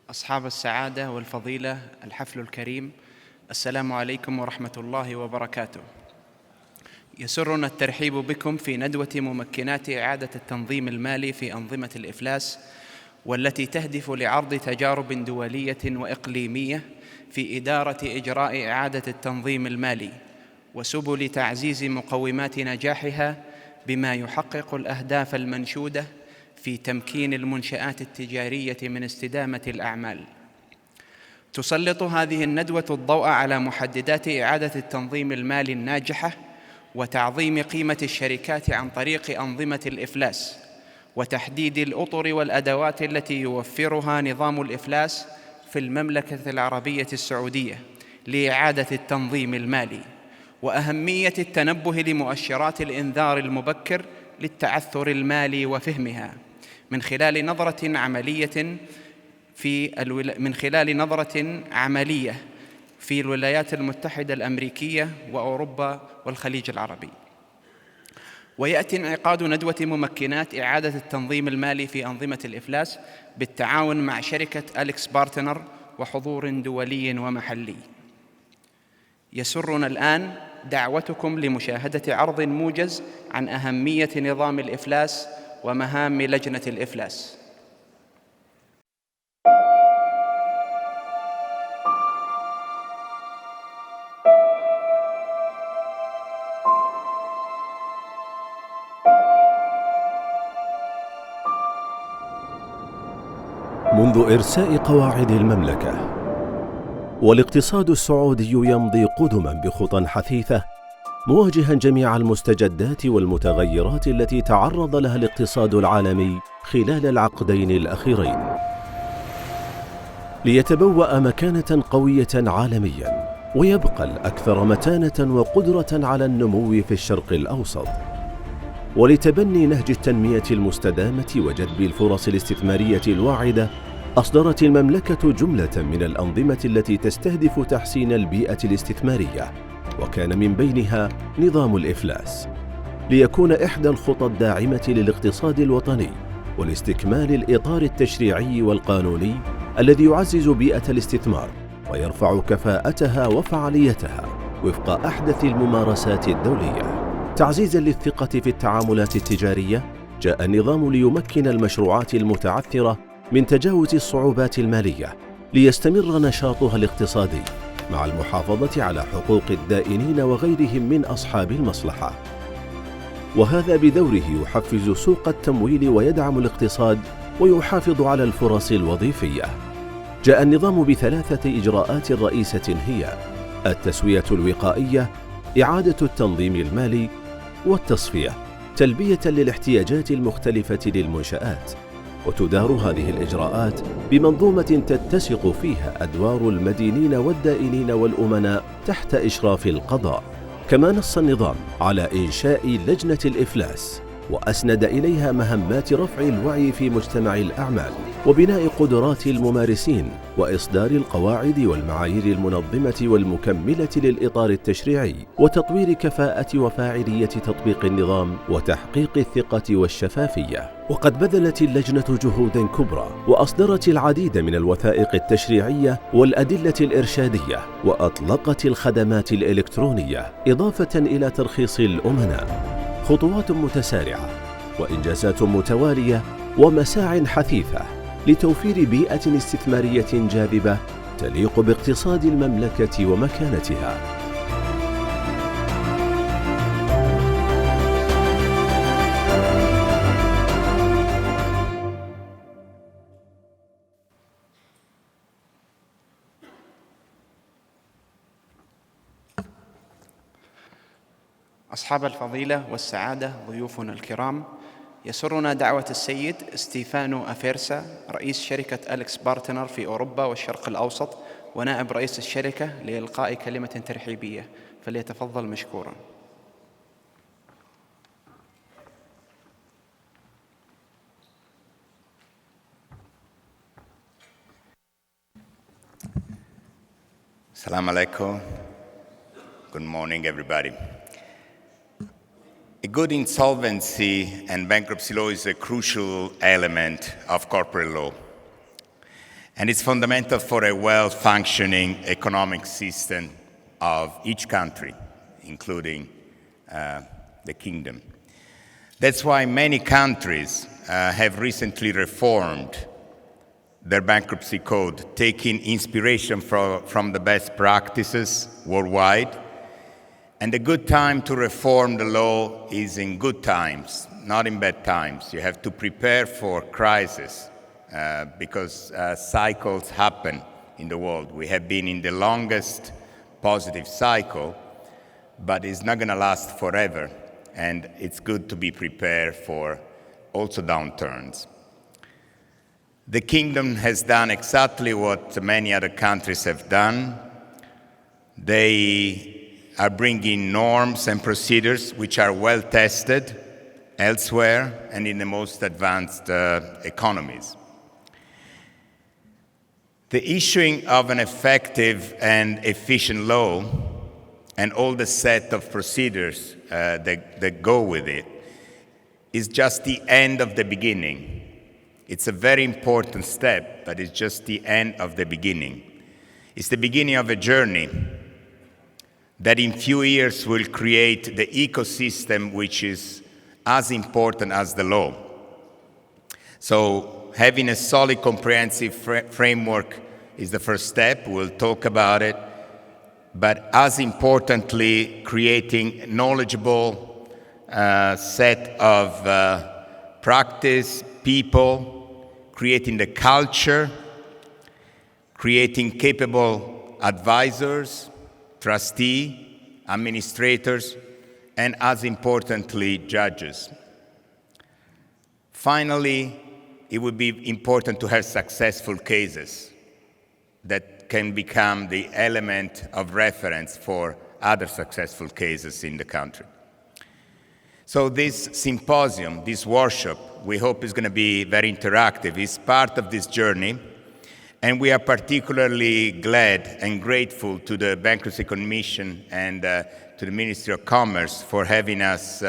أصحاب السعادة والفضيلة، الحفل الكريم، السلام عليكم ورحمة الله وبركاته. يسرنا الترحيب بكم في ندوة ممكنات إعادة التنظيم المالي في أنظمة الإفلاس، والتي تهدف لعرض تجارب دولية وإقليمية في إدارة إجراء إعادة التنظيم المالي وسبل تعزيز مقومات نجاحها بما يحقق الأهداف المنشودة في تمكين المنشآت التجارية من استدامة الأعمال. تسلط هذه الندوة الضوء على محددات إعادة التنظيم المالي الناجحة وتعظيم قيمة الشركات عن طريق أنظمة الإفلاس، وتحديد الأطر والأدوات التي يوفرها نظام الإفلاس في المملكة العربية السعودية لإعادة التنظيم المالي، وأهمية التنبه لمؤشرات الإنذار المبكر للتعثر المالي وفهمها من خلال نظرة عملية في الولايات المتحدة الأمريكية وأوروبا والخليج العربي. ويأتي انعقاد ندوة ممكنات إعادة التنظيم المالي في أنظمة الإفلاس بالتعاون مع شركة أليكس بارتنر وحضور دولي ومحلي. يسرنا الآن دعوتكم لمشاهدة عرض موجز عن أهمية نظام الإفلاس ومهام لجنة الإفلاس. منذ إرساء قواعد المملكة، والاقتصاد السعودي يمضي قدما بخطى حثيثة، مواجها جميع المستجدات والمتغيرات التي تعرض لها الاقتصاد العالمي خلال العقدين الأخيرين، ليتبوأ مكانة قوية عالميا ويبقى الأكثر متانة وقدرة على النمو في الشرق الأوسط، ولتبني نهج التنمية المستدامة وجذب الفرص الاستثمارية الواعدة. أصدرت المملكة جملة من الأنظمة التي تستهدف تحسين البيئة الاستثمارية، وكان من بينها نظام الإفلاس، ليكون إحدى الخطى الداعمة للاقتصاد الوطني ولاستكمال الإطار التشريعي والقانوني الذي يعزز بيئة الاستثمار ويرفع كفاءتها وفعاليتها وفق أحدث الممارسات الدولية. تعزيزاً للثقة في التعاملات التجارية، جاء النظام ليمكن المشروعات المتعثرة من تجاوز الصعوبات المالية ليستمر نشاطها الاقتصادي، مع المحافظة على حقوق الدائنين وغيرهم من أصحاب المصلحة، وهذا بدوره يحفز سوق التمويل ويدعم الاقتصاد ويحافظ على الفرص الوظيفية. جاء النظام بثلاثة إجراءات رئيسة هي التسوية الوقائية، إعادة التنظيم المالي، والتصفية، تلبية للاحتياجات المختلفة للمنشآت. وتدار هذه الإجراءات بمنظومة تتسق فيها أدوار المدينين والدائنين والأمناء تحت إشراف القضاء. كما نص النظام على إنشاء لجنة الإفلاس، وأسند إليها مهمات رفع الوعي في مجتمع الأعمال وبناء قدرات الممارسين وإصدار القواعد والمعايير المنظمة والمكملة للإطار التشريعي وتطوير كفاءة وفاعلية تطبيق النظام وتحقيق الثقة والشفافية. وقد بذلت اللجنة جهوداً كبرى وأصدرت العديد من الوثائق التشريعية والأدلة الإرشادية، وأطلقت الخدمات الإلكترونية، إضافة إلى ترخيص الأمناء. خطوات متسارعة وإنجازات متوالية ومساع حثيثة لتوفير بيئة استثمارية جاذبة تليق باقتصاد المملكة ومكانتها. أصحاب الفضيلة والسعادة، ضيوفنا الكرام، يسرنا دعوة السيد ستيفانو أفيرسا، رئيس شركة أليكس بارتنر في أوروبا والشرق الأوسط ونائب رئيس الشركة، لإلقاء كلمة ترحيبية، فليتفضل مشكورا. Assalamu alaikum. Good morning, everybody. A good insolvency and bankruptcy law is a crucial element of corporate law. And it's fundamental for a well-functioning economic system of each country, including the kingdom. That's why many countries have recently reformed their bankruptcy code, taking inspiration from the best practices worldwide. And a good time to reform the law is in good times, not in bad times. You have to prepare for crisis because cycles happen in the world. We have been in the longest positive cycle, but it's not going to last forever. And it's good to be prepared for also downturns. The kingdom has done exactly what many other countries have done. They are bringing norms and procedures which are well tested elsewhere and in the most advanced economies. The issuing of an effective and efficient law and all the set of procedures that go with it is just the end of the beginning. It's a very important step, but it's just the end of the beginning. It's the beginning of a journey that in few years will create the ecosystem which is as important as the law. So having a solid, comprehensive framework is the first step. We'll talk about it. But as importantly, creating knowledgeable set of practice, people, creating the culture, creating capable advisors, trustees, administrators, and as importantly, judges. Finally, it would be important to have successful cases that can become the element of reference for other successful cases in the country. So this symposium, this workshop, we hope is going to be very interactive. It's part of this journey. And we are particularly glad and grateful to the Bankruptcy Commission and to the Ministry of Commerce for having us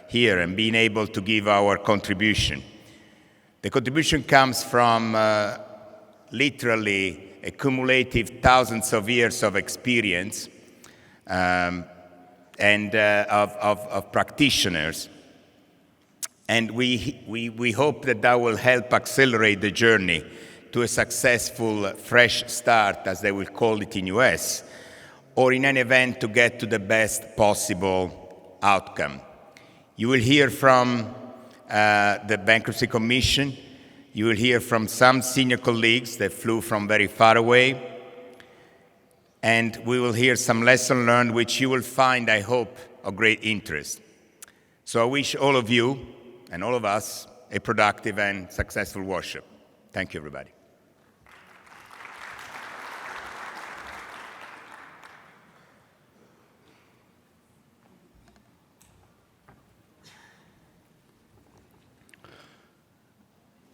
here and being able to give our contribution. The contribution comes from literally a cumulative thousands of years of experience and of practitioners. And we hope that that will help accelerate the journey to a successful fresh start, as they will call it in US, or in any event to get to the best possible outcome. You will hear from the Bankruptcy Commission. You will hear from some senior colleagues that flew from very far away. And we will hear some lessons learned, which you will find, I hope, of great interest. So I wish all of you and all of us a productive and successful workshop. Thank you, everybody.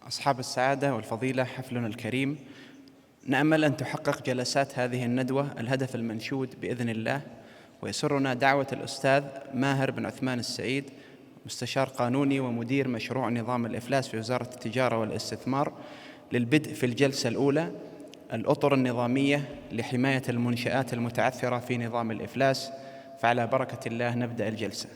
أصحاب السعادة والفضيلة، حفلنا الكريم، نأمل أن تحقق جلسات هذه الندوة الهدف المنشود بإذن الله. ويسرنا دعوة الأستاذ ماهر بن عثمان السعيد، مستشار قانوني ومدير مشروع نظام الإفلاس في وزارة التجارة والاستثمار، للبدء في الجلسة الأولى، الأطر النظامية لحماية المنشآت المتعثرة في نظام الإفلاس. فعلى بركة الله نبدأ الجلسة.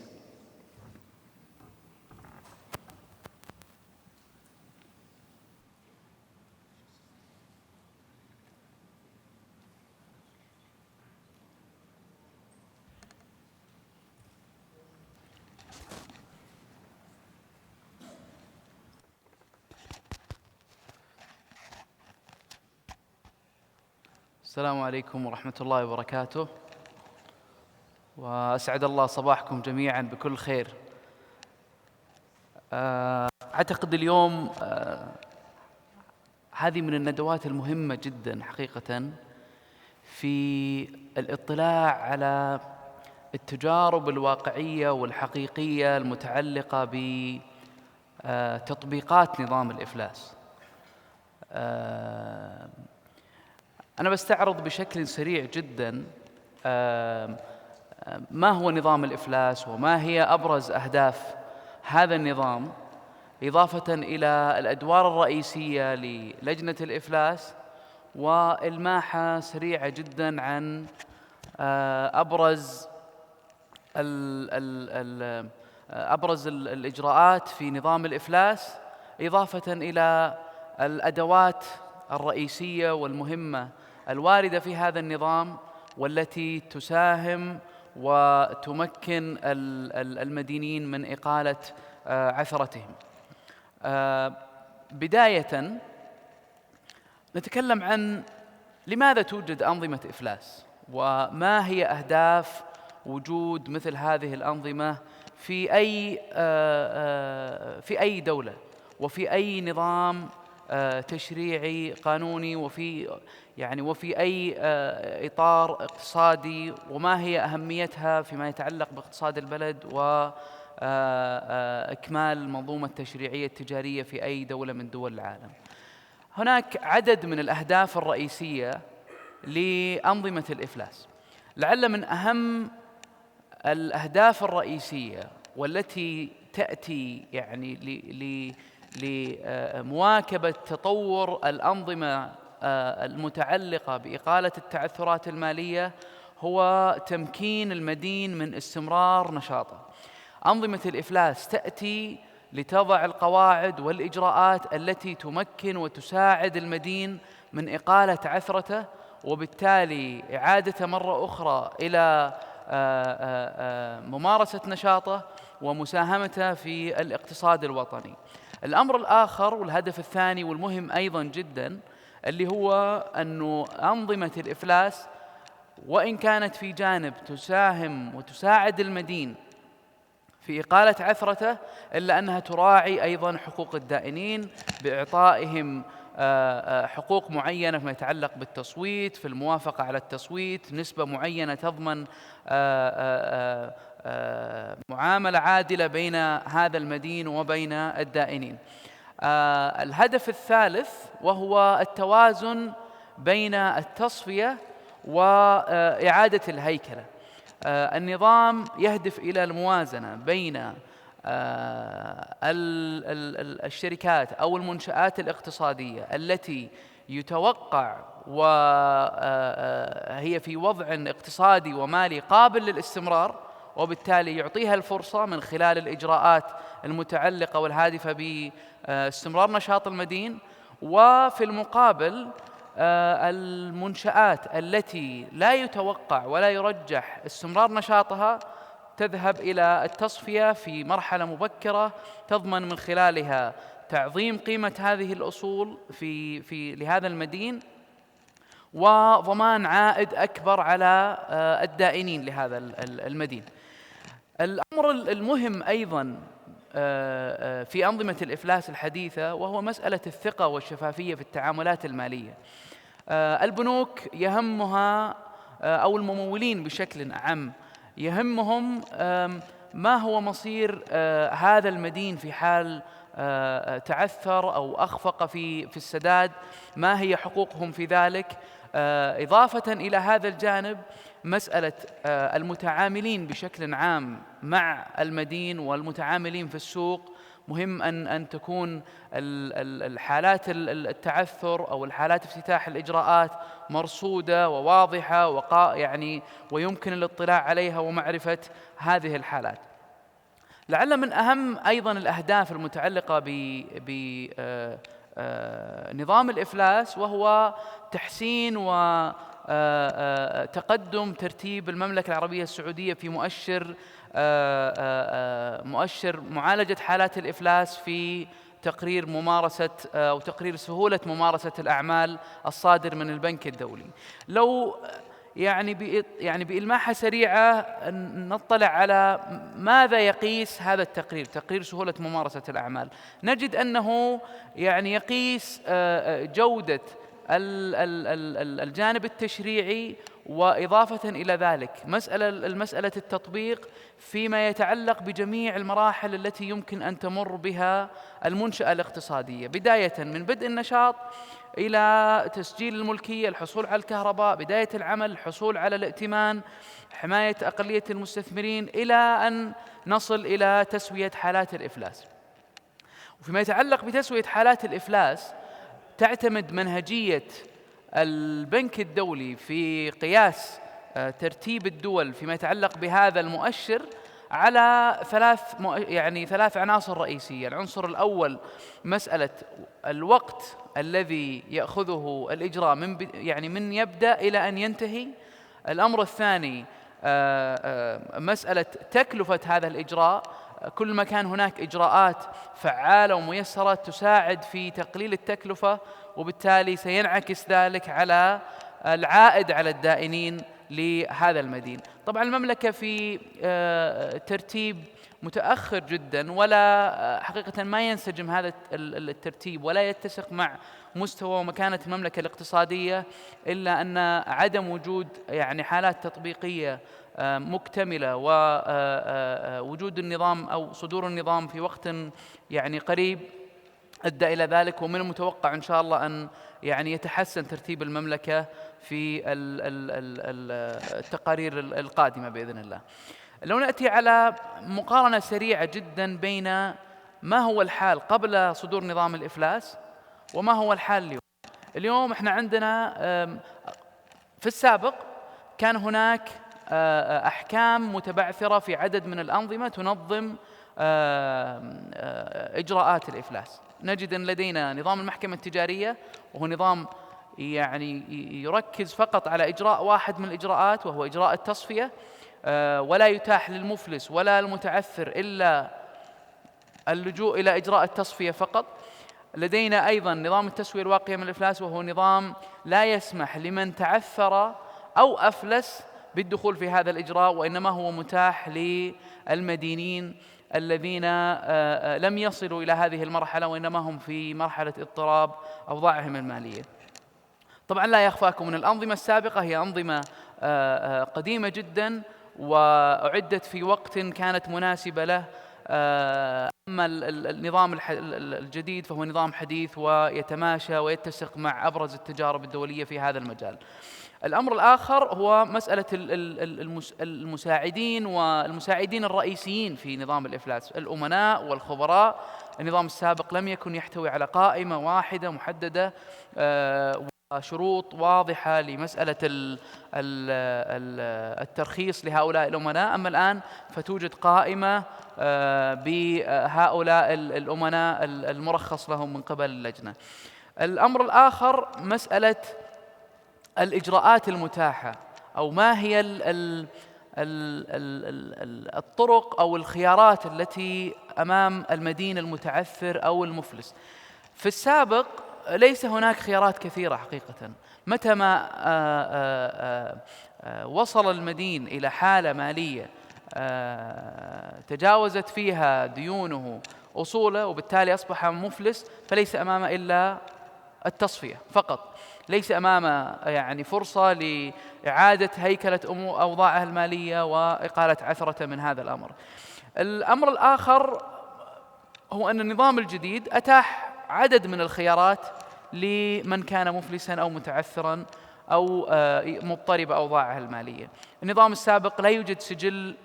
السلام عليكم ورحمة الله وبركاته، وأسعد الله صباحكم جميعا بكل خير. أعتقد اليوم هذه من الندوات المهمة جدا حقيقة في الاطلاع على التجارب الواقعية والحقيقية المتعلقة بتطبيقات نظام الإفلاس. أنا بستعرض بشكل سريع جدا ما هو نظام الإفلاس وما هي أبرز أهداف هذا النظام، إضافة إلى الأدوار الرئيسية للجنة الإفلاس وإلماحة سريعة جدا عن أبرز الإجراءات في نظام الإفلاس، إضافة إلى الأدوات الرئيسية والمهمة الواردة في هذا النظام والتي تساهم وتمكن المدينين من إقالة عثرتهم. بداية نتكلم عن لماذا توجد أنظمة إفلاس، وما هي أهداف وجود مثل هذه الأنظمة في أي دولة وفي أي نظام تشريعي قانوني وفي أي إطار اقتصادي، وما هي أهميتها فيما يتعلق باقتصاد البلد وإكمال المنظومة التشريعية التجارية في أي دولة من دول العالم. هناك عدد من الأهداف الرئيسية لأنظمة الإفلاس. لعل من أهم الأهداف الرئيسية والتي تأتي لمواكبة تطور الأنظمة المتعلقة بإقالة التعثرات المالية هو تمكين المدين من استمرار نشاطه. أنظمة الإفلاس تأتي لتضع القواعد والإجراءات التي تمكن وتساعد المدين من إقالة عثرته، وبالتالي إعادة مرة أخرى إلى ممارسة نشاطه ومساهمته في الاقتصاد الوطني. الأمر الآخر والهدف الثاني والمهم أيضا جدا اللي هو أن أنظمة الإفلاس وإن كانت في جانب تساهم وتساعد المدين في إقالة عثرته، إلا أنها تراعي أيضا حقوق الدائنين بإعطائهم حقوق معينة فيما يتعلق بالتصويت، في الموافقة على التصويت، نسبة معينة تضمن معاملة عادلة بين هذا المدين وبين الدائنين. الهدف الثالث وهو التوازن بين التصفية وإعادة الهيكلة. النظام يهدف إلى الموازنة بين الشركات أو المنشآت الاقتصادية التي يتوقع وهي في وضع اقتصادي ومالي قابل للاستمرار، وبالتالي يعطيها الفرصة من خلال الإجراءات المتعلقة والهادفة باستمرار نشاط المدين، وفي المقابل المنشآت التي لا يتوقع ولا يرجح استمرار نشاطها تذهب إلى التصفية في مرحلة مبكرة تضمن من خلالها تعظيم قيمة هذه الأصول لهذا المدين وضمان عائد أكبر على الدائنين لهذا المدين. الأمر المهم أيضا في أنظمة الإفلاس الحديثة وهو مسألة الثقة والشفافية في التعاملات المالية. البنوك يهمها أو الممولين بشكل عام يهمهم ما هو مصير هذا المدين في حال تعثر أو أخفق في السداد، ما هي حقوقهم في ذلك. إضافة إلى هذا الجانب مسألة المتعاملين بشكل عام مع المدين والمتعاملين في السوق، مهم أن تكون الحالات التعثر أو الحالات افتتاح الإجراءات مرصودة وواضحة ويمكن الاطلاع عليها ومعرفة هذه الحالات. لعل من أهم أيضا الأهداف المتعلقة بنظام الإفلاس وهو تحسين وتقدم ترتيب المملكة العربية السعودية في مؤشر معالجة حالات الإفلاس في تقرير ممارسة أو تقرير سهولة ممارسة الأعمال الصادر من البنك الدولي. لو بإلماحة سريعة نطلع على ماذا يقيس هذا التقرير، تقرير سهولة ممارسة الأعمال، نجد أنه يقيس جودة الجانب التشريعي، وإضافة إلى ذلك المسألة التطبيق فيما يتعلق بجميع المراحل التي يمكن أن تمر بها المنشأة الاقتصادية، بداية من بدء النشاط إلى تسجيل الملكية، الحصول على الكهرباء، بداية العمل، الحصول على الائتمان، حماية أقلية المستثمرين، إلى أن نصل إلى تسوية حالات الإفلاس. وفيما يتعلق بتسوية حالات الإفلاس تعتمد منهجية البنك الدولي في قياس ترتيب الدول فيما يتعلق بهذا المؤشر على ثلاث عناصر رئيسية. العنصر الأول مسألة الوقت الذي يأخذه الإجراء من يبدأ إلى أن ينتهي. الأمر الثاني مسألة تكلفة هذا الإجراء، كل ما كان هناك إجراءات فعالة وميسرة تساعد في تقليل التكلفة، وبالتالي سينعكس ذلك على العائد على الدائنين لهذا المدين. طبعا المملكة في ترتيب متأخر جدا، ولا حقيقة ما ينسجم هذا الترتيب ولا يتسق مع مستوى ومكانة المملكة الاقتصادية، إلا أن عدم وجود حالات تطبيقية مكتملة ووجود النظام أو صدور النظام في وقت قريب أدى إلى ذلك. ومن المتوقع إن شاء الله أن يتحسن ترتيب المملكة في التقارير القادمة بإذن الله. لو نأتي على مقارنة سريعة جدا بين ما هو الحال قبل صدور نظام الإفلاس وما هو الحال اليوم. اليوم احنا عندنا في السابق كان هناك أحكام متبعثرة في عدد من الأنظمة تنظم إجراءات الإفلاس. نجد أن لدينا نظام المحكمة التجارية، وهو نظام يركز فقط على إجراء واحد من الإجراءات، وهو إجراء التصفية، ولا يتاح للمفلس ولا المتعثر إلا اللجوء إلى إجراء التصفية فقط. لدينا أيضا نظام التسوية الواقية من الإفلاس، وهو نظام لا يسمح لمن تعثر أو أفلس بالدخول في هذا الإجراء، وإنما هو متاح للمدينين الذين لم يصلوا إلى هذه المرحلة، وإنما هم في مرحلة اضطراب أوضاعهم المالية. طبعا لا يخفاكم أن الأنظمة السابقة هي أنظمة قديمة جدا وأعدت في وقت كانت مناسبة له. أما النظام الجديد فهو نظام حديث ويتماشى ويتسق مع أبرز التجارب الدولية في هذا المجال. الأمر الآخر هو مسألة المساعدين والمساعدين الرئيسيين في نظام الإفلاس، الأمناء والخبراء. النظام السابق لم يكن يحتوي على قائمة واحدة محددة وشروط واضحة لمسألة الترخيص لهؤلاء الأمناء. أما الآن فتوجد قائمة بهؤلاء الأمناء المرخص لهم من قبل اللجنة. الأمر الآخر مسألة الإجراءات المتاحة، أو ما هي الطرق أو الخيارات التي أمام المدين المتعثر أو المفلس. في السابق ليس هناك خيارات كثيرة حقيقة. متى ما وصل المدين إلى حالة مالية تجاوزت فيها ديونه أصوله وبالتالي أصبح مفلس، فليس أمامه إلا التصفية فقط، ليس أمامه فرصة لإعادة هيكلة أوضاعه المالية وإقالة عثرته من هذا الأمر. الأمر الآخر هو أن النظام الجديد أتاح عدد من الخيارات لمن كان مفلسا أو متعثرا أو مضطرب أوضاعه المالية. النظام السابق لا يوجد سجل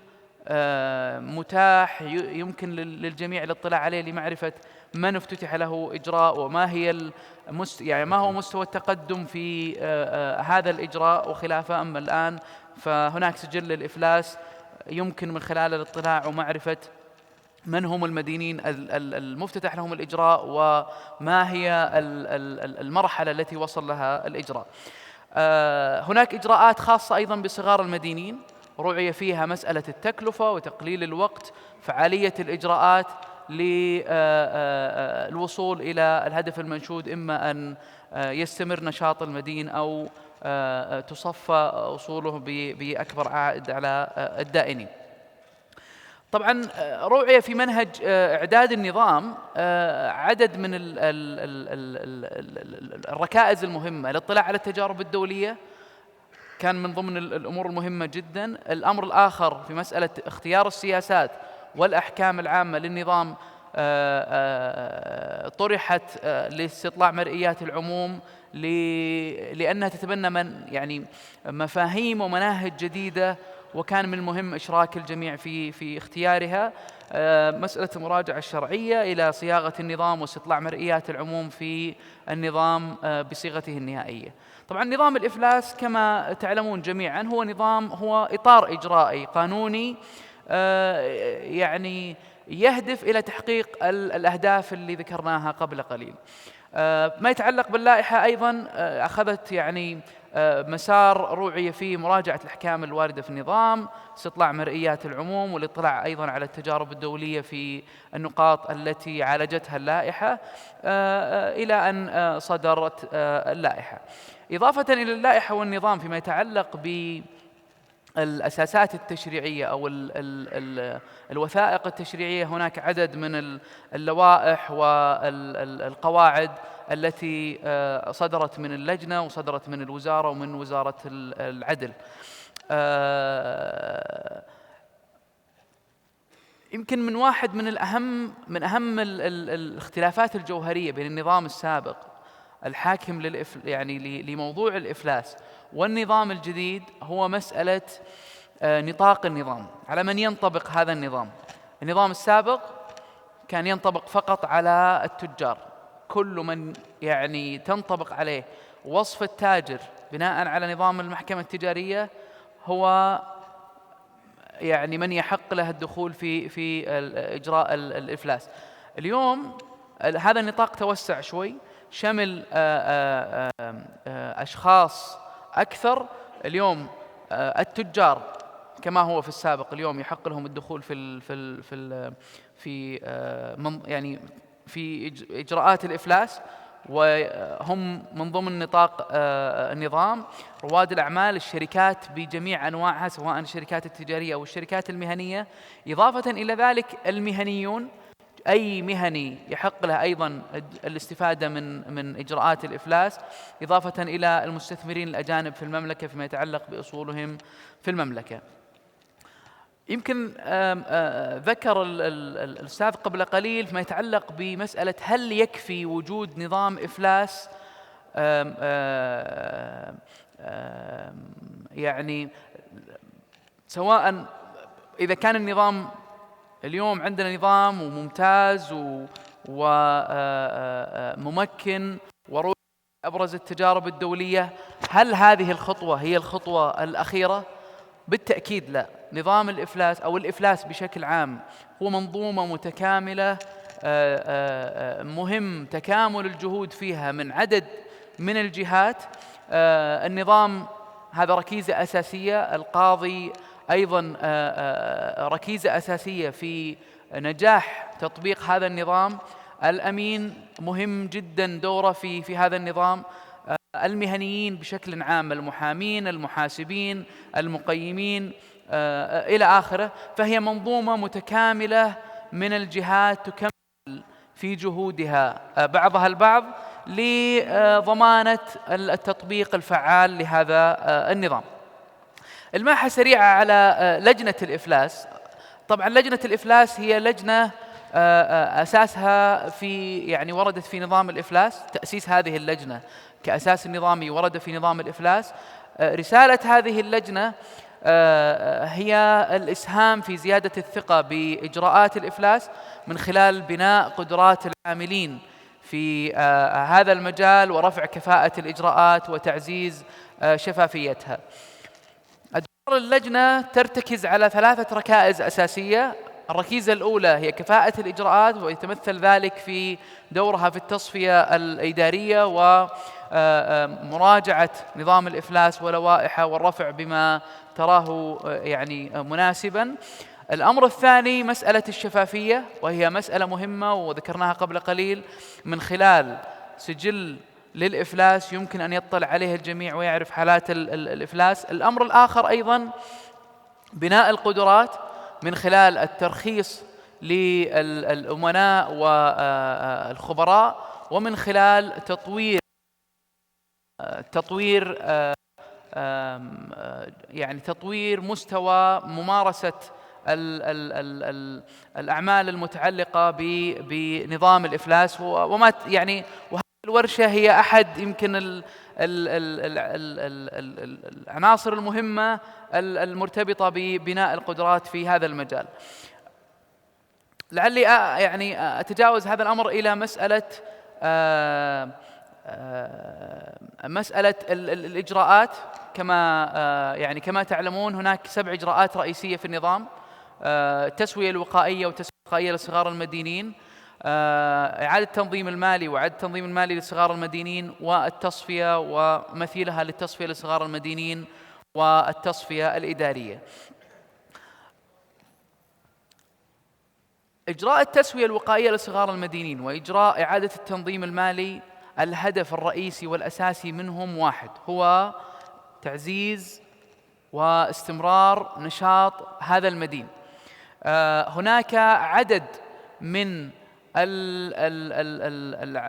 متاح يمكن للجميع الاطلاع عليه لمعرفة من افتتح له إجراء وما هي ما هو مستوى التقدم في هذا الإجراء وخلافه. أما الآن فهناك سجل للإفلاس يمكن من خلال الاطلاع ومعرفة من هم المدينين المفتتح لهم الإجراء وما هي المرحلة التي وصل لها الإجراء. هناك إجراءات خاصة أيضا بصغار المدينين رعي فيها مسألة التكلفة وتقليل الوقت، فعالية الإجراءات للوصول إلى الهدف المنشود، إما أن يستمر نشاط المدين أو تصفى أصوله بأكبر عائد على الدائنين. طبعا رعي في منهج إعداد النظام عدد من الركائز المهمة. الاطلاع على التجارب الدولية كان من ضمن الأمور المهمة جدا. الأمر الآخر في مسألة اختيار السياسات والأحكام العامة للنظام طرحت لاستطلاع مرئيات العموم لأنها تتبنى مفاهيم ومناهج جديدة وكان من المهم إشراك الجميع في اختيارها. مسألة المراجعة الشرعية إلى صياغة النظام واستطلاع مرئيات العموم في النظام بصيغته النهائية. طبعا نظام الإفلاس كما تعلمون جميعا هو إطار إجرائي قانوني يعني يهدف إلى تحقيق الأهداف اللي ذكرناها قبل قليل. ما يتعلق باللائحة أيضا أخذت يعني مسار روعي في مراجعة الأحكام الواردة في النظام، استطلاع مرئيات العموم، والاطلاع أيضا على التجارب الدولية في النقاط التي عالجتها اللائحة إلى أن صدرت اللائحة. إضافة إلى اللائحة والنظام فيما يتعلق بالأساسات التشريعية أو الوثائق التشريعية، هناك عدد من اللوائح والقواعد التي صدرت من اللجنة وصدرت من الوزارة ومن وزارة العدل. يمكن من واحد من أهم الاختلافات الجوهرية بين النظام السابق الحاكم يعني لموضوع الإفلاس والنظام الجديد هو مسألة نطاق النظام، على من ينطبق هذا النظام. النظام السابق كان ينطبق فقط على التجار، كل من يعني تنطبق عليه وصف التاجر بناء على نظام المحكمة التجارية هو يعني من يحق له الدخول في إجراء الإفلاس. اليوم هذا النطاق توسع شوي، شمل أشخاص أكثر. اليوم التجار كما هو في السابق اليوم يحق لهم الدخول يعني في إجراءات الإفلاس، وهم من ضمن نطاق النظام رواد الأعمال، الشركات بجميع أنواعها سواء الشركات التجارية أو الشركات المهنية. إضافة إلى ذلك المهنيون، أي مهني يحق له أيضا الاستفادة من إجراءات الإفلاس، إضافة إلى المستثمرين الأجانب في المملكة فيما يتعلق بأصولهم في المملكة. يمكن ذكر الأستاذ قبل قليل فيما يتعلق بمسألة هل يكفي وجود نظام إفلاس يعني سواء إذا كان النظام اليوم عندنا نظام وممتاز وممكن وروح أبرز التجارب الدولية، هل هذه الخطوة هي الخطوة الأخيرة؟ بالتأكيد لا. نظام الإفلاس أو الإفلاس بشكل عام هو منظومة متكاملة، مهم تكامل الجهود فيها من عدد من الجهات. النظام هذا ركيزة أساسية، القاضي أيضا ركيزة أساسية في نجاح تطبيق هذا النظام، الأمين مهم جدا دوره في هذا النظام، المهنيين بشكل عام، المحامين، المحاسبين، المقيمين إلى آخره. فهي منظومة متكاملة من الجهات تكمل في جهودها بعضها البعض لضمانة التطبيق الفعال لهذا النظام. الماحة سريعة على لجنة الإفلاس. طبعا لجنة الإفلاس هي لجنة أساسها يعني وردت في نظام الإفلاس، تأسيس هذه اللجنة كأساس نظامي ورد في نظام الإفلاس. رسالة هذه اللجنة هي الإسهام في زيادة الثقة بإجراءات الإفلاس من خلال بناء قدرات العاملين في هذا المجال ورفع كفاءة الإجراءات وتعزيز شفافيتها. أدوار اللجنة ترتكز على 3 ركائز أساسية. الركيزة الأولى هي كفاءة الإجراءات، ويتمثل ذلك في دورها في التصفية الإدارية ومراجعة نظام الإفلاس ولوائحه والرفع بما تراه يعني مناسبا. الأمر الثاني مسألة الشفافية، وهي مسألة مهمة وذكرناها قبل قليل، من خلال سجل للإفلاس يمكن أن يطلع عليه الجميع ويعرف حالات الإفلاس. الأمر الآخر أيضا بناء القدرات من خلال الترخيص للأمناء والخبراء، ومن خلال تطوير مستوى ممارسة الأعمال المتعلقة بنظام الإفلاس وما يعني الورشة هي أحد يمكن العناصر المهمة المرتبطة ببناء القدرات في هذا المجال. لعلي يعني أتجاوز هذا الأمر إلى مسألة الإجراءات. كما تعلمون هناك 7 إجراءات رئيسية في النظام: التسوية الوقائية والتسوية الوقائية لصغار المدينين، إعادة التنظيم المالي وإعادة التنظيم المالي لصغار المدينين، والتصفية ومثيلها للتصفية لصغار المدينين، والتصفية الإدارية. إجراء التسوية الوقائية لصغار المدينين وإجراء إعادة التنظيم المالي، الهدف الرئيسي والأساسي منهم واحد، هو تعزيز واستمرار نشاط هذا المدين. هناك عدد من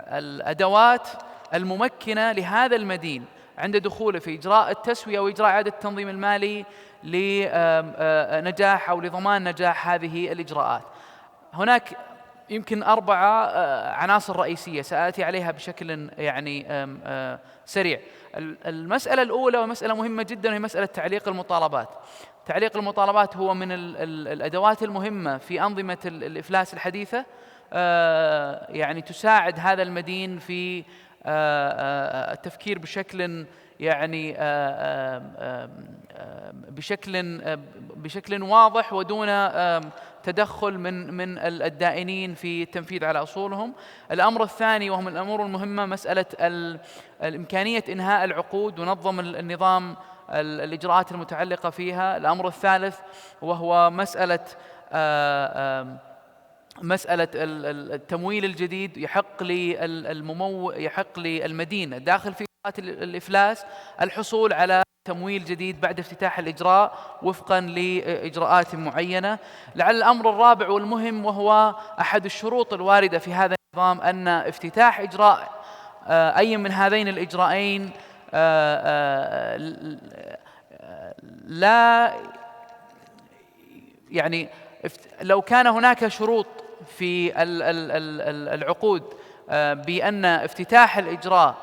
الأدوات الممكنة لهذا المدين عند دخوله في إجراء التسوية وإجراء إعادة التنظيم المالي لنجاح أو لضمان نجاح هذه الإجراءات. هناك يمكن 4 عناصر رئيسية سآتي عليها بشكل سريع. المسألة الأولى ومسألة مهمة جدا وهي مسألة تعليق المطالبات. تعليق المطالبات هو من الأدوات المهمة في أنظمة الإفلاس الحديثة، تساعد هذا المدين في التفكير بشكل واضح ودون تدخل من الدائنين في التنفيذ على أصولهم. الأمر الثاني وهو من الأمور المهمة مسألة الإمكانية إنهاء العقود ونظم النظام الإجراءات المتعلقة فيها. الأمر الثالث وهو مسألة التمويل الجديد. يحق للمدينة داخل في إجراءات الإفلاس الحصول على تمويل جديد بعد افتتاح الإجراء وفقا لإجراءات معينة. لعل الأمر الرابع والمهم وهو أحد الشروط الواردة في هذا النظام أن افتتاح إجراء أي من هذين الإجراءين لو كان هناك شروط في العقود بأن افتتاح الإجراء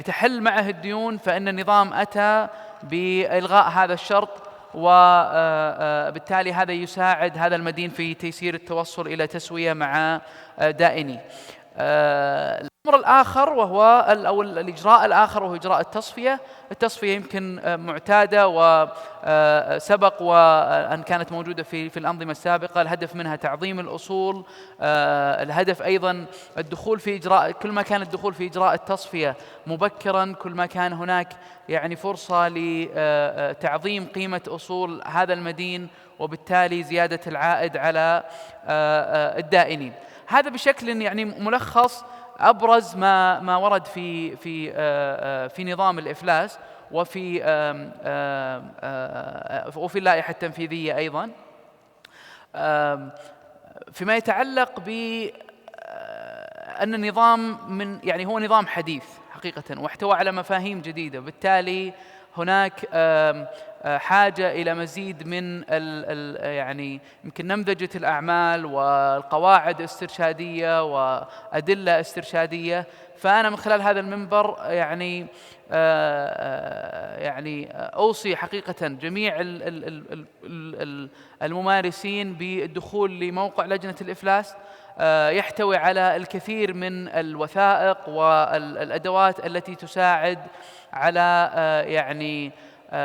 تحل معه الديون، فإن النظام أتى بإلغاء هذا الشرط، وبالتالي هذا يساعد هذا المدين في تيسير التوصل إلى تسوية مع دائني. الأمر الآخر أو الإجراء الآخر وهو إجراء التصفية. التصفية يمكن معتادة وسبق وأن كانت موجودة في الأنظمة السابقة. الهدف منها تعظيم الأصول. الهدف أيضا الدخول في إجراء، كل ما كان الدخول في إجراء التصفية مبكرا كل ما كان هناك فرصة لتعظيم قيمة أصول هذا المدين وبالتالي زيادة العائد على الدائنين. هذا بشكل ملخص أبرز ما ورد في نظام الإفلاس وفي اللائحة التنفيذية أيضا. فيما يتعلق بأن النظام هو نظام حديث حقيقة واحتوى على مفاهيم جديدة، بالتالي هناك حاجة إلى مزيد من يمكن نمذجة الأعمال والقواعد الاسترشادية وأدلة استرشادية. فأنا من خلال هذا المنبر أوصي حقيقة جميع الممارسين بالدخول لموقع لجنة الإفلاس. يحتوي على الكثير من الوثائق والأدوات التي تساعد على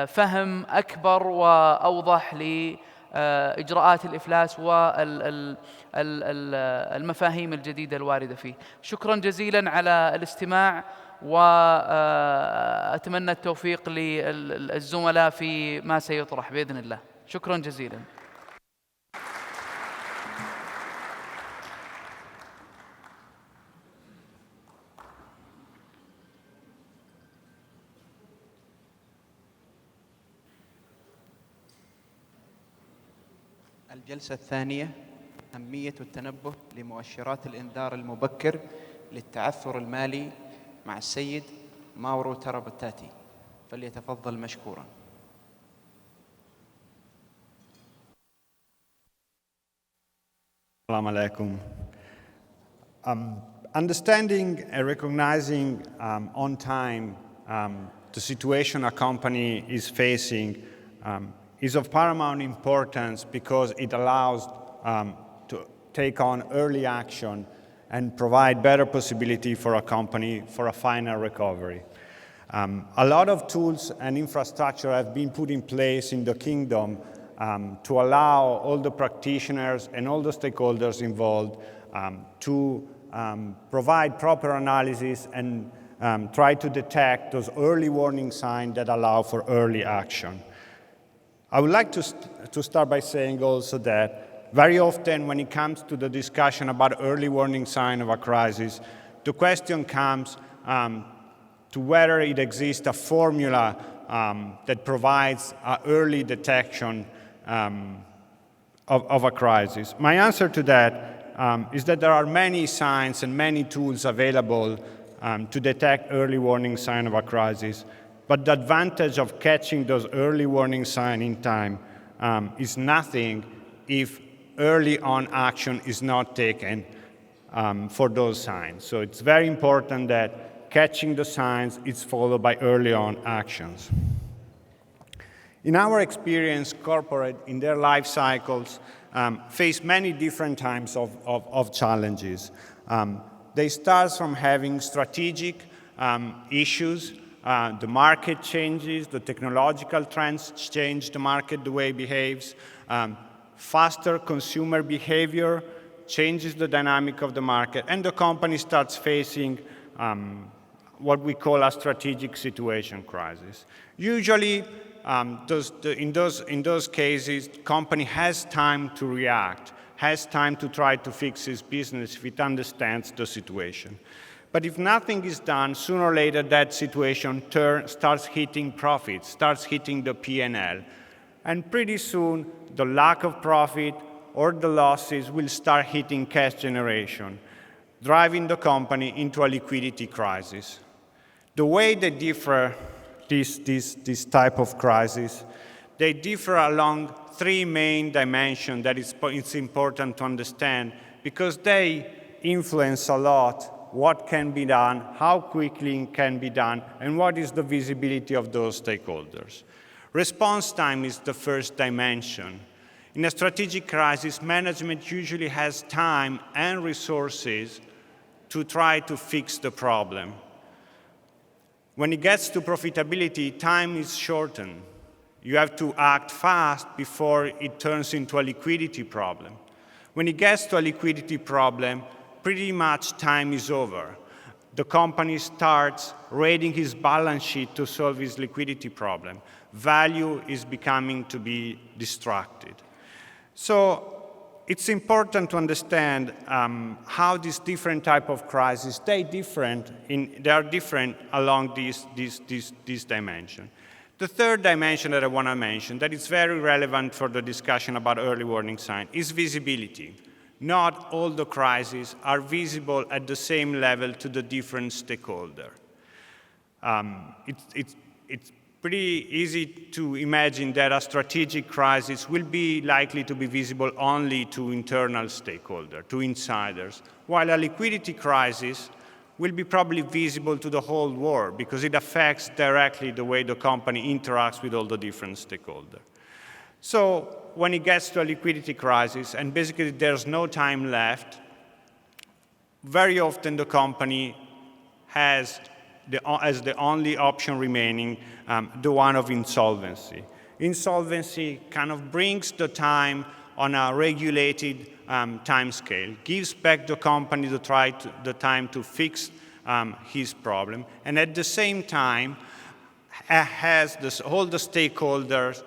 فهم أكبر وأوضح لإجراءات الإفلاس والمفاهيم الجديدة الواردة فيه. شكرا جزيلا على الاستماع، وأتمنى التوفيق للزملاء في ما سيطرح بإذن الله. شكرا جزيلا. الجلسة الثانية: أهمية التنبه لمؤشرات الإنذار المبكر للتعثر المالي، مع السيد ماورو ترابتاتي. فليتفضل مشكورا. السلام عليكم. Understanding and recognizing on time the situation a company is facing is of paramount importance because it allows to take on early action and provide better possibility for a company for a final recovery. A lot of tools and infrastructure have been put in place in the kingdom to allow all the practitioners and all the stakeholders involved to provide proper analysis and try to detect those early warning signs that allow for early action. I would like to start by saying also that very often when it comes to the discussion about early warning sign of a crisis, the question comes to whether it exists a formula that provides an early detection of a crisis. My answer to that is that there are many signs and many tools available to detect early warning signs of a crisis, but the advantage of catching those early warning signs in time is nothing if early on action is not taken for those signs. So it's very important that catching the signs is followed by early on actions. In our experience, corporate in their life cycles face many different types of challenges. They start from having strategic issues. The market changes, the technological trends change the market, the way it behaves. Faster consumer behavior changes the dynamic of the market, and the company starts facing what we call a strategic situation crisis. Usually, in those cases, the company has time to react, has time to try to fix its business if it understands the situation. But if nothing is done, sooner or later that situation starts hitting profits, starts hitting the P&L. And pretty soon, the lack of profit or the losses will start hitting cash generation, driving the company into a liquidity crisis. The way they differ, this type of crisis, they differ along three main dimensions that it's important to understand because they influence a lot what can be done, how quickly it can be done, and what is the visibility of those stakeholders. Response time is the first dimension. In a strategic crisis, management usually has time and resources to try to fix the problem. When it gets to profitability, time is shortened. You have to act fast before it turns into a liquidity problem. When it gets to a liquidity problem, pretty much time is over. The company starts raiding his balance sheet to solve his liquidity problem. Value is becoming to be distracted. So it's important to understand how these different type of crises, they are different along these dimensions. The third dimension that I want to mention that is very relevant for the discussion about early warning signs is visibility. Not all the crises are visible at the same level to the different stakeholders. It's pretty easy to imagine that a strategic crisis will be likely to be visible only to internal stakeholders, to insiders, while a liquidity crisis will be probably visible to the whole world because it affects directly the way the company interacts with all the different stakeholders. So when it gets to a liquidity crisis, and basically there's no time left, very often the company has as the only option remaining the one of insolvency. Insolvency kind of brings the time on a regulated time scale, gives back the company the time to fix his problem, and at the same time has all the stakeholders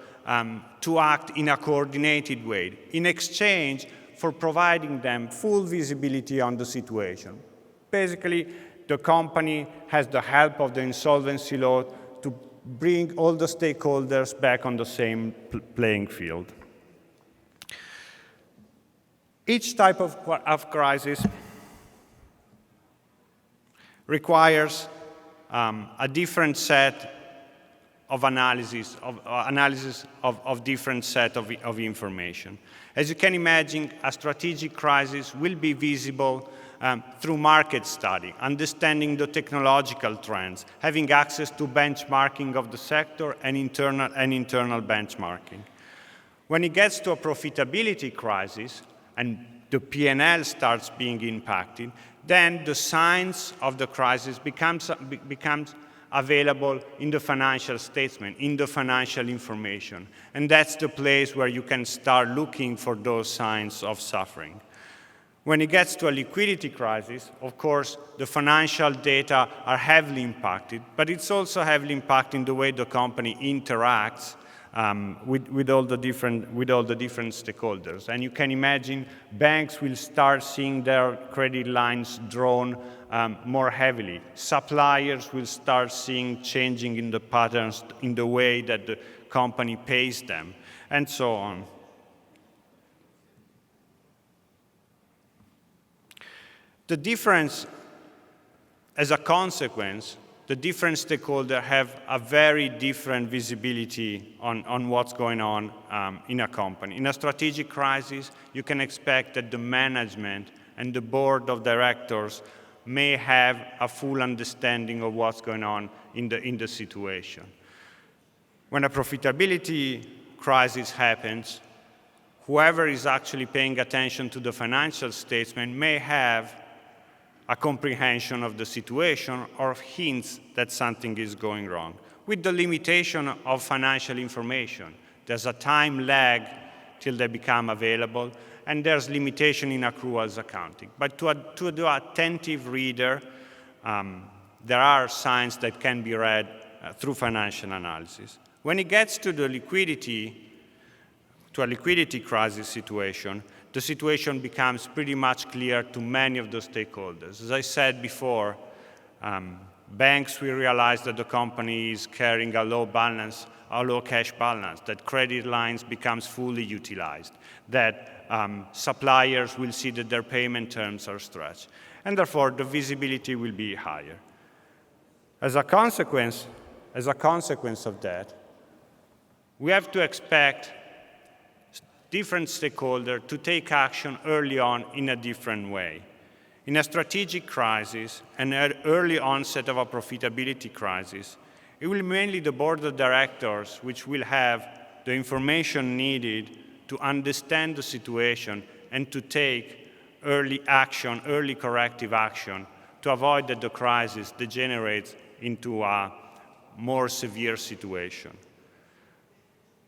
to act in a coordinated way in exchange for providing them full visibility on the situation. Basically, the company has the help of the insolvency law to bring all the stakeholders back on the same playing field. Each type of crisis requires a different set of analysis of different set of information. As you can imagine, a strategic crisis will be visible through market study, understanding the technological trends, having access to benchmarking of the sector and internal benchmarking. When it gets to a profitability crisis and the P&L starts being impacted, then the signs of the crisis becomes available in the financial statement, in the financial information. And that's the place where you can start looking for those signs of suffering. When it gets to a liquidity crisis, of course, the financial data are heavily impacted, but it's also heavily impacting the way the company interacts with all the different stakeholders. And you can imagine banks will start seeing their credit lines drawn more heavily. Suppliers will start seeing changing in the patterns in the way that the company pays them, and so on. The difference, as a consequence, the different stakeholders have a very different visibility on what's going on in a company. In a strategic crisis, you can expect that the management and the board of directors may have a full understanding of what's going on in the situation. When a profitability crisis happens, whoever is actually paying attention to the financial statement may have a comprehension of the situation or hints that something is going wrong. With the limitation of financial information, there's a time lag till they become available, and there's limitation in accruals accounting. But to the attentive reader, there are signs that can be read through financial analysis. When it gets to the liquidity crisis situation, the situation becomes pretty much clear to many of the stakeholders. As I said before, banks will realize that the company is carrying a low cash balance, that credit lines becomes fully utilized, that suppliers will see that their payment terms are stretched, and therefore the visibility will be higher. As a consequence of that, we have to expect different stakeholders to take action early on in a different way. In a strategic crisis and an early onset of a profitability crisis, it will be mainly the board of directors which will have the information needed to understand the situation and to take early action, early corrective action, to avoid that the crisis degenerates into a more severe situation.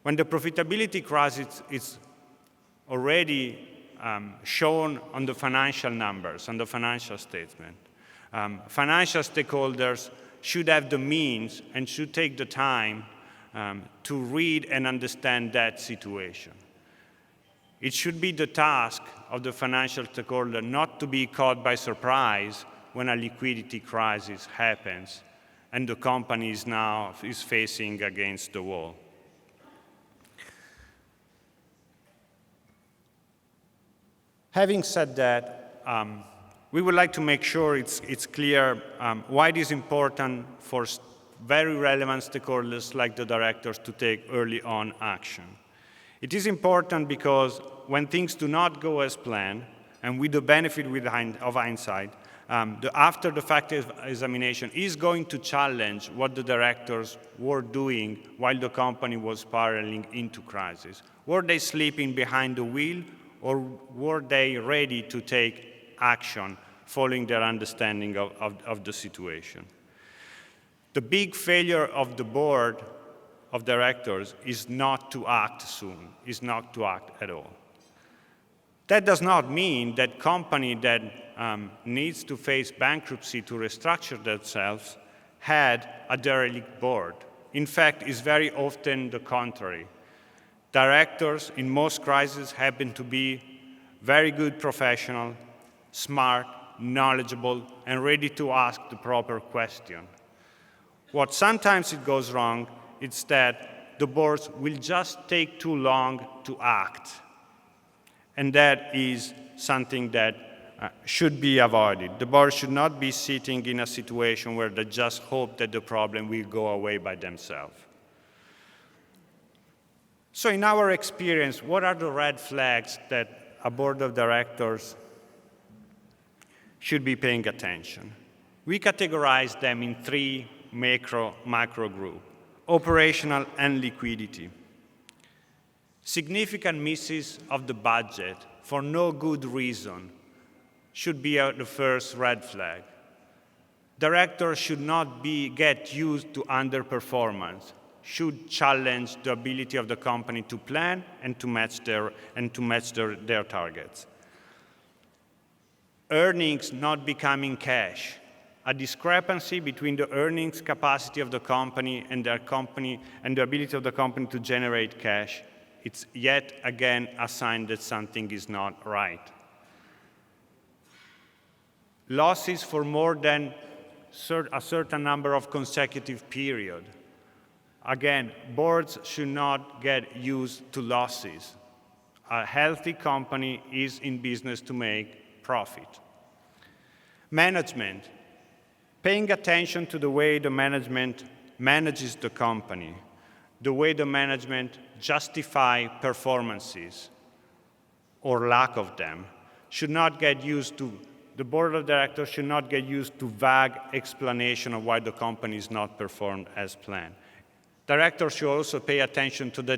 When the profitability crisis is already shown on the financial numbers, on the financial statement, financial stakeholders should have the means and should take the time to read and understand that situation. It should be the task of the financial stakeholder not to be caught by surprise when a liquidity crisis happens and the company is facing against the wall. Having said that, we would like to make sure it's clear why it is important for very relevant stakeholders like the directors to take early on action. It is important because when things do not go as planned, and with the benefit of hindsight, the after-the-fact examination is going to challenge what the directors were doing while the company was spiraling into crisis. Were they sleeping behind the wheel, or were they ready to take action following their understanding of the situation? The big failure of the board of directors is not to act soon, is not to act at all. That does not mean that company that needs to face bankruptcy to restructure themselves had a derelict board. In fact, it's very often the contrary. Directors in most crises happen to be very good professional, smart, knowledgeable, and ready to ask the proper question. What sometimes it goes wrong is that the boards will just take too long to act. And that is something that should be avoided. The board should not be sitting in a situation where they just hope that the problem will go away by themselves. So in our experience, what are the red flags that a board of directors should be paying attention. We categorize them in three macro groups: operational and liquidity. Significant misses of the budget for no good reason should be the first red flag. Directors should not get used to underperformance, should challenge the ability of the company to plan and to match their targets. Earnings not becoming cash. A discrepancy between the earnings capacity of the company and the ability of the company to generate cash. It's yet again a sign that something is not right. Losses for more than a certain number of consecutive periods. Again, boards should not get used to losses. A healthy company is in business to make profit. Management. Paying attention to the way the management manages the company, the way the management justify performances or lack of them, should not get used to, the board of directors should not get used to vague explanation of why the company is not performed as planned. Directors should also pay attention to the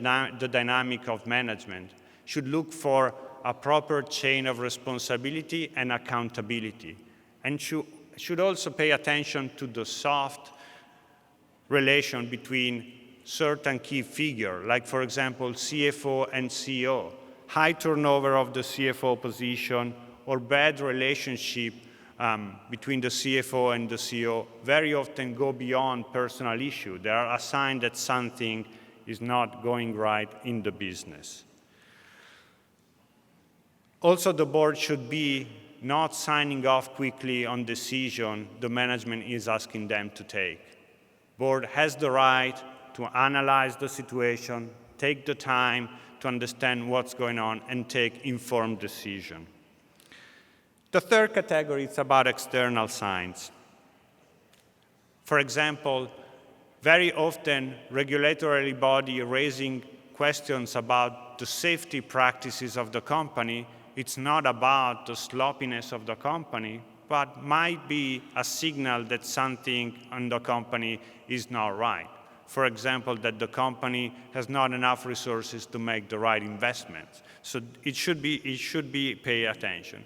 dynamic of management, should look for a proper chain of responsibility and accountability, and should also pay attention to the soft relation between certain key figures, like, for example, CFO and CEO, high turnover of the CFO position, or bad relationship between the CFO and the CEO very often go beyond personal issue. They are a sign that something is not going right in the business. Also, the board should be not signing off quickly on decision the management is asking them to take. Board has the right to analyze the situation, take the time to understand what's going on, and take informed decision. The third category is about external signs. For example, very often regulatory body raising questions about the safety practices of the company, it's not about the sloppiness of the company, but might be a signal that something in the company is not right. For example, that the company has not enough resources to make the right investments. So it should be pay attention.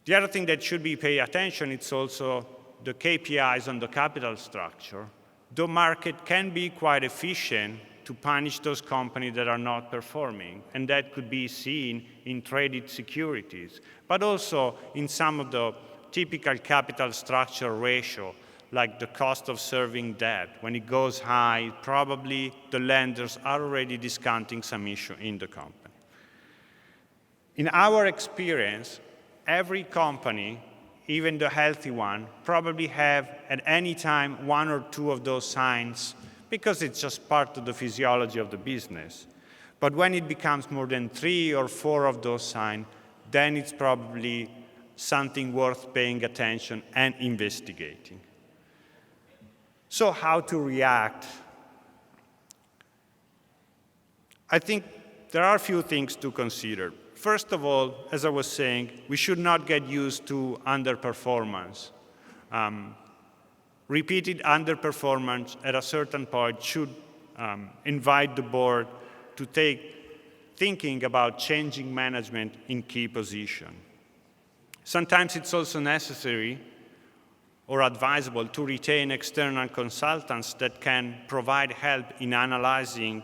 The other thing that should be pay attention, it's also the KPIs on the capital structure. The market can be quite efficient to punish those companies that are not performing, and that could be seen in traded securities, but also in some of the typical capital structure ratio, like the cost of serving debt. When it goes high, probably the lenders are already discounting some issue in the company. In our experience, every company, even the healthy one, probably have at any time one or two of those signs because it's just part of the physiology of the business. But when it becomes more than 3 or 4 of those signs, then it's probably something worth paying attention and investigating. So how to react? I think there are a few things to consider. First of all, as I was saying, we should not get used to underperformance. Repeated underperformance at a certain point should invite the board to thinking about changing management in key position. Sometimes it's also necessary or advisable to retain external consultants that can provide help in analyzing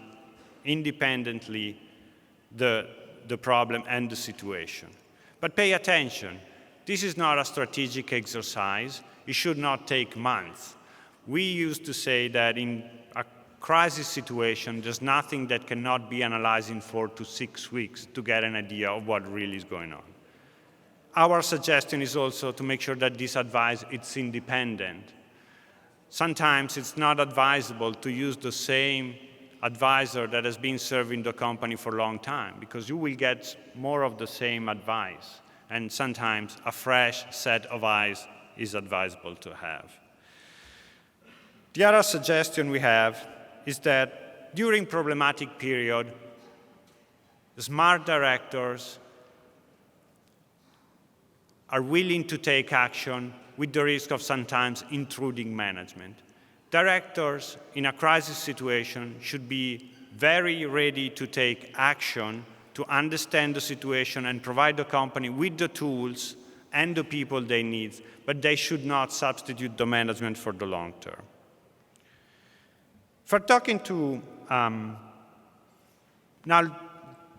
independently the problem and the situation. But pay attention. This is not a strategic exercise. It should not take months. We used to say that in a crisis situation, there's nothing that cannot be analyzed in 4 to 6 weeks to get an idea of what really is going on. Our suggestion is also to make sure that this advice is independent. Sometimes it's not advisable to use the same advisor that has been serving the company for a long time, because you will get more of the same advice, and sometimes a fresh set of eyes is advisable to have. The other suggestion we have is that during problematic period, smart directors are willing to take action with the risk of sometimes intruding management. Directors in a crisis situation should be very ready to take action, to understand the situation and provide the company with the tools and the people they need, but they should not substitute the management for the long term. For talking to, now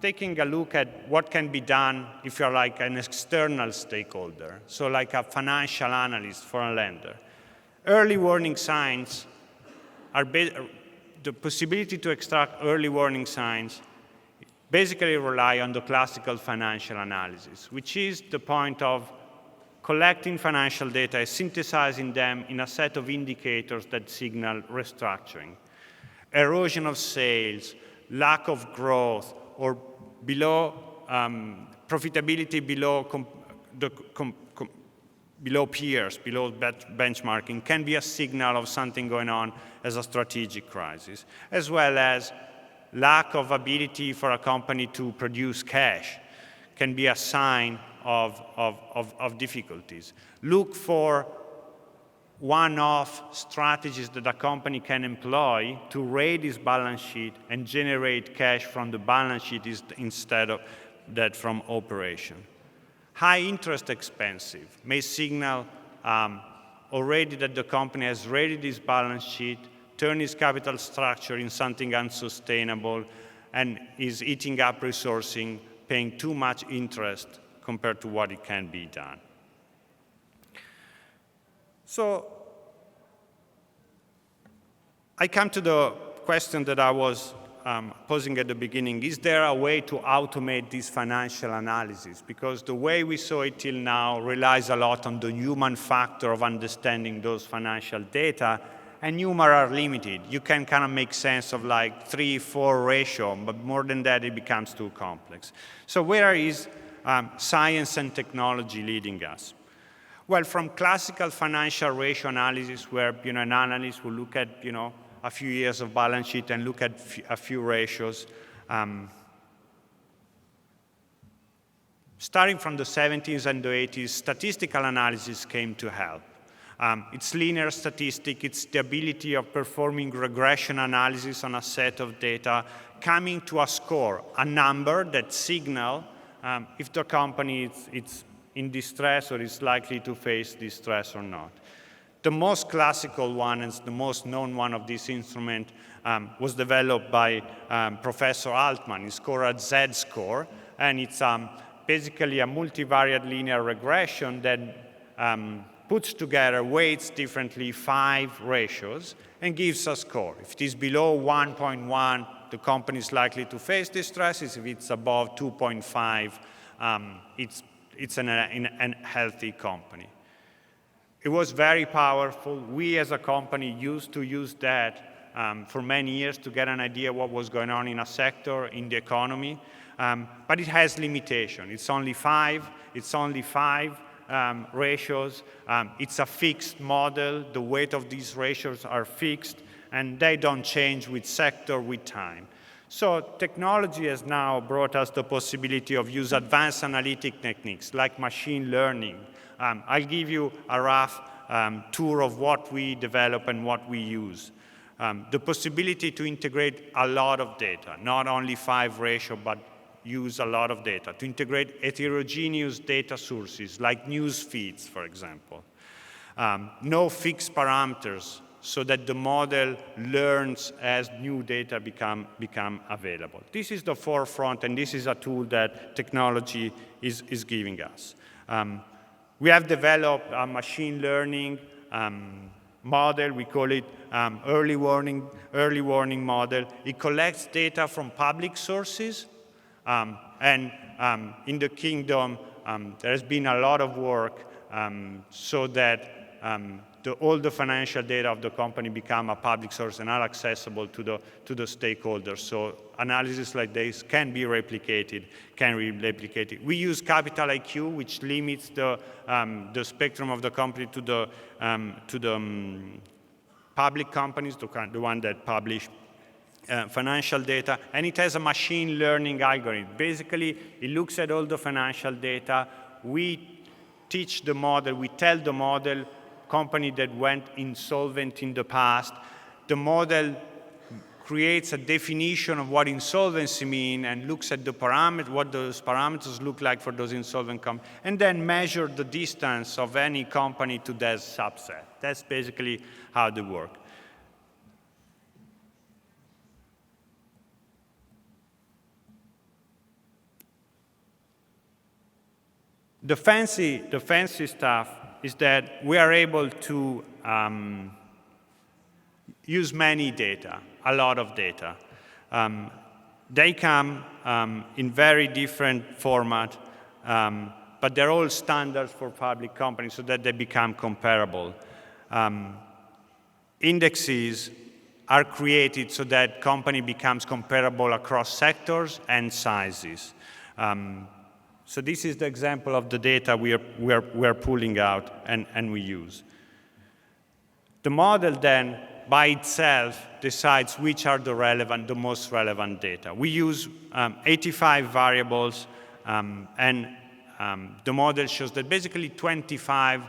taking a look at what can be done if you're like an external stakeholder, so like a financial analyst for a lender. Early warning signs are the possibility to extract early warning signs basically rely on the classical financial analysis, which is the point of collecting financial data and synthesizing them in a set of indicators that signal restructuring. Erosion of sales, lack of growth, or below profitability below peers, below benchmarking, can be a signal of something going on as a strategic crisis, as well as lack of ability for a company to produce cash can be a sign of difficulties. Look for one-off strategies that a company can employ to raise its balance sheet and generate cash from the balance sheet instead of that from operation. High interest expenses may signal already that the company has raised its balance sheet, turned its capital structure in something unsustainable, and is eating up resourcing, paying too much interest compared to what it can be done. So I come to the question that I was posing at the beginning. Is there a way to automate this financial analysis? Because the way we saw it till now relies a lot on the human factor of understanding those financial data, and human are limited. You can kind of make sense of like 3-4 ratio, but more than that, it becomes too complex. So where is science and technology leading us? Well, from classical financial ratio analysis, where an analyst will look at a few years of balance sheet and look at a few ratios, starting from the 70s and the 80s, statistical analysis came to help. It's linear statistic, it's the ability of performing regression analysis on a set of data, coming to a score, a number that signal if the company is in distress or is likely to face distress or not. The most classical one and the most known one of this instrument was developed by Professor Altman. It's called a Z-score, and it's basically a multivariate linear regression that puts together, weights differently 5 ratios, and gives a score. If it is below 1.1, the company is likely to face distress. If it's above 2.5, it's a healthy company. It was very powerful. We as a company used to use that for many years to get an idea what was going on in a sector, in the economy. But it has limitation. It's only 5. It's only 5 ratios. It's a fixed model. The weight of these ratios are fixed, and they don't change with sector, with time. So technology has now brought us the possibility of use advanced analytic techniques like machine learning. I'll give you a rough tour of what we develop and what we use. The possibility to integrate a lot of data, not only 5 ratio, but use a lot of data, to integrate heterogeneous data sources like news feeds, for example. No fixed parameters, so that the model learns as new data become available. This is the forefront, and this is a tool that technology is giving us. We have developed a machine learning model. We call it early warning model. It collects data from public sources, and in the kingdom, there has been a lot of work so that all the financial data of the company become a public source and are accessible to the stakeholders. So analysis like this can be replicated, We use Capital IQ, which limits the spectrum of the company to the public companies, the one that publish financial data, and it has a machine learning algorithm. Basically, it looks at all the financial data. We teach the model, we tell the model, company that went insolvent in the past, the model creates a definition of what insolvency means and looks at the parameters, what those parameters look like for those insolvent companies, and then measure the distance of any company to that subset. That's basically how they work. The fancy stuff is that we are able to use many data, a lot of data. They come in very different format, but they're all standards for public companies so that they become comparable. Indexes are created so that company becomes comparable across sectors and sizes. So this is the example of the data we are pulling out and we use. The model then, by itself, decides which are the most relevant data. We use 85 variables, and the model shows that basically 25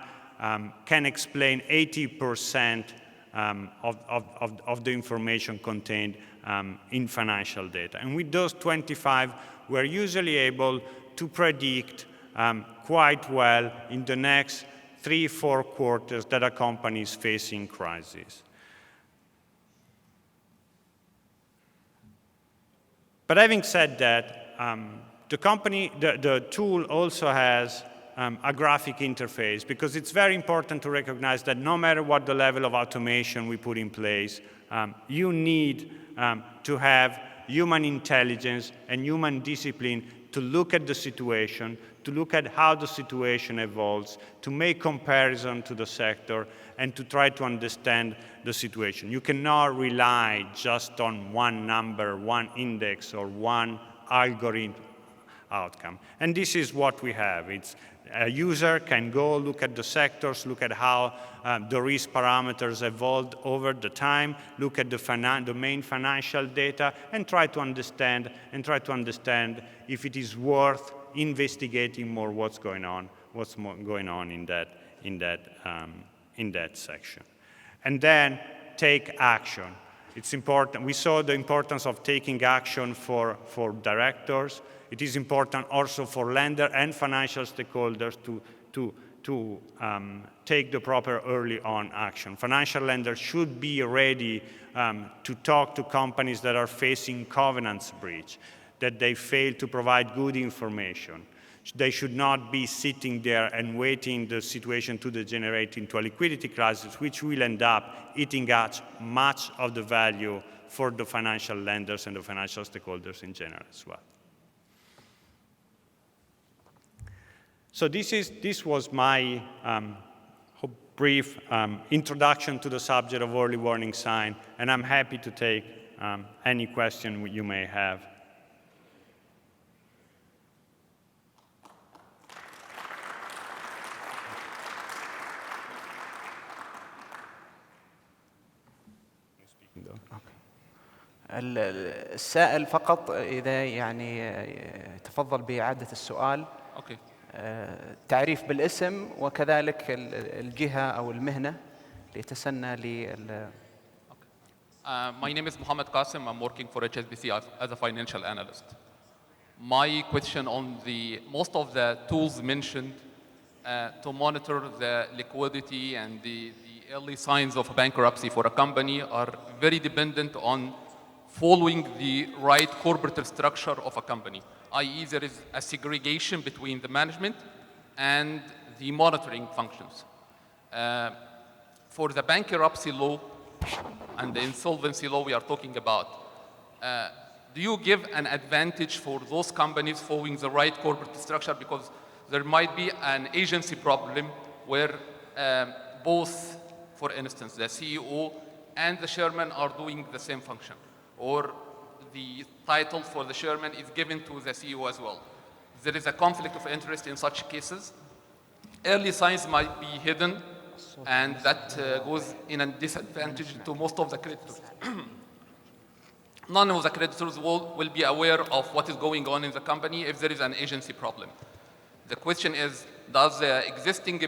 can explain 80% of the information contained in financial data. And with those 25, we're usually able to predict quite well in the next 3-4 quarters that a company is facing crisis. But having said that, the tool also has a graphic interface, because it's very important to recognize that no matter what the level of automation we put in place, you need to have human intelligence and human discipline to look at the situation, to look at how the situation evolves, to make comparison to the sector, and to try to understand the situation. You cannot rely just on one number, one index, or one algorithm outcome. And this is what we have. It's a user can go look at the sectors, look at how the risk parameters evolved over the time, look at the main financial data, and try to understand if it is worth investigating more what's going on in that section. And then take action. It's important. We saw the importance of taking action for directors. It is important also for lender and financial stakeholders to take the proper early on action. Financial lenders should be ready to talk to companies that are facing covenants breach, that they fail to provide good information. They should not be sitting there and waiting the situation to degenerate into a liquidity crisis, which will end up eating up much of the value for the financial lenders and the financial stakeholders in general as well. So this was my brief introduction to the subject of early warning sign, and I'm happy to take any question you may have. السائل فقط إذا يعني تفضل بإعادة السؤال. أوكي. تعريف بالاسم وكذلك الجهة أو المهنة ليتسنى لل. My name is Mohammed Qasim. I'm working for HSBC as a financial analyst. My question on most of the tools mentioned to monitor the liquidity and the early signs of bankruptcy for a company are very dependent on following the right corporate structure of a company, i.e. there is a segregation between the management and the monitoring functions. For the bankruptcy law and the insolvency law we are talking about, do you give an advantage for those companies following the right corporate structure? Because there might be an agency problem where both, for instance, the CEO and the chairman are doing the same function, or the title for the chairman is given to the CEO as well. There is a conflict of interest in such cases. Early signs might be hidden, and that goes in a disadvantage to most of the creditors. None of the creditors will be aware of what is going on in the company if there is an agency problem. The question is, does the existing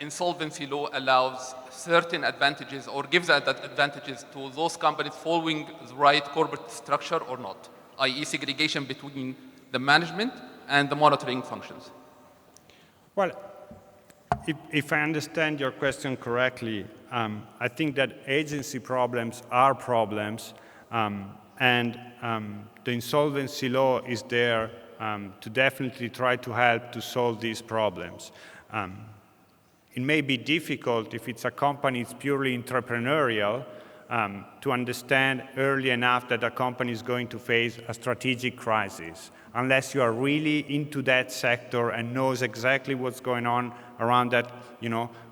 insolvency law allows certain advantages or gives advantages to those companies following the right corporate structure or not, i.e. segregation between the management and the monitoring functions? Well, if I understand your question correctly, I think that agency problems are problems, and the insolvency law is there to definitely try to help to solve these problems. It may be difficult if it's a company that's purely entrepreneurial to understand early enough that a company is going to face a strategic crisis. Unless you are really into that sector and knows exactly what's going on around that,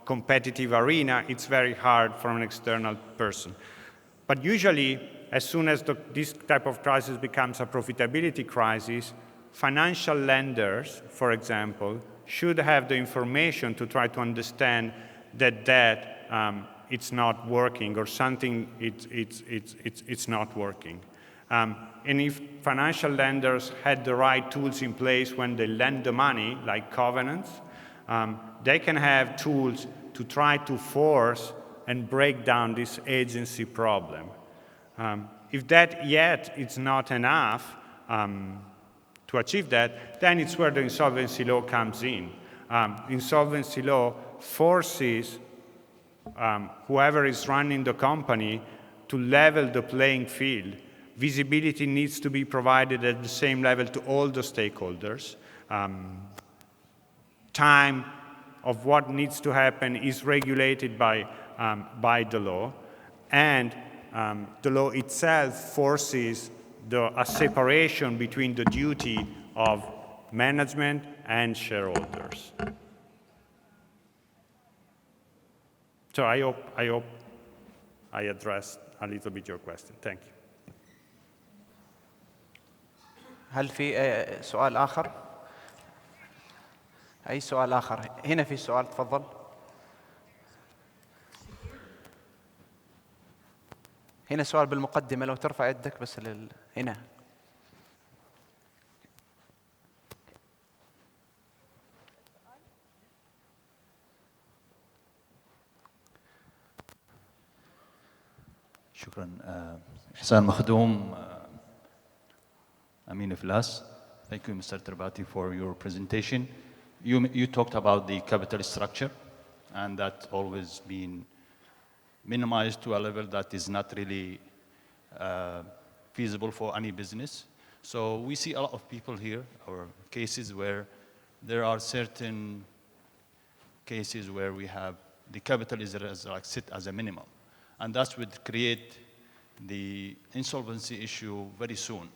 competitive arena, it's very hard for an external person. But usually, as soon as this type of crisis becomes a profitability crisis, financial lenders, for example, should have the information to try to understand that it's not working or something it's not working. And if financial lenders had the right tools in place when they lend the money, like covenants, they can have tools to try to force and break down this agency problem. If that yet is not enough to achieve that, then it's where the insolvency law comes in. Insolvency law forces whoever is running the company to level the playing field. Visibility needs to be provided at the same level to all the stakeholders. Time of what needs to happen is regulated by the law, and the law itself forces a separation between the duty of management and shareholders. So I hope I addressed a little bit your question. Thank you. هل في سؤال آخر؟ أي سؤال آخر؟ هنا في سؤال، تفضل. هنا سؤال بالمقدمة، لو ترفع يدك بس هنا. شكرا. إحسان مخدوم, الإفلاس. Thank you, Mr. Terbati, for your presentation. You talked about the capital structure, and that's always been minimized to a level that is not really feasible for any business. So we see a lot of people here, or cases where there are certain cases where we have the capital is like set as a minimum, and that would create the insolvency issue very soon.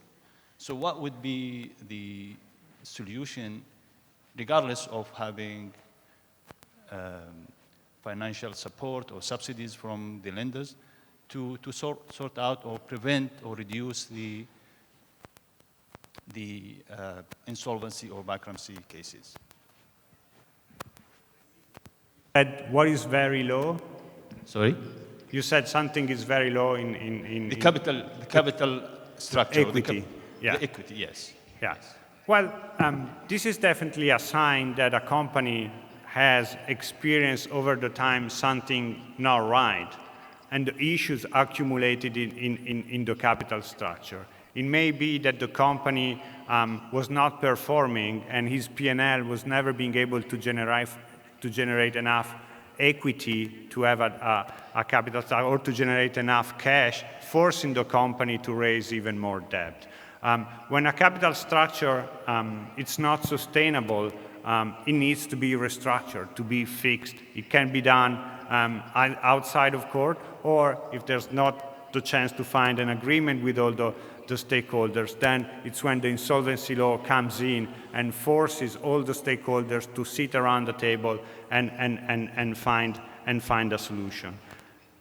So what would be the solution, regardless of having financial support or subsidies from the lenders, to sort out or prevent or reduce the insolvency or bankruptcy cases? What is very low? Sorry? You said something is very low in the capital structure. Equity. The equity, yes. Yeah. Well, this is definitely a sign that a company has experienced over the time something not right, and the issues accumulated in the capital structure. It may be that the company was not performing, and his P&L was never being able to generate enough equity to have a capital structure, or to generate enough cash, forcing the company to raise even more debt. When a capital structure it's not sustainable, it needs to be restructured, to be fixed. It can be done outside of court, or if there's not the chance to find an agreement with all the stakeholders, then it's when the insolvency law comes in and forces all the stakeholders to sit around the table and find a solution.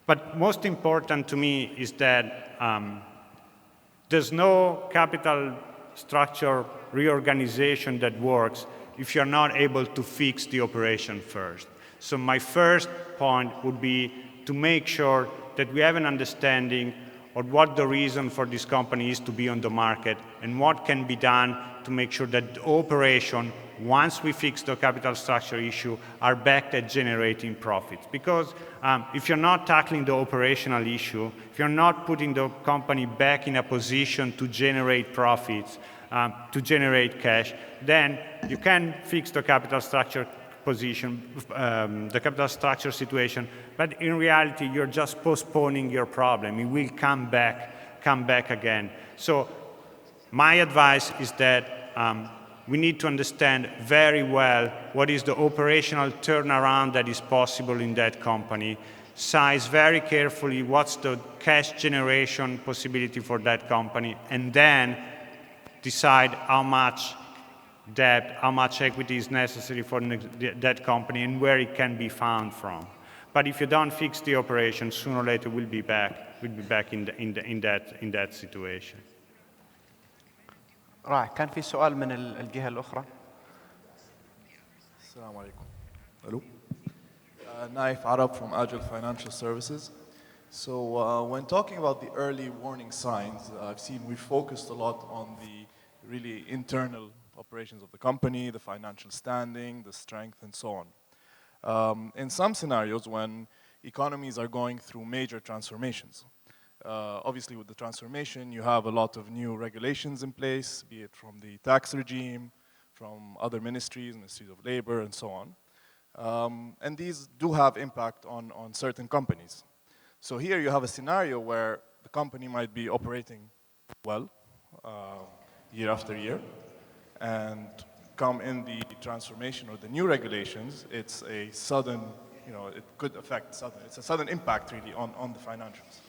But most important to me is that there's no capital structure reorganization that works if you're not able to fix the operation first. So my first point would be to make sure that we have an understanding of what the reason for this company is to be on the market, and what can be done to make sure that the operation once we fix the capital structure issue, are back at generating profits. Because if you're not tackling the operational issue, if you're not putting the company back in a position to generate profits, to generate cash, then you can fix the capital structure the capital structure situation, but in reality, you're just postponing your problem. It will come back again. So my advice is that we need to understand very well what is the operational turnaround that is possible in that company, size very carefully what's the cash generation possibility for that company, and then decide how much debt, how much equity is necessary for that company and where it can be found from. But if you don't fix the operation, sooner or later we'll be back in that situation. رائع. كان في سؤال من الجهة الأخرى. السلام عليكم. Hello. Naif Arab from Agile Financial Services. So when talking about the early warning signs, I've seen we focused a lot on the really internal operations of the company, the financial standing, the strength, and so on. In some scenarios, when economies are going through major transformations, obviously with the transformation, you have a lot of new regulations in place, be it from the tax regime, from other ministries of labor, and so on. And these do have impact on certain companies. So here you have a scenario where the company might be operating well year after year, and come in the transformation or the new regulations, it's a sudden, it could affect it's a sudden impact really on the financials.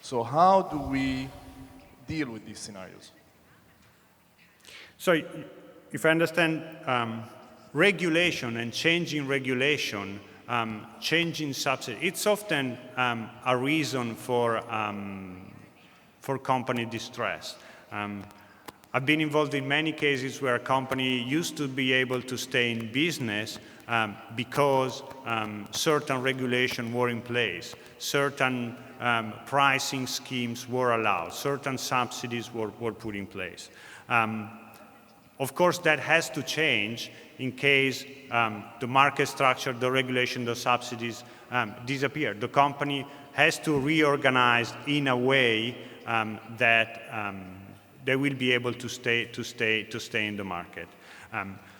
So how do we deal with these scenarios? So if I understand, regulation and changing regulation, changing subsidy, it's often a reason for company distress. I've been involved in many cases where a company used to be able to stay in business because certain regulations were in place, certain pricing schemes were allowed, certain subsidies were put in place. Of course, that has to change in case the market structure, the regulation, the subsidies disappear. The company has to reorganize in a way that they will be able to stay in the market.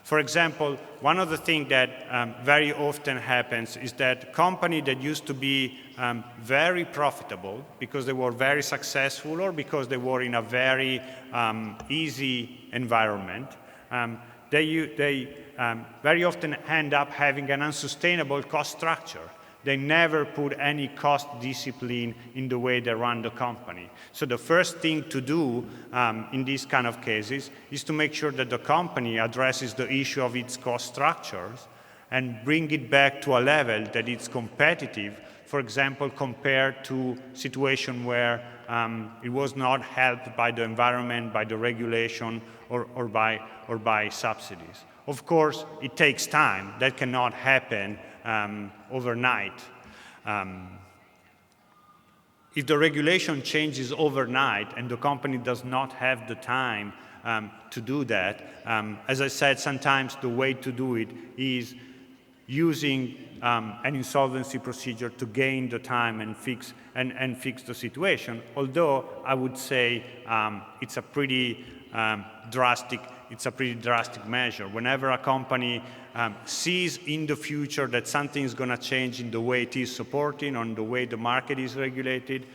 For example, one of the things that very often happens is that companies that used to be very profitable because they were very successful or because they were in a very easy environment, they very often end up having an unsustainable cost structure. They never put any cost discipline in the way they run the company. So the first thing to do in these kind of cases is to make sure that the company addresses the issue of its cost structures and bring it back to a level that it's competitive, for example, compared to a situation where it was not helped by the environment, by the regulation, or by subsidies. Of course, it takes time. That cannot happen overnight. If the regulation changes overnight and the company does not have the time to do that, as I said, sometimes the way to do it is using an insolvency procedure to gain the time and fix the situation. Although I would say it's a pretty drastic measure. Whenever a company sees in the future that something is going to change in the way it is supporting, on the way the market is regulated,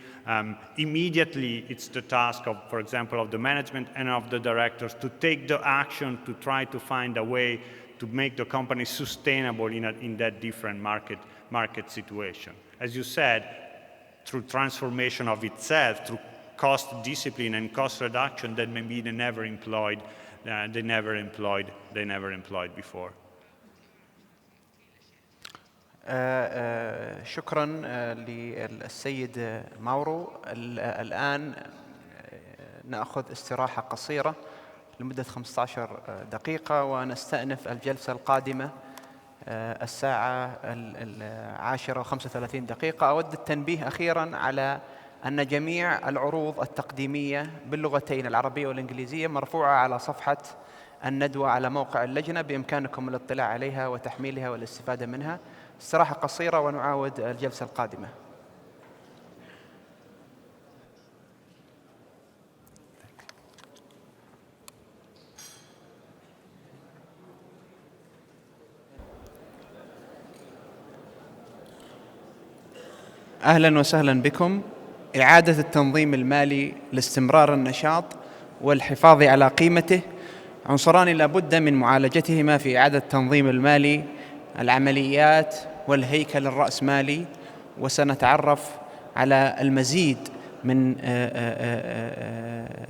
immediately it's the task of, for example, of the management and of the directors to take the action to try to find a way to make the company sustainable in that different market situation. As you said, through transformation of itself, through cost discipline and cost reduction that maybe they never employed before. شكرا للسيد ماورو. الآن نأخذ استراحة قصيرة لمدة 15 دقيقة ونستأنف الجلسة القادمة الساعة 10:35. أود التنبيه أخيرا على أن جميع العروض التقديمية باللغتين العربية والإنجليزية مرفوعة على صفحة الندوة على موقع اللجنة، بإمكانكم الاطلاع عليها وتحميلها والاستفادة منها. استراحة قصيرة ونعاود الجلسة القادمة. أهلا وسهلا بكم. إعادة التنظيم المالي لاستمرار النشاط والحفاظ على قيمته عنصران لا بد من معالجتهما في إعادة التنظيم المالي: العمليات والهيكل الرأسمالي. وسنتعرف على المزيد من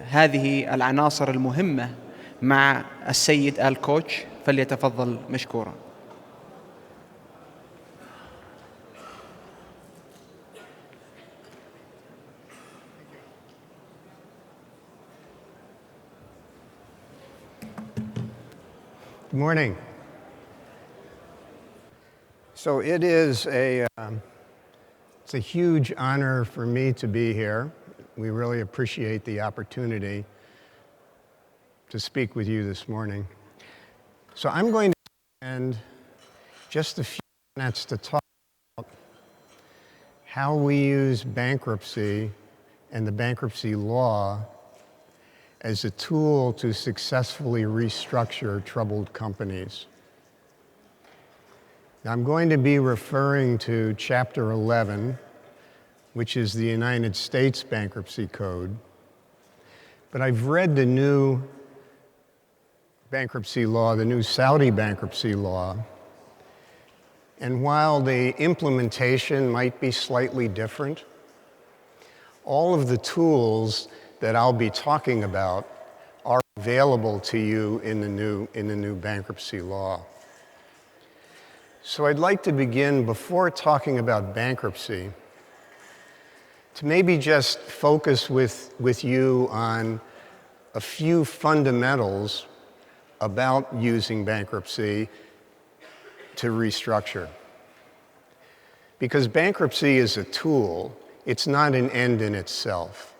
هذه العناصر المهمة مع السيد الكوتش، فليتفضل مشكورا. Good morning. So it is it's a huge honor for me to be here. We really appreciate the opportunity to speak with you this morning. So I'm going to spend just a few minutes to talk about how we use bankruptcy and the bankruptcy law as a tool to successfully restructure troubled companies. Now, I'm going to be referring to Chapter 11, which is the United States Bankruptcy Code, but I've read the new bankruptcy law, the new Saudi bankruptcy law, and while the implementation might be slightly different, all of the tools that I'll be talking about are available to you in the new bankruptcy law. So I'd like to begin, before talking about bankruptcy, to maybe just focus with you on a few fundamentals about using bankruptcy to restructure. Because bankruptcy is a tool, it's not an end in itself.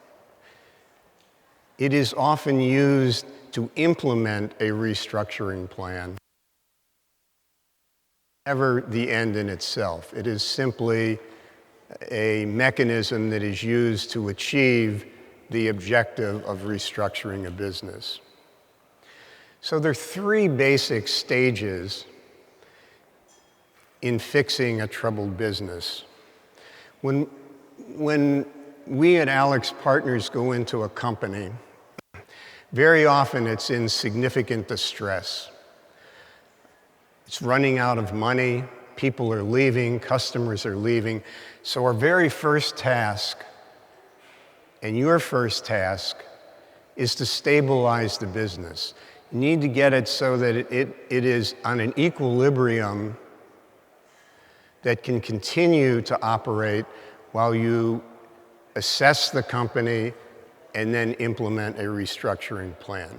It is often used to implement a restructuring plan, never the end in itself. It is simply a mechanism that is used to achieve the objective of restructuring a business. So there are three basic stages in fixing a troubled business. When we at Alex Partners go into a company, very often it's in significant distress. It's running out of money, people are leaving, customers are leaving. So our very first task, and your first task, is to stabilize the business. You need to get it so that it is on an equilibrium that can continue to operate while you assess the company and then implement a restructuring plan.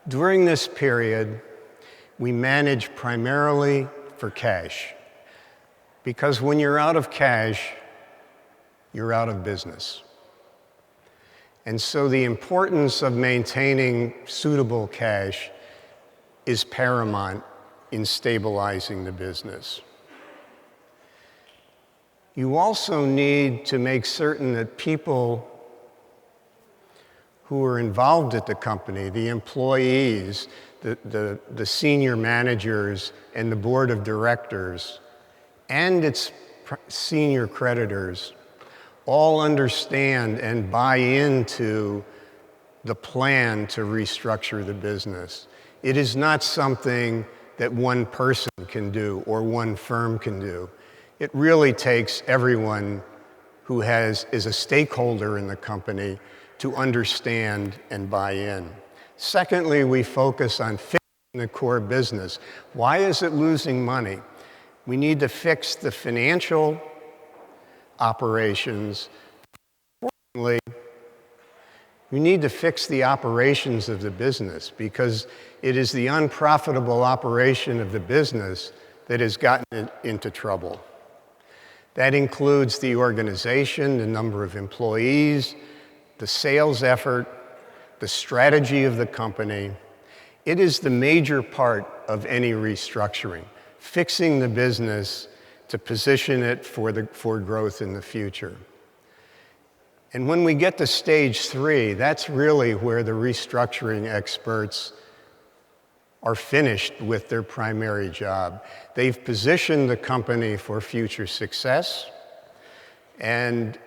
During this period, we manage primarily for cash, because when you're out of cash, you're out of business. And so the importance of maintaining suitable cash is paramount in stabilizing the business. You also need to make certain that people who are involved at the company, the employees, the senior managers and the board of directors, and its senior creditors, all understand and buy into the plan to restructure the business. It is not something that one person can do or one firm can do. It really takes everyone who is a stakeholder in the company to understand and buy in. Secondly, we focus on fixing the core business. Why is it losing money? We need to fix the financial operations. Importantly, we need to fix the operations of the business, because it is the unprofitable operation of the business that has gotten it into trouble. That includes the organization, the number of employees, the sales effort, the strategy of the company, It is the major part of any restructuring, fixing the business to position it for growth in the future. And when we get to stage 3, that's really where the restructuring experts are finished with their primary job. They've positioned the company for future success and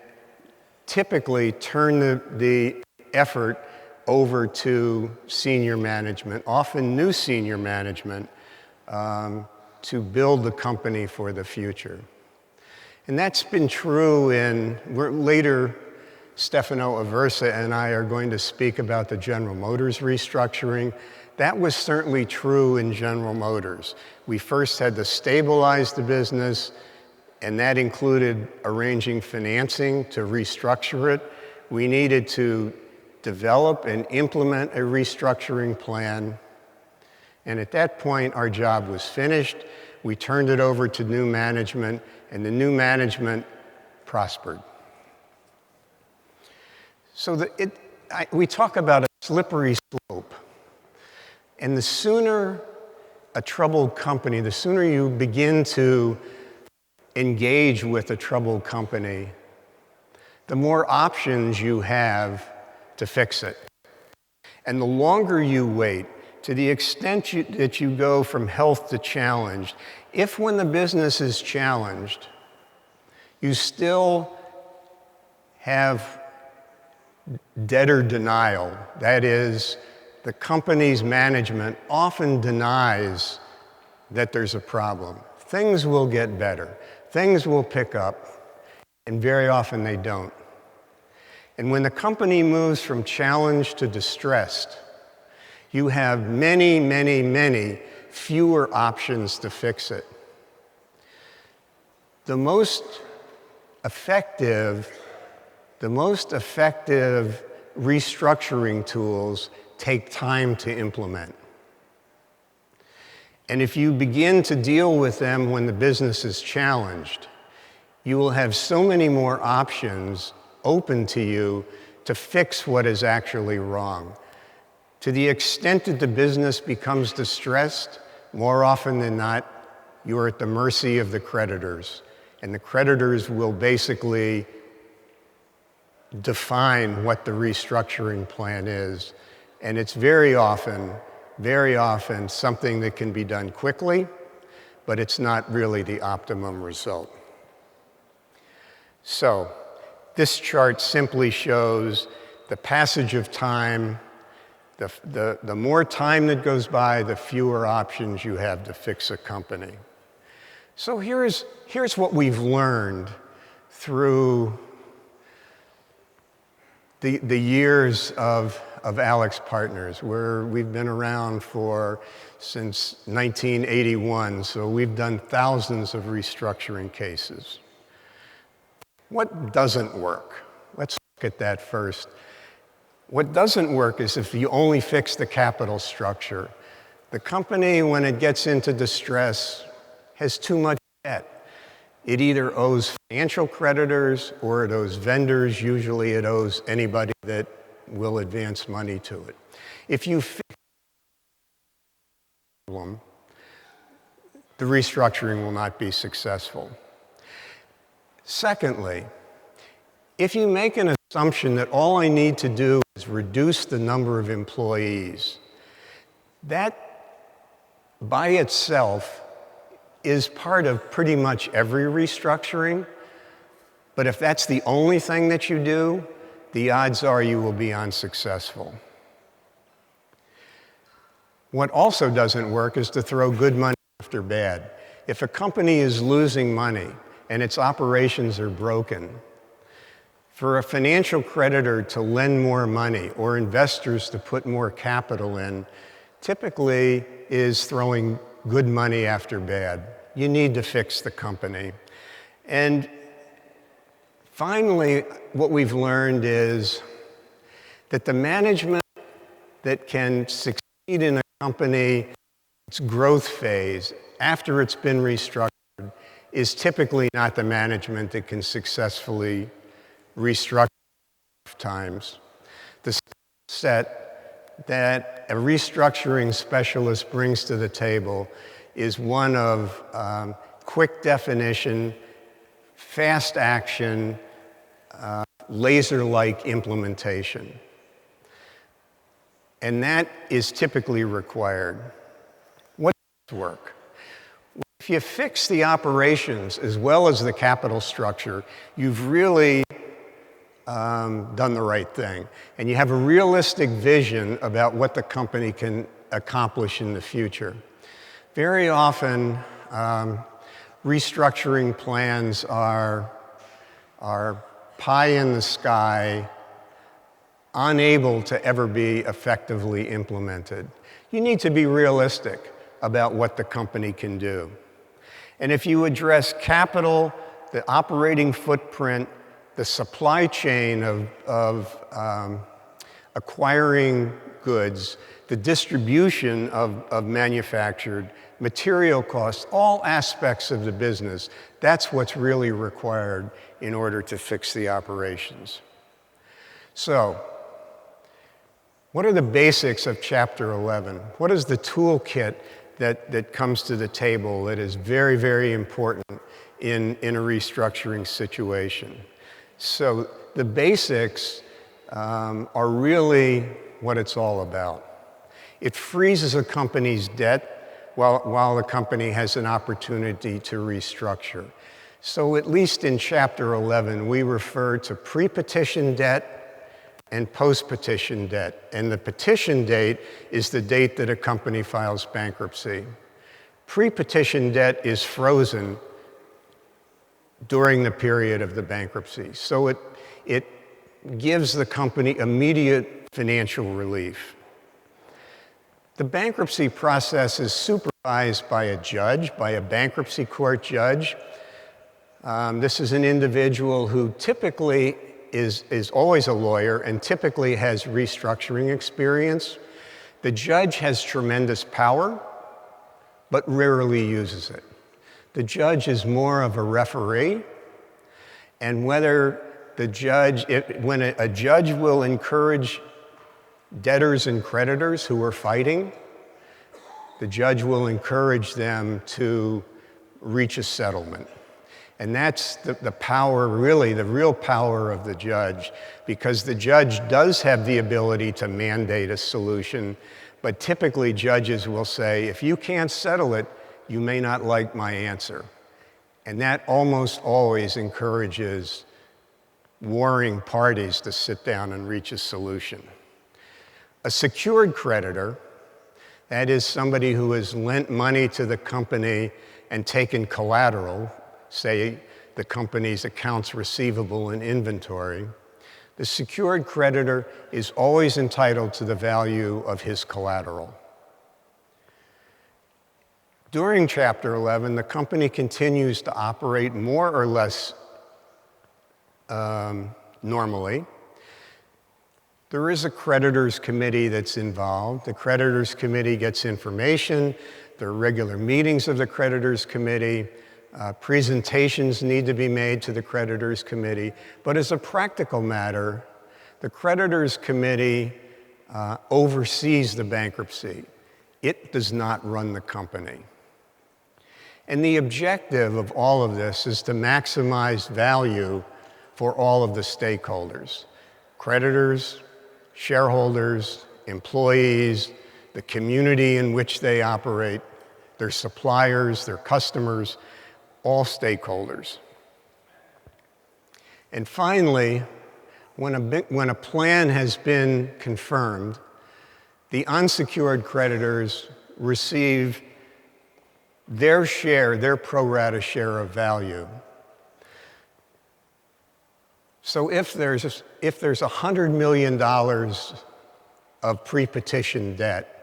typically turn the effort over to senior management, often new senior management, to build the company for the future. And that's been true later, Stefano Aversa and I are going to speak about the General Motors restructuring. That was certainly true in General Motors. We first had to stabilize the business, and that included arranging financing to restructure it. We needed to develop and implement a restructuring plan. And at that point, our job was finished. We turned it over to new management, and the new management prospered. So we talk about a slippery slope. And the sooner a troubled company, the sooner you begin to engage with a troubled company, the more options you have to fix it. And the longer you wait, to the extent that you go from health to challenged, if when the business is challenged, you still have debtor denial, that is, the company's management often denies that there's a problem. Things will get better. Things will pick up, and very often they don't. And when the company moves from challenged to distressed, you have many, many, many fewer options to fix it. The most effective restructuring tools take time to implement. And if you begin to deal with them when the business is challenged, you will have so many more options open to you to fix what is actually wrong. To the extent that the business becomes distressed, more often than not, you are at the mercy of the creditors. And the creditors will basically define what the restructuring plan is. And it's very often something that can be done quickly, but it's not really the optimum result. So, this chart simply shows the passage of time. The more time that goes by, the fewer options you have to fix a company. So here's what we've learned through the years of AlixPartners, where we've been around since 1981, so we've done thousands of restructuring cases. What doesn't work? Let's look at that first. What doesn't work is if you only fix the capital structure. The company, when it gets into distress, has too much debt. It either owes financial creditors or it owes vendors. Usually it owes anybody that will advance money to it. If you fix the problem, the restructuring will not be successful. Secondly, if you make an assumption that all I need to do is reduce the number of employees, that by itself is part of pretty much every restructuring. But if that's the only thing that you do, the odds are you will be unsuccessful. What also doesn't work is to throw good money after bad. If a company is losing money and its operations are broken, for a financial creditor to lend more money or investors to put more capital in, typically is throwing good money after bad. You need to fix the company. And finally, what we've learned is that the management that can succeed in a company, its growth phase, after it's been restructured, is typically not the management that can successfully restructure times. The set that a restructuring specialist brings to the table is one of quick definition, fast action, laser-like implementation. And that is typically required. What does work? If you fix the operations as well as the capital structure, you've really done the right thing. And you have a realistic vision about what the company can accomplish in the future. Very often, restructuring plans are pie in the sky, unable to ever be effectively implemented. You need to be realistic about what the company can do. And if you address capital, the operating footprint, the supply chain of acquiring goods, the distribution of manufactured material costs, all aspects of the business, that's what's really required in order to fix the operations. So, what are the basics of Chapter 11? What is the toolkit that comes to the table that is very, very important in a restructuring situation? So the basics are really what it's all about. It freezes a company's debt while the company has an opportunity to restructure. So at least in Chapter 11, we refer to pre-petition debt and post-petition debt. And the petition date is the date that a company files bankruptcy. Pre-petition debt is frozen during the period of the bankruptcy. So it gives the company immediate financial relief. The bankruptcy process is supervised by a judge, by a bankruptcy court judge. This is an individual who typically is always a lawyer and typically has restructuring experience. The judge has tremendous power, but rarely uses it. The judge is more of a referee, and whether the judge, when a judge will encourage debtors and creditors who are fighting, the judge will encourage them to reach a settlement. And that's the power, really, the real power of the judge, because the judge does have the ability to mandate a solution, but typically judges will say, if you can't settle it, you may not like my answer. And that almost always encourages warring parties to sit down and reach a solution. A secured creditor, that is somebody who has lent money to the company and taken collateral, say the company's accounts receivable and inventory, the secured creditor is always entitled to the value of his collateral. During Chapter 11, the company continues to operate more or less normally. There is a creditors committee that's involved. The creditors committee gets information. There are regular meetings of the creditors committee. Presentations need to be made to the creditors committee. But as a practical matter, the creditors committee oversees the bankruptcy. It does not run the company. And the objective of all of this is to maximize value for all of the stakeholders: creditors, shareholders, employees, the community in which they operate, their suppliers, their customers, all stakeholders. And finally, when a plan has been confirmed, the unsecured creditors receive their share, their pro rata share of value. So if there's $100 million of pre-petition debt,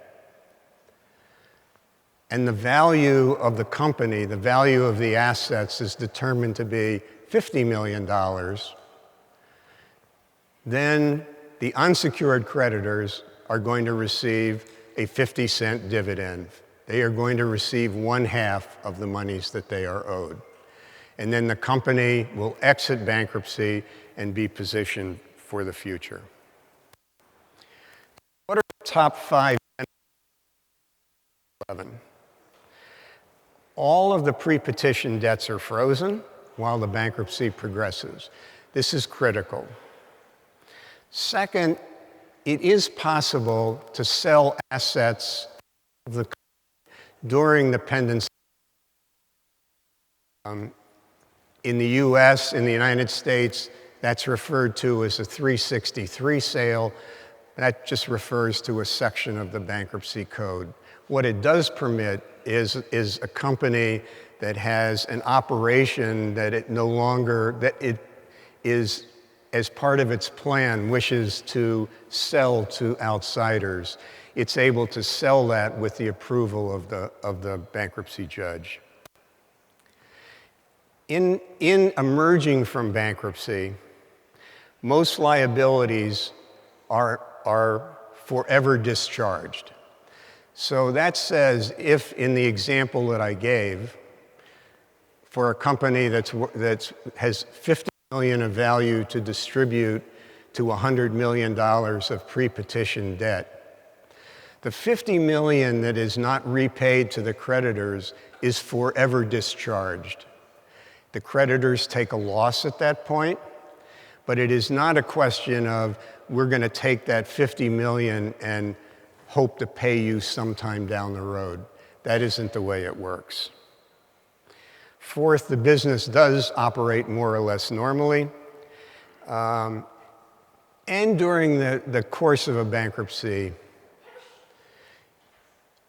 and the value of the company, the value of the assets is determined to be $50 million, then the unsecured creditors are going to receive a 50-cent dividend. They are going to receive 1/2 of the monies that they are owed. And then the company will exit bankruptcy and be positioned for the future. What are top 5 11. All of the pre-petition debts are frozen while the bankruptcy progresses. This is critical. Second, it is possible to sell assets of the during the pendency. In the US, in the United States, that's referred to as a 363 sale. That just refers to a section of the bankruptcy code. What it does permit is a company that has an operation that it no longer, that it is, as part of its plan, wishes to sell to outsiders. It's able to sell that with the approval of the bankruptcy judge. In emerging from bankruptcy, most liabilities are forever discharged. So that says if, in the example that I gave, for a company that has $50 million of value to distribute to $100 million of pre-petition debt, the $50 million that is not repaid to the creditors is forever discharged. The creditors take a loss at that point, but it is not a question of we're going to take that $50 million and hope to pay you sometime down the road. That isn't the way it works. Fourth, the business does operate more or less normally. And during the course of a bankruptcy,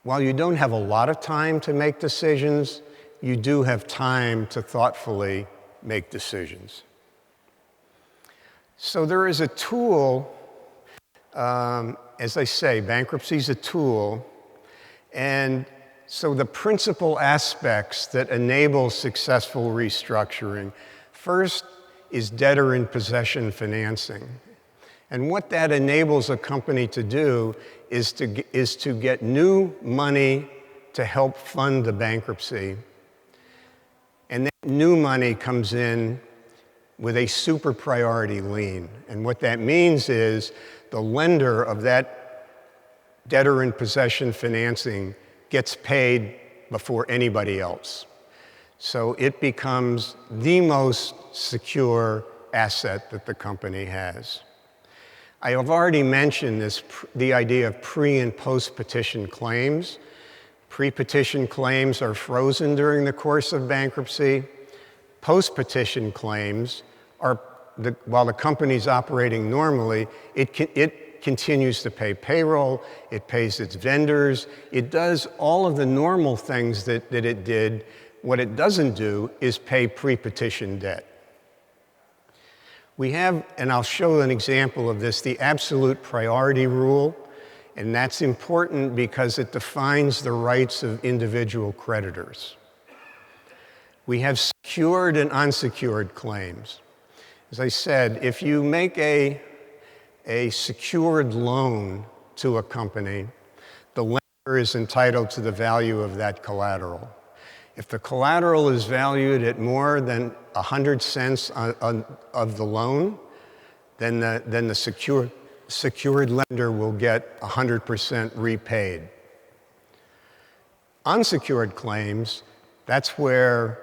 while you don't have a lot of time to make decisions, you do have time to thoughtfully make decisions. So there is a tool, as I say, bankruptcy is a tool, and so the principal aspects that enable successful restructuring, first is debtor in possession financing. And what that enables a company to do is to get new money to help fund the bankruptcy. And that new money comes in with a super priority lien. And what that means is the lender of that debtor in possession financing gets paid before anybody else. So it becomes the most secure asset that the company has. I have already mentioned the idea of pre- and post-petition claims. Pre-petition claims are frozen during the course of bankruptcy. Post-petition claims are, while the company's operating normally, it continues to pay payroll, it pays its vendors, it does all of the normal things that it did. What it doesn't do is pay pre-petition debt. We have, and I'll show an example of this, the absolute priority rule, and that's important because it defines the rights of individual creditors. We have secured and unsecured claims. As I said, if you make a secured loan to a company, the lender is entitled to the value of that collateral. If the collateral is valued at more than 100 cents of the loan, then the secured lender will get 100% repaid. Unsecured claims, that's where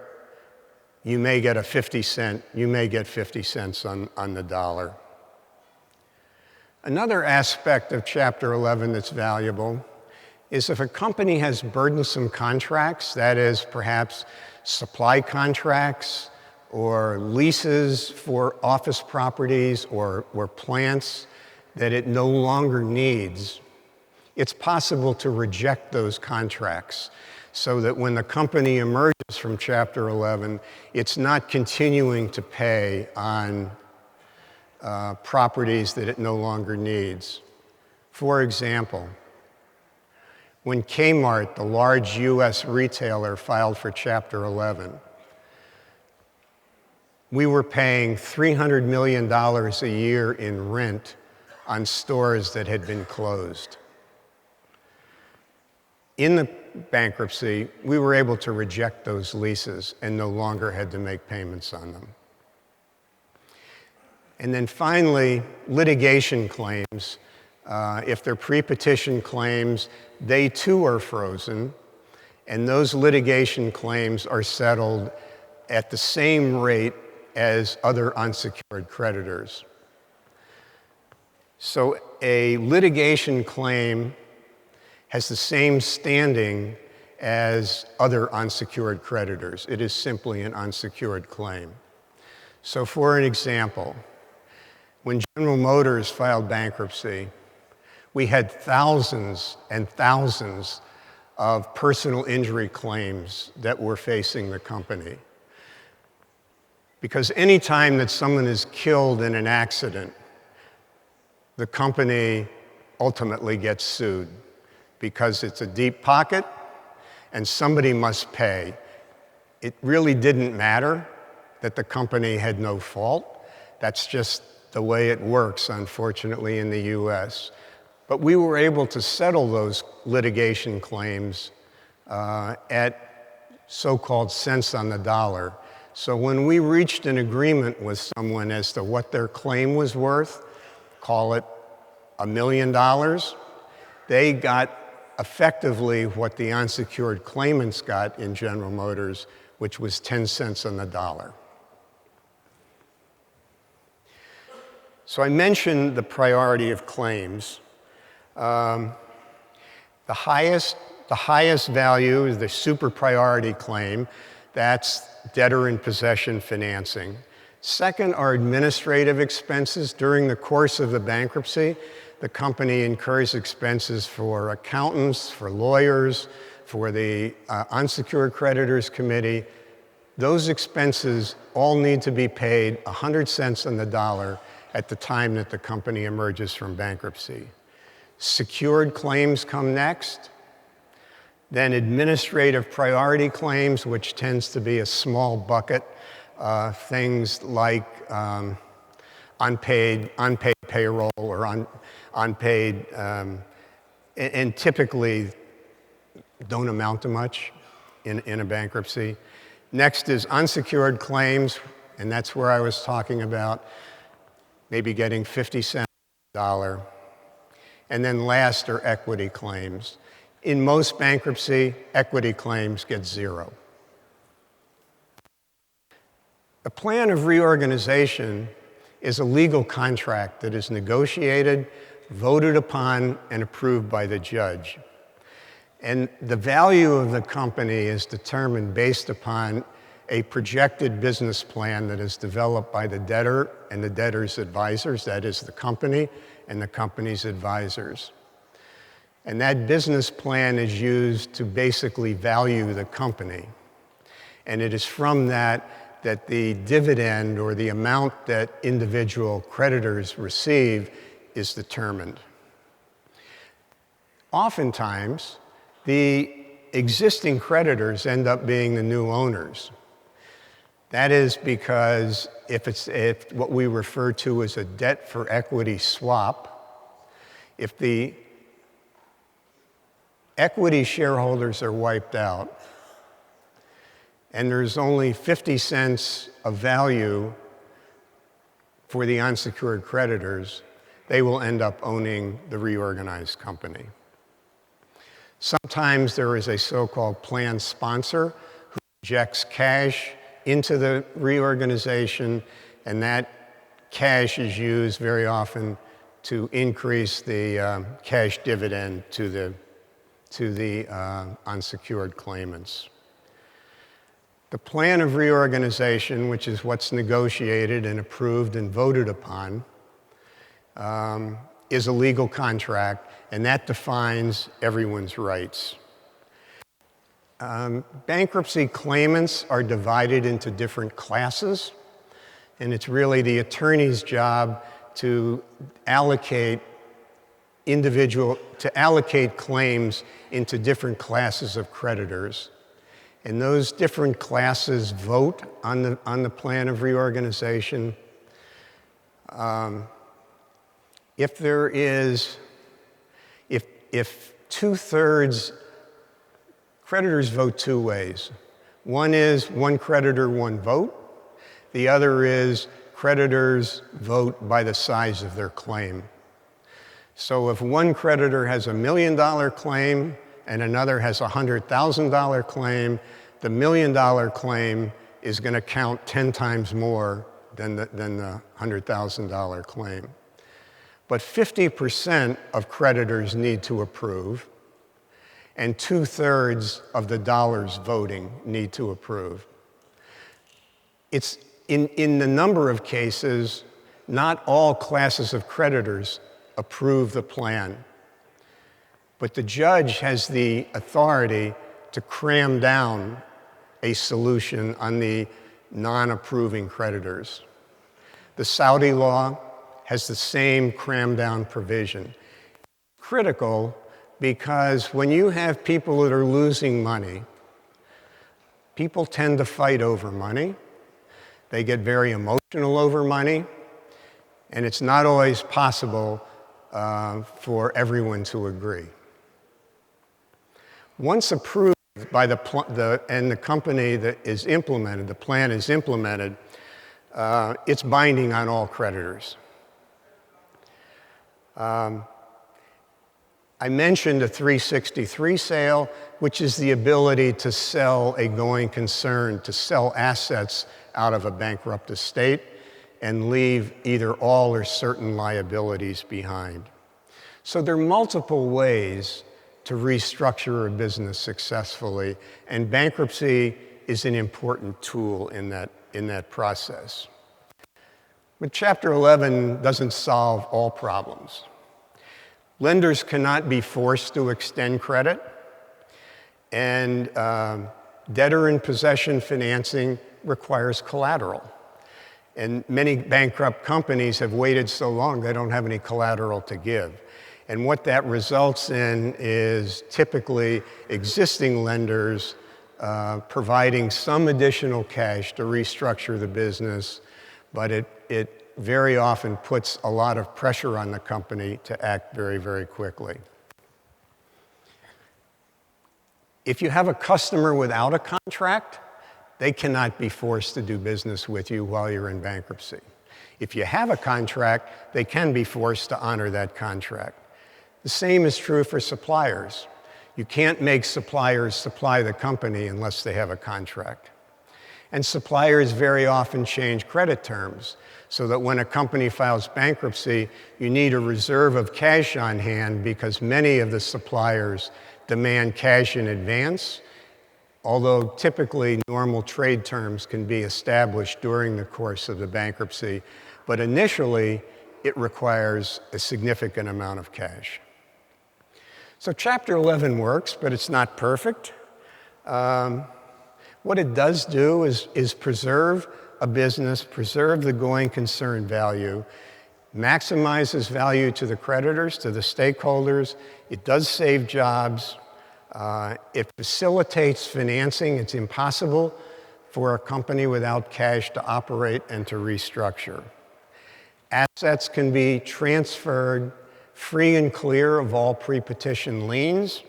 you may get 50 cents on the dollar. Another aspect of Chapter 11 that's valuable is if a company has burdensome contracts, that is perhaps supply contracts or leases for office properties or plants that it no longer needs, it's possible to reject those contracts so that when the company emerges from Chapter 11, it's not continuing to pay on properties that it no longer needs. For example, when Kmart, the large US retailer, filed for Chapter 11, we were paying $300 million a year in rent on stores that had been closed. In the bankruptcy, we were able to reject those leases and no longer had to make payments on them. And then finally, litigation claims. If they're pre-petition claims, they too are frozen, and those litigation claims are settled at the same rate as other unsecured creditors. So a litigation claim has the same standing as other unsecured creditors. It is simply an unsecured claim. So for an example, when General Motors filed bankruptcy, we had thousands and thousands of personal injury claims that were facing the company. Because any time that someone is killed in an accident, the company ultimately gets sued because it's a deep pocket and somebody must pay. It really didn't matter that the company had no fault. That's just the way it works, unfortunately, in the US. But we were able to settle those litigation claims at so-called cents on the dollar. So when we reached an agreement with someone as to what their claim was worth, call it $1 million, they got effectively what the unsecured claimants got in General Motors, which was 10 cents on the dollar. So I mentioned the priority of claims. The highest value is the super priority claim. That's debtor in possession financing. Second are administrative expenses. During the course of the bankruptcy, the company incurs expenses for accountants, for lawyers, for the unsecured creditors committee. Those expenses all need to be paid 100 cents on the dollar at the time that the company emerges from bankruptcy. Secured claims come next, then administrative priority claims, which tends to be a small bucket, things like unpaid payroll or unpaid, and typically don't amount to much in a bankruptcy. Next is unsecured claims, and that's where I was talking about maybe getting 50 cents on the dollar. And then last are equity claims. In most bankruptcy, equity claims get zero. A plan of reorganization is a legal contract that is negotiated, voted upon, and approved by the judge. And the value of the company is determined based upon a projected business plan that is developed by the debtor and the debtor's advisors, that is the company and the company's advisors. And that business plan is used to basically value the company. And it is from that the dividend or the amount that individual creditors receive is determined. Oftentimes, the existing creditors end up being the new owners. That is because if what we refer to as a debt for equity swap, if the equity shareholders are wiped out and there's only 50 cents of value for the unsecured creditors, they will end up owning the reorganized company. Sometimes there is a so-called plan sponsor who injects cash into the reorganization, and that cash is used very often to increase the cash dividend to the unsecured claimants. The plan of reorganization, which is what's negotiated and approved and voted upon, is a legal contract, and that defines everyone's rights. Bankruptcy claimants are divided into different classes, and it's really the attorney's job to allocate claims into different classes of creditors. And those different classes vote on the plan of reorganization. If 2/3 creditors vote two ways. One is one creditor, one vote. The other is creditors vote by the size of their claim. So if one creditor has $1 million claim and another has a $100,000 claim, the $1 million claim is going to count 10 times more than the $100,000 claim. But 50% of creditors need to approve, and 2/3 of the dollars voting need to approve. It's in the number of cases, not all classes of creditors approve the plan, but the judge has the authority to cram down a solution on the non-approving creditors. The Saudi law has the same cram down provision. Critical because when you have people that are losing money, people tend to fight over money. They get very emotional over money, and it's not always possible for everyone to agree. Once approved by the company that is implemented, the plan is implemented, it's binding on all creditors. I mentioned a 363 sale, which is the ability to sell a going concern, to sell assets out of a bankrupt estate and leave either all or certain liabilities behind. So there are multiple ways to restructure a business successfully, and bankruptcy is an important tool in that process. But Chapter 11 doesn't solve all problems. Lenders cannot be forced to extend credit, and debtor in possession financing requires collateral. And many bankrupt companies have waited so long they don't have any collateral to give. And what that results in is typically existing lenders providing some additional cash to restructure the business, but it very often puts a lot of pressure on the company to act very, very quickly. If you have a customer without a contract, they cannot be forced to do business with you while you're in bankruptcy. If you have a contract, they can be forced to honor that contract. The same is true for suppliers. You can't make suppliers supply the company unless they have a contract. And suppliers very often change credit terms, so that when a company files bankruptcy, you need a reserve of cash on hand because many of the suppliers demand cash in advance, although typically normal trade terms can be established during the course of the bankruptcy, but initially it requires a significant amount of cash. So Chapter 11 works, but it's not perfect. What it does do is preserve a business, preserve the going concern value, maximizes value to the creditors, to the stakeholders. It does save jobs. It facilitates financing. It's impossible for a company without cash to operate and to restructure. Assets can be transferred free and clear of all pre-petition liens,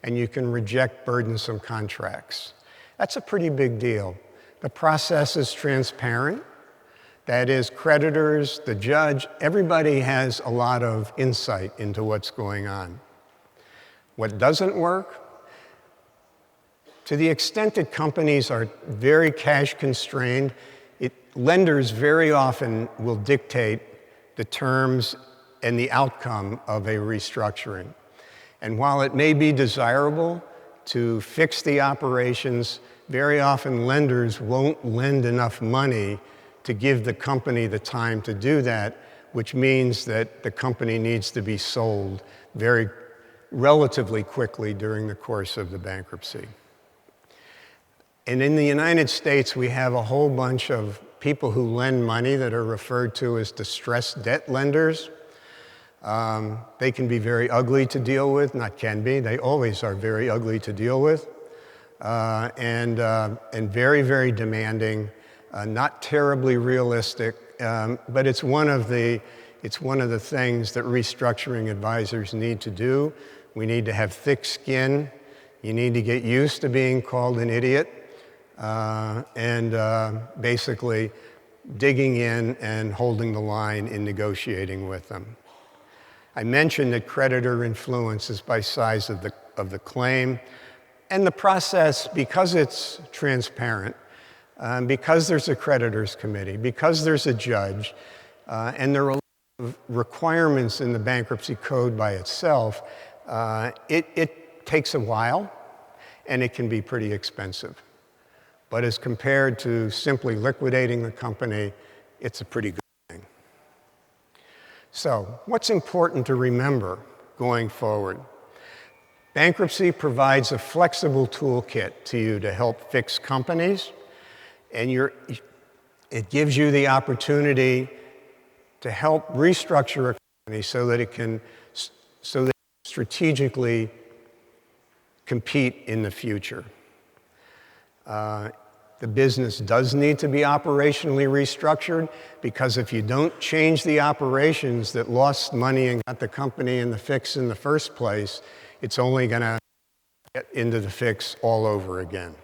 and you can reject burdensome contracts. That's a pretty big deal. The process is transparent. That is, creditors, the judge, everybody has a lot of insight into what's going on. What doesn't work? To the extent that companies are very cash constrained, lenders very often will dictate the terms and the outcome of a restructuring. And while it may be desirable to fix the operations, very often lenders won't lend enough money to give the company the time to do that, which means that the company needs to be sold very relatively quickly during the course of the bankruptcy. And in the United States, we have a whole bunch of people who lend money that are referred to as distressed debt lenders. They can be very ugly to deal with, not can be, they always are very ugly to deal with, and very, very demanding, not terribly realistic, but it's one of the things that restructuring advisors need to do. We need to have thick skin. You need to get used to being called an idiot, and basically digging in and holding the line in negotiating with them. I mentioned that creditor influence is by size of the claim. And the process, because it's transparent, because there's a creditors committee, because there's a judge, and there are a lot of requirements in the bankruptcy code by itself, it takes a while, and it can be pretty expensive. But as compared to simply liquidating the company, it's a pretty good thing. So, what's important to remember going forward? Bankruptcy provides a flexible toolkit to you to help fix companies, and it gives you the opportunity to help restructure a company so that it can strategically compete in the future. The business does need to be operationally restructured, because if you don't change the operations that lost money and got the company in the fix in the first place, it's only going to get into the fix all over again.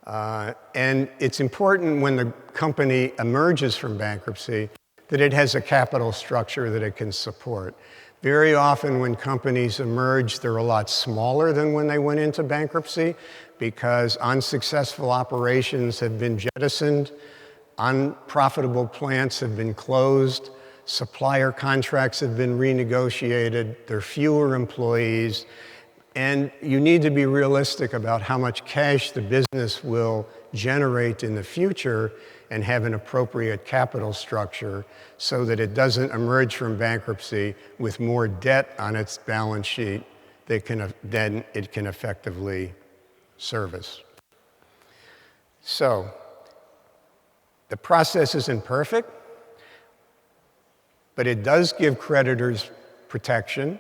And it's important when the company emerges from bankruptcy that it has a capital structure that it can support. Very often when companies emerge, they're a lot smaller than when they went into bankruptcy, because unsuccessful operations have been jettisoned, unprofitable plants have been closed, supplier contracts have been renegotiated, there are fewer employees, and you need to be realistic about how much cash the business will generate in the future and have an appropriate capital structure so that it doesn't emerge from bankruptcy with more debt on its balance sheet than it can effectively service. So, the process isn't perfect, but it does give creditors protection.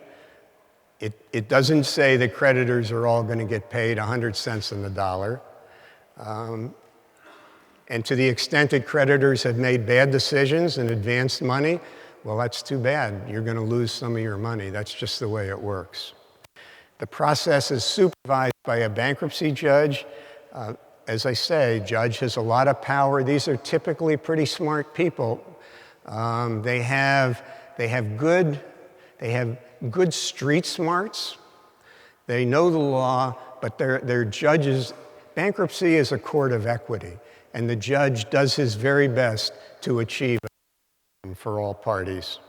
It doesn't say that creditors are all going to get paid 100 cents on the dollar. And to the extent that creditors have made bad decisions and advanced money, well, that's too bad. You're going to lose some of your money. That's just the way it works. The process is supervised by a bankruptcy judge. As I say, judge has a lot of power. These are typically pretty smart people. They have good street smarts. They know the law, but they're judges. Bankruptcy is a court of equity, and the judge does his very best to achieve it for all parties.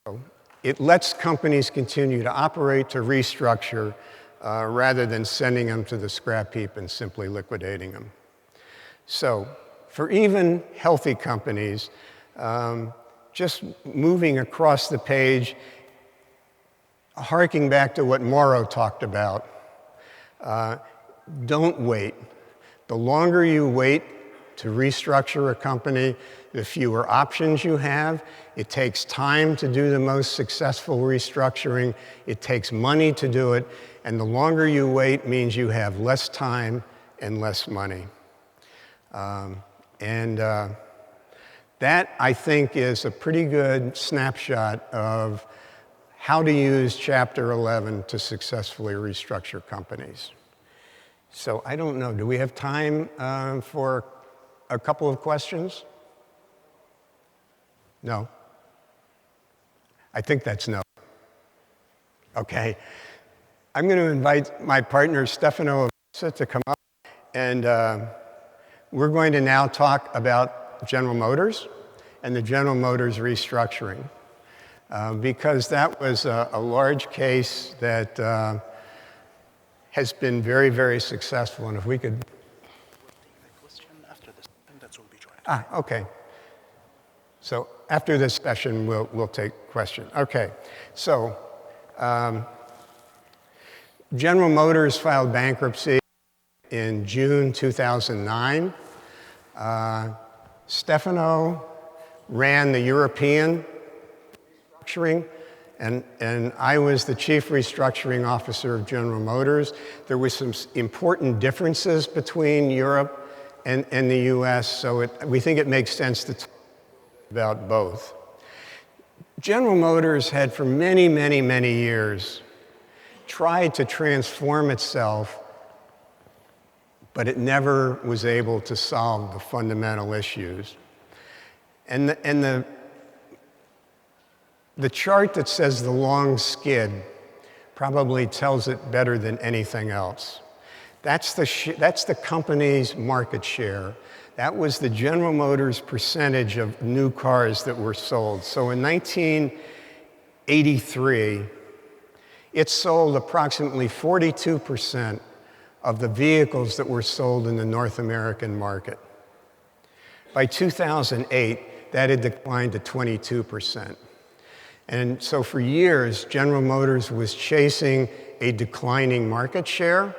So it lets companies continue to operate, to restructure, rather than sending them to the scrap heap and simply liquidating them. So for even healthy companies, just moving across the page, harking back to what Mauro talked about, don't wait. The longer you wait to restructure a company, the fewer options you have. It takes time to do the most successful restructuring. It takes money to do it. And the longer you wait means you have less time and less money. That, I think, is a pretty good snapshot of how to use Chapter 11 to successfully restructure companies. So I don't know, do we have time for a couple of questions? No? I think that's no. Okay. I'm going to invite my partner, Stefano, to come up, and we're going to now talk about General Motors and the General Motors restructuring, because that was a large case that has been very, very successful, and if we could... okay. So after this session, we'll take questions. Okay, so General Motors filed bankruptcy in June 2009. Stefano ran the European restructuring, and I was the chief restructuring officer of General Motors. There were some important differences between Europe and the US, so we think it makes sense to talk about both. General Motors had for many, many, many years tried to transform itself, but it never was able to solve the fundamental issues. And the The chart that says the long skid probably tells it better than anything else. That's the company's market share. That was the General Motors percentage of new cars that were sold. So in 1983, it sold approximately 42% of the vehicles that were sold in the North American market. By 2008, that had declined to 22%. And so for years, General Motors was chasing a declining market share.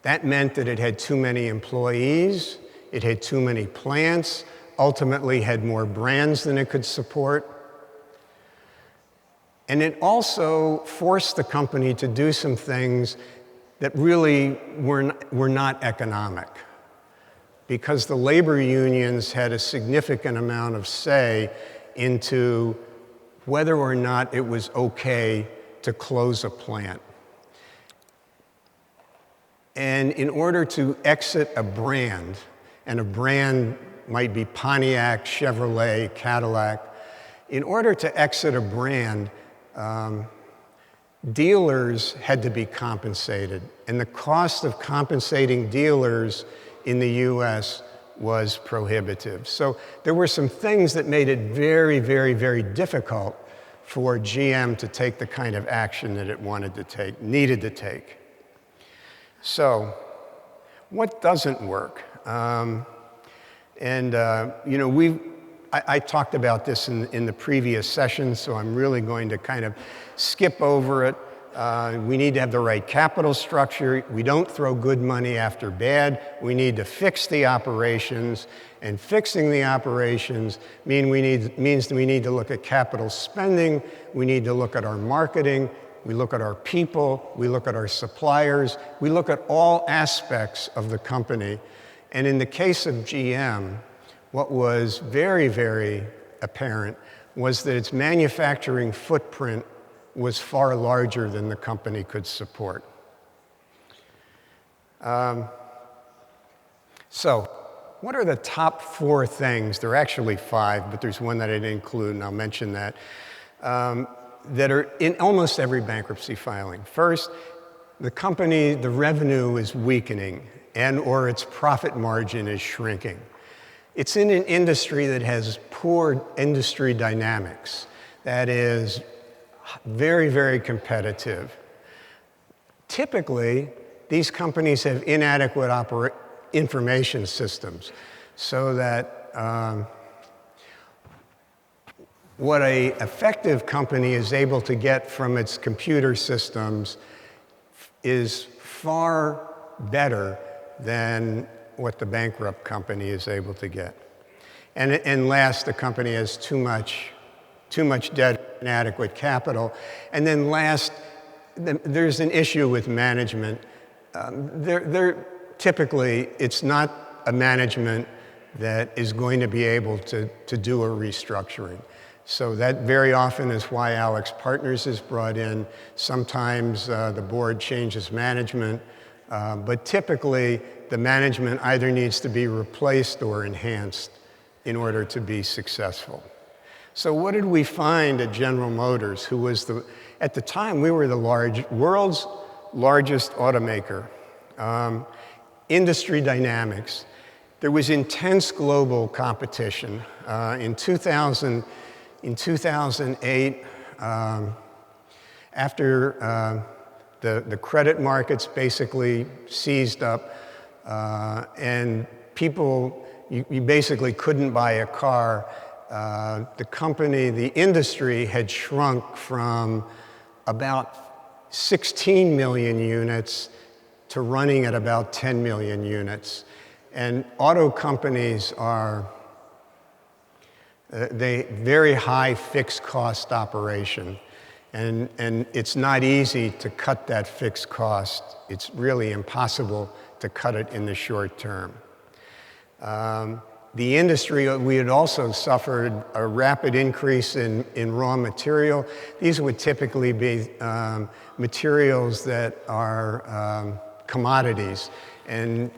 That meant that it had too many employees, it had too many plants, ultimately had more brands than it could support. And it also forced the company to do some things that really were not economic, because the labor unions had a significant amount of say into whether or not it was okay to close a plant. And in order to exit a brand, and a brand might be Pontiac, Chevrolet, Cadillac, in order to exit a brand, dealers had to be compensated. And the cost of compensating dealers in the US was prohibitive. So there were some things that made it very, very, very difficult for GM to take the kind of action that it wanted to take, needed to take. So what doesn't work? I talked about this in the previous session, so I'm really going to kind of skip over it. We need to have the right capital structure. We don't throw good money after bad. We need to fix the operations, and fixing the operations means we need to look at capital spending. We need to look at our marketing. We look at our people. We look at our suppliers. We look at all aspects of the company. And in the case of GM, what was very, very apparent was that its manufacturing footprint was far larger than the company could support. So, what are the top 4 things? There are actually 5, but there's one that I didn't include, and I'll mention that, that are in almost every bankruptcy filing. First, the company, the revenue is weakening, and/or its profit margin is shrinking. It's in an industry that has poor industry dynamics, that is very, very competitive. Typically, these companies have inadequate information systems, so that what an effective company is able to get from its computer systems is far better than what the bankrupt company is able to get. And last, the company has too much debt, inadequate capital. And then last, there's an issue with management. Typically, it's not a management that is going to be able to do a restructuring. So that very often is why AlixPartners is brought in. Sometimes the board changes management, but typically the management either needs to be replaced or enhanced in order to be successful. So what did we find at General Motors, who was at the time we were the world's largest automaker? Industry dynamics. There was intense global competition. In 2008, after the credit markets basically seized up, and people, you basically couldn't buy a car. The industry had shrunk from about 16 million units to running at about 10 million units. And auto companies are very high fixed cost operation. And it's not easy to cut that fixed cost. It's really impossible to cut it in the short term. The industry, we had also suffered a rapid increase in raw material. These would typically be materials that are commodities. And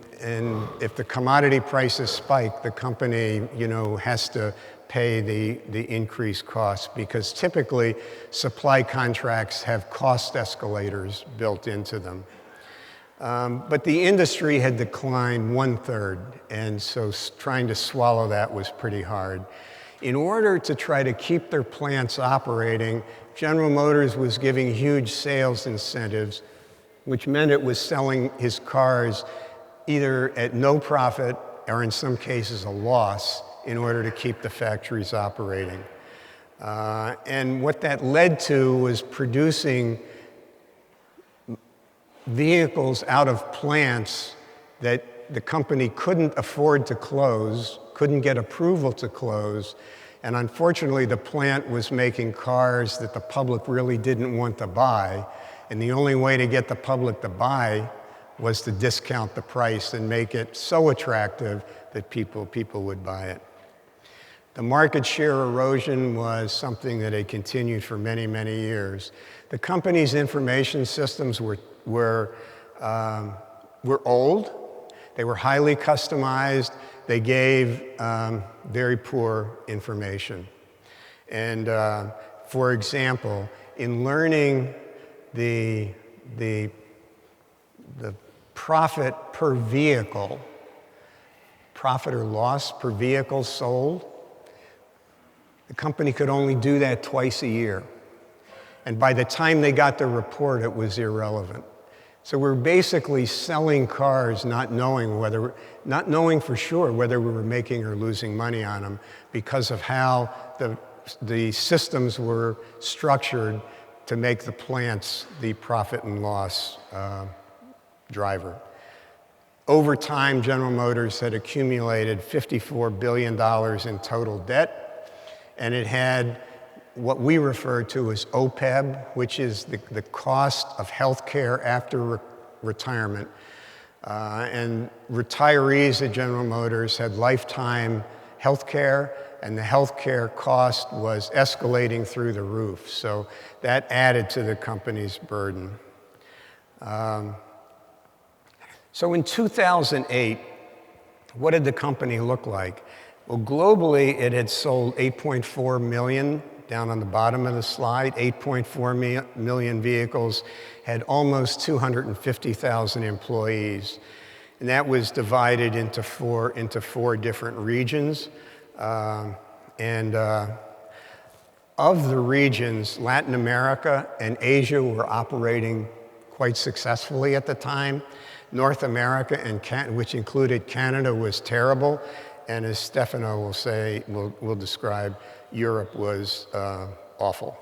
if the commodity prices spike, the company, has to pay the increased costs, because typically supply contracts have cost escalators built into them. But the industry had declined 1/3, and so trying to swallow that was pretty hard. In order to try to keep their plants operating, General Motors was giving huge sales incentives, which meant it was selling his cars either at no profit or in some cases a loss in order to keep the factories operating. And what that led to was producing vehicles out of plants that the company couldn't afford to close, couldn't get approval to close, and unfortunately the plant was making cars that the public really didn't want to buy, and the only way to get the public to buy was to discount the price and make it so attractive that people would buy it. The market share erosion was something that had continued for many, many years. The company's information systems were old. They were highly customized. They gave very poor information. And for example, in learning the profit per vehicle, profit or loss per vehicle sold, the company could only do that twice a year. And by the time they got the report, it was irrelevant. So we're basically selling cars not knowing for sure whether we were making or losing money on them because of how the systems were structured to make the plants the profit and loss driver. Over time, General Motors had accumulated $54 billion in total debt, and it had what we refer to as OPEB, which is the cost of health care after retirement. And retirees at General Motors had lifetime health care, and the health care cost was escalating through the roof. So that added to the company's burden. So in 2008, what did the company look like? Well, globally, it had sold 8.4 million, down on the bottom of the slide, 8.4 million vehicles, had almost 250,000 employees. And that was divided into four different regions. Of the regions, Latin America and Asia were operating quite successfully at the time. North America, which included Canada, was terrible. And as Stefano will say, will describe, Europe was awful.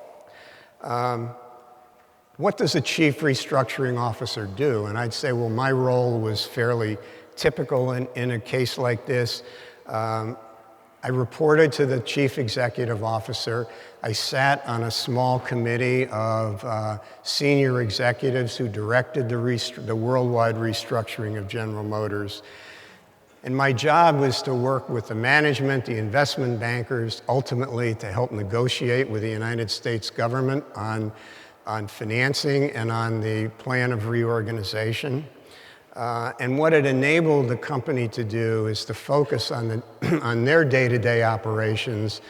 What does a chief restructuring officer do? And I'd say, well, my role was fairly typical in a case like this. I reported to the chief executive officer. I sat on a small committee of senior executives who directed the worldwide restructuring of General Motors. And my job was to work with the management, the investment bankers, ultimately to help negotiate with the United States government on financing and on the plan of reorganization. And what it enabled the company to do is to focus on their day-to-day operations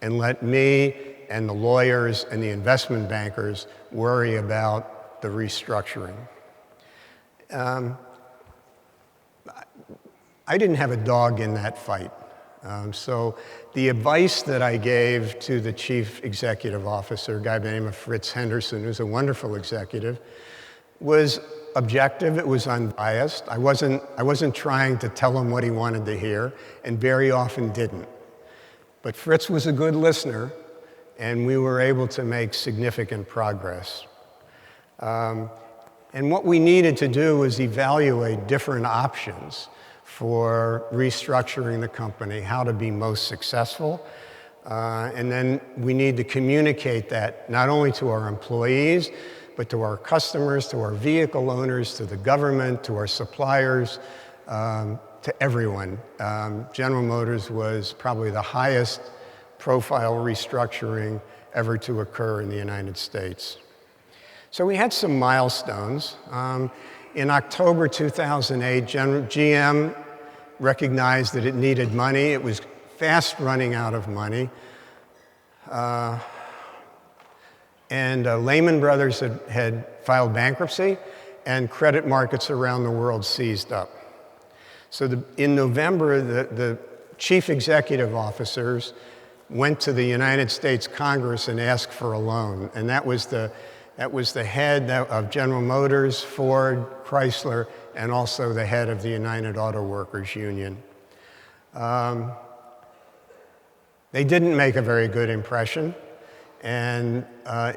and let me and the lawyers and the investment bankers worry about the restructuring. I didn't have a dog in that fight. So the advice that I gave to the chief executive officer, a guy by the name of Fritz Henderson, who's a wonderful executive, was objective, it was unbiased. I wasn't trying to tell him what he wanted to hear, and very often didn't. But Fritz was a good listener, and we were able to make significant progress. And what we needed to do was evaluate different options for restructuring the company, how to be most successful. And then we need to communicate that not only to our employees, but to our customers, to our vehicle owners, to the government, to our suppliers, to everyone. General Motors was probably the highest profile restructuring ever to occur in the United States. So we had some milestones. In October 2008, GM recognized that it needed money. It was fast running out of money. Lehman Brothers had filed bankruptcy, and credit markets around the world seized up. So in November, the chief executive officers went to the United States Congress and asked for a loan, and that was the head of General Motors, Ford, Chrysler, and also the head of the United Auto Workers Union. They didn't make a very good impression, and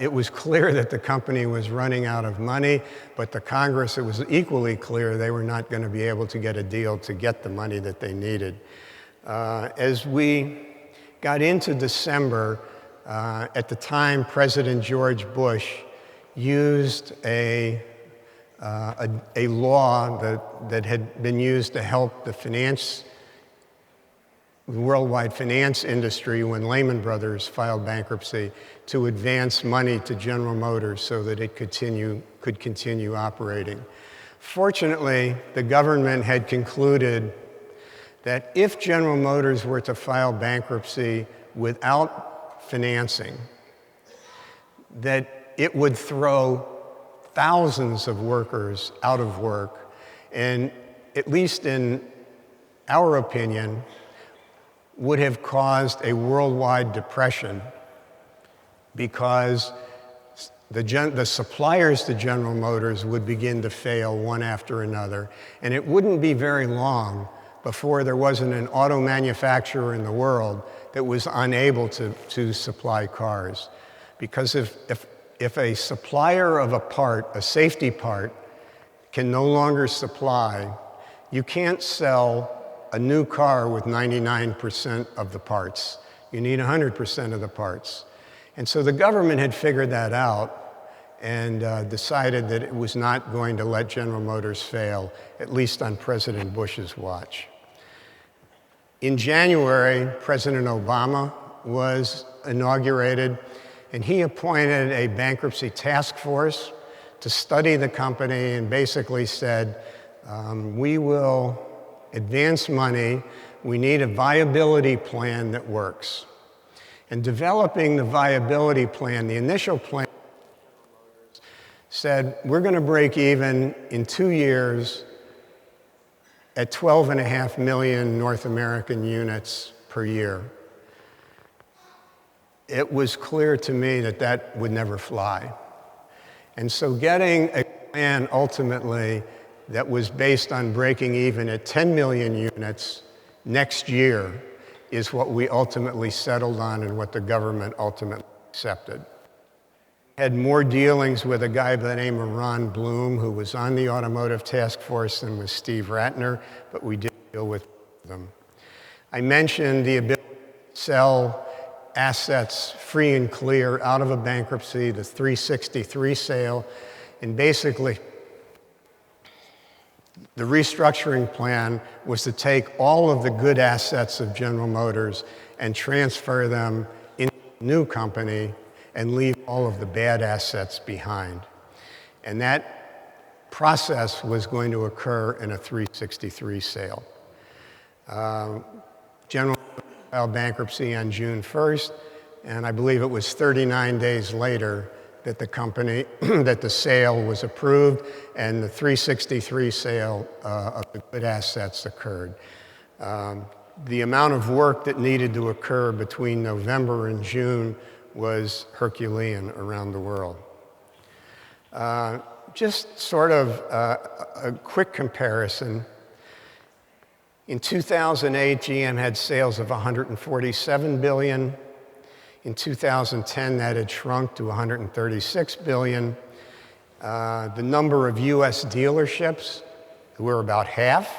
it was clear that the company was running out of money, but the Congress, it was equally clear they were not going to be able to get a deal to get the money that they needed. As we got into December, at the time, President George Bush used a law that had been used to help the worldwide finance industry when Lehman Brothers filed bankruptcy to advance money to General Motors so that it could continue operating. Fortunately, the government had concluded that if General Motors were to file bankruptcy without financing, that it would throw thousands of workers out of work, and at least in our opinion, would have caused a worldwide depression because the suppliers to General Motors would begin to fail one after another, and it wouldn't be very long before there wasn't an auto manufacturer in the world that was unable to supply cars. Because if a supplier of a part, a safety part, can no longer supply, you can't sell a new car with 99% of the parts. You need 100% of the parts. And so the government had figured that out and decided that it was not going to let General Motors fail, at least on President Bush's watch. In January, President Obama was inaugurated, and he appointed a bankruptcy task force to study the company and basically said, we will advance money, we need a viability plan that works. And developing the viability plan, the initial plan said, we're going to break even in 2 years at 12.5 million North American units per year. It was clear to me that that would never fly. And so getting a plan ultimately that was based on breaking even at 10 million units next year is what we ultimately settled on and what the government ultimately accepted. Had more dealings with a guy by the name of Ron Bloom, who was on the automotive task force, than with Steve Ratner, but we did deal with them. I mentioned the ability to sell assets free and clear out of a bankruptcy, the 363 sale, and basically the restructuring plan was to take all of the good assets of General Motors and transfer them into a new company and leave all of the bad assets behind. And that process was going to occur in a 363 sale. General Motors filed bankruptcy on June 1st, and I believe it was 39 days later that the sale was approved and the 363 sale of the good assets occurred. The amount of work that needed to occur between November and June was Herculean around the world. Just sort of a quick comparison. In 2008, GM had sales of $147 billion. In 2010, that had shrunk to $136 billion. The number of US dealerships were about half.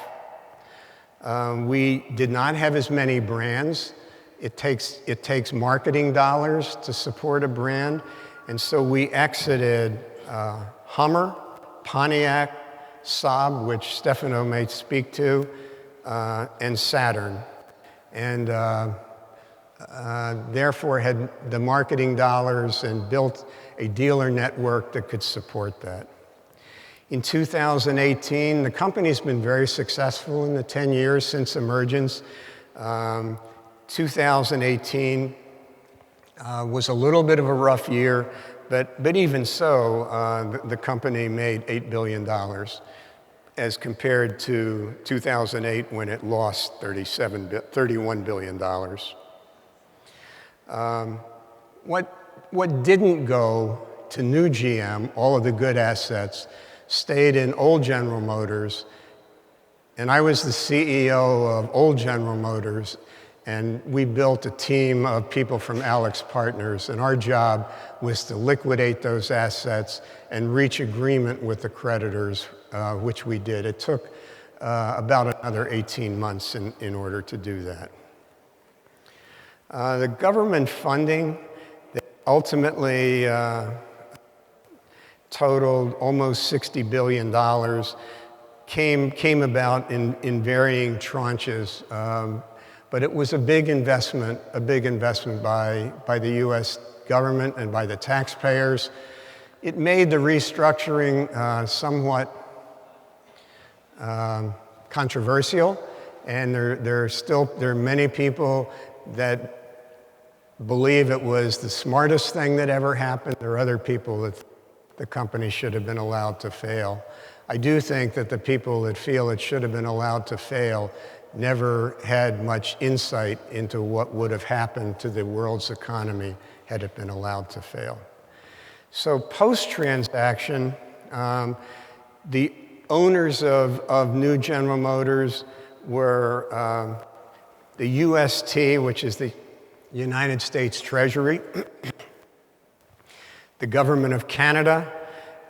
We did not have as many brands. It takes marketing dollars to support a brand, and so we exited Hummer, Pontiac, Saab, which Stefano may speak to, and Saturn, and therefore had the marketing dollars and built a dealer network that could support that. In 2018, the company's been very successful in the 10 years since emergence. 2018 was a little bit of a rough year, but even so, the company made $8 billion as compared to 2008 when it lost $31 billion. What didn't go to new GM, all of the good assets, stayed in old General Motors, and I was the CEO of old General Motors, and we built a team of people from Alex Partners, and our job was to liquidate those assets and reach agreement with the creditors, which we did. It took about another 18 months in order to do that. The government funding that ultimately totaled almost $60 billion came about in varying tranches, but it was a big investment by the US government and by the taxpayers. It made the restructuring somewhat controversial, and there are many people that believe it was the smartest thing that ever happened. There are other people that the company should have been allowed to fail. I do think that the people that feel it should have been allowed to fail never had much insight into what would have happened to the world's economy had it been allowed to fail. So post-transaction, the owners of new General Motors were the UST, which is the United States Treasury, the government of Canada,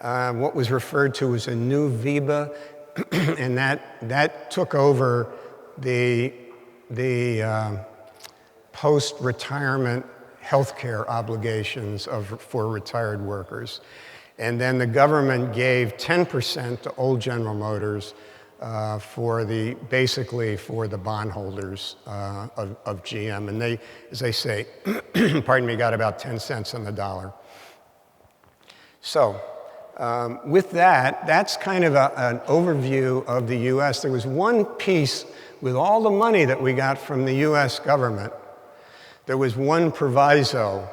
what was referred to as a new VIBA, and that took over the post-retirement healthcare obligations for retired workers. And then the government gave 10% to old General Motors basically for the bondholders of GM. And they, as I say, pardon me, got about 10 cents on the dollar. So with that, that's kind of an overview of the US. There was one piece with all the money that we got from the US government. There was one proviso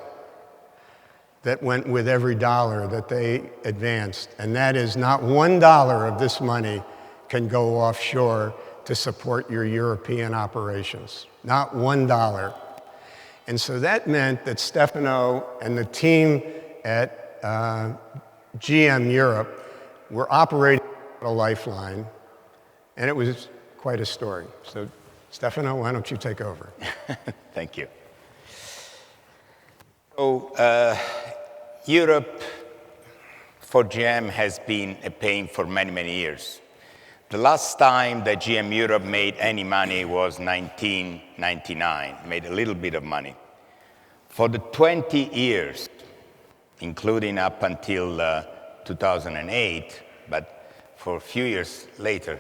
that went with every dollar that they advanced, and that is not $1 of this money can go offshore to support your European operations. Not $1. And so that meant that Stefano and the team at GM Europe were operating a lifeline, and it was quite a story. So Stefano, why don't you take over? Thank you. So Europe for GM has been a pain for many, many years. The last time that GM Europe made any money was 1999, made a little bit of money. For the 20 years, including up until 2008, but for a few years later,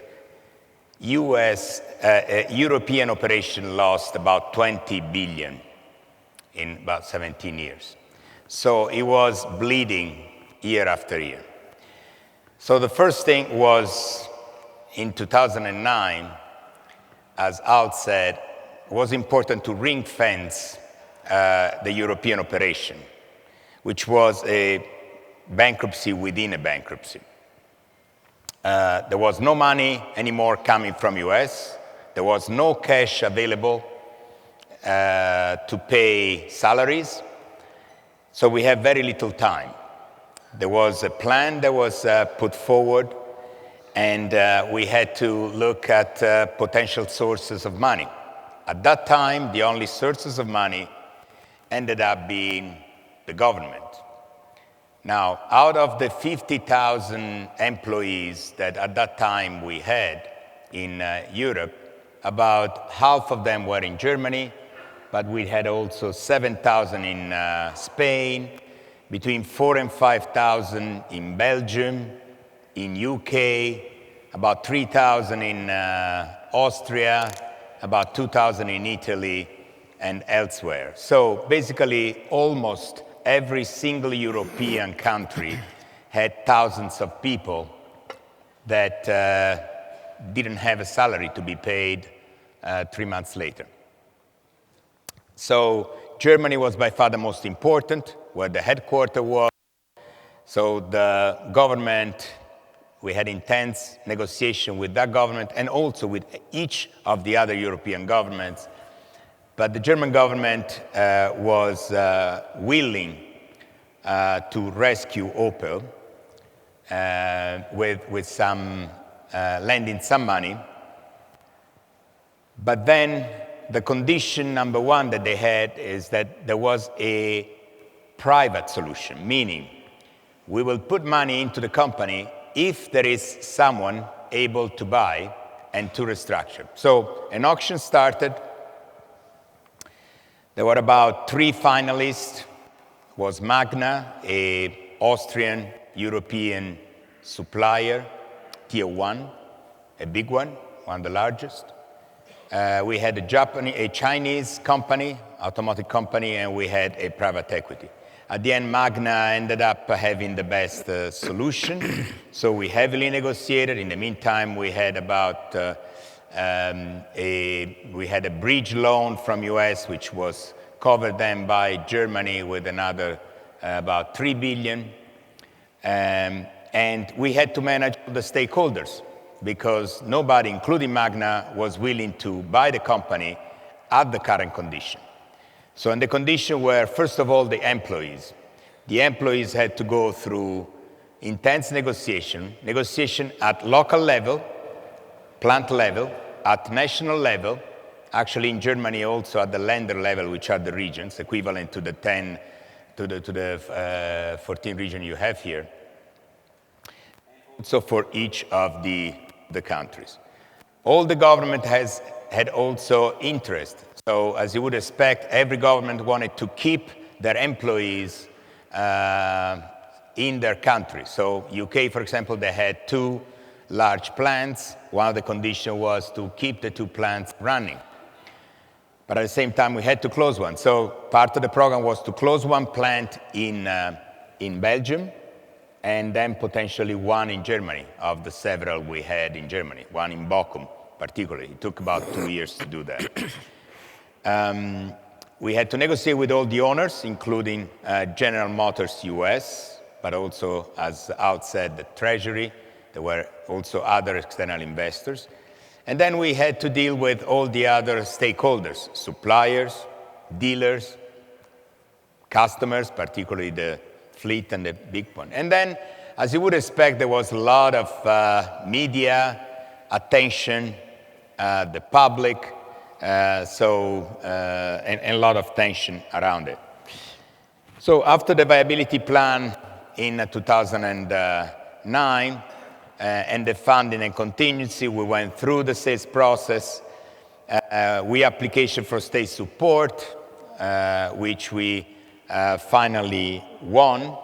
European operation lost about 20 billion in about 17 years. So it was bleeding year after year. So the first thing was in 2009, as Al said, it was important to ring fence the European operation, which was a bankruptcy within a bankruptcy. There was no money anymore coming from US. There was no cash available to pay salaries. So we have very little time. There was a plan that was put forward, and we had to look at potential sources of money. At that time, the only sources of money ended up being the government. Now, out of the 50,000 employees that at that time we had in Europe, about half of them were in Germany, but we had also 7,000 in Spain, between 4,000 and 5,000 in Belgium, in UK, about 3,000 in Austria, about 2,000 in Italy, and elsewhere. So basically, almost every single European country had thousands of people that didn't have a salary to be paid 3 months later. So Germany was by far the most important, where the headquarters was. So the government, we had intense negotiation with that government and also with each of the other European governments. But the German government was willing to rescue Opel with some lending some money. But then the condition number one that they had is that there was a private solution, meaning we will put money into the company if there is someone able to buy and to restructure. So an auction started. There were about 3 finalists. Was Magna, an Austrian European supplier, tier 1, a big one of the largest. We had a Chinese company, automotive company, and we had a private equity. At the end, Magna ended up having the best solution, so we heavily negotiated. In the meantime, we had about we had a bridge loan from US, which was covered then by Germany with another about 3 billion. And we had to manage the stakeholders because nobody, including Magna, was willing to buy the company at the current condition. So, and the condition were, first of all, the employees. The employees had to go through intense negotiation at local level, plant level, at national level, actually in Germany also at the Länder level, which are the regions, equivalent to the 14 regions you have here. So for each of the countries. All the government had also interest. So as you would expect, every government wanted to keep their employees in their country. So UK, for example, they had 2 large plants. One of the conditions was to keep the 2 plants running. But at the same time, we had to close one. So part of the program was to close 1 plant in Belgium, and then potentially 1 in Germany, of the several we had in Germany, 1 in Bochum particularly. It took about 2 years to do that. We had to negotiate with all the owners, including General Motors US, but also, as outset, the Treasury. There were also other external investors. And then we had to deal with all the other stakeholders, suppliers, dealers, customers, particularly the fleet and the big one. And then, as you would expect, there was a lot of media attention, the public, and a lot of tension around it. So after the viability plan in 2009, and the funding and contingency, we went through the sales process. We application for state support, which we finally won.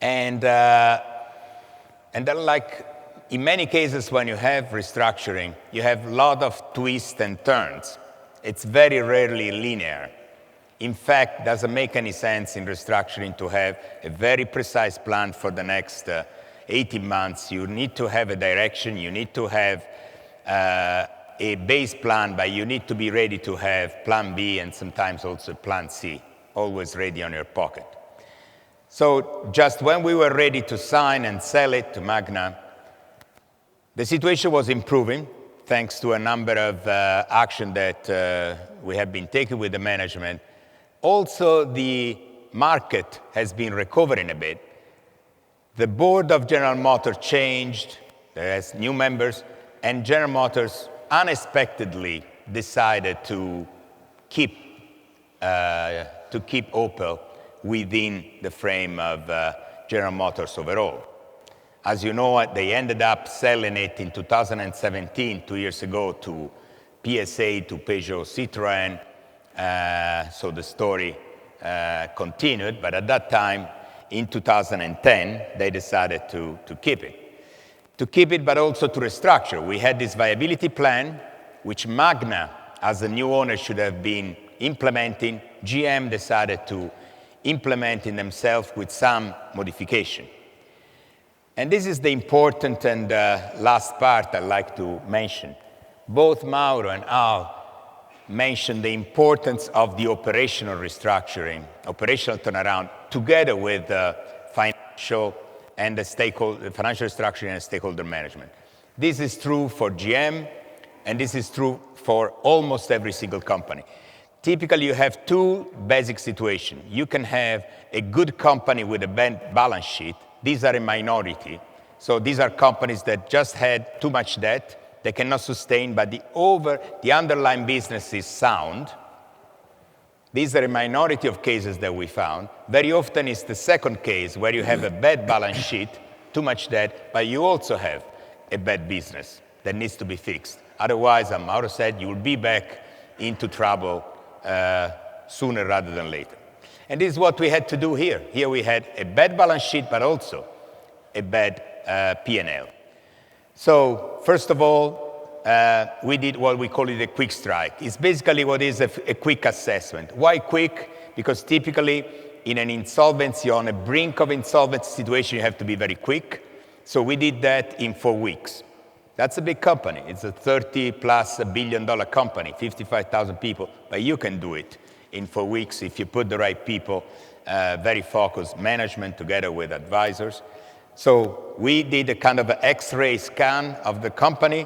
And then, like in many cases when you have restructuring, you have a lot of twists and turns. It's very rarely linear. In fact, it doesn't make any sense in restructuring to have a very precise plan for the next 18 months. You need to have a direction, you need to have a base plan, but you need to be ready to have plan B and sometimes also plan C, always ready on your pocket. So just when we were ready to sign and sell it to Magna, the situation was improving thanks to a number of actions that we have been taking with the management. Also, the market has been recovering a bit. The board of General Motors changed, there has new members, and General Motors unexpectedly decided to keep Opel within the frame of General Motors overall. As you know, they ended up selling it in 2017, 2 years ago, to PSA, to Peugeot Citroën. So the story continued, but at that time, in 2010, they decided to keep it. To keep it, but also to restructure. We had this viability plan, which Magna, as a new owner, should have been implementing. GM decided to implement it themselves with some modification. And this is the important and last part I'd like to mention. Both Mauro and Al mention the importance of the operational restructuring, operational turnaround, together with financial and the financial restructuring and stakeholder management. This is true for GM, and this is true for almost every single company. Typically, you have two basic situations. You can have a good company with a bad balance sheet. These are a minority. So these are companies that just had too much debt. They cannot sustain, but the underlying business is sound. These are a minority of cases that we found. Very often it's the second case where you have a bad balance sheet, too much debt, but you also have a bad business that needs to be fixed. Otherwise, as Mauro said, you will be back into trouble sooner rather than later. And this is what we had to do here. Here we had a bad balance sheet, but also a bad P&L. So first of all, we did what we call it a quick strike. It's basically what is a quick assessment. Why quick? Because typically in an insolvency, on a brink of insolvency situation, you have to be very quick. So we did that in 4 weeks. That's a big company. It's a $30+ billion company, 55,000 people, but you can do it in 4 weeks if you put the right people, very focused management together with advisors. So we did a kind of an X-ray scan of the company,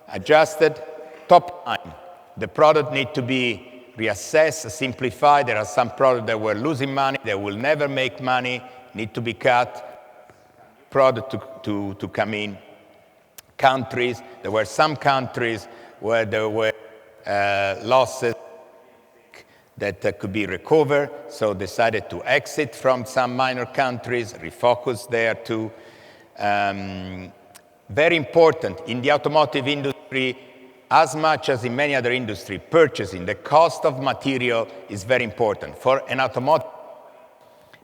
adjusted top line. The product need to be reassessed, simplified. There are some products that were losing money, that will never make money, need to be cut. Product to come in. Countries, there were some countries where there were losses that could be recovered, so decided to exit from some minor countries, refocus there too. Very important, in the automotive industry, as much as in many other industries, purchasing, the cost of material is very important. For an automotive,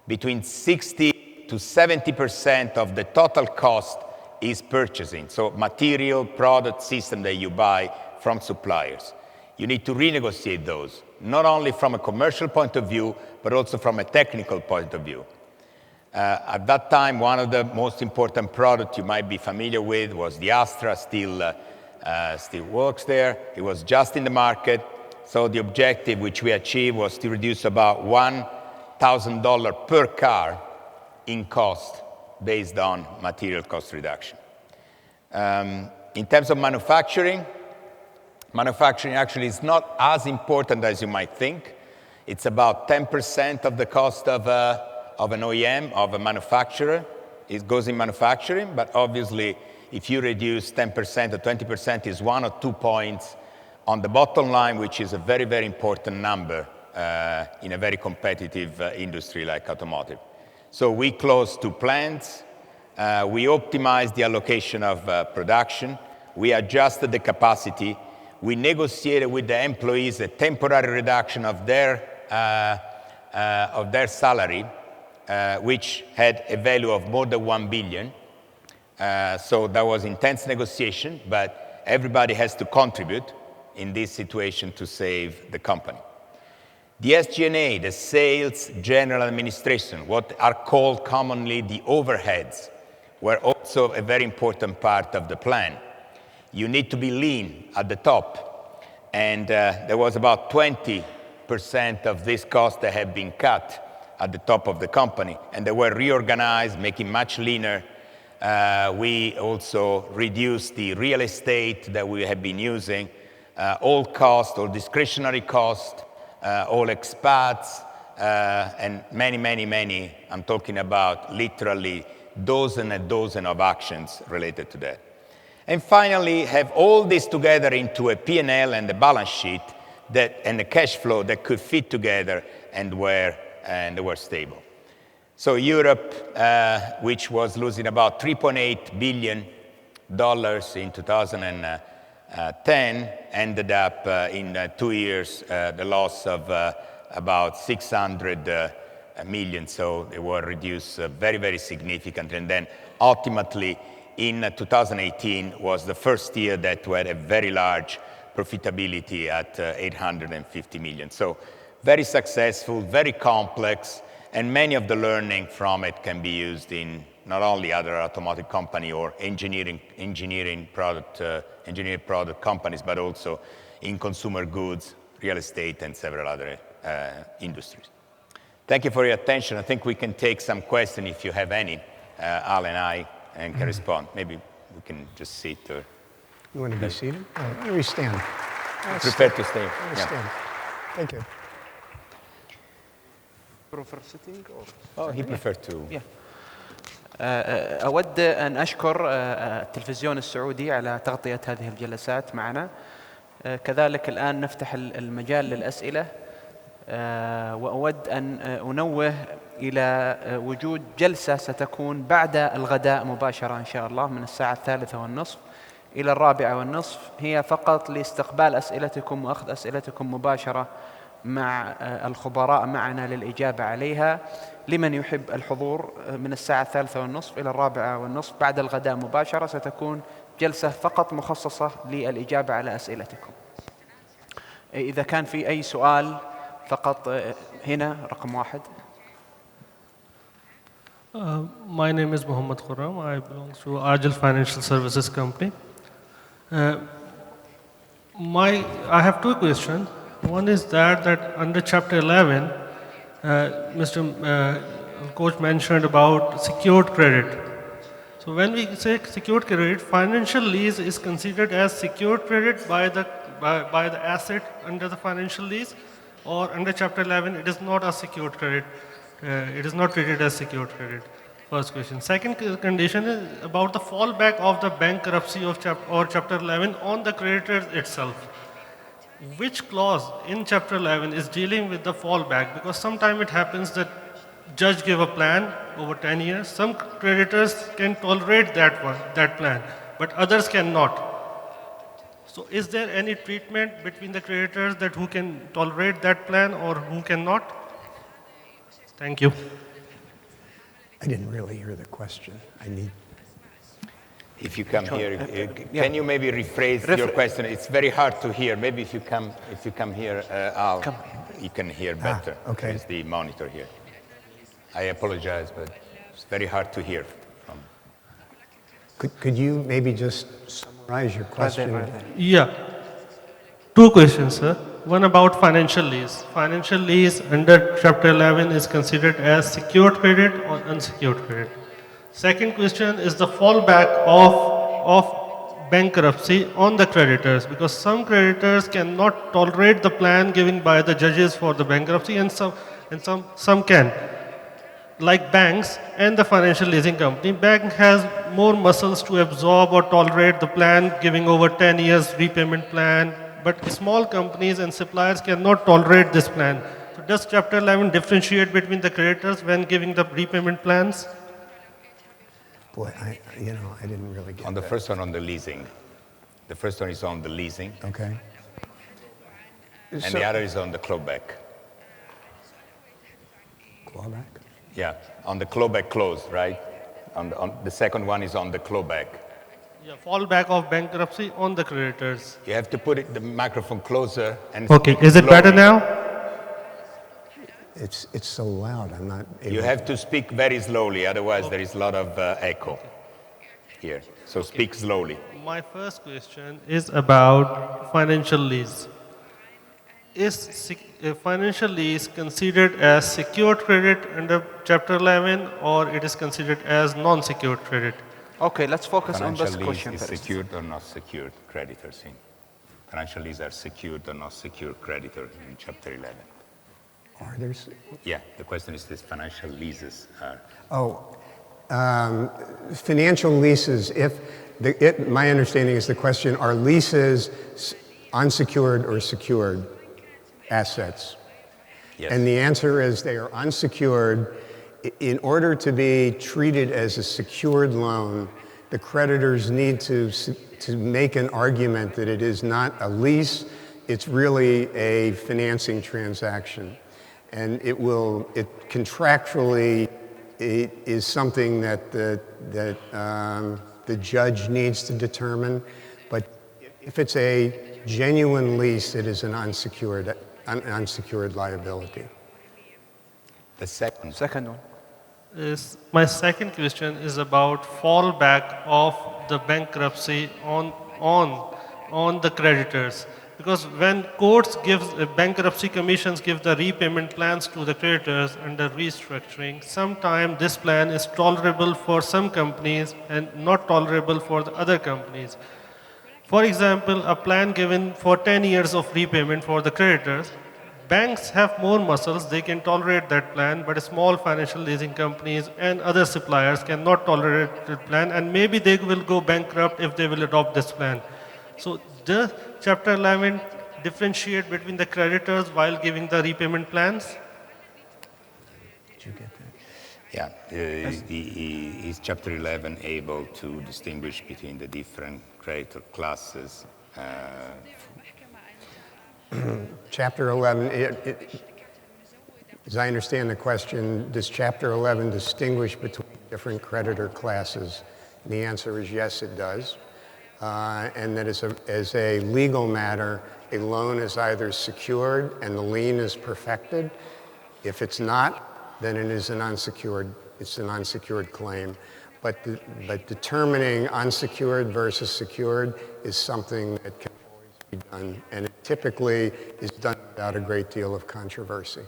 between 60 to 70% of the total cost is purchasing, so material, product, system that you buy from suppliers. You need to renegotiate those, not only from a commercial point of view, but also from a technical point of view. At that time, one of the most important products you might be familiar with was the Astra, still works there. It was just in the market, so the objective which we achieved was to reduce about $1,000 per car in cost based on material cost reduction. In terms of manufacturing actually is not as important as you might think. It's about 10% of the cost of an OEM, of a manufacturer. It goes in manufacturing, but obviously if you reduce 10% or 20% is 1 or 2 points on the bottom line, which is a very, very important number in a very competitive industry like automotive. So we closed 2 plants. We optimized the allocation of production. We adjusted the capacity. We negotiated with the employees a temporary reduction of their salary, which had a value of more than $1 billion. So that was intense negotiation, but everybody has to contribute in this situation to save the company. The SG&A, the sales general administration, what are called commonly the overheads, were also a very important part of the plan. You need to be lean at the top, and there was about 20% of this cost that had been cut at the top of the company, and they were reorganized, making much leaner. We also reduced the real estate that we have been using, all cost, all discretionary cost, all expats, and many, I'm talking about literally dozen and dozen of actions related to that. And finally, have all this together into a P&L and a balance sheet and a cash flow that could fit together and were stable. So Europe, which was losing about $3.8 billion in 2010, ended up in 2 years the loss of about 600 million. So they were reduced very, very significantly. And then ultimately, in 2018 was the first year that we had a very large profitability at 850 million. So very successful, very complex, and many of the learning from it can be used in not only other automotive company or engineering product companies, but also in consumer goods real estate and several other industries. Thank you for your attention. I think we can take some questions if you have any, Al and I, and can respond. Maybe we can just sit or... You want to be seated? Why don't we stand? I prefer to stay. Stand. Thank you. Prefer sitting or... Oh, he preferred to... Yeah. أود أن أشكر التلفزيون السعودي على تغطية هذه الجلسات معنا. كذلك الآن نفتح المجال للأسئلة، وأود أن أنوه إلى وجود جلسة ستكون بعد الغداء مباشرة إن شاء الله من الساعة 3:30 إلى 4:30، هي فقط لاستقبال أسئلتكم وأخذ أسئلتكم مباشرة مع الخبراء معنا للإجابة عليها. لمن يحب الحضور من الساعة 3:30 إلى 4:30 بعد الغداء مباشرة ستكون جلسة فقط مخصصة للإجابة على أسئلتكم. إذا كان في أي سؤال فقط هنا رقم 1. My name is Mohammed Khurram. I belong to Ajal Financial Services Company. I have two questions. One is that under Chapter 11, Mr. Coach mentioned about secured credit. So when we say secured credit, financial lease is considered as secured credit by the asset under the financial lease, or under Chapter 11 it is not a secured credit. It is not treated as secured credit. First question. Second condition is about the fallback of the bankruptcy of Chapter 11 on the creditor itself. Which clause in Chapter 11 is dealing with the fallback? Because sometimes it happens that judge give a plan over 10 years. Some creditors can tolerate that plan, but others cannot. So is there any treatment between the creditors that who can tolerate that plan or who cannot? Thank you. I didn't really hear the question. If you come here, can you maybe rephrase your question? It's very hard to hear. Maybe if you come here, Al, you can hear better. Okay. There's the monitor here. I apologize, but it's very hard to hear. Could you maybe just summarize your question? Yeah. Two questions, sir. One about financial lease. Financial lease under Chapter 11 is considered as secured credit or unsecured credit. Second question is the fallback of bankruptcy on the creditors, because some creditors cannot tolerate the plan given by the judges for the bankruptcy, and some can. Like banks and the financial leasing company, bank has more muscles to absorb or tolerate the plan giving over 10 years repayment plan, but small companies and suppliers cannot tolerate this plan. So does Chapter 11 differentiate between the creditors when giving the repayment plans? Boy, I didn't really get On the that. first one, on the leasing. The first one is on the leasing. Okay. And the other is on the clawback. Clawback? Yeah, on the clawback clause, right? On the second one is on the clawback. Yeah, fallback of bankruptcy on the creditors. You have to put the microphone closer and Okay, speak is it better slowly. now? It's so loud, I'm not able You have to speak very slowly, otherwise there is a lot of echo here. So speak slowly. My first question is about financial lease. Is a financial lease considered as secured credit under Chapter 11, or it is considered as non-secured credit? Okay, let's focus on this Financial question lease is first. secured or not secured creditors. Financial leases are secured or not secured creditors in Chapter 11. Are there? Yeah, the question is this financial leases are... Financial leases, my understanding is the question, are leases unsecured or secured assets? Yes. And the answer is they are unsecured. In order to be treated as a secured loan, the creditors need to make an argument that it is not a lease, it's really a financing transaction. And it contractually, it is something that the judge needs to determine. But if it's a genuine lease, it is an unsecured liability. The second one. My second question is about fallback of the bankruptcy on the creditors. Because when courts give, bankruptcy commissions give the repayment plans to the creditors under restructuring, sometimes this plan is tolerable for some companies and not tolerable for the other companies. For example, a plan given for 10 years of repayment for the creditors, banks have more muscles, they can tolerate that plan, but small financial leasing companies and other suppliers cannot tolerate the plan, and maybe they will go bankrupt if they will adopt this plan. So does Chapter 11 differentiate between the creditors while giving the repayment plans? Did you get that? Yeah, is Chapter 11 able to distinguish between the different creditor classes? Chapter 11, as I understand the question, does Chapter 11 distinguish between different creditor classes? And the answer is yes, it does. And that as a legal matter, a loan is either secured and the lien is perfected. If it's not, then it is an unsecured claim. But determining unsecured versus secured is something that can always be done, and it typically is done without a great deal of controversy.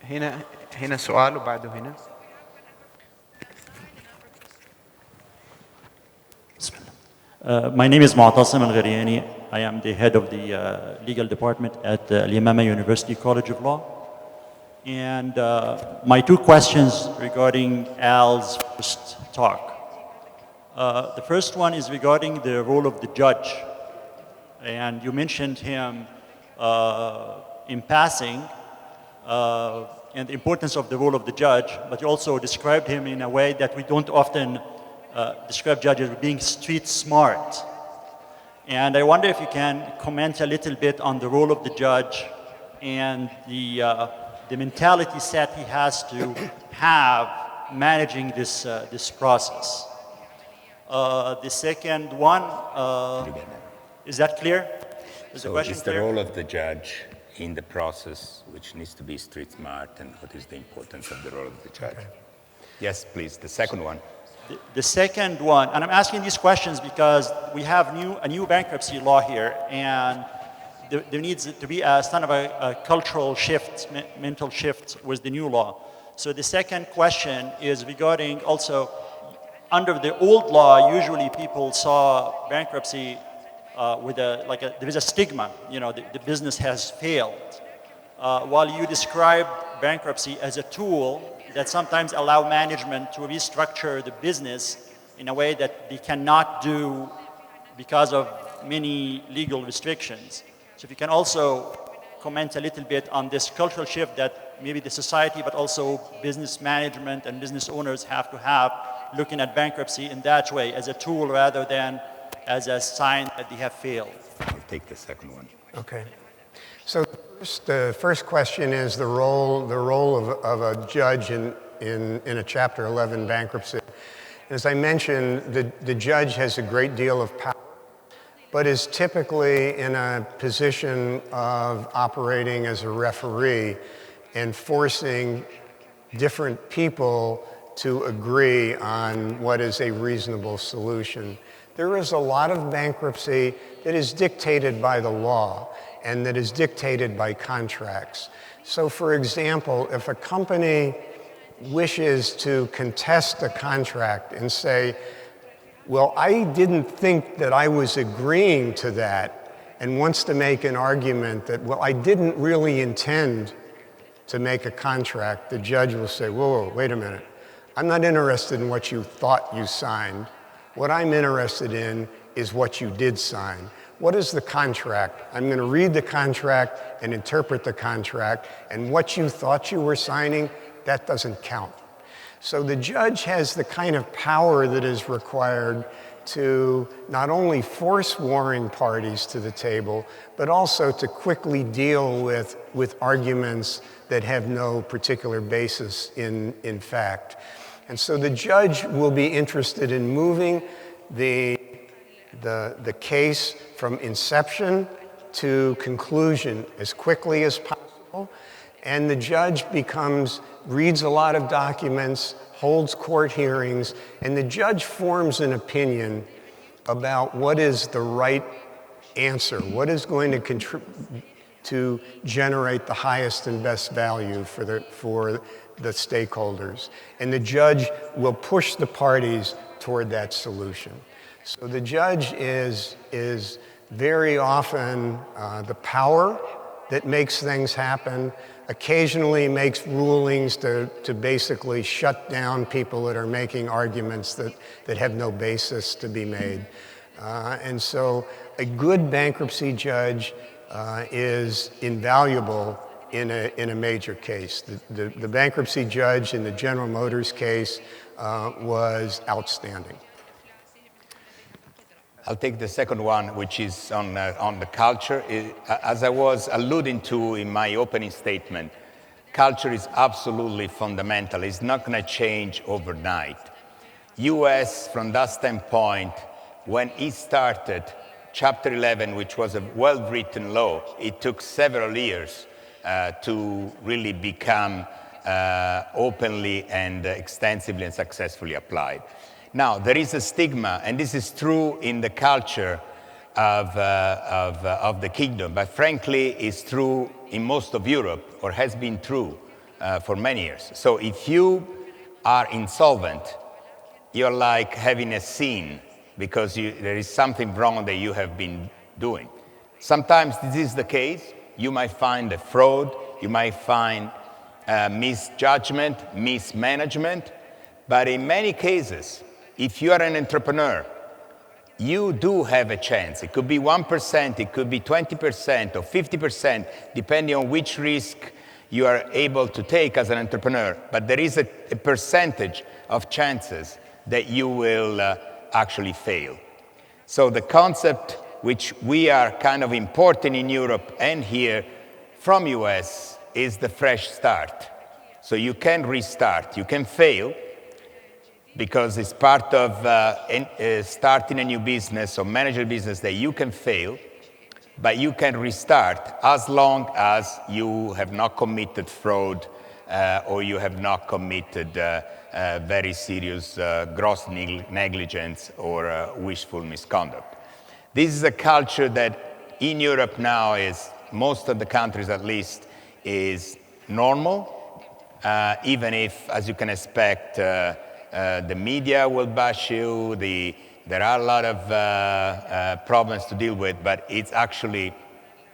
هنا سؤال وبعده هنا. My name is Mu'tasim Al-Ghariyani. I am the head of the legal department at Al-Yamama University College of Law. And my two questions regarding Al's first talk. The first one is regarding the role of the judge. And you mentioned him in passing and the importance of the role of the judge, but you also described him in a way that we don't often describe judges as being street smart. And I wonder if you can comment a little bit on the role of the judge and the mentality set he has to have managing this process. The second one, is that clear? Is the question is clear? the role of the judge in the process, which needs to be street smart, and what is the importance of the role of the judge? Okay. Yes, please, the second one. The second one, and I'm asking these questions because we have a new bankruptcy law here, and there needs to be a kind of a cultural shift, mental shift with the new law. So the second question is regarding also, under the old law, usually people saw bankruptcy with there is a stigma, the business has failed. While you describe bankruptcy as a tool that sometimes allow management to restructure the business in a way that they cannot do because of many legal restrictions. So if you can also comment a little bit on this cultural shift that maybe the society, but also business management and business owners have to have, looking at bankruptcy in that way, as a tool rather than as a sign that they have failed. I'll take the second one. Okay. So the first question is the role of a judge in a Chapter 11 bankruptcy. As I mentioned, the judge has a great deal of power, but is typically in a position of operating as a referee and forcing different people to agree on what is a reasonable solution. There is a lot of bankruptcy that is dictated by the law and that is dictated by contracts. So for example, if a company wishes to contest a contract and say, well, I didn't think that I was agreeing to that, and wants to make an argument that, well, I didn't really intend to make a contract, the judge will say, whoa, wait a minute. I'm not interested in what you thought you signed. What I'm interested in is what you did sign. What is the contract? I'm going to read the contract and interpret the contract, and what you thought you were signing, that doesn't count. So the judge has the kind of power that is required to not only force warring parties to the table, but also to quickly deal with arguments that have no particular basis in fact. And so the judge will be interested in moving the case from inception to conclusion as quickly as possible, And the judge reads a lot of documents, holds court hearings, and the judge forms an opinion about what is the right answer, what is going to generate the highest and best value for the stakeholders. And the judge will push the parties toward that solution. So the judge is very often the power that makes things happen, occasionally makes rulings to basically shut down people that are making arguments that have no basis to be made. And so a good bankruptcy judge is invaluable in a major case. The bankruptcy judge in the General Motors case was outstanding. I'll take the second one, which is on the culture. As I was alluding to in my opening statement, culture is absolutely fundamental. It's not going to change overnight. US, from that standpoint, when it started, Chapter 11, which was a well-written law, it took several years to really become openly and extensively and successfully applied. Now, there is a stigma, and this is true in the culture of the kingdom, but frankly, it's true in most of Europe, or has been true for many years. So if you are insolvent, you're like having a sin, because there is something wrong that you have been doing. Sometimes this is the case. You might find a fraud, you might find misjudgment, mismanagement, but in many cases, if you are an entrepreneur, you do have a chance. It could be 1%, it could be 20% or 50%, depending on which risk you are able to take as an entrepreneur. But there is a percentage of chances that you will actually fail. So the concept which we are kind of importing in Europe and here from US is the fresh start. So you can restart, you can fail, because it's part of starting a new business or managing a business that you can fail, but you can restart as long as you have not committed fraud or you have not committed very serious gross negligence or wishful misconduct. This is a culture that in Europe now is, most of the countries at least, is normal, even if, as you can expect, the media will bash you, there are a lot of problems to deal with, but it's actually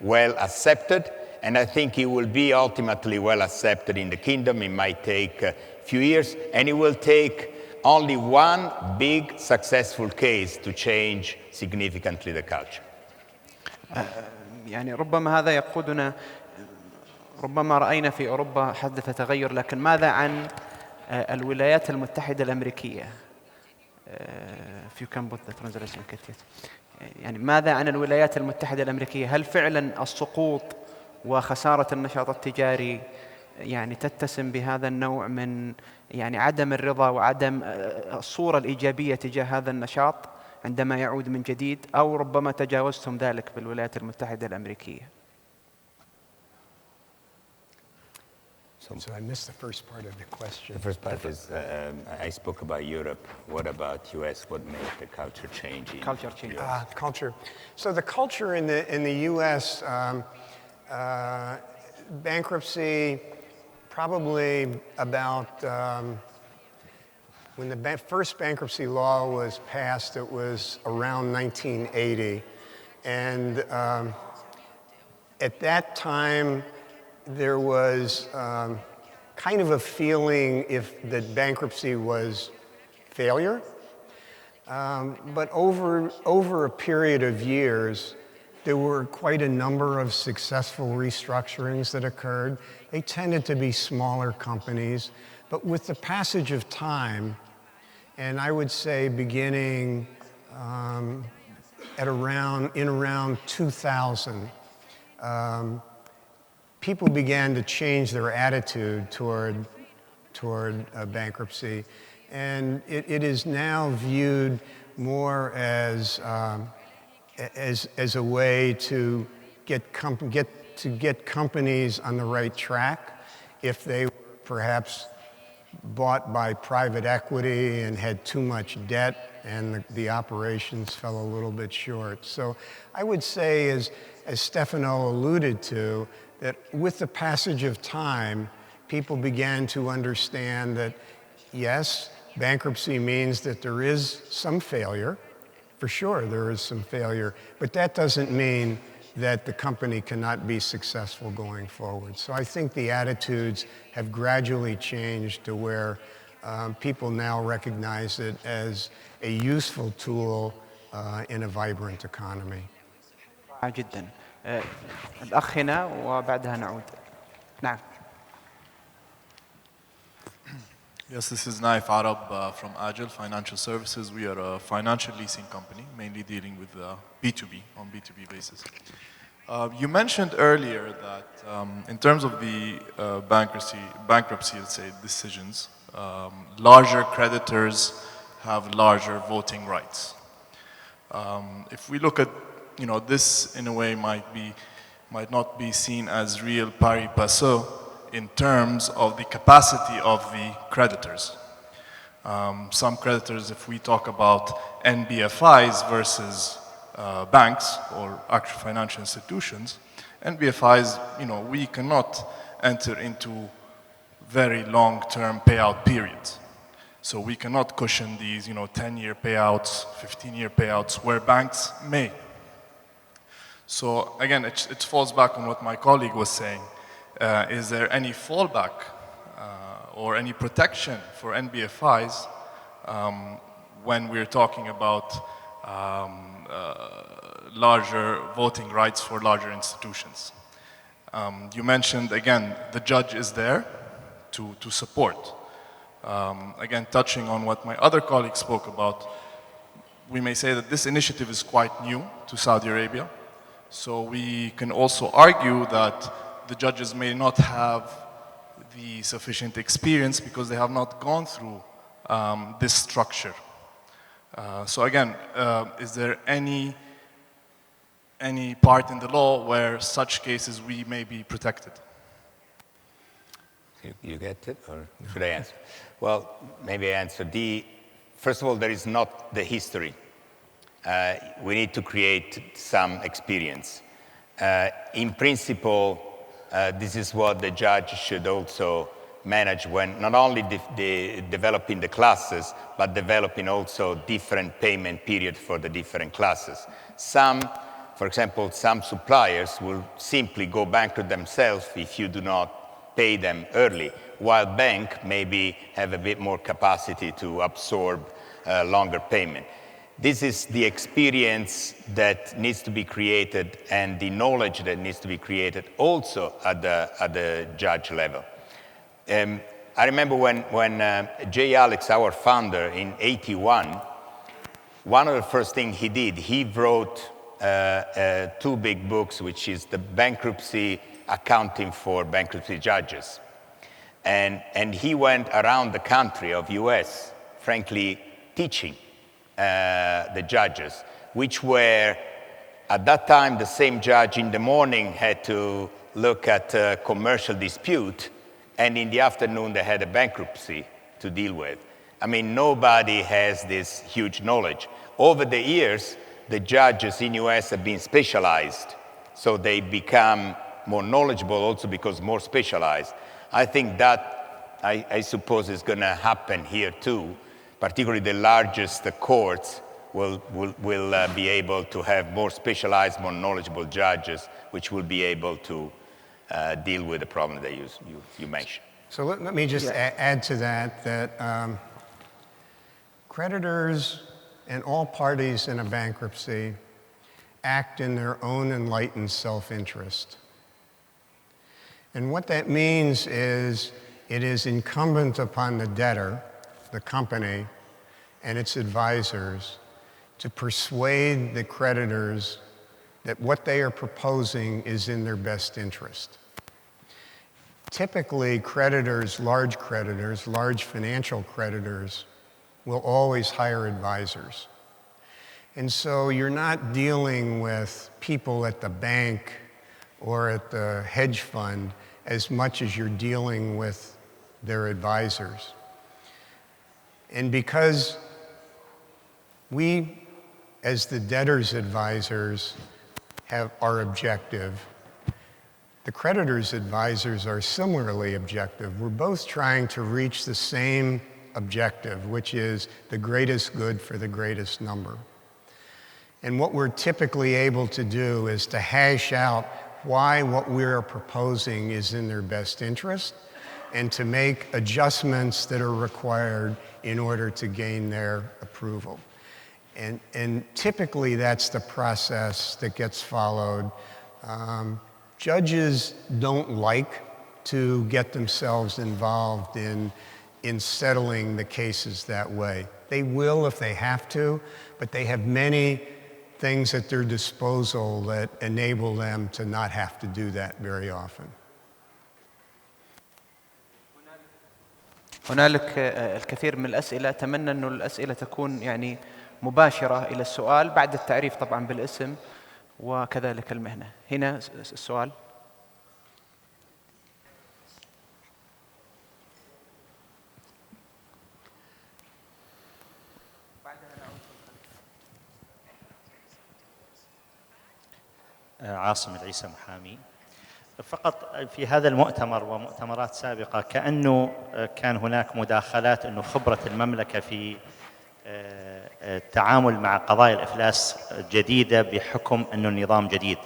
well accepted, and I think it will be ultimately well accepted in the kingdom. It might take a few years, and it will take only one big successful case to change significantly the culture. يعني ربما هذا يقودنا، ربما رأينا في أوروبا حدث تغير، لكن ماذا عن الولايات المتحدة الأمريكية؟ if you can put the translation يعني ماذا عن الولايات المتحدة الأمريكية؟ هل فعلا السقوط وخسارة النشاط التجاري يعني تتسم بهذا النوع من يعني عدم الرضا وعدم الصورة الإيجابية تجاه هذا النشاط عندما يعود من جديد، أو ربما تجاوزتم ذلك بالولايات المتحدة الأمريكية؟ So I missed the first part of the question. The first part is, I spoke about Europe. What about US? What made the culture change? Culture change. Culture. So the culture in the US, bankruptcy, probably about when the first bankruptcy law was passed, it was around 1980. And at that time, there was kind of a feeling that bankruptcy was failure. But over a period of years, there were quite a number of successful restructurings that occurred. They tended to be smaller companies. But with the passage of time, and I would say beginning in around 2000, people began to change their attitude toward bankruptcy, and it is now viewed more as a way to get companies on the right track, if they were perhaps bought by private equity and had too much debt and the operations fell a little bit short. So I would say, as Stefano alluded to, that with the passage of time, people began to understand that, yes, bankruptcy means that there is some failure. For sure, there is some failure, but that doesn't mean that the company cannot be successful going forward. So I think the attitudes have gradually changed to where people now recognize it as a useful tool in a vibrant economy. جدا. الأخ هنا وبعدها نعود. نعم. Yes, this is Naif Arab from Agile Financial Services. We are a financial leasing company, mainly dealing with B2B, on B2B basis. You mentioned earlier that in terms of the bankruptcy, let's say, decisions, larger creditors have larger voting rights. If we look at, this in a way might not be seen as real pari passu in terms of the capacity of the creditors. Some creditors, if we talk about NBFIs versus banks or actual financial institutions, NBFIs, we cannot enter into very long-term payout periods. So we cannot cushion these, 10-year payouts, 15-year payouts, where banks may. So again, it falls back on what my colleague was saying. Is there any fallback or any protection for NBFIs when we're talking about larger voting rights for larger institutions? You mentioned, again, the judge is there to support. Again, touching on what my other colleague spoke about, we may say that this initiative is quite new to Saudi Arabia. So we can also argue that the judges may not have the sufficient experience because they have not gone through this structure. So again, is there any part in the law where such cases we may be protected? You get it, or should I answer? Well, maybe I answer. First of all, there is not the history. We need to create some experience. In principle, this is what the judge should also manage when not only developing the classes, but developing also different payment periods for the different classes. For example, some suppliers will simply go bankrupt themselves if you do not pay them early, while bank maybe have a bit more capacity to absorb longer payment. This is the experience that needs to be created and the knowledge that needs to be created also at the judge level. I remember when J. Alex, our founder, in '81, one of the first things he did, he wrote 2 big books, which is the bankruptcy accounting for bankruptcy judges. And he went around the country of US, frankly, teaching the judges, which were, at that time, the same judge in the morning had to look at a commercial dispute, and in the afternoon they had a bankruptcy to deal with. I mean, nobody has this huge knowledge. Over the years, the judges in US have been specialized, so they become more knowledgeable also because more specialized. I think that, I suppose, is going to happen here too. Particularly the largest courts will be able to have more specialized, more knowledgeable judges, which will be able to deal with the problem that you mentioned. So let me just add to that creditors and all parties in a bankruptcy act in their own enlightened self-interest. And what that means is it is incumbent upon the debtor, the company, and its advisors to persuade the creditors that what they are proposing is in their best interest. Typically, large financial creditors, will always hire advisors. And so you're not dealing with people at the bank or at the hedge fund as much as you're dealing with their advisors. And because we, as the debtor's advisors, have our objective, the creditor's advisors are similarly objective. We're both trying to reach the same objective, which is the greatest good for the greatest number. And what we're typically able to do is to hash out why what we're proposing is in their best interest and to make adjustments that are required in order to gain their approval. And typically that's the process that gets followed. Judges don't like to get themselves involved in settling the cases that way. They will if they have to, but they have many things at their disposal that enable them to not have to do that very often. هنالك الكثير من الأسئلة، أتمنى أن الأسئلة تكون يعني مباشرة إلى السؤال بعد التعريف طبعا بالاسم وكذلك المهنة. هنا السؤال. عاصم العيسى محامي. فقط في هذا المؤتمر ومؤتمرات سابقة كأنه كان هناك مداخلات أنه خبرة المملكة في التعامل مع قضايا الإفلاس جديدة بحكم أنه النظام جديد.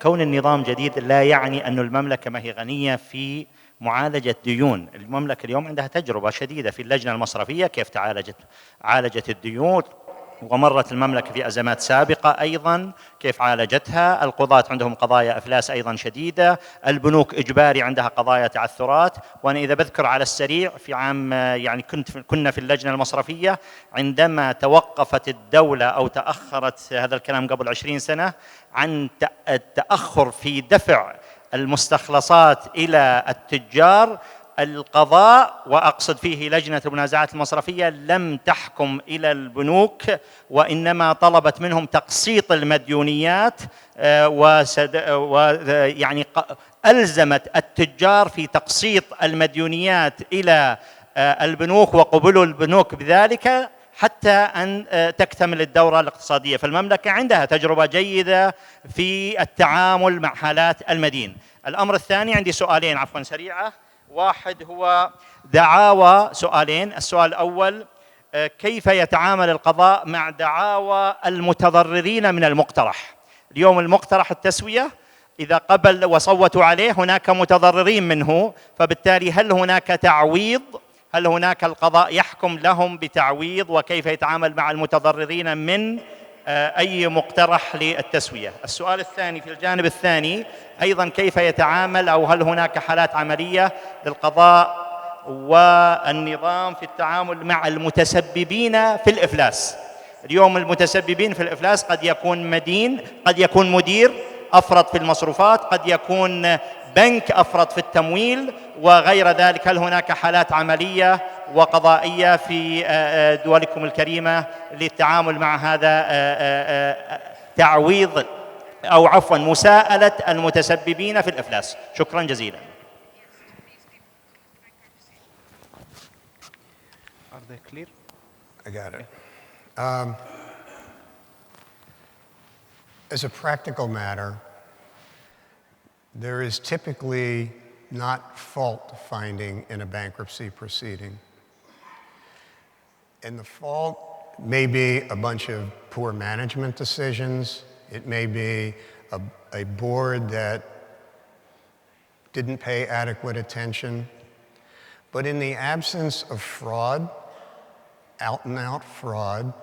كون النظام جديد لا يعني أن المملكة ما هي غنية في معالجة ديون. المملكة اليوم عندها تجربة شديدة في اللجنة المصرفية كيف عالجت الديون، ومرت المملكة في أزمات سابقة أيضا كيف عالجتها. القضاة عندهم قضايا إفلاس أيضا شديدة، البنوك إجباري عندها قضايا تعثرات. وأنا إذا بذكر على السريع في عام يعني كنا في اللجنة المصرفية عندما توقفت الدولة أو تأخرت، هذا الكلام قبل 20 سنة، عن التأخر في دفع المستخلصات إلى التجار، القضاء وأقصد فيه لجنة المنازعات المصرفية لم تحكم إلى البنوك، وإنما طلبت منهم تقسيط المديونيات، ويعني ألزمت التجار في تقسيط المديونيات إلى البنوك وقبلوا البنوك بذلك حتى أن تكتمل الدورة الاقتصادية. فالمملكة عندها تجربة جيدة في التعامل مع حالات المدين. الأمر الثاني، عندي سؤالين عفوا سريعة. واحد هو دعاوى، سؤالين. السؤال الأول، كيف يتعامل القضاء مع دعاوى المتضررين من المقترح؟ اليوم المقترح التسوية إذا قبل وصوتوا عليه هناك متضررين منه، فبالتالي هل هناك تعويض؟ هل هناك القضاء يحكم لهم بتعويض؟ وكيف يتعامل مع المتضررين من أي مقترح للتسوية؟ السؤال الثاني في الجانب الثاني أيضا، كيف يتعامل أو هل هناك حالات عملية للقضاء والنظام في التعامل مع المتسببين في الإفلاس؟ اليوم المتسببين في الإفلاس قد يكون مدين، قد يكون مدير أفرط في المصروفات، قد يكون بنك أفرط في التمويل وغير ذلك. هل هناك حالات عملية وقضائية في دولكم الكريمة للتعامل مع هذا تعويض أو عفوا مساءلة المتسببين في الإفلاس؟ شكرا جزيلا. Are they clear? I got it. As a practical matter, there is typically not fault finding in a bankruptcy proceeding. And the fault may be a bunch of poor management decisions. It may be a board that didn't pay adequate attention. But in the absence of fraud, out and out fraud,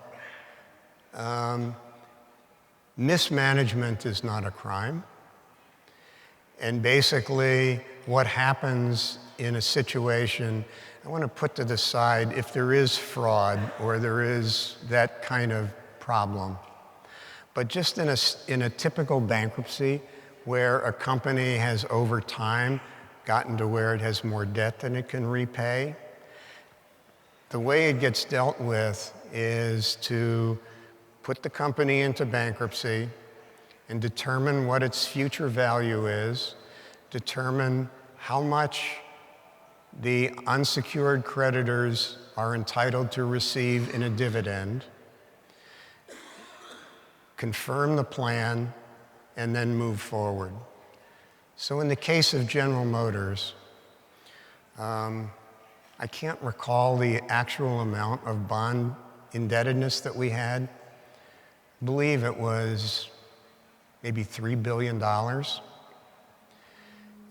mismanagement is not a crime. And basically what happens in a situation, I want to put to the side if there is fraud or there is that kind of problem. But just in a typical bankruptcy where a company has over time gotten to where it has more debt than it can repay, the way it gets dealt with is to put the company into bankruptcy and determine what its future value is, determine how much the unsecured creditors are entitled to receive in a dividend, confirm the plan, and then move forward. So in the case of General Motors, I can't recall the actual amount of bond indebtedness that we had. I believe it was maybe $3 billion.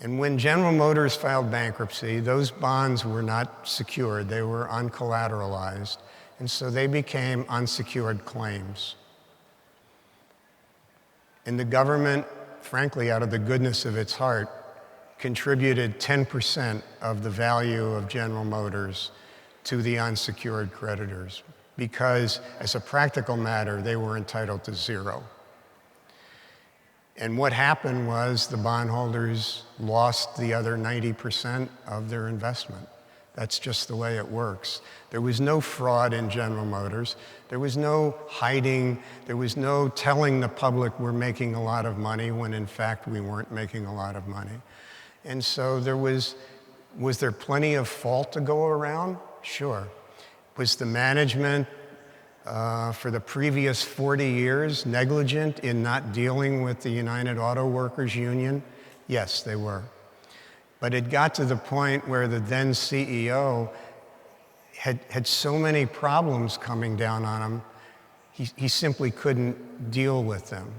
And when General Motors filed bankruptcy, those bonds were not secured, they were uncollateralized, and so they became unsecured claims. And the government, frankly, out of the goodness of its heart, contributed 10% of the value of General Motors to the unsecured creditors because, as a practical matter, they were entitled to zero. And what happened was the bondholders lost the other 90% of their investment. That's just the way it works. There was no fraud in General Motors. There was no hiding. There was no telling the public we're making a lot of money when in fact we weren't making a lot of money. And so was there plenty of fault to go around? Sure. Was the management for the previous 40 years negligent in not dealing with the United Auto Workers Union? Yes, they were. But it got to the point where the then CEO had so many problems coming down on him, he simply couldn't deal with them.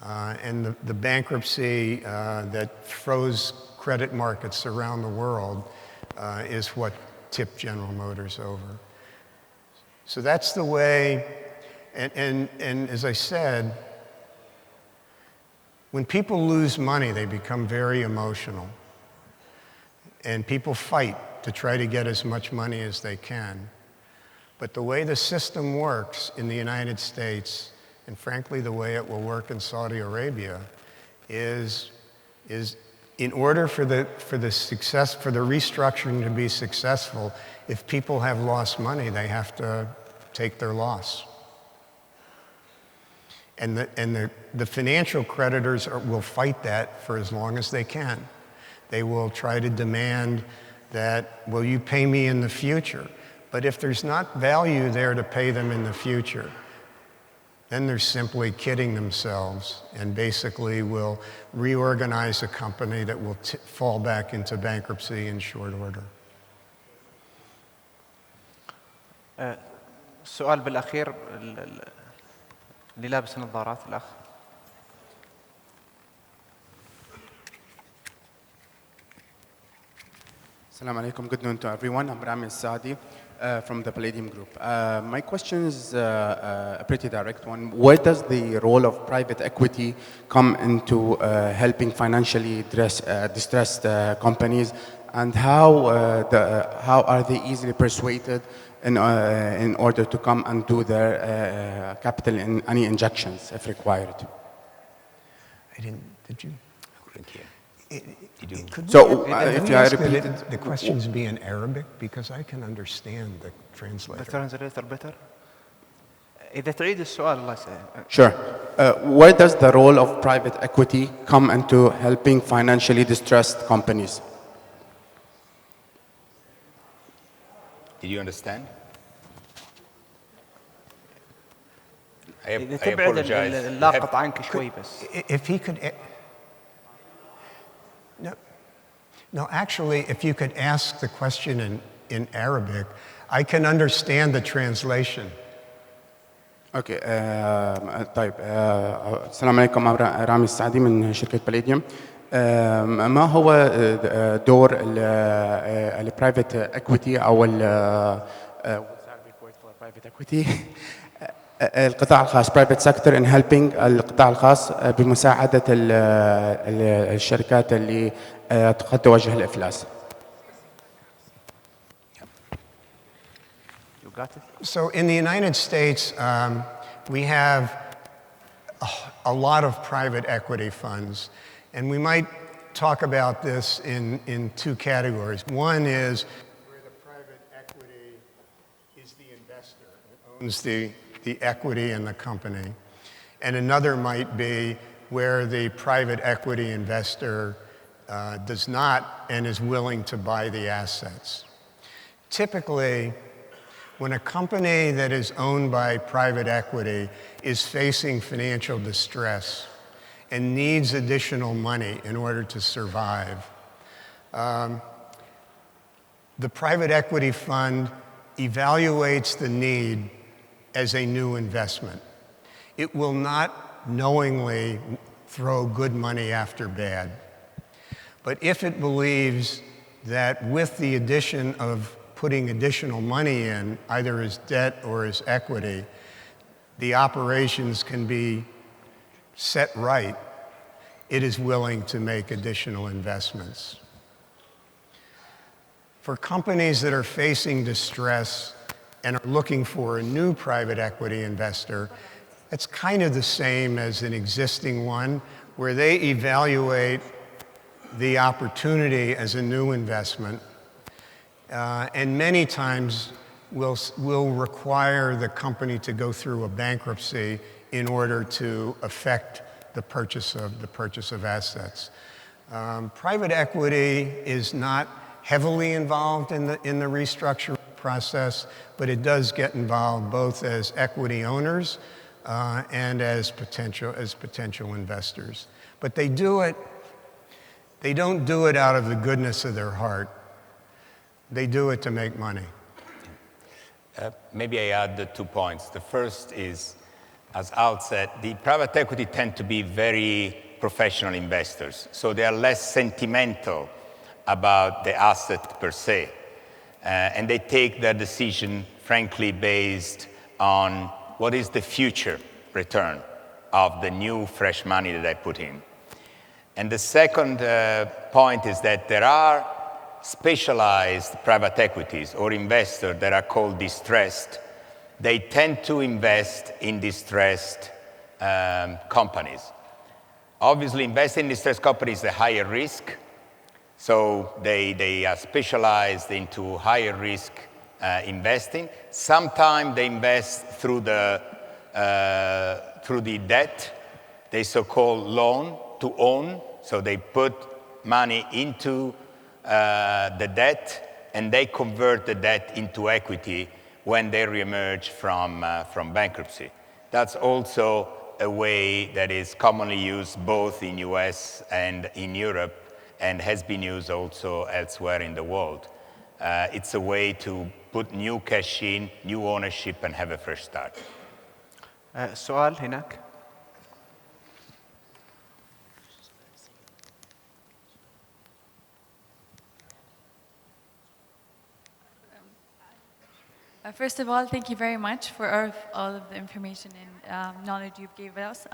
And the bankruptcy that froze credit markets around the world is what tipped General Motors over. So that's the way, and as I said, when people lose money, they become very emotional. And people fight to try to get as much money as they can. But the way the system works in the United States, and frankly the way it will work in Saudi Arabia, is in order for the restructuring to be successful, if people have lost money, they have to take their loss. And the financial creditors will fight that for as long as they can. They will try to demand that, will you pay me in the future? But if there's not value there to pay them in the future, then they're simply kidding themselves and basically will reorganize a company that will fall back into bankruptcy in short order. السؤال بالأخير اللي لابس نظارات الأخ. Assalamu alaikum. Good noon to everyone. I'm Rami Saadi from the Palladium Group. My question is a pretty direct one. Where does the role of private equity come into helping financially distressed companies, and how are they easily persuaded in order to come and do their capital in any injections if required? Did you? So, if you repeat the questions be in Arabic, because I can understand the translator. The translator better. إذا تعيد السؤال الله يسهل. Sure. Where does the role of private equity come into helping financially distressed companies? Did you understand? I إذا تبعد اللاقط عنك شوي بس. If he could. No, actually, if you could ask the question in Arabic, I can understand the translation. اوكي طيب السلام عليكم. رامي السعدي من شركة بليديوم. ما هو دور البرايفت اكويتي او القطاع الخاص private sector in helping القطاع الخاص بمساعدة الشركات اللي قد تواجه الإفلاس. So in the United States, we have a lot of private equity funds, and we might talk about this in two categories. One is where the private equity is the investor, owns the equity in the company. And another might be where the private equity investor does not and is willing to buy the assets. Typically, when a company that is owned by private equity is facing financial distress and needs additional money in order to survive, the private equity fund evaluates the need as a new investment. It will not knowingly throw good money after bad. But if it believes that with the addition of putting additional money in, either as debt or as equity, the operations can be set right, it is willing to make additional investments. For companies that are facing distress and are looking for a new private equity investor, it's kind of the same as an existing one, where they evaluate the opportunity as a new investment, and many times will require the company to go through a bankruptcy in order to affect the purchase of assets. Private equity is not heavily involved in the restructuring process, but it does get involved both as equity owners and as potential investors. But they don't do it out of the goodness of their heart. They do it to make money. Maybe I add the 2 points. The first is, as Al said, the private equity tend to be very professional investors, so they are less sentimental about the asset per se. And they take their decision, frankly, based on what is the future return of the new fresh money that I put in. And the second point is that there are specialized private equities or investors that are called distressed. They tend to invest in distressed companies. Obviously, investing in distressed companies is a higher risk, so they are specialized into higher risk investing. Sometimes they invest through the debt, they so-called loan to own. So they put money into the debt, and they convert the debt into equity when they reemerge from bankruptcy. That's also a way that is commonly used both in US and in Europe, and has been used also elsewhere in the world. It's a way to put new cash in, new ownership, and have a fresh start. سؤال هناك. First of all, thank you very much for all of the information and knowledge you've given us.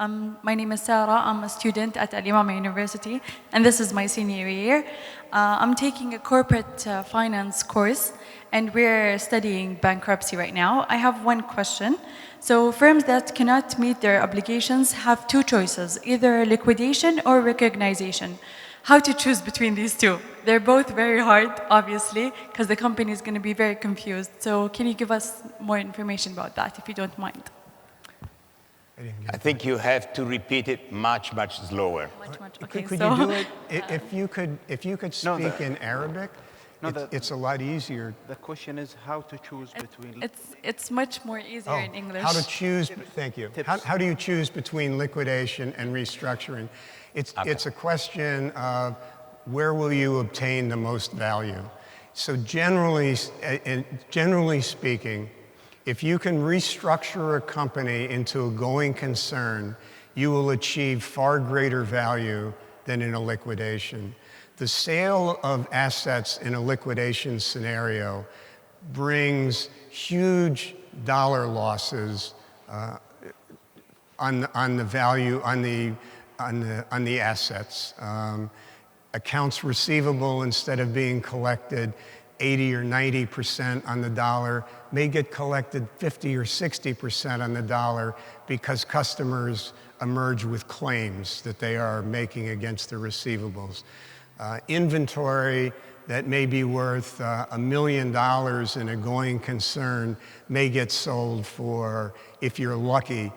My name is Sarah. I'm a student at Al-Imam University, and this is my senior year. I'm taking a corporate finance course, and we're studying bankruptcy right now. I have one question. So firms that cannot meet their obligations have two choices, either liquidation or recognition. How to choose between these two? They're both very hard, obviously, because the company is going to be very confused. So can you give us more information about that, if you don't mind? I think you have to repeat it much slower. Okay, could so you do it? If you could speak in Arabic, it's a lot easier. The question is how to choose between. It's much more easier in English. How to choose? Thank you. How do you choose between liquidation and restructuring? It's a question of where will you obtain the most value. So generally speaking, if you can restructure a company into a going concern, you will achieve far greater value than in a liquidation. The sale of assets in a liquidation scenario brings huge dollar losses on the value, on the assets. Accounts receivable, instead of being collected 80 or 90% on the dollar, may get collected 50 or 60% on the dollar because customers emerge with claims that they are making against the receivables. Inventory that may be worth $1 million in a going concern may get sold for, if you're lucky,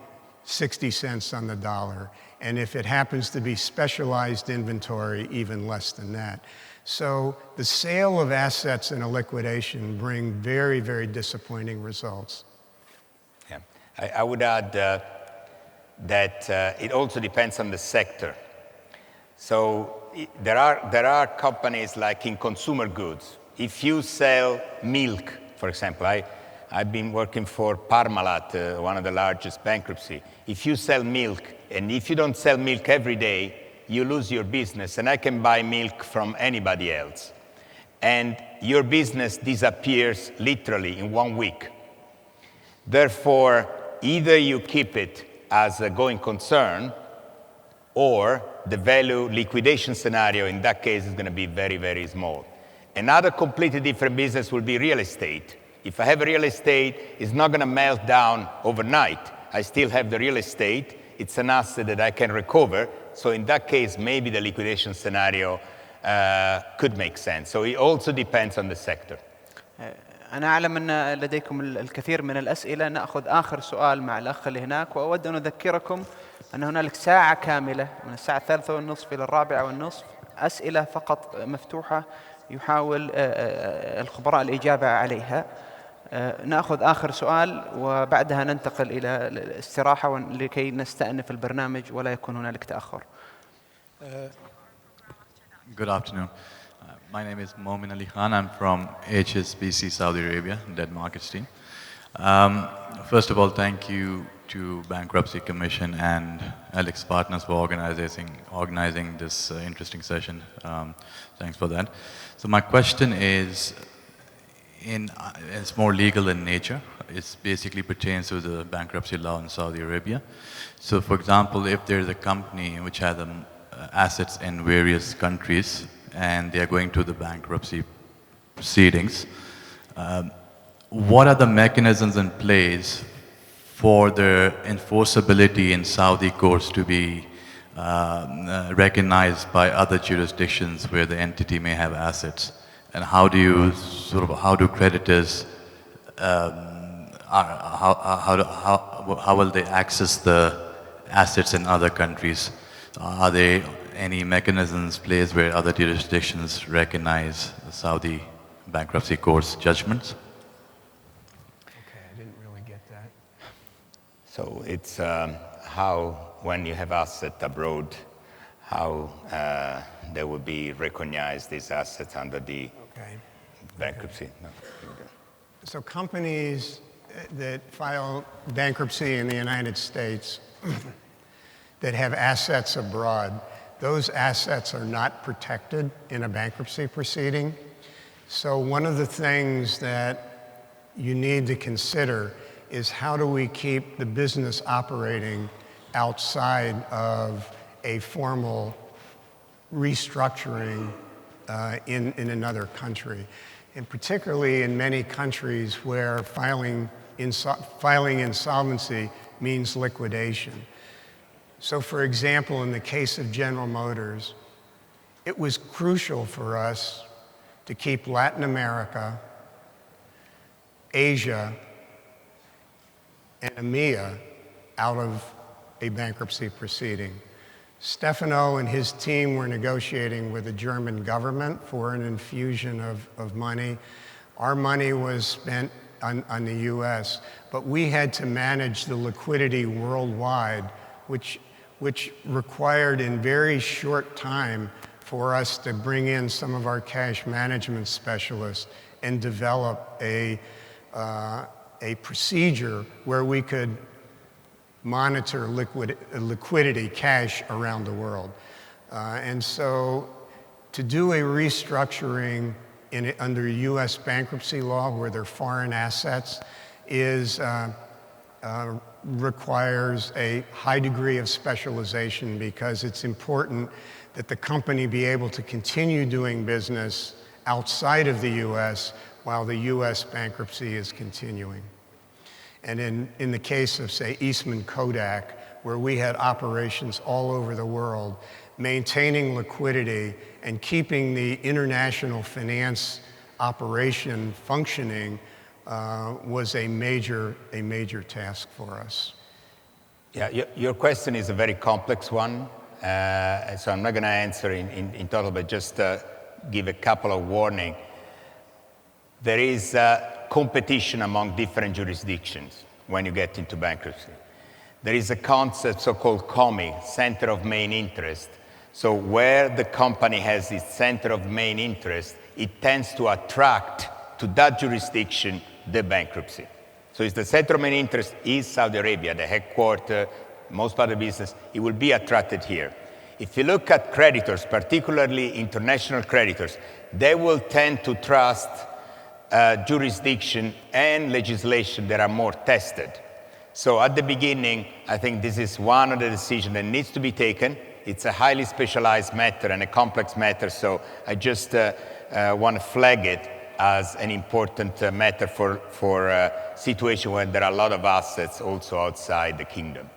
60 cents on the dollar. And if it happens to be specialized inventory, even less than that. So the sale of assets in a liquidation bring very, very disappointing results. Yeah. I would add that it also depends on the sector. So there are companies like in consumer goods. If you sell milk, for example, I've been working for Parmalat, one of the largest bankruptcy. If you sell milk, and if you don't sell milk every day, you lose your business, and I can buy milk from anybody else. And your business disappears literally in 1 week. Therefore, either you keep it as a going concern, or the value liquidation scenario in that case is going to be very, very small. Another completely different business will be real estate. If I have a real estate, it's not going to melt down overnight. I still have the real estate. It's an asset that I can recover. So in that case, maybe the liquidation scenario could make sense. So it also depends on the sector. أنا أعلم أن لديكم الكثير من الأسئلة. نأخذ آخر سؤال مع الأخ اللي هناك، وأود أن أذكركم أن هنالك ساعة كاملة من الساعة 3:30 إلى 4:30 أسئلة فقط مفتوحة يحاول الخبراء الإجابة عليها. نأخذ آخر سؤال وبعدها ننتقل إلى الاستراحة لكي نستأنف البرنامج ولا يكون هنالك تأخر. Good afternoon. My name is Momin Ali Khan. I'm from HSBC Saudi Arabia, debt markets team. First of all, thank you to Bankruptcy Commission and Alex Partners for organizing this interesting session. Thanks for that. So my question is, it's more legal in nature. It basically pertains to the bankruptcy law in Saudi Arabia. So for example, if there's a company which has assets in various countries and they are going to the bankruptcy proceedings, what are the mechanisms in place for the enforceability in Saudi courts to be recognized by other jurisdictions where the entity may have assets? And how do you how do creditors, how will they access the assets in other countries? Are there any mechanisms placed where other jurisdictions recognize the Saudi bankruptcy court's judgments? Okay, I didn't really get that. So it's how, when you have assets abroad, how they will be recognized, these assets, under the bankruptcy. Okay. No. So companies that file bankruptcy in the United States that have assets abroad, those assets are not protected in a bankruptcy proceeding. So one of the things that you need to consider is how do we keep the business operating outside of a formal restructuring in another country. And particularly in many countries where filing insolvency means liquidation. So for example, in the case of General Motors, it was crucial for us to keep Latin America, Asia, and EMEA out of a bankruptcy proceeding. Stefano and his team were negotiating with the German government for an infusion of money. Our money was spent on the US, but we had to manage the liquidity worldwide, which required in very short time for us to bring in some of our cash management specialists and develop a procedure where we could monitor liquidity, cash around the world. And so to do a restructuring under US bankruptcy law where they're foreign assets requires a high degree of specialization, because it's important that the company be able to continue doing business outside of the US while the US bankruptcy is continuing. And in the case of, say, Eastman Kodak, where we had operations all over the world, maintaining liquidity and keeping the international finance operation functioning was a major task for us. Yeah, your question is a very complex one, so I'm not going to answer in total, but just give a couple of warnings. There is competition among different jurisdictions when you get into bankruptcy. There is a concept so-called COMI, Center of Main Interest. So where the company has its center of main interest, it tends to attract to that jurisdiction the bankruptcy. So if the center of main interest is Saudi Arabia, the headquarters, most part of the business, it will be attracted here. If you look at creditors, particularly international creditors, they will tend to trust jurisdiction and legislation that are more tested. So at the beginning, I think this is one of the decisions that needs to be taken. It's a highly specialized matter and a complex matter, so I just want to flag it as an important matter for a situation where there are a lot of assets also outside the kingdom.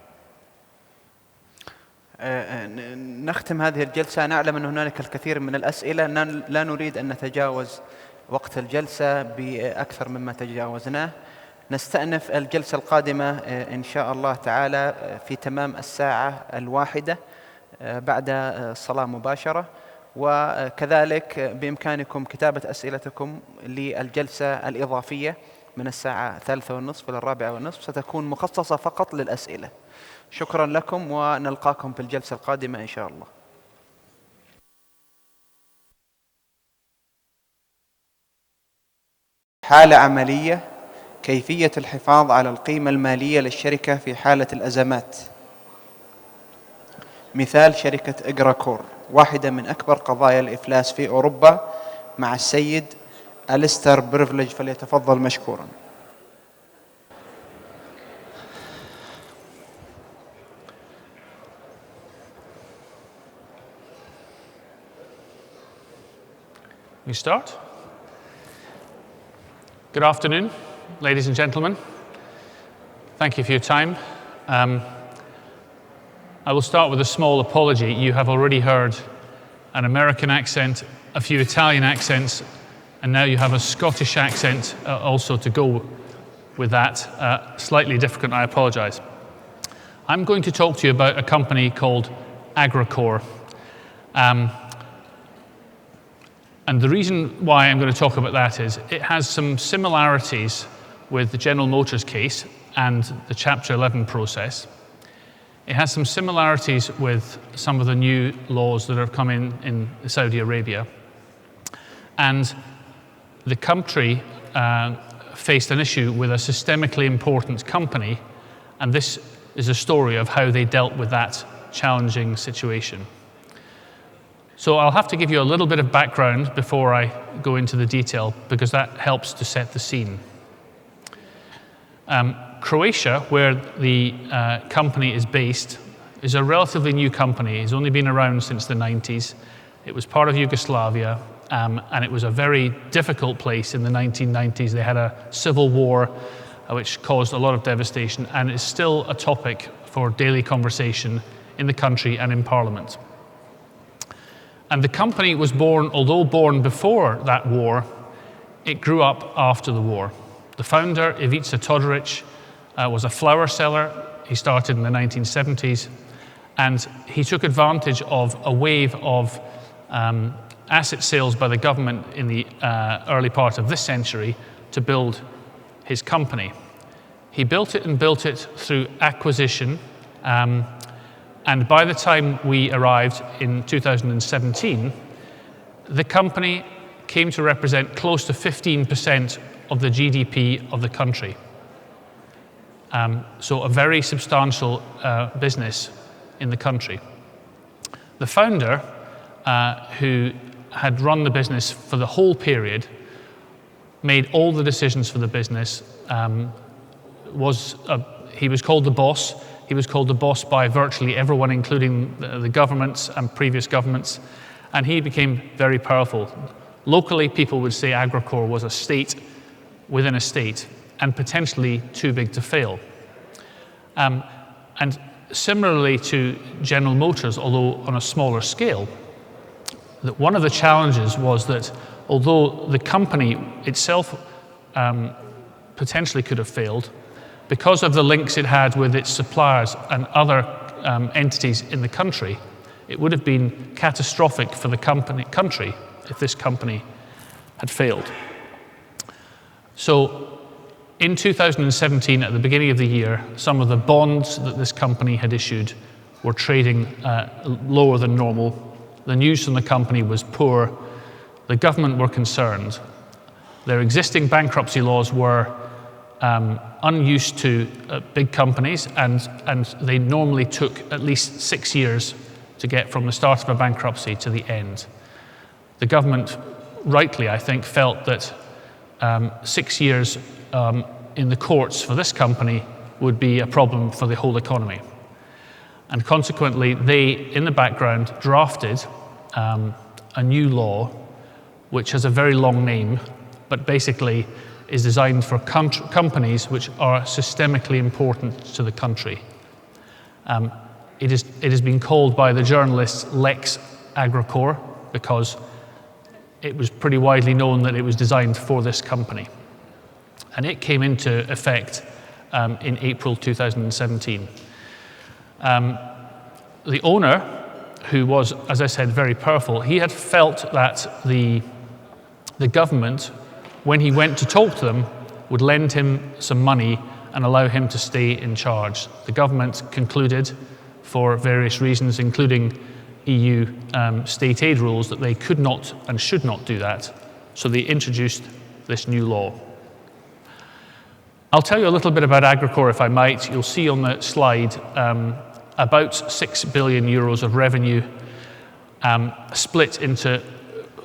نختم هذه الجلسة. نعلم أن هنالك الكثير من الأسئلة، لا نريد أن نتجاوز وقت الجلسة بأكثر مما تجاوزناه. نستأنف الجلسة القادمة إن شاء الله تعالى في تمام 13:00 بعد الصلاة مباشرة، وكذلك بإمكانكم كتابة أسئلتكم للجلسة الإضافية من 3:30 إلى 4:30، ستكون مخصصة فقط للأسئلة. شكرا لكم ونلقاكم في الجلسة القادمة إن شاء الله. حالة عملية: كيفية الحفاظ على القيمة المالية للشركة في حالة الأزمات. مثال شركة إجراكور، واحدة من أكبر قضايا الإفلاس في أوروبا، مع السيد أليستر بريفليج، فليتفضل مشكورا. We start. Good afternoon, ladies and gentlemen. Thank you for your time. I will start with a small apology. You have already heard an American accent, a few Italian accents, and now you have a Scottish accent also to go with that. Slightly difficult, I apologize. I'm going to talk to you about a company called Agricor. And the reason why I'm going to talk about that is it has some similarities with the General Motors case and the Chapter 11 process. It has some similarities with some of the new laws that have come in Saudi Arabia. And the country faced an issue with a systemically important company, and this is a story of how they dealt with that challenging situation. So I'll have to give you a little bit of background before I go into the detail, because that helps to set the scene. Croatia, where the company is based, is a relatively new company. It's only been around since the 90s. It was part of Yugoslavia, and it was a very difficult place in the 1990s. They had a civil war which caused a lot of devastation, and it's still a topic for daily conversation in the country and in Parliament. And the company was born, although born before that war, it grew up after the war. The founder, Ivica Todoric, was a flour seller. He started in the 1970s, and he took advantage of a wave of asset sales by the government in the early part of this century to build his company. He built it through acquisition, and by the time we arrived in 2017, the company came to represent close to 15% of the GDP of the country. So a very substantial business in the country. The founder, who had run the business for the whole period, made all the decisions for the business, he was called the boss. He was called the boss by virtually everyone, including the governments and previous governments, and he became very powerful. Locally, people would say Agricor was a state within a state, and potentially too big to fail. And similarly to General Motors, although on a smaller scale, that one of the challenges was that although the company itself potentially could have failed, because of the links it had with its suppliers and other entities in the country, it would have been catastrophic for the country if this company had failed. So in 2017, at the beginning of the year, some of the bonds that this company had issued were trading lower than normal. The news from the company was poor. The government were concerned. Their existing bankruptcy laws were unused to big companies, and they normally took at least 6 years to get from the start of a bankruptcy to the end. The government, rightly, I think, felt that 6 years in the courts for this company would be a problem for the whole economy. And consequently, they, in the background, drafted a new law, which has a very long name, but basically is designed for companies which are systemically important to the country. It has been called by the journalists Lex Agricor because it was pretty widely known that it was designed for this company. And it came into effect in April 2017. The owner, who was, as I said, very powerful, he had felt that the government, when he went to talk to them, would lend him some money and allow him to stay in charge. The government concluded, for various reasons, including EU state aid rules, that they could not and should not do that. So they introduced this new law. I'll tell you a little bit about Agricor, if I might. You'll see on the slide about 6 billion euros of revenue, split into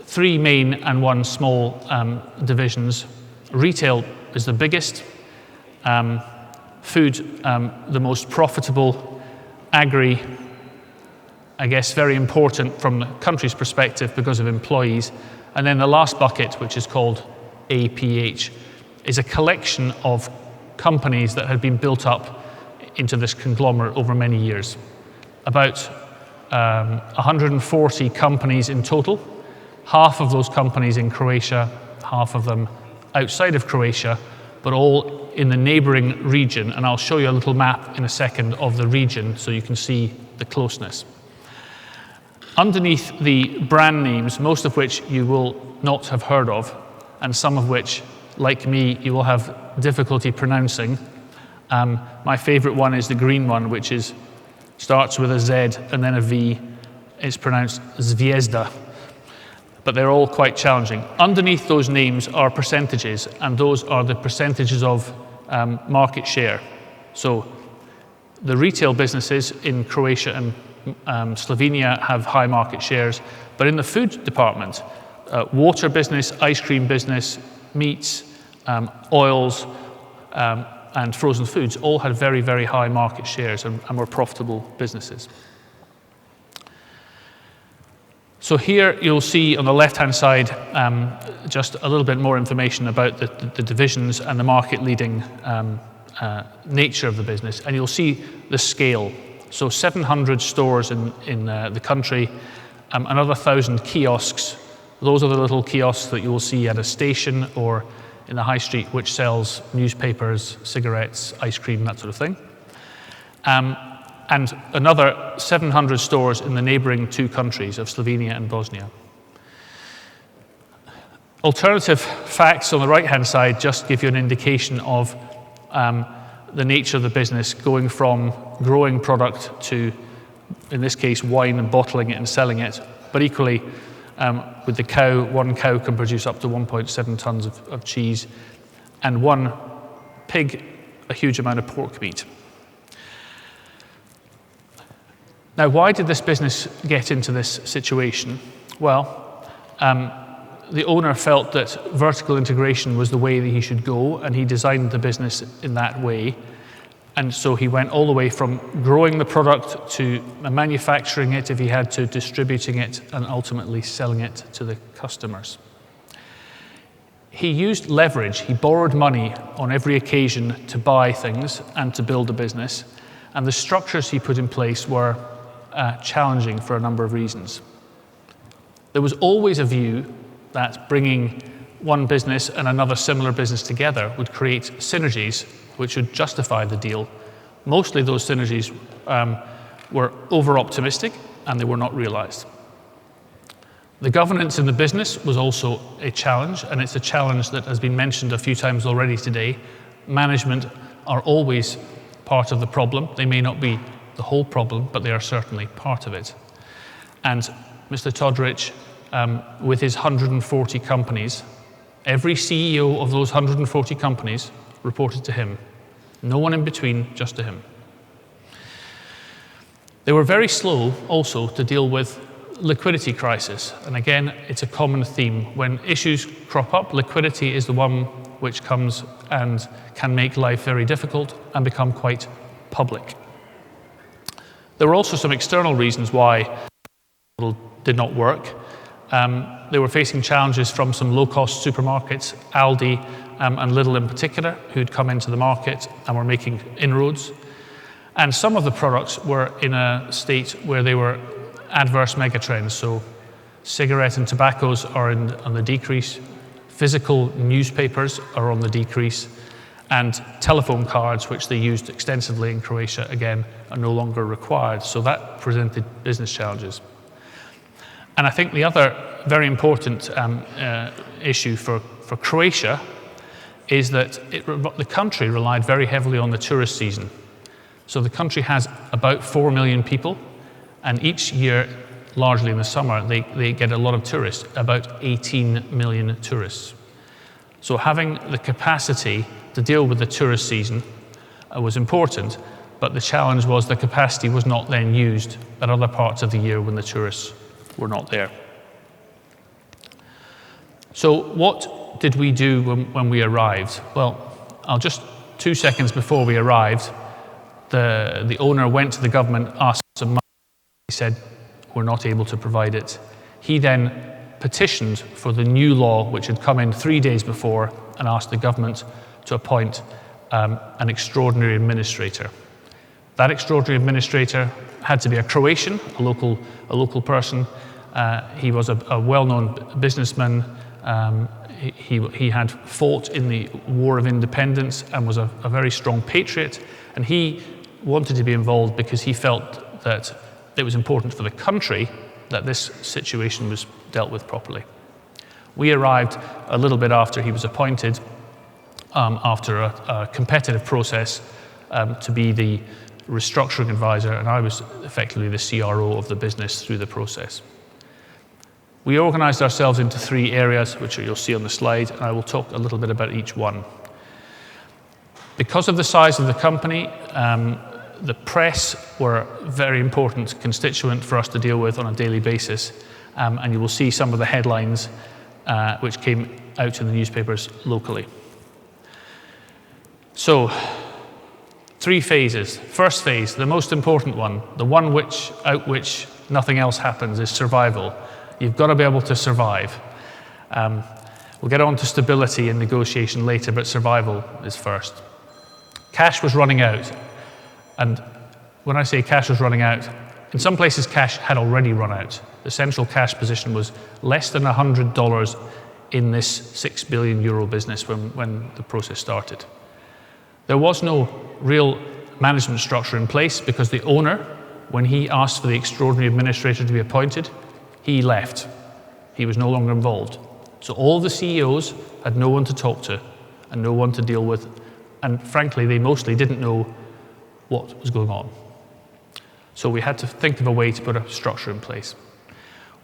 3 main and 1 small divisions. Retail is the biggest, food the most profitable, agri, I guess, very important from the country's perspective because of employees. And then the last bucket, which is called APH, is a collection of companies that had been built up into this conglomerate over many years. About 140 companies in total, half of those companies in Croatia, half of them outside of Croatia, but all in the neighboring region. And I'll show you a little map in a second of the region so you can see the closeness. Underneath the brand names, most of which you will not have heard of, and some of which, like me, you will have difficulty pronouncing. My favorite one is the green one, which starts with a Z and then a V. It's pronounced Zviezda, but they're all quite challenging. Underneath those names are percentages, and those are the percentages of market share. So the retail businesses in Croatia and Slovenia have high market shares, but in the food department, water business, ice cream business, meats, oils, and frozen foods all had very, very high market shares and were profitable businesses. So here you'll see on the left-hand side just a little bit more information about the divisions and the market-leading nature of the business, and you'll see the scale. So 700 stores in the country, another 1,000 kiosks. Those are the little kiosks that you will see at a station or in the high street, which sells newspapers, cigarettes, ice cream, that sort of thing. And another 700 stores in the neighboring 2 countries of Slovenia and Bosnia. Alternative facts on the right-hand side just give you an indication of the nature of the business, going from growing product to, in this case, wine and bottling it and selling it. But equally, with the cow, 1 cow can produce up to 1.7 tons of cheese, and 1 pig, a huge amount of pork meat. Now, why did this business get into this situation? Well, the owner felt that vertical integration was the way that he should go, and he designed the business in that way. And so he went all the way from growing the product to manufacturing it, if he had to, distributing it, and ultimately selling it to the customers. He used leverage. He borrowed money on every occasion to buy things and to build a business. And the structures he put in place were challenging for a number of reasons. There was always a view that bringing one business and another similar business together would create synergies which would justify the deal. Mostly those synergies were over-optimistic and they were not realized. The governance in the business was also a challenge, and it's a challenge that has been mentioned a few times already today. Management are always part of the problem. They may not be the whole problem, but they are certainly part of it. And Mr. Todrich, with his 140 companies, every CEO of those 140 companies reported to him. No one in between, just to him. They were very slow also to deal with liquidity crisis. And again, it's a common theme. When issues crop up, liquidity is the one which comes and can make life very difficult and become quite public. There were also some external reasons why it did not work. They were facing challenges from some low-cost supermarkets, Aldi and Lidl in particular, who'd come into the market and were making inroads. And some of the products were in a state where they were adverse megatrends. So cigarette and tobaccos are on the decrease, physical newspapers are on the decrease, and telephone cards, which they used extensively in Croatia, again, are no longer required. So that presented business challenges. And I think the other very important issue for Croatia is that the country relied very heavily on the tourist season. So the country has about 4 million people, and each year, largely in the summer, they get a lot of tourists, about 18 million tourists. So having the capacity to deal with the tourist season was important, but the challenge was the capacity was not then used at other parts of the year when the tourists were not there. So what did we do when we arrived? Well, 2 seconds before we arrived, the owner went to the government, asked for some money. He said, we're not able to provide it. He then petitioned for the new law, which had come in 3 days before, and asked the government to appoint an extraordinary administrator. That extraordinary administrator had to be a Croatian, a local person. He was a well-known businessman. He had fought in the War of Independence and was a very strong patriot. And he wanted to be involved because he felt that it was important for the country that this situation was dealt with properly. We arrived a little bit after he was appointed, after a competitive process to be the restructuring advisor, and I was effectively the CRO of the business through the process. We organized ourselves into 3 areas, which you'll see on the slide, and I will talk a little bit about each one. Because of the size of the company, the press were a very important constituent for us to deal with on a daily basis, and you will see some of the headlines which came out in the newspapers locally. So, 3 phases. First phase, the most important one, the one without which nothing else happens, is survival. You've got to be able to survive. We'll get on to stability and negotiation later, but survival is first. Cash was running out. And when I say cash was running out, in some places cash had already run out. The central cash position was less than $100 in this €6 billion business when the process started. There was no real management structure in place because the owner, when he asked for the extraordinary administrator to be appointed, he left. He was no longer involved. So all the CEOs had no one to talk to and no one to deal with, and frankly, they mostly didn't know what was going on. So we had to think of a way to put a structure in place.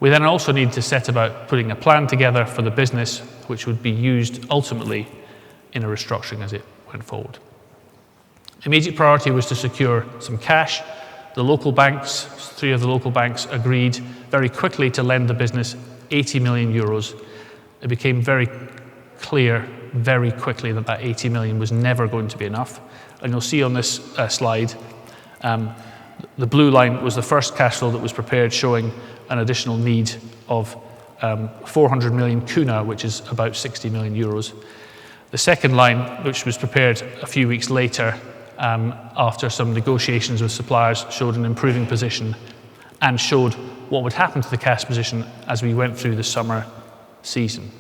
We then also needed to set about putting a plan together for the business, which would be used ultimately in a restructuring as it went forward. Immediate priority was to secure some cash. The local banks, 3 of the local banks, agreed very quickly to lend the business 80 million euros. It became very clear very quickly that 80 million was never going to be enough. And you'll see on this slide, the blue line was the first cash flow that was prepared, showing an additional need of 400 million kuna, which is about 60 million euros. The second line, which was prepared a few weeks later, after some negotiations with suppliers, showed an improving position and showed what would happen to the cash position as we went through the summer season.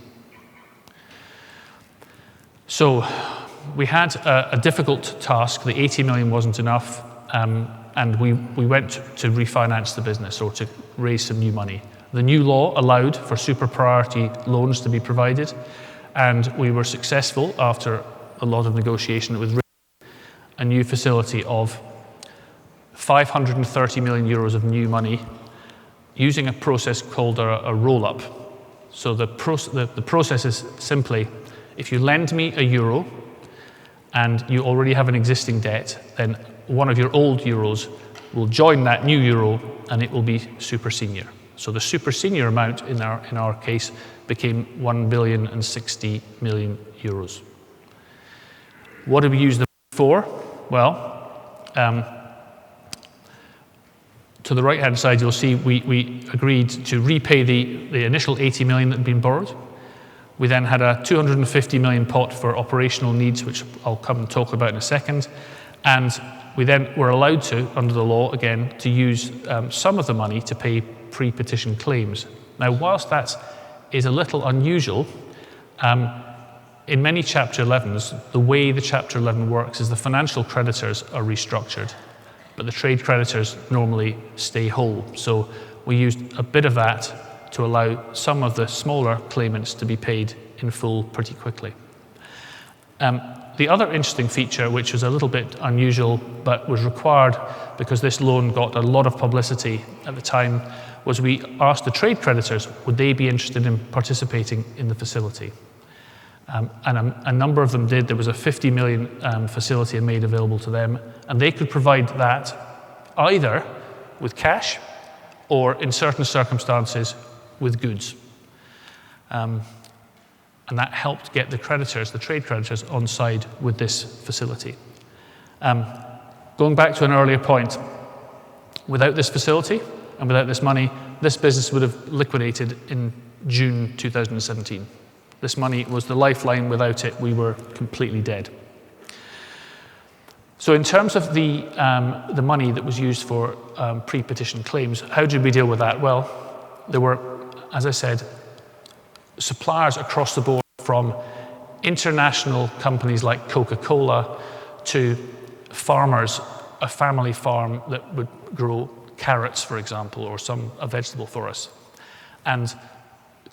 So we had a difficult task. The 80 million wasn't enough, and we went to refinance the business or to raise some new money. The new law allowed for super priority loans to be provided, and we were successful after a lot of negotiation with a new facility of 530 million euros of new money using a process called a roll-up. So the process is simply, if you lend me €1 and you already have an existing debt, then one of your old euros will join that new euro and it will be super senior. So the super senior amount in our case became 1,060 million euros. What did we use them for? Well, to the right-hand side, you'll see we agreed to repay the initial 80 million that had been borrowed. We then had a 250 million pot for operational needs, which I'll come and talk about in a second. And we then were allowed to, under the law again, to use some of the money to pay pre-petition claims. Now, whilst that is a little unusual, in many Chapter 11s, the way the Chapter 11 works is the financial creditors are restructured, but the trade creditors normally stay whole. So we used a bit of that to allow some of the smaller claimants to be paid in full pretty quickly. The other interesting feature, which was a little bit unusual but was required because this loan got a lot of publicity at the time, was we asked the trade creditors, would they be interested in participating in the facility? And a number of them did. There was a 50 million facility made available to them, and they could provide that either with cash or, in certain circumstances, with goods. And that helped get the creditors, the trade creditors, on side with this facility. Going back to an earlier point, without this facility and without this money, this business would have liquidated in June 2017. This money was the lifeline. Without it, we were completely dead. So in terms of the money that was used for pre-petition claims, how did we deal with that? Well, there were, as I said, suppliers across the board, from international companies like Coca-Cola to farmers, a family farm that would grow carrots, for example, or a vegetable for us. And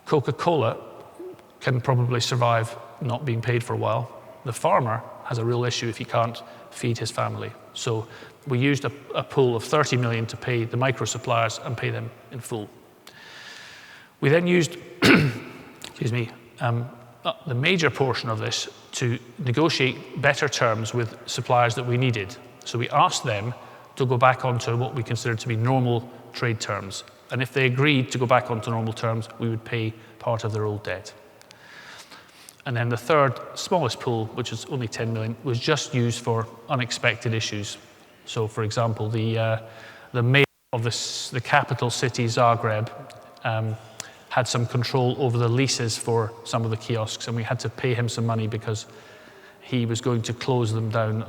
Coca-Cola can probably survive not being paid for a while. The farmer has a real issue if he can't feed his family. So we used a pool of 30 million to pay the micro suppliers and pay them in full. We then used excuse me, the major portion of this to negotiate better terms with suppliers that we needed. So we asked them to go back onto what we considered to be normal trade terms. And if they agreed to go back onto normal terms, we would pay part of their old debt. And then the third smallest pool, which is only 10 million, was just used for unexpected issues. So, for example, the mayor of the capital city, Zagreb, had some control over the leases for some of the kiosks, and we had to pay him some money because he was going to close them down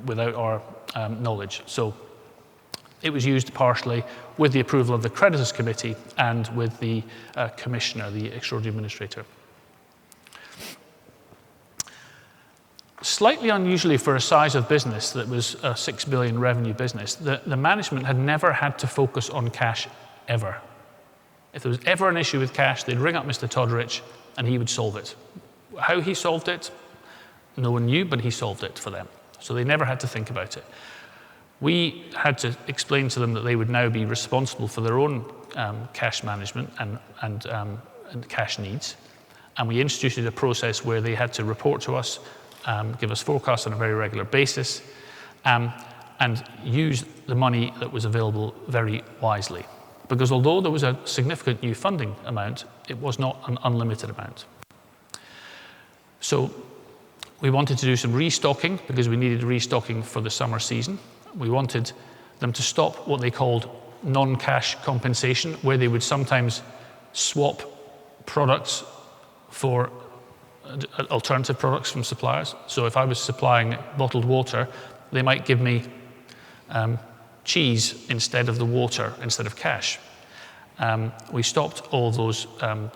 without our knowledge. So it was used partially with the approval of the creditors committee and with the commissioner, the extraordinary administrator. Slightly unusually for a size of business that was a 6 billion revenue business, the management had never had to focus on cash ever. If there was ever an issue with cash, they'd ring up Mr. Todorich and he would solve it. How he solved it, no one knew, but he solved it for them. So they never had to think about it. We had to explain to them that they would now be responsible for their own cash management and cash needs. And we instituted a process where they had to report to us, give us forecasts on a very regular basis, and use the money that was available very wisely. Because although there was a significant new funding amount, it was not an unlimited amount. So we wanted to do some restocking because we needed restocking for the summer season. We wanted them to stop what they called non-cash compensation, where they would sometimes swap products for alternative products from suppliers. So if I was supplying bottled water, they might give me cheese instead of the water, instead of cash. We stopped all of those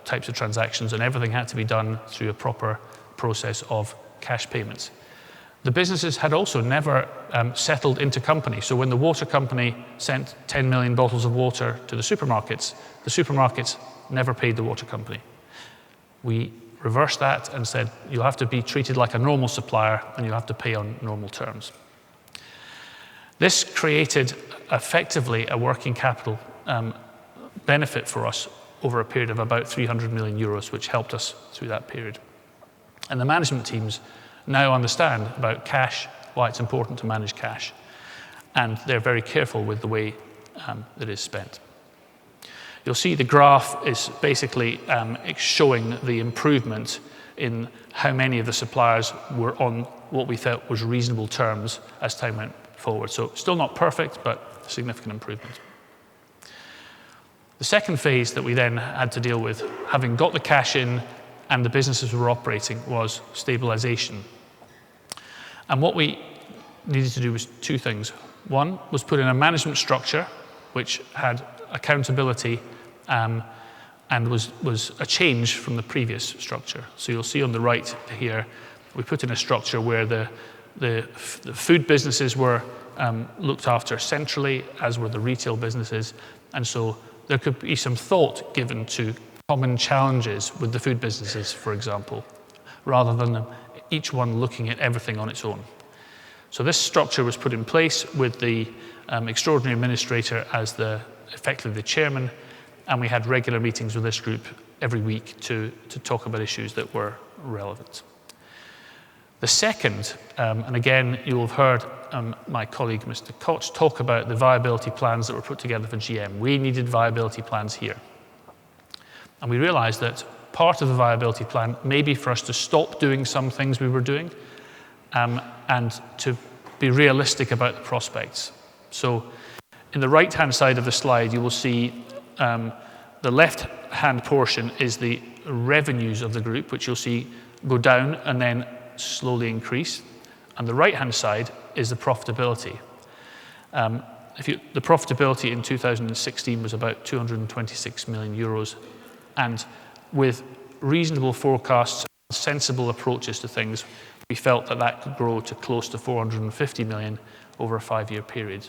types of transactions, and everything had to be done through a proper process of cash payments. The businesses had also never settled into company. So when the water company sent 10 million bottles of water to the supermarkets never paid the water company. We reversed that and said, you'll have to be treated like a normal supplier and you'll have to pay on normal terms. This created effectively a working capital benefit for us over a period of about 300 million euros, which helped us through that period. And the management teams now understand about cash, why it's important to manage cash, and they're very careful with the way that is spent. You'll see the graph is basically showing the improvement in how many of the suppliers were on what we felt was reasonable terms as time went forward. So still not perfect, but significant improvement. The second phase that we then had to deal with, having got the cash in and the businesses were operating, was stabilization. And what we needed to do was two things. One was put in a management structure which had accountability and was a change from the previous structure. So you'll see on the right here, we put in a structure where the food businesses were looked after centrally, as were the retail businesses. And so there could be some thought given to common challenges with the food businesses, for example, rather than each one looking at everything on its own. So this structure was put in place with the extraordinary administrator as effectively the chairman, and we had regular meetings with this group every week to talk about issues that were relevant. The second, and again, you'll have heard my colleague, Mr. Koch, talk about the viability plans that were put together for GM. We needed viability plans here. And we realized that part of the viability plan may be for us to stop doing some things we were doing and to be realistic about the prospects. So in the right-hand side of the slide, you will see the left-hand portion is the revenues of the group, which you'll see go down and then slowly increase. And the right-hand side is the profitability. The profitability in 2016 was about 226 million euros. And with reasonable forecasts and sensible approaches to things, we felt that that could grow to close to 450 million over a 5-year period.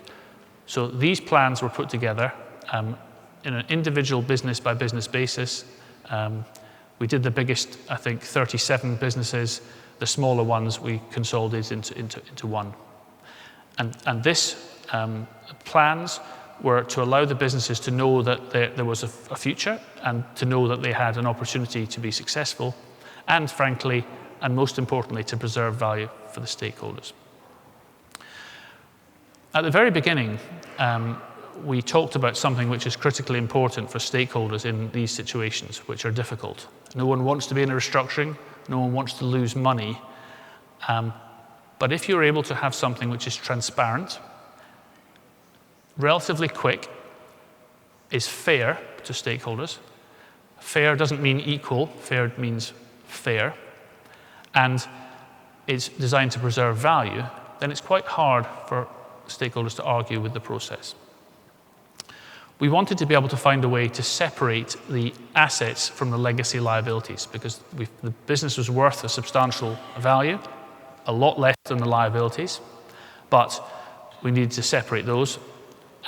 So these plans were put together in an individual business-by-business basis. We did the biggest, I think, 37 businesses. The smaller ones we consolidated into one. And this plans were to allow the businesses to know that there was a future and to know that they had an opportunity to be successful and, frankly, and most importantly, to preserve value for the stakeholders. At the very beginning, we talked about something which is critically important for stakeholders in these situations, which are difficult. No one wants to be in a restructuring. No one wants to lose money. But if you're able to have something which is transparent, relatively quick, is fair to stakeholders. Fair doesn't mean equal. Fair means fair. And it's designed to preserve value, then it's quite hard for stakeholders to argue with the process. We wanted to be able to find a way to separate the assets from the legacy liabilities because the business was worth a substantial value, a lot less than the liabilities, but we needed to separate those,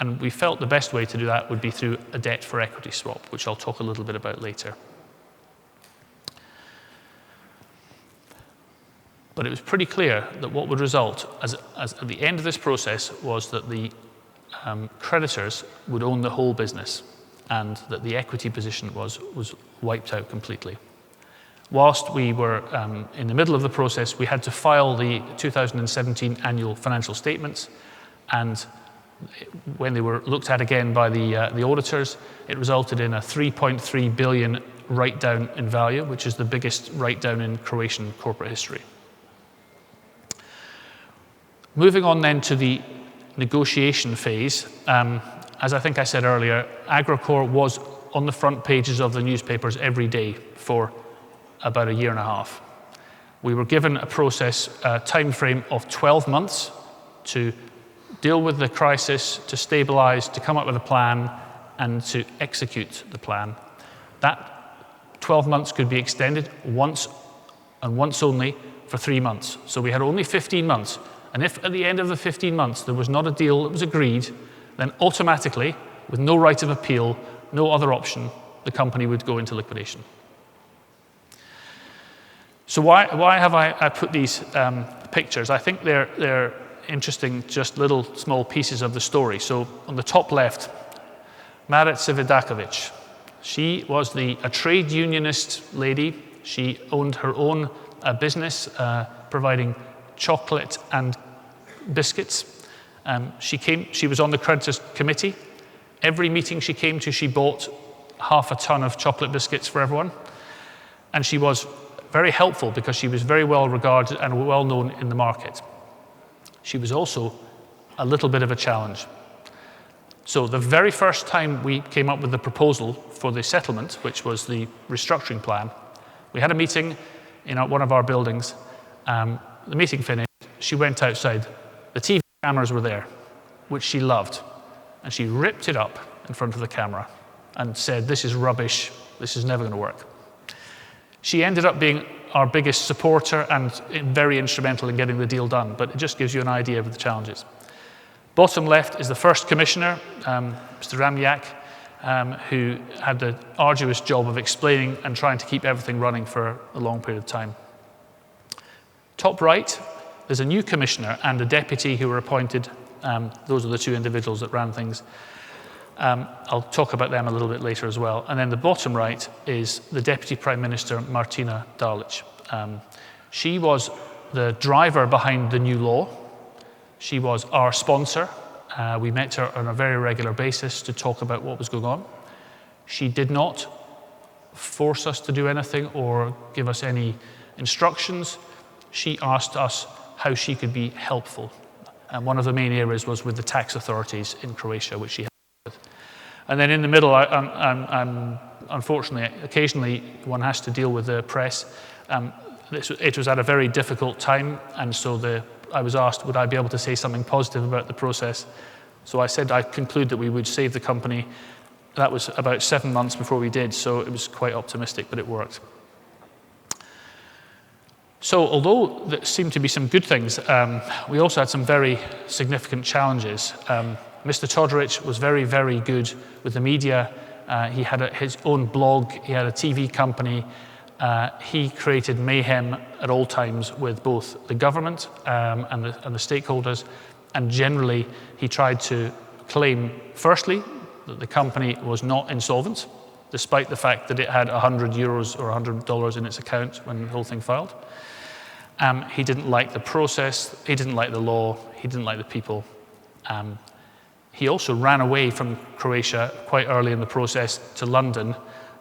and we felt the best way to do that would be through a debt for equity swap, which I'll talk a little bit about later. But it was pretty clear that what would result as at the end of this process was that the creditors would own the whole business and that the equity position was wiped out completely. Whilst we were in the middle of the process, we had to file the 2017 annual financial statements, and when they were looked at again by the auditors, it resulted in a 3.3 billion write-down in value, which is the biggest write-down in Croatian corporate history. Moving on then to the negotiation phase, as I think I said earlier, Agrokor was on the front pages of the newspapers every day for about a year and a half. We were given a process time frame of 12 months to deal with the crisis, to stabilize, to come up with a plan, and to execute the plan. That 12 months could be extended once and once only for 3 months. So we had only 15 months. And if at the end of the 15 months there was not a deal that was agreed, then automatically, with no right of appeal, no other option, the company would go into liquidation. So why have I put these pictures? I think they're interesting, just little small pieces of the story. So on the top left, Marit Svidakovic. She was a trade unionist lady. She owned her own business providing chocolate and biscuits. She was on the creditors committee. Every meeting she came to, she bought half a ton of chocolate biscuits for everyone. And she was very helpful because she was very well regarded and well known in the market. She was also a little bit of a challenge. So the very first time we came up with the proposal for the settlement, which was the restructuring plan, we had a meeting in one of our buildings. The meeting finished, she went outside. The TV cameras were there, which she loved. And she ripped it up in front of the camera and said, "This is rubbish, this is never going to work." She ended up being our biggest supporter and very instrumental in getting the deal done, but it just gives you an idea of the challenges. Bottom left is the first commissioner, Mr. Ramyak, who had the arduous job of explaining and trying to keep everything running for a long period of time. Top right, there's a new commissioner and a deputy who were appointed. Those are the two individuals that ran things. I'll talk about them a little bit later as well. And then the bottom right is the Deputy Prime Minister, Martina Dalic. She was the driver behind the new law. She was our sponsor. We met her on a very regular basis to talk about what was going on. She did not force us to do anything or give us any instructions. She asked us how she could be helpful. And one of the main areas was with the tax authorities in Croatia, which she helped with. And then in the middle, unfortunately, occasionally one has to deal with the press. It was at a very difficult time, and so I was asked, would I be able to say something positive about the process? So I said I conclude that we would save the company. That was about 7 months before we did, so it was quite optimistic, but it worked. So although there seemed to be some good things, we also had some very significant challenges. Mr. Todoric was very, very good with the media. He had his own blog. He had a TV company. He created mayhem at all times with both the government and the stakeholders. And generally, he tried to claim, firstly, that the company was not insolvent, despite the fact that it had €100 or $100 in its account when the whole thing filed. He didn't like the process. He didn't like the law. He didn't like the people. He also ran away from Croatia quite early in the process to London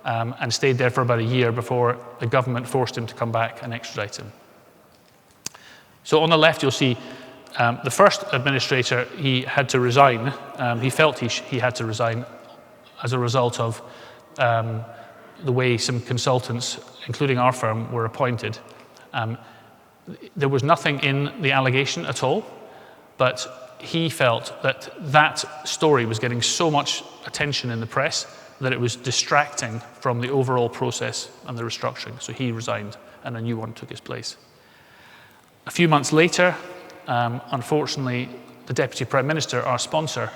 and stayed there for about a year before the government forced him to come back and extradite him. So on the left, you'll see the first administrator, he had to resign. He felt he had to resign as a result of the way some consultants, including our firm, were appointed. There was nothing in the allegation at all, but he felt that that story was getting so much attention in the press that it was distracting from the overall process and the restructuring. So he resigned and a new one took his place. A few months later, unfortunately, the Deputy Prime Minister, our sponsor,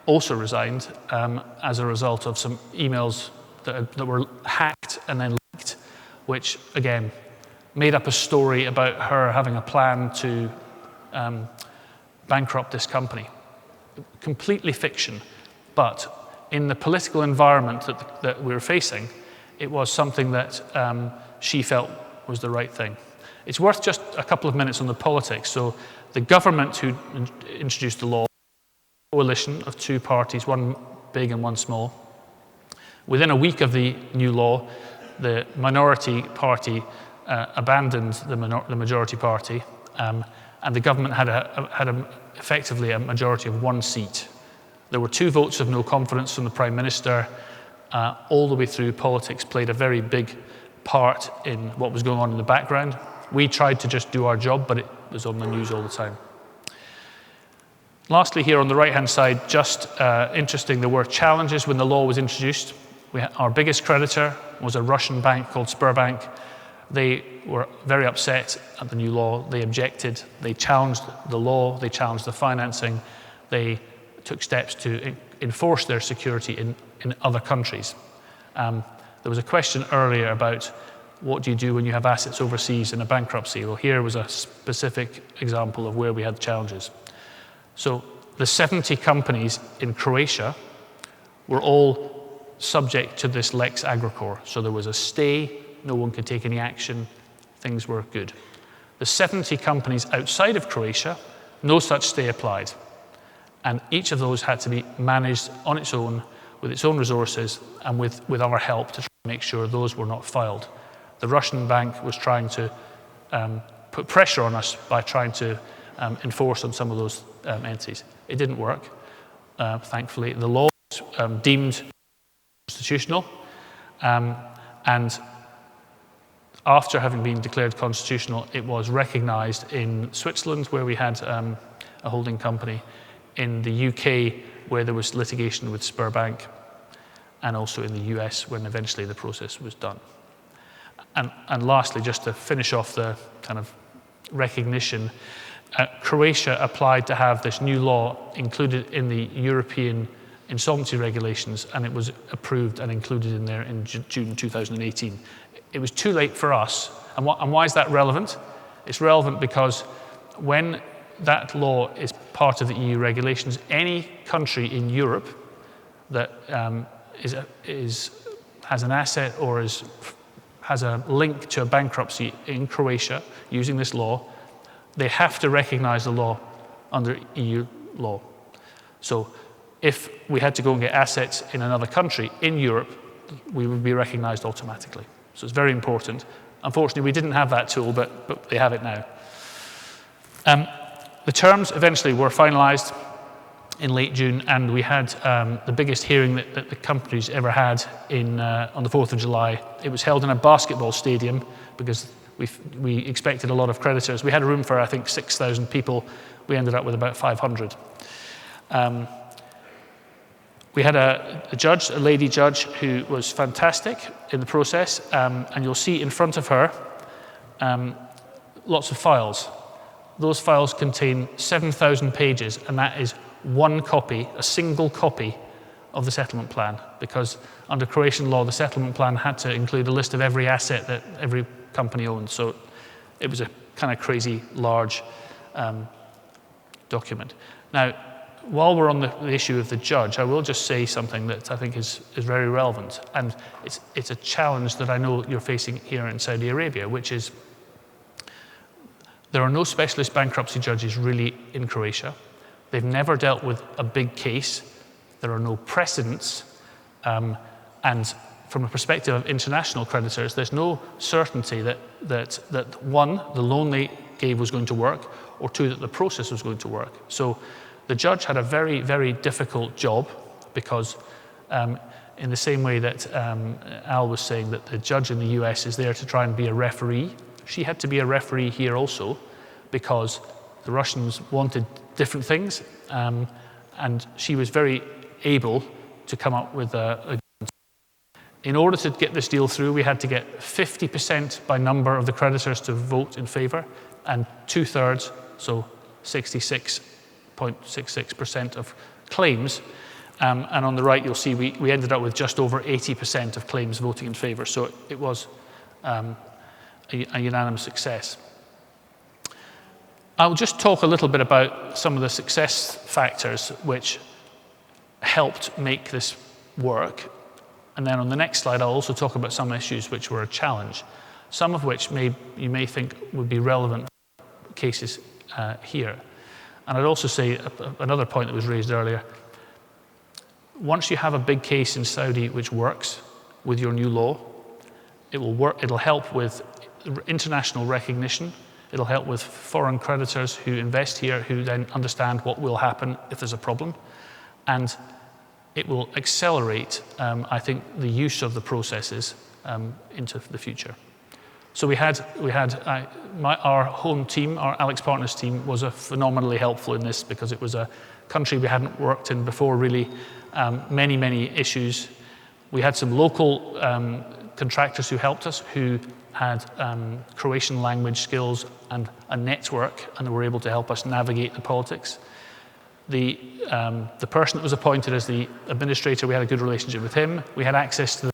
also resigned as a result of some emails that were hacked and then leaked, which, again, made up a story about her having a plan to bankrupt this company. Completely fiction, but in the political environment that we were facing, it was something that she felt was the right thing. It's worth just a couple of minutes on the politics. So the government who introduced the law, a coalition of two parties, one big and one small. Within a week of the new law, the minority party abandoned the majority party, and the government had effectively a majority of 1 seat. There were 2 votes of no confidence from the Prime Minister. All the way through, politics played a very big part in what was going on in the background. We tried to just do our job, but it was on the news all the time. Lastly, here on the right-hand side, just interesting, there were challenges when the law was introduced. Our biggest creditor was a Russian bank called Sberbank. They were very upset at the new law. They objected. They challenged the law. They challenged the financing. They took steps to enforce their security in other countries. There was a question earlier about what do you do when you have assets overseas in a bankruptcy? Well, here was a specific example of where we had challenges. So the 70 companies in Croatia were all subject to this Lex Agricor. So there was a stay, no one could take any action, things were good. The 70 companies outside of Croatia, no such stay applied. And each of those had to be managed on its own, with its own resources, and with our help to try and make sure those were not filed. The Russian bank was trying to put pressure on us by trying to enforce on some of those entities. It didn't work, thankfully. The law was deemed constitutional, and after having been declared constitutional, it was recognized in Switzerland, where we had a holding company, in the UK, where there was litigation with Sberbank, and also in the US, when eventually the process was done. And lastly, just to finish off the kind of recognition, Croatia applied to have this new law included in the European insolvency regulations, and it was approved and included in there in June 2018. It was too late for us. And why is that relevant? It's relevant because when that law is part of the EU regulations, any country in Europe that has an asset or has a link to a bankruptcy in Croatia using this law, they have to recognize the law under EU law. So if we had to go and get assets in another country in Europe, we would be recognized automatically. So it's very important. Unfortunately, we didn't have that tool, but they have it now. The terms eventually were finalized in late June, and we had the biggest hearing that the company's ever had on the 4th of July. It was held in a basketball stadium because we expected a lot of creditors. We had a room for, I think, 6,000 people. We ended up with about 500. We had a judge, a lady judge, who was fantastic in the process, and you'll see in front of her lots of files. Those files contain 7,000 pages, and that is one copy, a single copy of the settlement plan, because under Croatian law, the settlement plan had to include a list of every asset that every company owned. So it was a kind of crazy large document. Now, while we're on the issue of the judge, I will just say something that I think is very relevant, and it's a challenge that I know you're facing here in Saudi Arabia, which is there are no specialist bankruptcy judges really in Croatia. They've never dealt with a big case. There are no precedents, and from a perspective of international creditors, there's no certainty that one, the loan they gave was going to work, or two, that the process was going to work. So the judge had a very, very difficult job because in the same way that Al was saying that the judge in the US is there to try and be a referee, she had to be a referee here also because the Russians wanted different things, and she was very able to come up with a in order to get this deal through, we had to get 50% by number of the creditors to vote in favor, and 2/3, so 66.66% of claims. And on the right, you'll see we ended up with just over 80% of claims voting in favor. So it was a unanimous success. I'll just talk a little bit about some of the success factors which helped make this work. And then on the next slide, I'll also talk about some issues which were a challenge, some of which you may think would be relevant cases here. And I'd also say another point that was raised earlier. Once you have a big case in Saudi which works with your new law, it'll help with international recognition. It'll help with foreign creditors who invest here, who then understand what will happen if there's a problem. And it will accelerate, I think, the use of the processes into the future. So our home team, our Alex Partners team, was phenomenally helpful in this because it was a country we hadn't worked in before, really. Many issues. We had some local contractors who helped us, who had Croatian language skills and a network, and they were able to help us navigate the politics. The person that was appointed as the administrator, we had a good relationship with him. We had access to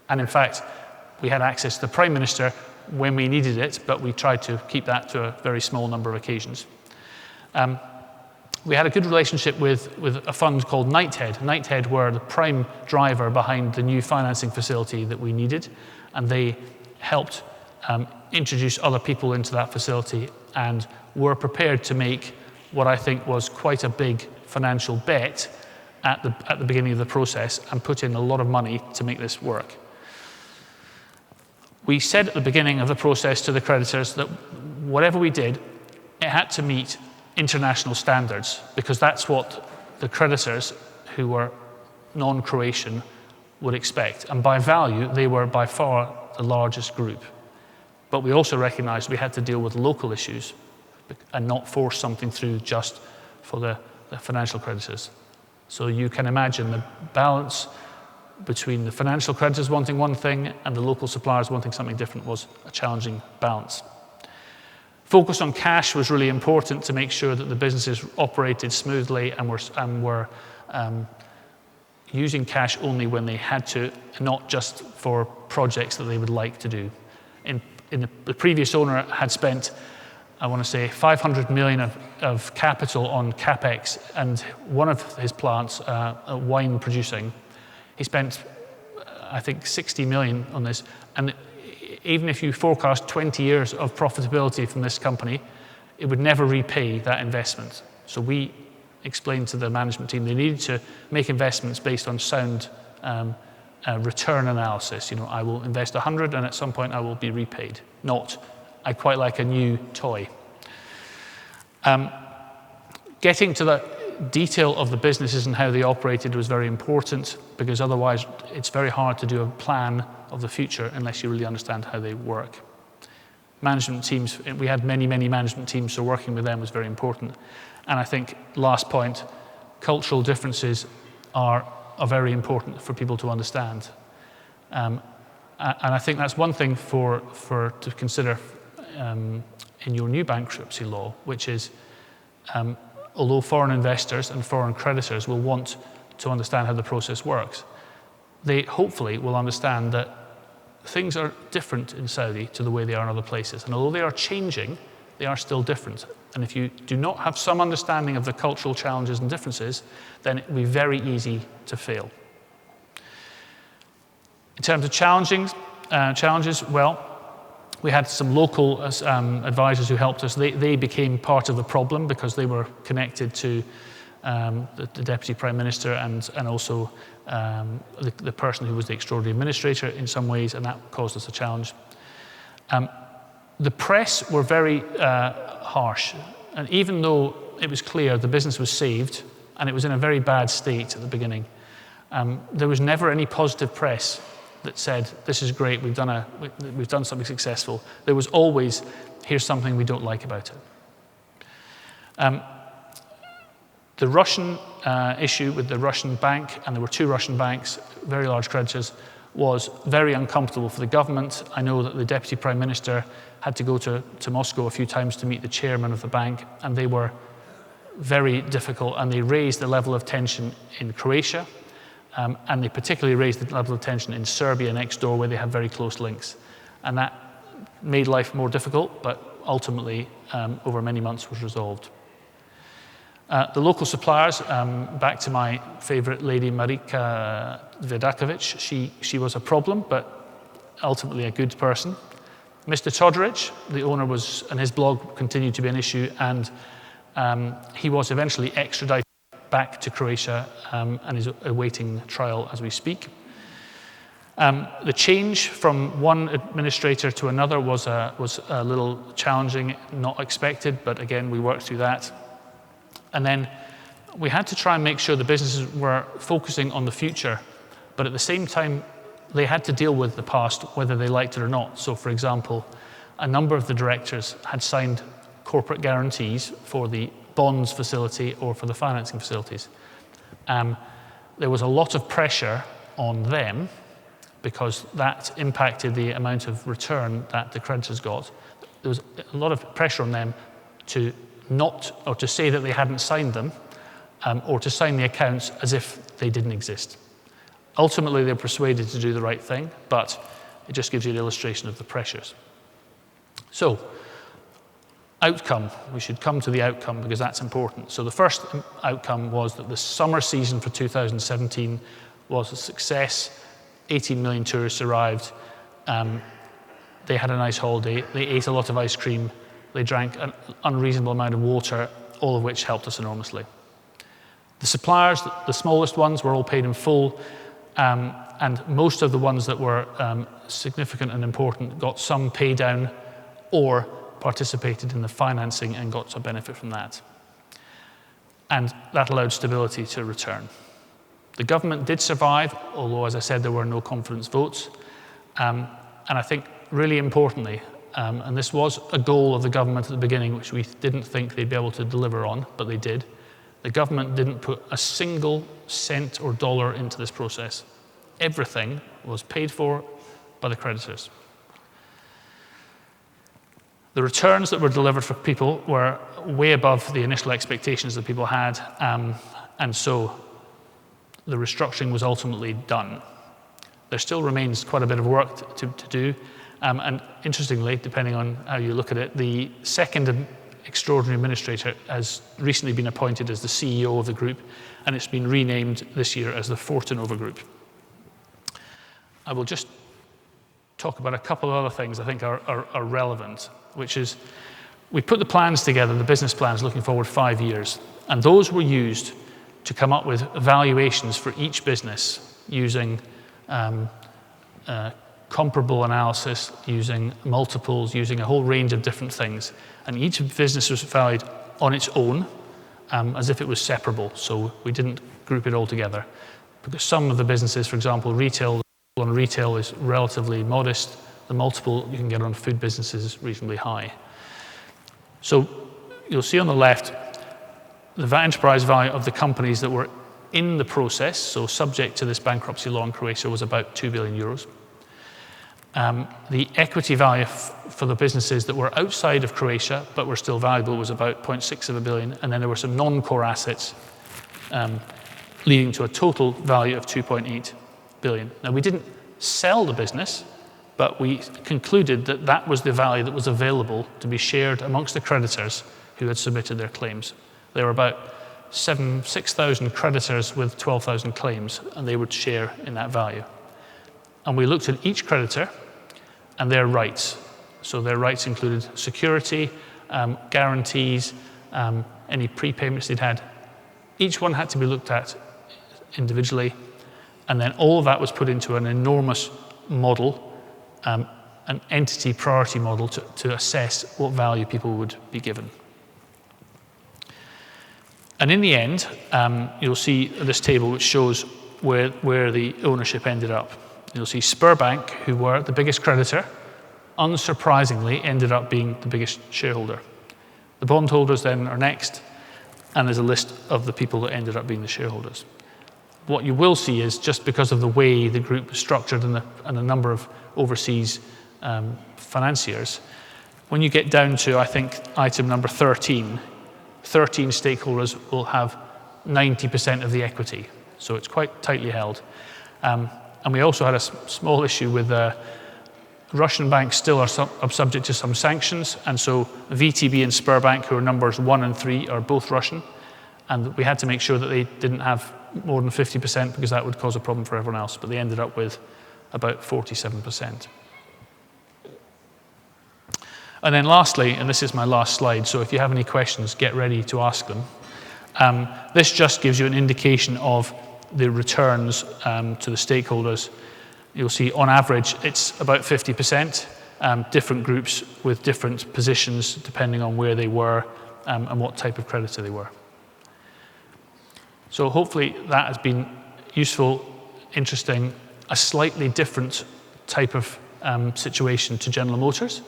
and in fact, we had access to the Prime Minister when we needed it, but we tried to keep that to a very small number of occasions. We had a good relationship with a fund called Knighthead. Knighthead were the prime driver behind the new financing facility that we needed, and they helped introduce other people into that facility and were prepared to make what I think was quite a big financial bet at the beginning of the process and put in a lot of money to make this work. We said at the beginning of the process to the creditors that whatever we did, it had to meet international standards, because that's what the creditors who were non-Croatian would expect. And by value, they were by far the largest group. But we also recognized we had to deal with local issues and not force something through just for the financial creditors. So you can imagine the balance between the financial creditors wanting one thing and the local suppliers wanting something different was a challenging balance. Focus on cash was really important to make sure that the businesses operated smoothly and were using cash only when they had to, not just for projects that they would like to do. The previous owner had spent, I want to say, 500 million of capital on CapEx, and one of his plants, wine producing, he spent, I think, 60 million on this. And even if you forecast 20 years of profitability from this company, it would never repay that investment. So we explained to the management team they needed to make investments based on sound return analysis. You know, I will invest 100 and at some point I will be repaid, not I quite like a new toy. Getting to the detail of the businesses and how they operated was very important, because otherwise it's very hard to do a plan of the future unless you really understand how they work. Management teams, we had many management teams, so working with them was very important. And I think, last point, cultural differences are very important for people to understand. And I think that's one thing to consider in your new bankruptcy law, which is although foreign investors and foreign creditors will want to understand how the process works, they hopefully will understand that things are different in Saudi to the way they are in other places. And although they are changing, they are still different. And if you do not have some understanding of the cultural challenges and differences, then it will be very easy to fail. In terms of challenges, well, we had some local advisors who helped us. They became part of the problem because they were connected to the Deputy Prime Minister and also the person who was the extraordinary administrator in some ways, and that caused us a challenge. The press were very harsh, and even though it was clear the business was saved and it was in a very bad state at the beginning, there was never any positive press that said, this is great, we've done something successful. There was always, here's something we don't like about it. The Russian issue with the Russian bank, and there were two Russian banks, very large creditors, was very uncomfortable for the government. I know that the Deputy Prime Minister had to go to Moscow a few times to meet the chairman of the bank, and they were very difficult, and they raised the level of tension in Croatia. And they particularly raised the level of tension in Serbia next door, where they have very close links. And that made life more difficult, but ultimately, over many months, was resolved. The local suppliers, back to my favorite lady, Marika Vedakovic, she was a problem, but ultimately a good person. Mr. Todoric, the owner, and his blog continued to be an issue, and he was eventually extradited back to Croatia and is awaiting trial as we speak. The change from one administrator to another was a little challenging, not expected, but again, we worked through that. And then we had to try and make sure the businesses were focusing on the future, but at the same time, they had to deal with the past, whether they liked it or not. So, for example, a number of the directors had signed corporate guarantees for the bonds facility or for the financing facilities. There was a lot of pressure on them because that impacted the amount of return that the creditors got. There was a lot of pressure on them to not, or to say that they hadn't signed them, or to sign the accounts as if they didn't exist. Ultimately, they're persuaded to do the right thing, but it just gives you an illustration of the pressures. So, outcome. We should come to the outcome because that's important. So the first outcome was that the summer season for 2017 was a success. 18 million tourists arrived. They had a nice holiday. They ate a lot of ice cream. They drank an unreasonable amount of water, all of which helped us enormously. The suppliers, the smallest ones, were all paid in full, and most of the ones that were significant and important got some pay down or participated in the financing and got some benefit from that. And that allowed stability to return. The government did survive, although, as I said, there were no confidence votes. And I think really importantly, and this was a goal of the government at the beginning, which we didn't think they'd be able to deliver on, but they did. The government didn't put a single cent or dollar into this process. Everything was paid for by the creditors. The returns that were delivered for people were way above the initial expectations that people had, and so the restructuring was ultimately done. There still remains quite a bit of work to do, and interestingly, depending on how you look at it, the second extraordinary administrator has recently been appointed as the CEO of the group, and it's been renamed this year as the Fortenova Group. I will just talk about a couple of other things I think are relevant, which is we put the plans together, the business plans looking forward 5 years, and those were used to come up with valuations for each business using comparable analysis, using multiples, using a whole range of different things. And each business was valued on its own as if it was separable, so we didn't group it all together. Because some of the businesses, for example, retail is relatively modest. The multiple you can get on food businesses is reasonably high. So you'll see on the left the enterprise value of the companies that were in the process, so subject to this bankruptcy law in Croatia, was about 2 billion euros. The equity value for the businesses that were outside of Croatia but were still valuable was about 0.6 billion, and then there were some non-core assets leading to a total value of 2.8 billion. Now, we didn't sell the business, but we concluded that that was the value that was available to be shared amongst the creditors who had submitted their claims. There were about 6,000 creditors with 12,000 claims, and they would share in that value. And we looked at each creditor and their rights. So their rights included security, guarantees, any prepayments they'd had. Each one had to be looked at individually, and then all of that was put into an enormous model, an entity priority model to assess what value people would be given. And in the end, you'll see this table which shows where the ownership ended up. You'll see Sberbank, who were the biggest creditor, unsurprisingly ended up being the biggest shareholder. The bondholders then are next, and there's a list of the people that ended up being the shareholders. What you will see is, just because of the way the group was structured and a number of overseas financiers, when you get down to, I think, item number 13 stakeholders will have 90% of the equity, so it's quite tightly held. And we also had a small issue with Russian banks still are subject to some sanctions, and so VTB and Sberbank, who are numbers 1 and 3, are both Russian, and we had to make sure that they didn't have more than 50% because that would cause a problem for everyone else, but they ended up with about 47%. And then lastly, and this is my last slide, so if you have any questions, get ready to ask them. This just gives you an indication of the returns to the stakeholders. You'll see on average it's about 50%, different groups with different positions depending on where they were and what type of creditor they were. So hopefully that has been useful, interesting, a slightly different type of situation to General Motors,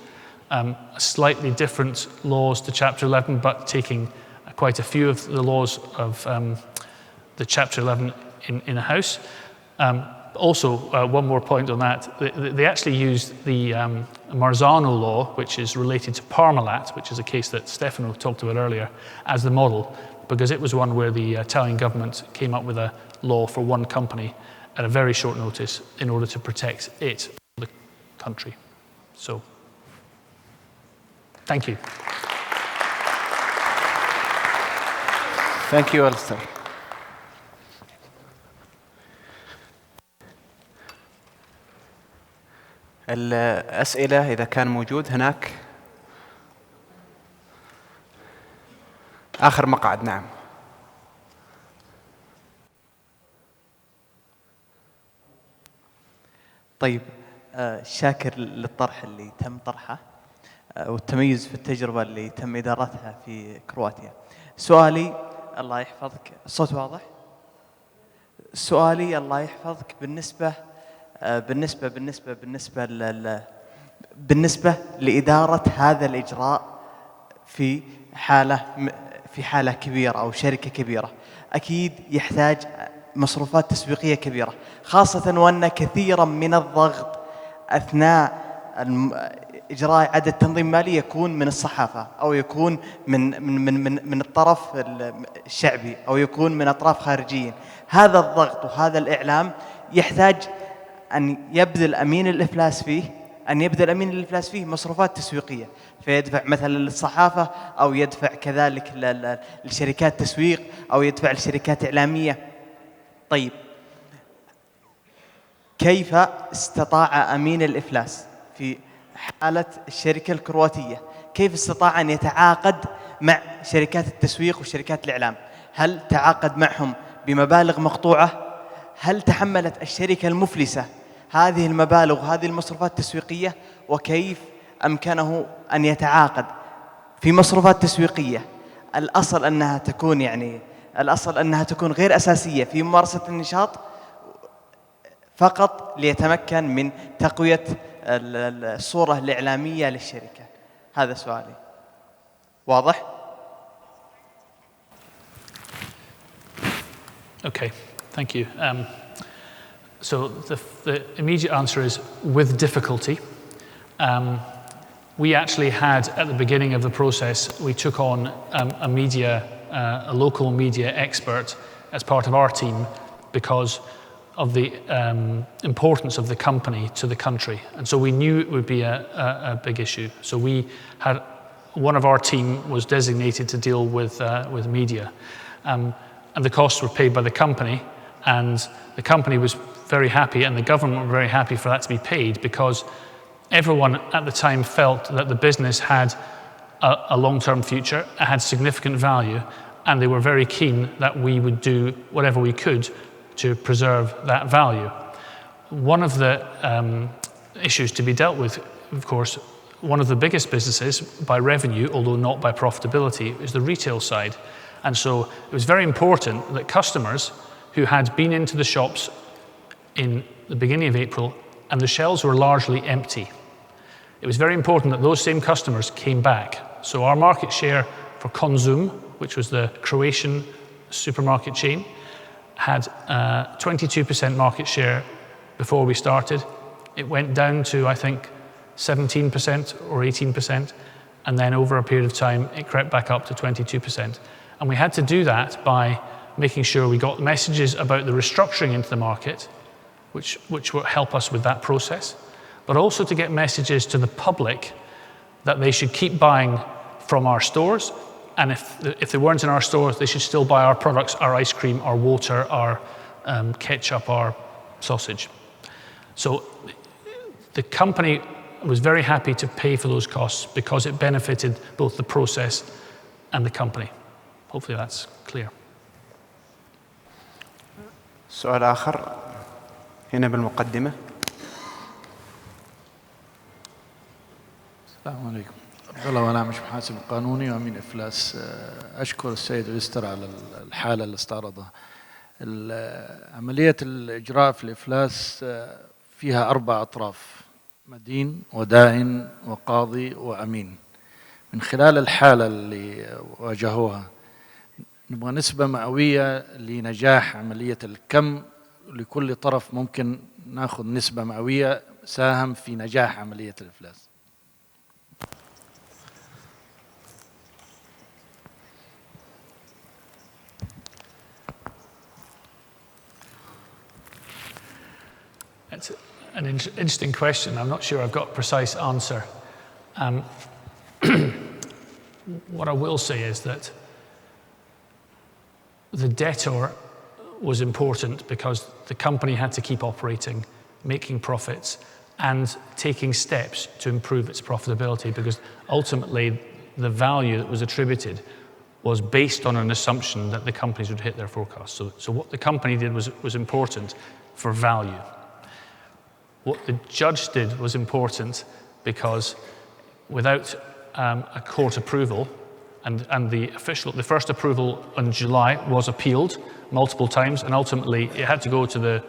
slightly different laws to Chapter 11, but taking quite a few of the laws of the Chapter 11 in a house. Also, one more point on that, they actually used the Marzano law, which is related to Parmalat, which is a case that Stefano talked about earlier, as the model, because it was one where the Italian government came up with a law for one company at a very short notice in order to protect it, the country. So, thank you. Thank you, Alistair. الأسئلة إذا كان موجود هناك. آخر مقعد. نعم. طيب، شاكر للطرح اللي تم طرحه والتميز في التجربة اللي تم إدارتها في كرواتيا. سؤالي الله يحفظك، الصوت واضح؟ سؤالي الله يحفظك بالنسبة لإدارة هذا الإجراء في حالة كبيرة أو شركة كبيرة، أكيد يحتاج مصروفات تسويقية كبيرة، خاصة وأن كثيرا من الضغط أثناء إجراء إعادة تنظيم مالي يكون من الصحافة، أو يكون من الطرف الشعبي، أو يكون من أطراف خارجيين. هذا الضغط وهذا الإعلام يحتاج أن يبذل أمين الإفلاس فيه مصروفات تسويقية، فيدفع مثلا للصحافة، أو يدفع كذلك لشركات تسويق، أو يدفع لشركات إعلامية. طيب، كيف استطاع أمين الإفلاس في حالة الشركة الكرواتية، كيف استطاع أن يتعاقد مع شركات التسويق وشركات الإعلام؟ هل تعاقد معهم بمبالغ مقطوعة؟ هل تحملت الشركة المفلسة هذه المبالغ وهذه المصروفات التسويقية؟ وكيف أمكنه أن يتعاقد في مصروفات تسويقية الأصل أنها تكون غير أساسية في ممارسة النشاط، فقط ليتمكن من تقوية الصورة الإعلامية للشركة؟ هذا سؤالي. واضح؟ Okay, thank you. So the immediate answer is with difficulty. We actually had, at the beginning of the process, we took on a local media expert as part of our team because of the importance of the company to the country. And so we knew it would be a big issue. So we had, one of our team was designated to deal with media. And the costs were paid by the company, and the company was very happy, and the government were very happy for that to be paid, because everyone at the time felt that the business had a long-term future, it had significant value, and they were very keen that we would do whatever we could to preserve that value. One of the issues to be dealt with, of course, one of the biggest businesses by revenue, although not by profitability, is the retail side. And so it was very important that customers who had been into the shops in the beginning of April and the shelves were largely empty, it was very important that those same customers came back. So our market share for Konzum, which was the Croatian supermarket chain, had 22% market share before we started. It went down to, I think, 17% or 18%, and then over a period of time it crept back up to 22%. And we had to do that by making sure we got messages about the restructuring into the market, which will help us with that process, but also to get messages to the public that they should keep buying from our stores, and if they weren't in our stores, they should still buy our products, our ice cream, our water, our ketchup, our sausage. So the company was very happy to pay for those costs because it benefited both the process and the company. Hopefully that's clear. سؤال آخر هنا بالمقدمة. السلام عليكم. عبد الله وانا مش محاسب قانوني وامين افلاس. اشكر السيد اليستر على الحاله اللي استعرضها. عمليه الاجراء في الافلاس فيها 4 اطراف: مدين ودائن وقاضي وامين. من خلال الحاله اللي واجهوها نبغى نسبه مئويه لنجاح عمليه الكم لكل طرف ممكن ناخذ نسبة مئوية ساهم في نجاح عملية الإفلاس؟ It's an interesting question. I'm not sure I've got a precise answer. What I will say is that the debtor was important because the company had to keep operating, making profits, and taking steps to improve its profitability, because ultimately the value that was attributed was based on an assumption that the companies would hit their forecasts. So what the company did was important for value. What the judge did was important because without a court approval, and the first approval in July was appealed multiple times, and ultimately it had to go to the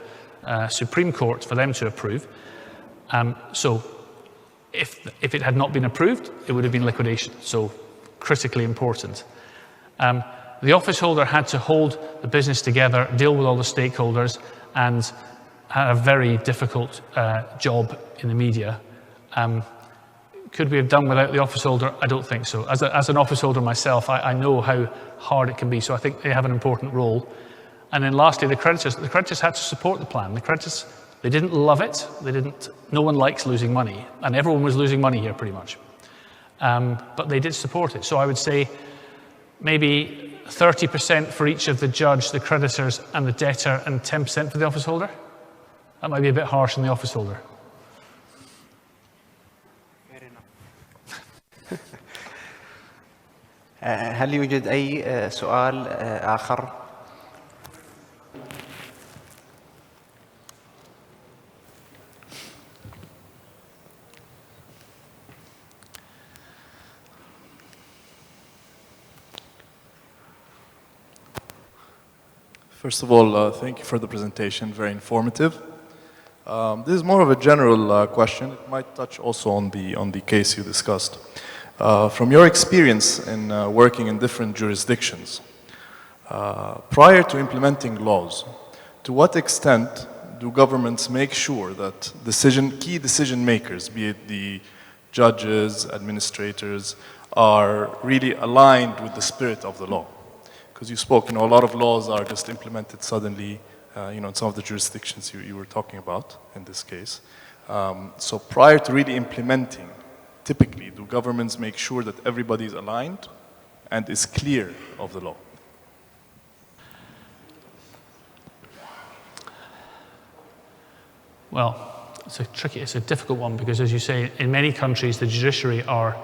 Supreme Court for them to approve. So if it had not been approved, it would have been liquidation, so critically important. The office holder had to hold the business together, deal with all the stakeholders, and had a very difficult job in the media. Could we have done without the office holder? I don't think so. As an office holder myself, I know how hard it can be, so I think they have an important role. And then lastly, the creditors had to support the plan. The creditors, they didn't love it. No one likes losing money, and everyone was losing money here pretty much. But they did support it. So I would say maybe 30% for each of the judge, the creditors, and the debtor, and 10% for the office holder. That might be a bit harsh on the office holder. هل يوجد أي سؤال آخر؟ First of all, thank you for the presentation, very informative. This is more of a general question. It might touch also on the case you discussed. From your experience in working in different jurisdictions, prior to implementing laws, to what extent do governments make sure that key decision makers, be it the judges, administrators, are really aligned with the spirit of the law? Because you spoke, a lot of laws are just implemented suddenly, in some of the jurisdictions you were talking about in this case. So prior to really implementing, typically, do governments make sure that everybody is aligned and is clear of the law? Well, it's a difficult one, because as you say, in many countries the judiciary are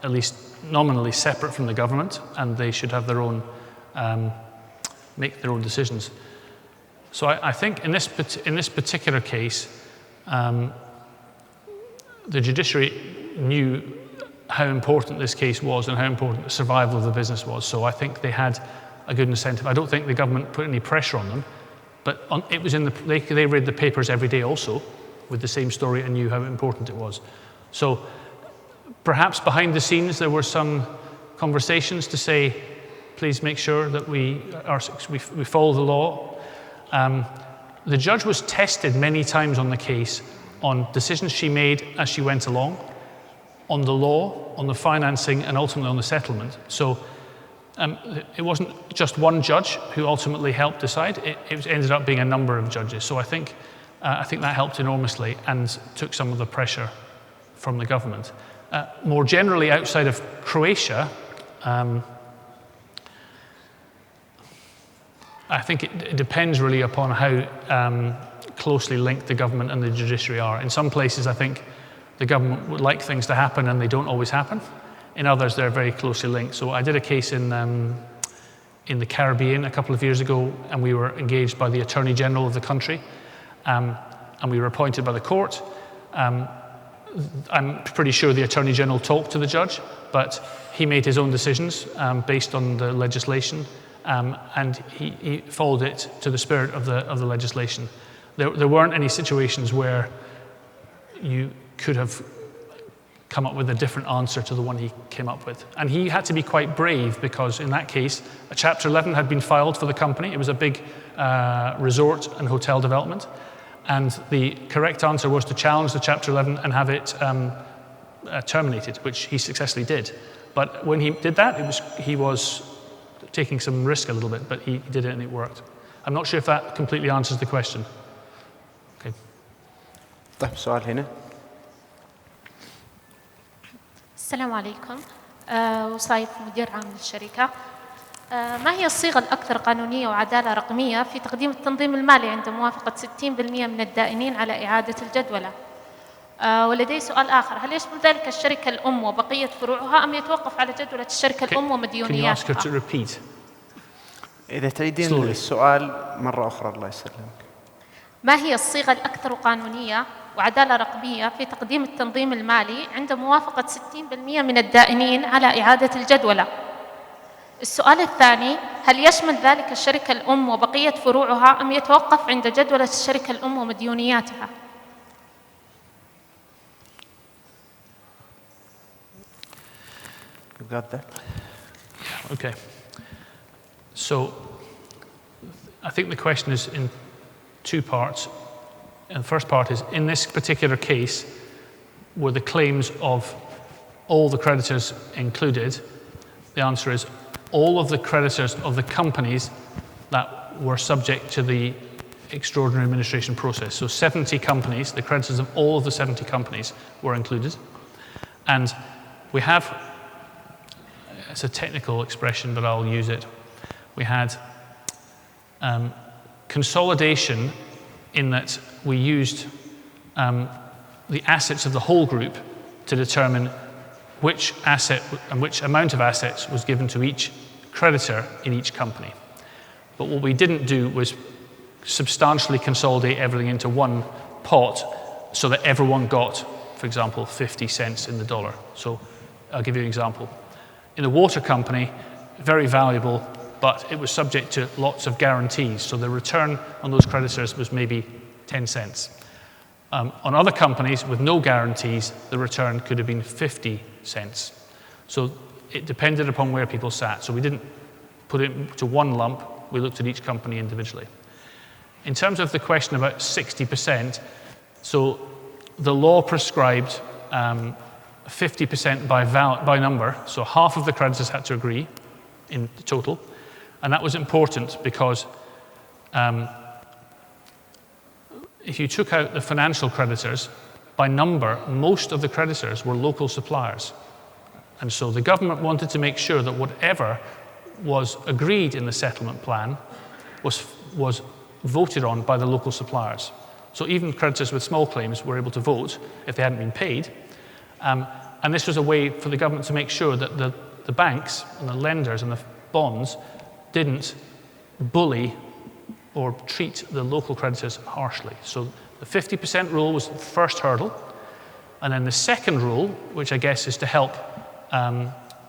at least nominally separate from the government, and they should have their own, make their own decisions. So I think in this particular case, the judiciary knew how important this case was and how important the survival of the business was. So I think they had a good incentive. I don't think the government put any pressure on them, but it was they read the papers every day also with the same story and knew how important it was. So perhaps behind the scenes there were some conversations to say, please make sure that we follow the law. The judge was tested many times on the case on decisions she made as she went along, on the law, on the financing, and ultimately on the settlement. So it wasn't just one judge who ultimately helped decide. It ended up being a number of judges. So I think that helped enormously and took some of the pressure from the government. More generally, outside of Croatia, I think it depends really upon how closely linked the government and the judiciary are. In some places, I think the government would like things to happen and they don't always happen. In others, they're very closely linked. So I did a case in the Caribbean a couple of years ago, and we were engaged by the Attorney General of the country, and we were appointed by the court. I'm pretty sure the Attorney General talked to the judge, but he made his own decisions based on the legislation, and he followed it to the spirit of the legislation. There weren't any situations where you could have come up with a different answer to the one he came up with. And he had to be quite brave because in that case, a Chapter 11 had been filed for the company. It was a big resort and hotel development. And the correct answer was to challenge the Chapter 11 and have it terminated, which he successfully did. But when he did that, he was taking some risk a little bit, but he did it and it worked. I'm not sure if that completely answers the question. Okay. طيب سؤال هنا. السلام عليكم. وصايف مدير عام للشركة. ما هي الصيغة الأكثر قانونية وعدالة رقمية في تقديم التنظيم المالي عند موافقة 60% من الدائنين على إعادة الجدولة؟ ولدي سؤال آخر، هل يشمل ذلك الشركة الأم وبقية فروعها أم يتوقف على جدولة الشركة الأم ومديونياتها؟ إذا تريدين السؤال مرة أخرى الله يسلمك. ما هي الصيغة الأكثر قانونية وعدالة رقمية في تقديم التنظيم المالي عند موافقة 60% من الدائنين على إعادة الجدولة؟ السؤال الثاني، هل يشمل ذلك الشركة الأم وبقية فروعها أم يتوقف عند جدولة الشركة الأم ومديونياتها؟ You got that? Okay. So I think the question is in two parts. And the first part is, in this particular case, were the claims of all the creditors included? The answer is all of the creditors of the companies that were subject to the extraordinary administration process. So 70 companies, the creditors of all of the 70 companies were included. And we have, it's a technical expression, but I'll use it. We had consolidation in that we used the assets of the whole group to determine which asset and which amount of assets was given to each creditor in each company. But what we didn't do was substantially consolidate everything into one pot so that everyone got, for example, 50 cents in the dollar. So I'll give you an example. In the water company, very valuable, but it was subject to lots of guarantees. So the return on those creditors was maybe 10 cents. On other companies with no guarantees, the return could have been 50 cents. So it depended upon where people sat. So we didn't put it into one lump, we looked at each company individually. In terms of the question about 60%, so the law prescribed 50% by number, so half of the creditors had to agree in total. And that was important because if you took out the financial creditors, by number, most of the creditors were local suppliers. And so the government wanted to make sure that whatever was agreed in the settlement plan was voted on by the local suppliers. So even creditors with small claims were able to vote if they hadn't been paid. And this was a way for the government to make sure that the banks and the lenders and the bonds didn't bully or treat the local creditors harshly. So the 50% rule was the first hurdle. And then the second rule, which I guess is to help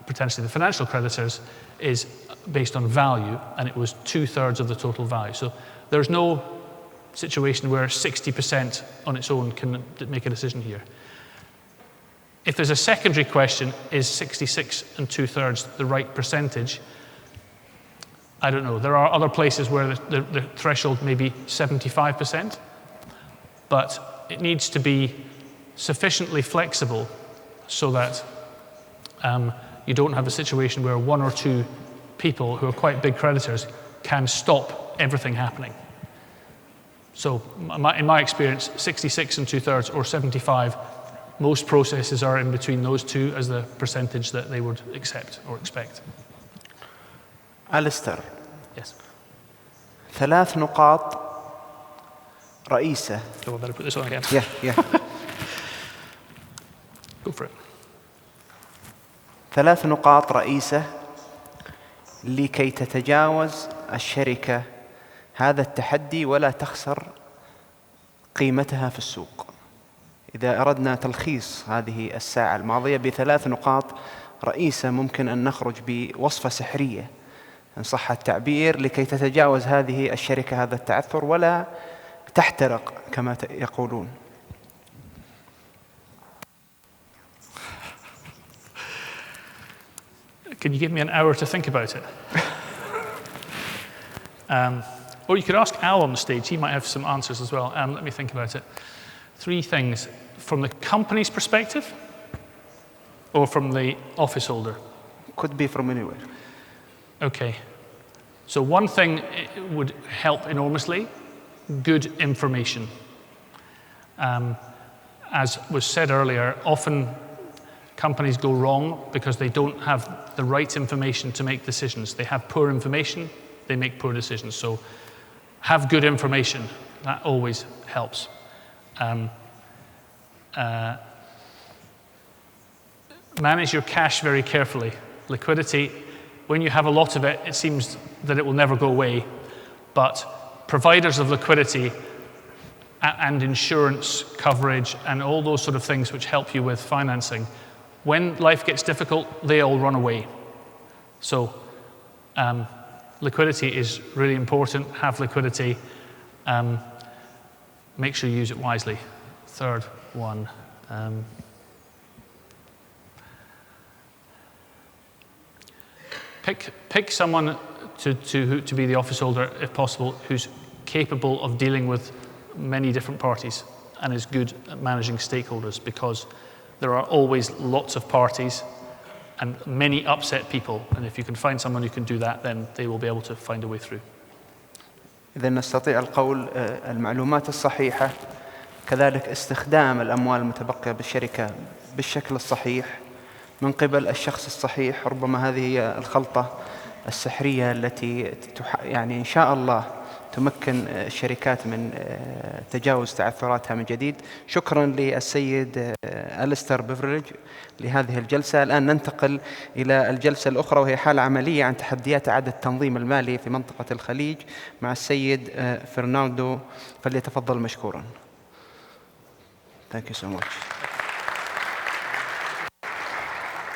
potentially the financial creditors, is based on value, and it was 2/3 of the total value. So there's no situation where 60% on its own can make a decision here. If there's a secondary question, is 66 2/3 the right percentage? I don't know. There are other places where the threshold may be 75%, but it needs to be sufficiently flexible so that you don't have a situation where one or two people who are quite big creditors can stop everything happening. So in my experience, 66 2/3 or 75, most processes are in between those two as the percentage that they would accept or expect. أليستر. Yes. 3 نقاط رئيسة. So I better put this on again. Yeah. Go for it. 3 نقاط رئيسة لكي تتجاوز الشركة هذا التحدي ولا تخسر قيمتها في السوق. إذا أردنا تلخيص هذه الساعة الماضية ب3 نقاط رئيسة ممكن أن نخرج بوصفة سحرية إن صح التعبير لكي تتجاوز هذه الشركة هذا التعثر ولا تحترق كما يقولون. Can you give me an hour to think about it? Or you could ask Al on the stage. He might have some answers as well. Let me think about it. 3 things. From the company's perspective or from the office holder? Could be from anywhere. Okay. So one thing would help enormously, good information. As was said earlier, often companies go wrong because they don't have the right information to make decisions. They have poor information, they make poor decisions. So have good information, that always helps. Manage your cash very carefully. Liquidity, when you have a lot of it, it seems that it will never go away. But providers of liquidity and insurance coverage and all those sort of things which help you with financing, when life gets difficult, they all run away. So liquidity is really important. Have liquidity. Make sure you use it wisely. Third one. Pick someone to be the office holder, if possible, who's capable of dealing with many different parties and is good at managing stakeholders, because there are always lots of parties and many upset people. And if you can find someone who can do that, then they will be able to find a way through. إذا نستطيع القول المعلومات الصحيحة، كذلك استخدام الأموال المتبقية بالشركة بالشكل الصحيح من قبل الشخص الصحيح. ربما هذه هي الخلطة السحرية التي يعني إن شاء الله تمكن الشركات من تجاوز تعثراتها من جديد. شكرا للسيد أليستر بيفريج لهذه الجلسة. الآن ننتقل إلى الجلسة الأخرى، وهي حالة عملية عن تحديات إعادة التنظيم المالي في منطقة الخليج مع السيد فرناندو. فليتفضل مشكورا. Thank you so much.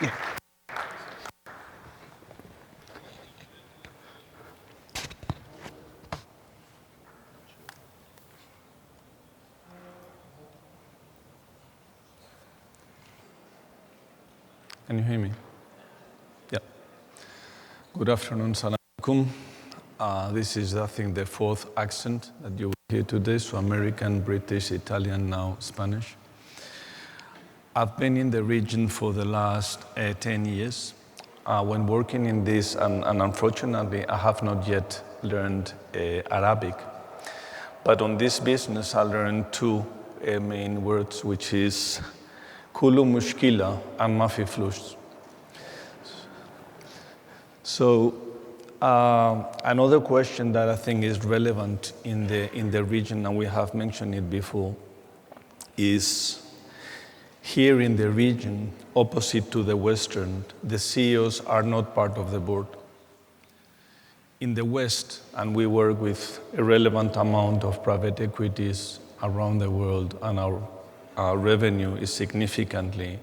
Yeah. Can you hear me? Yeah. Good afternoon, salam alaikum. This is, I think, the 4th accent that you will hear today, so American, British, Italian, now Spanish. I've been in the region for the last 10 years. When working in this, and unfortunately, I have not yet learned Arabic. But on this business, I learned 2 main words, which is Kulu mushkila and mafi flus. So another question that I think is relevant in the region, and we have mentioned it before, is here in the region, opposite to the Western, the CEOs are not part of the board. In the West, and we work with a relevant amount of private equities around the world, and our revenue is significantly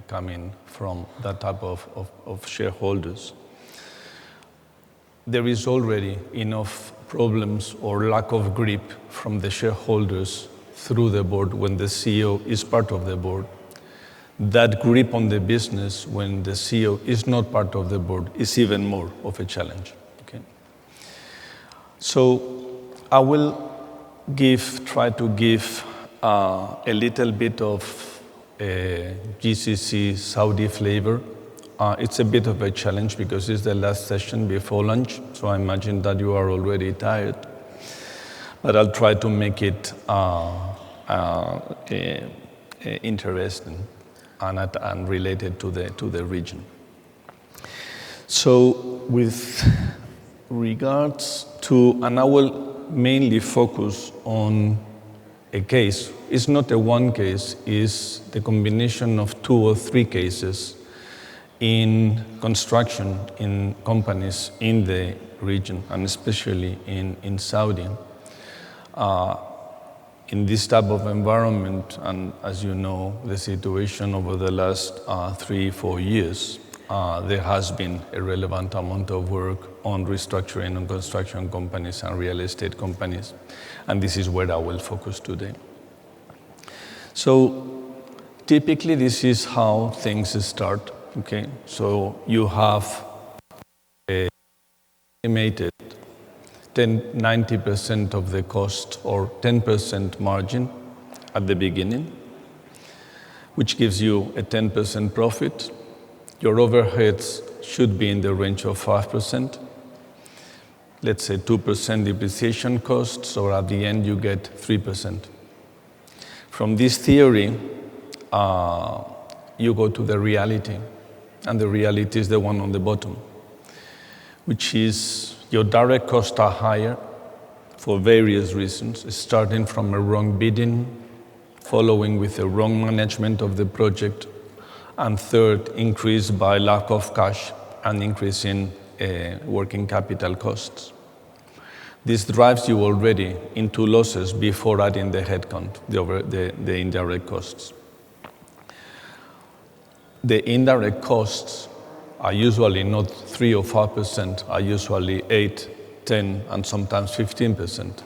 coming from that type of shareholders. There is already enough problems or lack of grip from the shareholders through the board when the CEO is part of the board. That grip on the business when the CEO is not part of the board is even more of a challenge. Okay? So I will try to give a little bit of GCC Saudi flavor. It's a bit of a challenge because it's the last session before lunch, so I imagine that you are already tired. But I'll try to make it interesting and related to the region. So with regards to, and I will mainly focus on a case. It's not a one case, it's the combination of 2 or 3 cases in construction, in companies in the region, and especially in Saudi. In this type of environment, and as you know, the situation over the last 3-4 years, there has been a relevant amount of work on restructuring on construction companies and real estate companies, and this is where I will focus today. So typically this is how things start. Okay, so you have estimated 90% of the cost or 10% margin at the beginning, which gives you a 10% profit. Your overheads should be in the range of 5%. Let's say 2% depreciation costs, or at the end you get 3%. From this theory, you go to the reality, and the reality is the one on the bottom, which is your direct costs are higher for various reasons, starting from a wrong bidding, following with a wrong management of the project, and third, increased by lack of cash and increase in working capital costs. This drives you already into losses before adding the headcount, the indirect costs. The indirect costs are usually not 3 or 5%, are usually 8, 10, and sometimes 15%.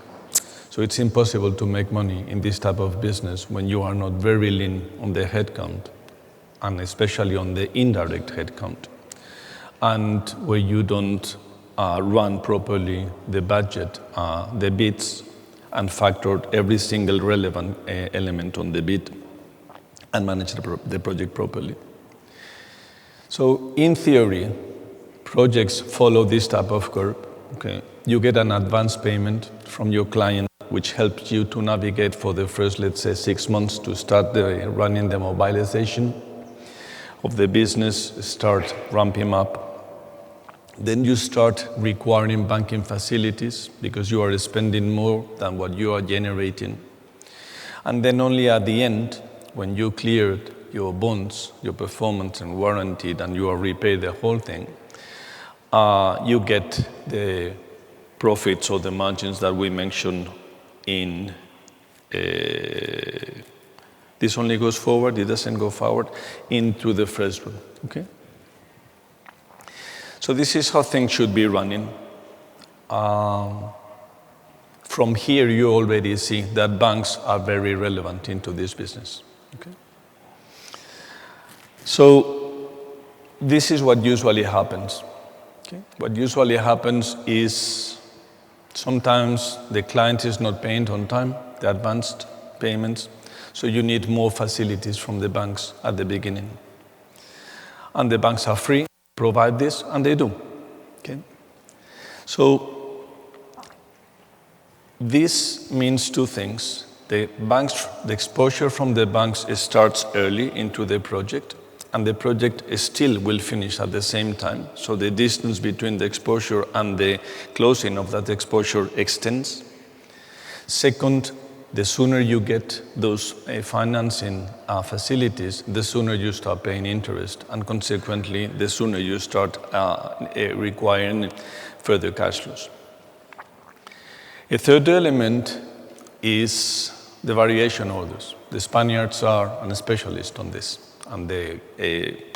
So it's impossible to make money in this type of business when you are not very lean on the headcount, and especially on the indirect headcount, and where you don't run properly the budget, the bids, and factor every single relevant element on the bid and manage the project properly. So in theory, projects follow this type of curve. Okay. You get an advance payment from your client, which helps you to navigate for the first, let's say, 6 months to start running the mobilization of the business, start ramping up. Then you start requiring banking facilities because you are spending more than what you are generating. And then only at the end, when you cleared your bonds, your performance and warranted, and you are repaid the whole thing, you get the profits or the margins that we mentioned in this only goes forward, it doesn't go forward, into the first one, okay? So this is how things should be running. From here, you already see that banks are very relevant into this business, okay? So this is what usually happens, okay? What usually happens is sometimes the client is not paying on time, the advanced payments, so you need more facilities from the banks at the beginning. And the banks are free to provide this, and they do. Okay? So this means two things. The exposure from the banks starts early into the project, and the project still will finish at the same time. So the distance between the exposure and the closing of that exposure extends. Second, the sooner you get those financing facilities, the sooner you start paying interest, and consequently, the sooner you start requiring further cash flows. A third element is the variation orders. The Spaniards are a specialist on this, and the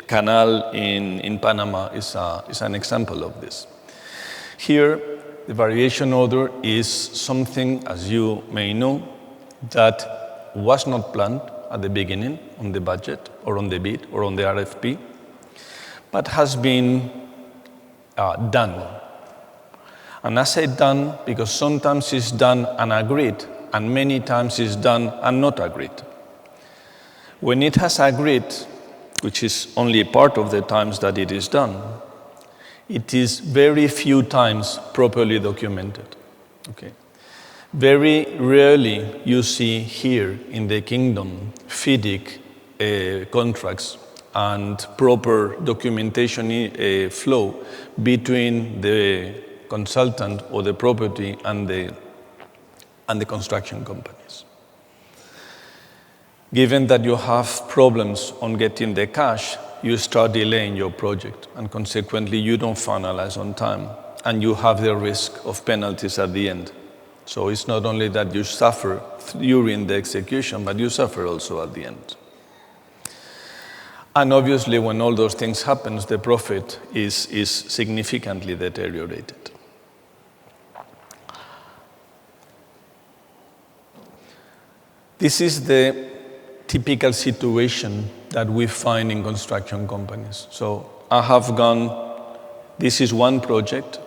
canal in Panama is an example of this. Here, the variation order is something, as you may know, that was not planned at the beginning on the budget or on the bid or on the RFP, but has been done. And I say done because sometimes it's done and agreed, and many times it's done and not agreed. When it has agreed, which is only part of the times that it is done, it is very few times properly documented. Okay. Very rarely you see here in the kingdom FIDIC contracts and proper documentation flow between the consultant or the property and the construction companies. Given that you have problems on getting the cash, you start delaying your project, and consequently you don't finalize on time, and you have the risk of penalties at the end. So it's not only that you suffer during the execution, but you suffer also at the end. And obviously, when all those things happen, the profit is significantly deteriorated. This is the typical situation that we find in construction companies. So I have gone, this is one project.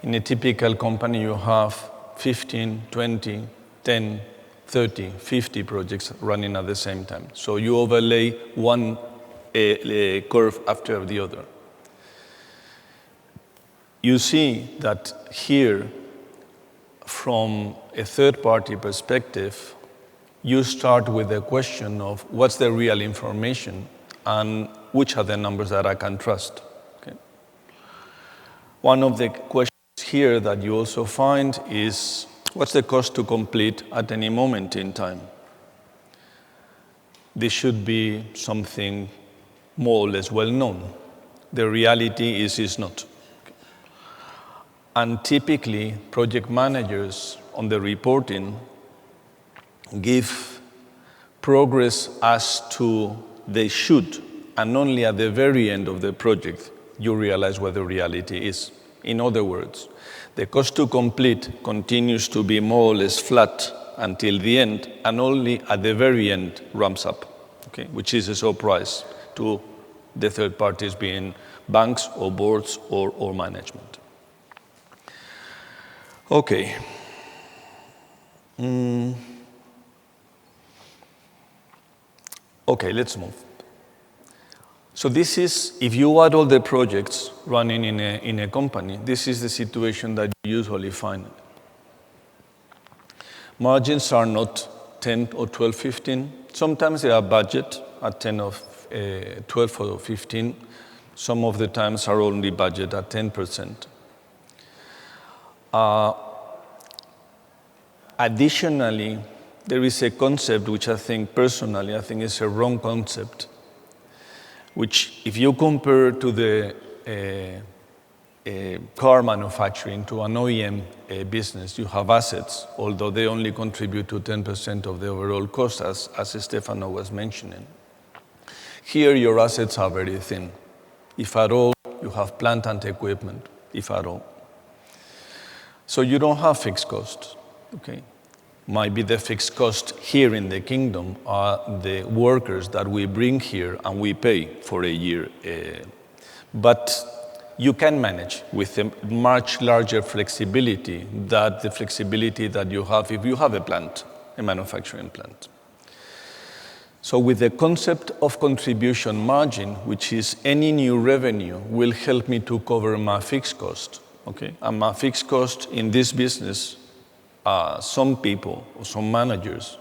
In a typical company, you have 15, 20, 10, 30, 50 projects running at the same time. So you overlay one curve after the other. You see that here, from a third-party perspective, you start with the question of what's the real information and which are the numbers that I can trust. Okay. One of the questions here that you also find is what's the cost to complete at any moment in time? This should be something more or less well known. The reality is it's not. And typically, project managers on the reporting give progress as to they should, and only at the very end of the project you realize what the reality is. In other words, the cost to complete continues to be more or less flat until the end, and only at the very end ramps up, okay? Which is a surprise to the third parties being banks or boards or management. Okay. Okay, let's move. So this is, if you add all the projects running in a company, this is the situation that you usually find. Margins are not 10 or 12, 15. Sometimes they are budget at 10 or 12 or 15. Some of the times are only budget at 10%. Additionally, there is a concept which I think is a wrong concept, which if you compare to the car manufacturing, to an OEM business, you have assets, although they only contribute to 10% of the overall cost, as Stefano was mentioning. Here, your assets are very thin. If at all, you have plant and equipment, if at all. So you don't have fixed costs, okay? Might be the fixed cost here in the kingdom are the workers that we bring here and we pay for a year. But you can manage with a much larger flexibility than the flexibility that you have if you have a plant, a manufacturing plant. So with the concept of contribution margin, which is any new revenue will help me to cover my fixed cost, okay? And my fixed cost in this business, some people or some managers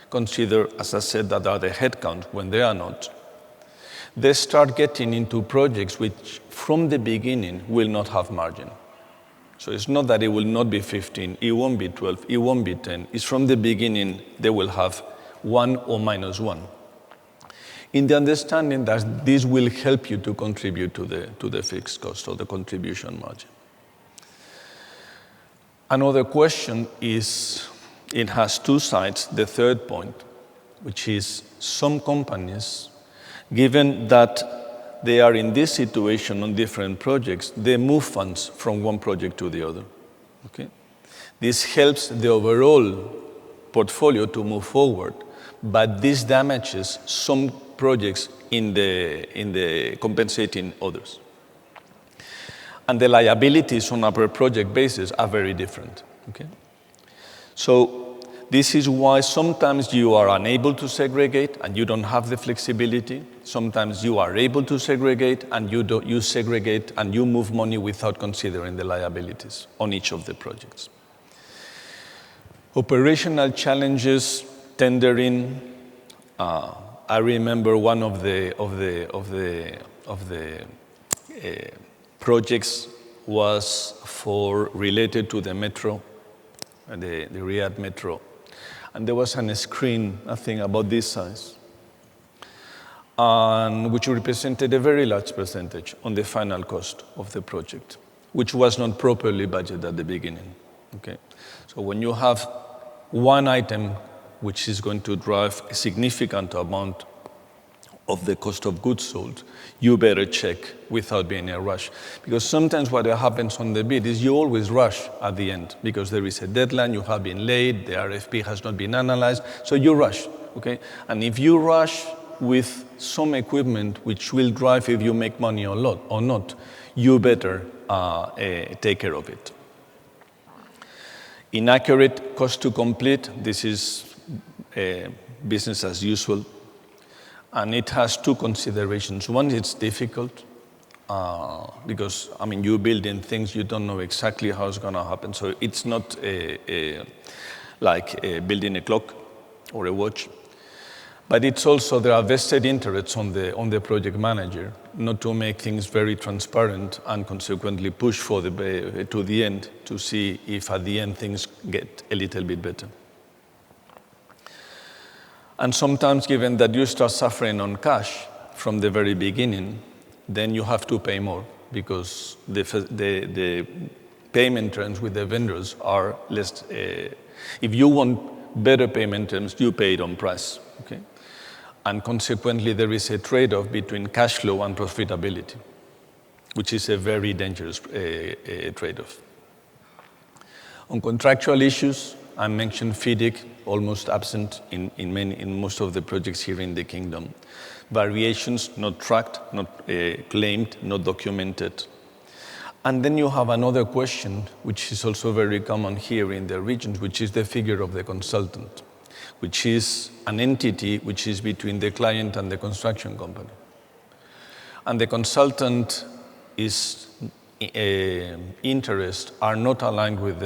consider, as I said, that are the headcount when they are not. They start getting into projects which from the beginning will not have margin. So it's not that it will not be 15, it won't be 12, it won't be 10. It's from the beginning they will have 1 or -1. In the understanding that this will help you to contribute to the fixed cost or the contribution margin. Another question is, it has two sides, the third point, which is some companies, given that they are in this situation on different projects, they move funds from one project to the other, okay? This helps the overall portfolio to move forward, but this damages some projects in the compensating others. And the liabilities on a per project basis are very different, okay? So this is why sometimes you are unable to segregate and you don't have the flexibility. Sometimes you are able to segregate and you segregate and you move money without considering the liabilities on each of the projects. Operational challenges, tendering. I remember one of the projects was related to the metro, the Riyadh metro. And there was a screen, I think, about this size, and which represented a very large percentage on the final cost of the project, which was not properly budgeted at the beginning. Okay? So when you have one item which is going to drive a significant amount of the cost of goods sold, you better check without being in a rush. Because sometimes what happens on the bid is you always rush at the end because there is a deadline, you have been late, the RFP has not been analyzed, so you rush. okay? And if you rush with some equipment which will drive if you make money or not, you better take care of it. Inaccurate cost to complete, this is business as usual. And it has two considerations. One, it's difficult because, I mean, you're building things, you don't know exactly how it's going to happen. So it's not like building a clock or a watch. But it's also, there are vested interests on the project manager not to make things very transparent and consequently push to the end to see if at the end things get a little bit better. And sometimes, given that you start suffering on cash from the very beginning, then you have to pay more because the payment terms with the vendors are less. If you want better payment terms, you pay it on price, okay? And consequently, there is a trade-off between cash flow and profitability, which is a very dangerous trade-off. On contractual issues, I mentioned FIDIC, almost absent in most of the projects here in the Kingdom. Variations not tracked, not claimed, not documented. And then you have another question, which is also very common here in the regions, which is the figure of the consultant, which is an entity which is between the client and the construction company. And the consultant interests are not aligned with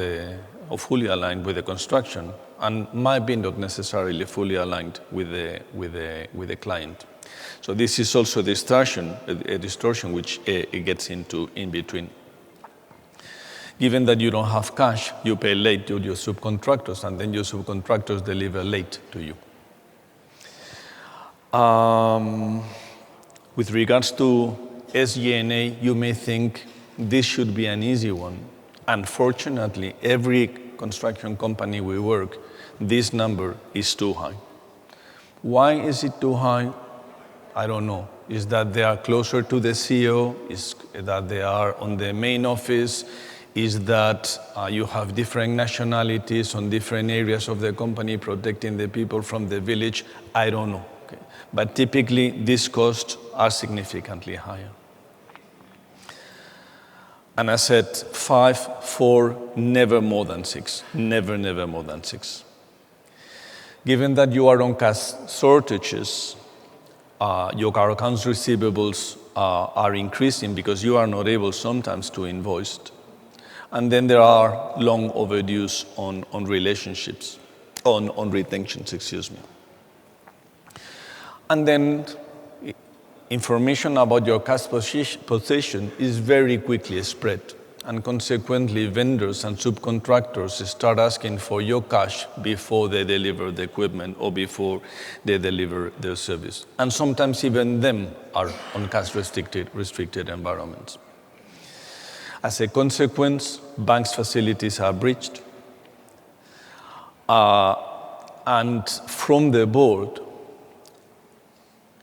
or fully aligned with the construction, and might be not necessarily fully aligned with the client. So this is also a distortion which it gets into in between. Given that you don't have cash, you pay late to your subcontractors, and then your subcontractors deliver late to you. With regards to SG&A, you may think this should be an easy one. Unfortunately, every construction company we work, this number is too high. Why is it too high? I don't know. Is that they are closer to the CEO? Is that they are on the main office? Is that you have different nationalities on different areas of the company protecting the people from the village? I don't know. Okay. But typically, these costs are significantly higher. And I said 5, 4, never more than 6. Never, never more than 6. Given that you are on cash shortages, your accounts receivables are increasing because you are not able sometimes to invoice. And then there are long overdues on relationships, on retentions, excuse me. And then information about your cash position is very quickly spread. And consequently, vendors and subcontractors start asking for your cash before they deliver the equipment or before they deliver their service. And sometimes even them are on cash restricted environments. As a consequence, banks' facilities are breached. And from the board,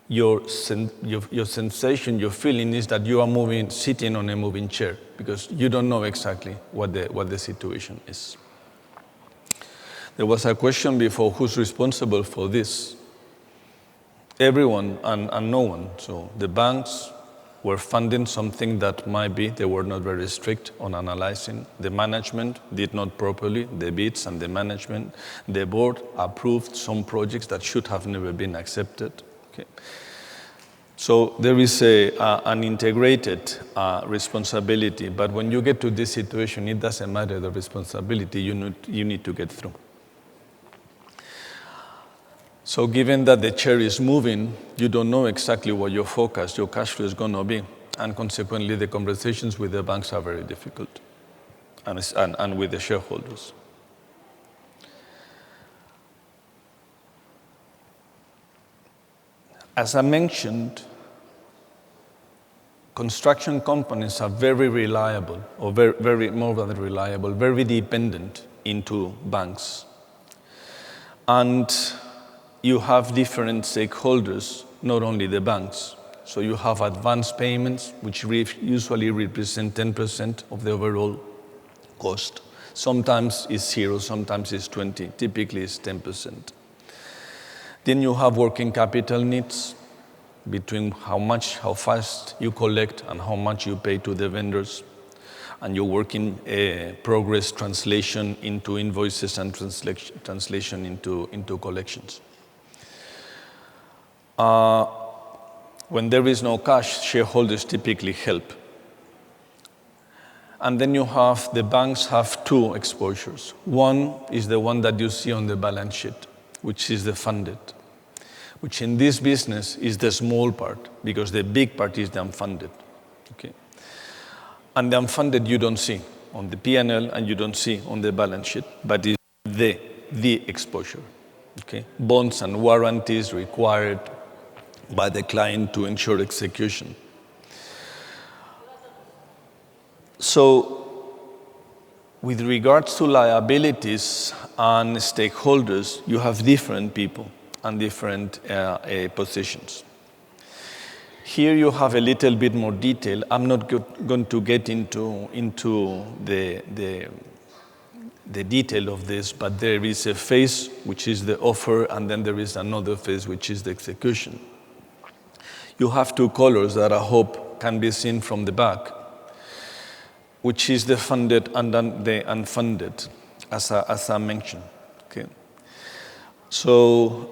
your sensation, your feeling is that you are sitting on a moving chair because you don't know exactly what the situation is. There was a question before, who's responsible for this? Everyone and no one. So the banks were funding something that might be, they were not very strict on analyzing. The management did not properly, the bids and the management. The board approved some projects that should have never been accepted. Okay. So there is an integrated responsibility, but when you get to this situation, it doesn't matter the responsibility, you need to get through. So given that the chair is moving, you don't know exactly what your forecast, your cash flow is going to be, and consequently the conversations with the banks are very difficult, and with the shareholders. As I mentioned, construction companies are very reliable, or very more than reliable, very dependent into banks. And you have different stakeholders, not only the banks. So you have advance payments, which usually represent 10% of the overall cost. Sometimes it's 0, sometimes it's 20, typically it's 10%. Then you have working capital needs between how fast you collect and how much you pay to the vendors. And your work in progress translation into invoices and translation into collections. When there is no cash, shareholders typically help. And then the banks have two exposures. One is the one that you see on the balance sheet, which is the funded, which in this business is the small part, because the big part is the unfunded. Okay? And the unfunded you don't see on the P&L and you don't see on the balance sheet, but it's the exposure. Okay? Bonds and warranties required by the client to ensure execution. So, with regards to liabilities and stakeholders, you have different people and different positions. Here you have a little bit more detail. I'm not going to get into the detail of this, but there is a phase which is the offer, and then there is another phase which is the execution. You have two colors that I hope can be seen from the back, which is the funded and then the unfunded, as I mentioned. Okay. So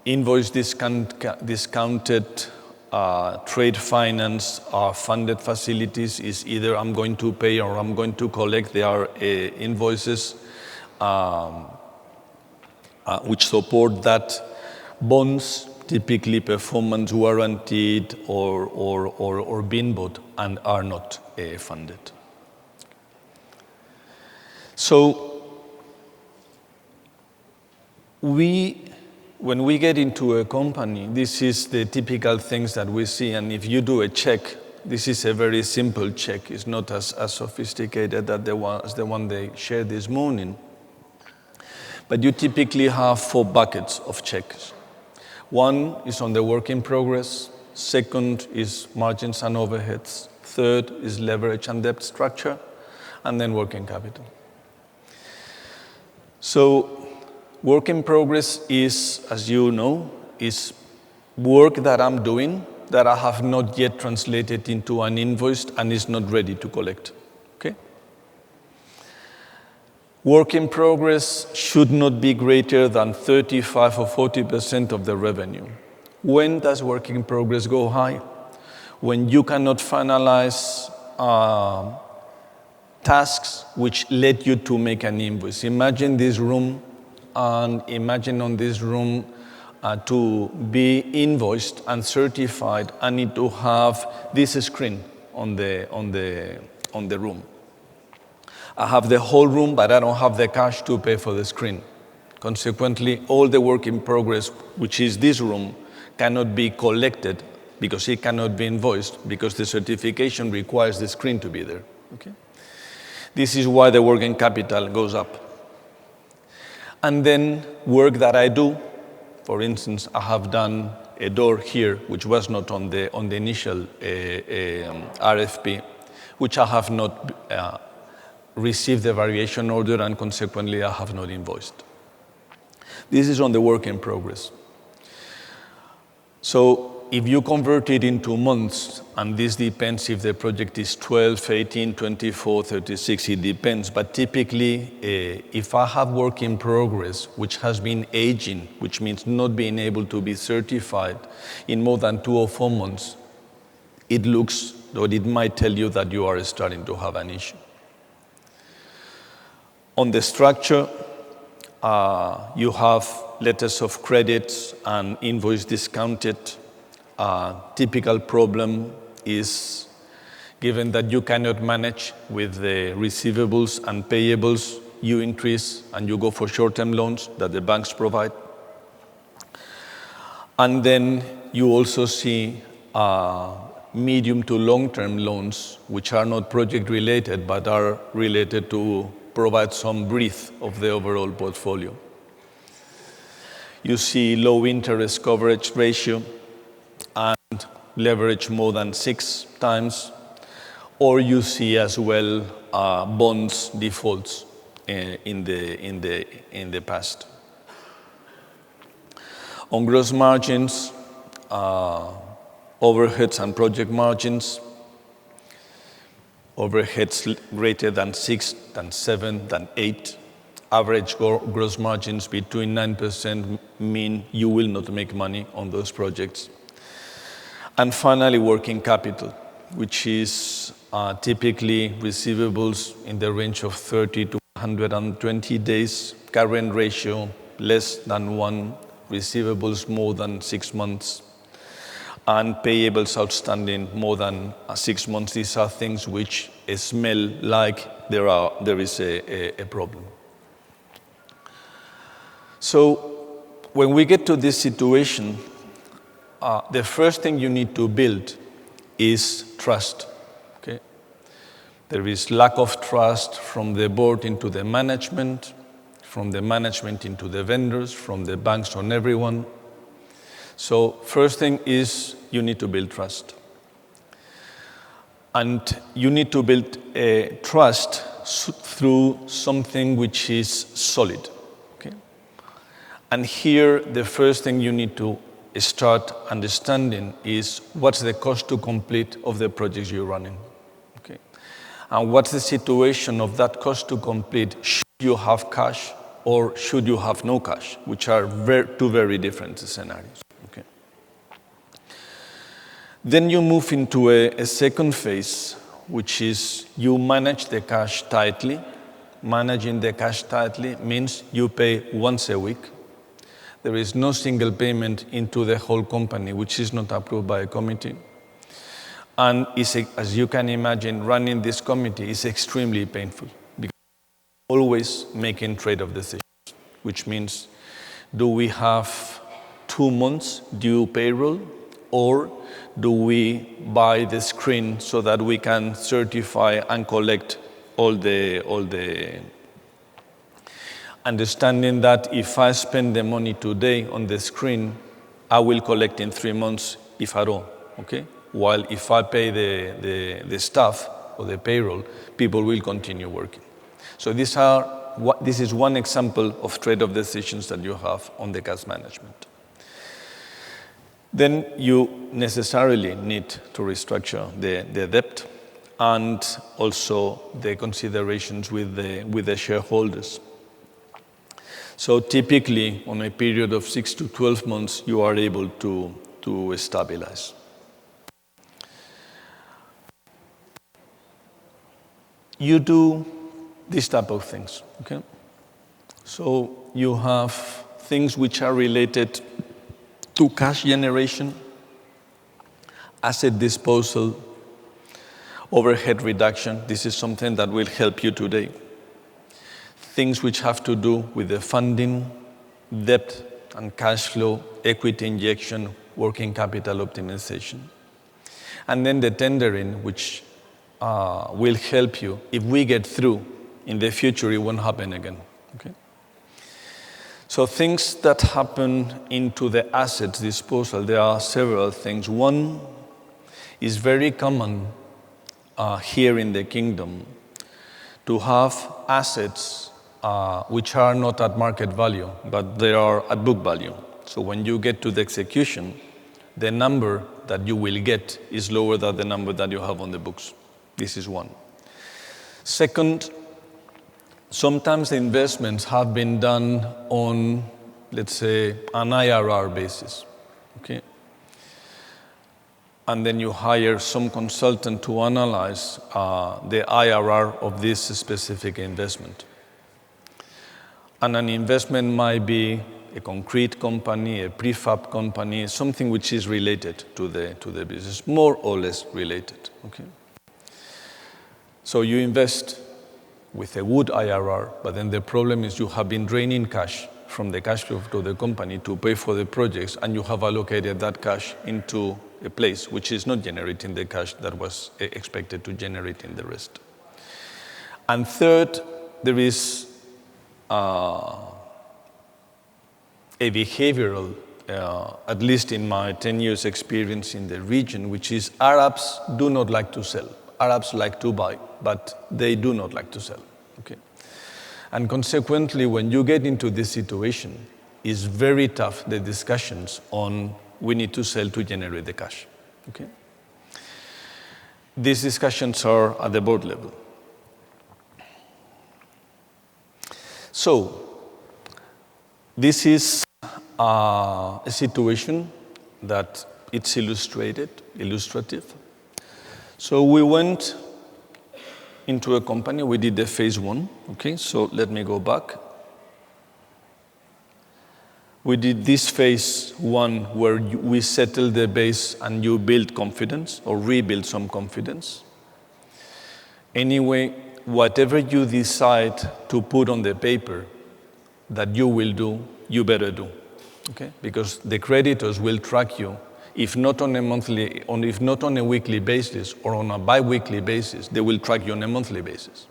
invoice discounted trade finance funded facilities is either I'm going to pay or I'm going to collect. They are invoices which support that. Bonds, typically performance warranted or been bought and are not funded. So when we get into a company, this is the typical things that we see, and if you do a check, this is a very simple check. It's not as sophisticated as the one they shared this morning. But you typically have 4 buckets of checks. One is on the work in progress. Second is margins and overheads. Third is leverage and debt structure. And then working capital. So work in progress is, as you know, is work that I'm doing that I have not yet translated into an invoice and is not ready to collect. Okay? Work in progress should not be greater than 35 or 40% of the revenue. When does work in progress go high? When you cannot finalize tasks which led you to make an invoice. Imagine this room, and imagine on this room to be invoiced and certified, I need to have this screen on the room. I have the whole room, but I don't have the cash to pay for the screen. Consequently, all the work in progress, which is this room, cannot be collected because it cannot be invoiced, because the certification requires the screen to be there. Okay? This is why the working capital goes up. And then work that I do, for instance, I have done a door here, which was not on the initial RFP, which I have not received the variation order, and consequently I have not invoiced. This is on the work in progress. So if you convert it into months, and this depends if the project is 12, 18, 24, 36, it depends. But typically, if I have work in progress, which has been aging, which means not being able to be certified in more than 2 or 4 months, it looks, or it might tell you that you are starting to have an issue. On the structure, you have letters of credit and invoice discounted. Typical problem is, given that you cannot manage with the receivables and payables, you increase and you go for short-term loans that the banks provide. And then you also see medium to long-term loans, which are not project-related, but are related to provide some breadth of the overall portfolio. You see low interest coverage ratio and leverage more than 6 times, or you see as well bonds defaults in the past. On gross margins, overheads and project margins, overheads greater than 6, than 7, than 8. Average gross margins between 9% mean you will not make money on those projects. And finally, working capital, which is typically receivables in the range of 30 to 120 days, current ratio less than 1, receivables more than 6 months, and payables outstanding more than 6 months. These are things which smell like there is a problem. So when we get to this situation, the first thing you need to build is trust. Okay? There is lack of trust from the board into the management, from the management into the vendors, from the banks on everyone. So first thing is you need to build trust. And you need to build a trust through something which is solid. Okay? And here, the first thing you need to start understanding is what's the cost to complete of the projects you're running. Okay? And what's the situation of that cost to complete? Should you have cash or should you have no cash, which are two very different scenarios. Okay? Then you move into a second phase, which is you manage the cash tightly. Managing the cash tightly means you pay once a week. There is no single payment into the whole company, which is not approved by a committee. And as you can imagine, running this committee is extremely painful because you're always making trade-off decisions, which means, do we have 2 months due payroll, or do we buy the screen so that we can certify and collect all the understanding that if I spend the money today on the screen, I will collect in 3 months, if at all, okay? While if I pay the staff or the payroll, people will continue working. So this is one example of trade-off decisions that you have on the cash management. Then you necessarily need to restructure the debt and also the considerations with the shareholders. So typically, on a period of 6 to 12 months, you are able to stabilize. You do this type of things, okay? So you have things which are related to cash generation, asset disposal, overhead reduction. This is something that will help you today. Things which have to do with the funding, debt and cash flow, equity injection, working capital optimization. And then the tendering, which will help you. If we get through, in the future, it won't happen again. Okay? So things that happen into the assets disposal, there are several things. One is very common here in the kingdom to have assets which are not at market value, but they are at book value. So when you get to the execution, the number that you will get is lower than the number that you have on the books. This is one. Second, sometimes the investments have been done on, let's say, an IRR basis, okay? And then you hire some consultant to analyze the IRR of this specific investment. And an investment might be a concrete company, a prefab company, something which is related to the business, more or less related, okay? So you invest with a good IRR, but then the problem is you have been draining cash from the cash flow to the company to pay for the projects, and you have allocated that cash into a place which is not generating the cash that was expected to generate in the rest. And third, there is a behavioral, at least in my 10 years experience in the region, which is Arabs do not like to sell. Arabs like to buy, but they do not like to sell. Okay? And consequently, when you get into this situation, it's very tough, the discussions on we need to sell to generate the cash. Okay? These discussions are at the board level. So, this is a situation that it's illustrative. So we went into a company, we did the phase 1, okay? So let me go back. We did this phase 1 where we settled the base and you build confidence or rebuild some confidence. Anyway, whatever you decide to put on the paper that you will do, you better do, okay? Because the creditors will track you, if not on a weekly basis or on a bi-weekly basis, they will track you on a monthly basis.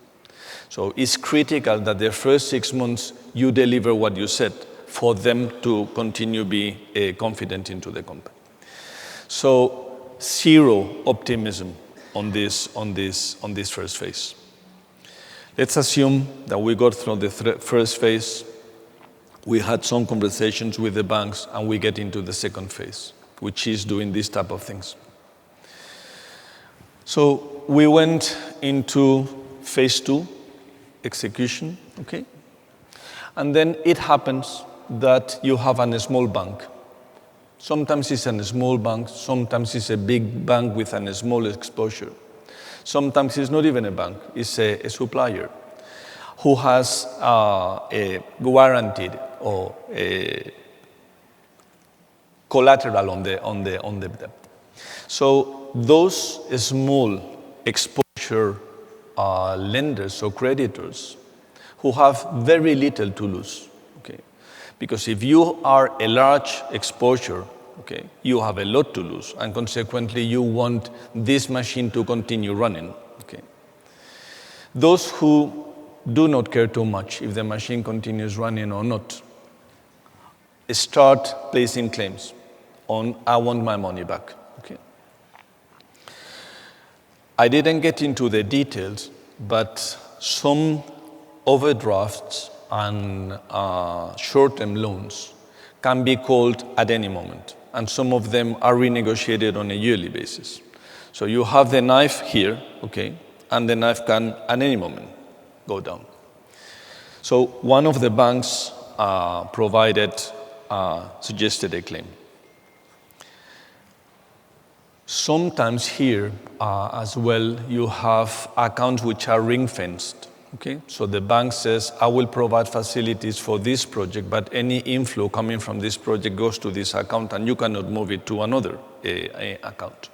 So it's critical that the first 6 months you deliver what you said for them to continue be confident into the company. So zero optimism on this first phase. Let's assume that we got through the first phase, we had some conversations with the banks, and we get into the second phase, which is doing these type of things. So we went into phase 2, execution, okay? And then it happens that you have a small bank. Sometimes it's a small bank, sometimes it's a big bank with a small exposure. Sometimes it's not even a bank, it's a supplier who has a guaranteed or a collateral on the debt. So those small exposure lenders or creditors who have very little to lose, okay? Because if you are a large exposure, okay, you have a lot to lose, and consequently you want this machine to continue running, okay? Those who do not care too much if the machine continues running or not start placing claims on, I want my money back, okay? I didn't get into the details, but some overdrafts and short-term loans can be called at any moment, and some of them are renegotiated on a yearly basis. So you have the knife here, okay, and the knife can at any moment go down. So one of the banks suggested a claim. Sometimes here as well, you have accounts which are ring-fenced, okay? So the bank says, I will provide facilities for this project, but any inflow coming from this project goes to this account, and you cannot move it to another account.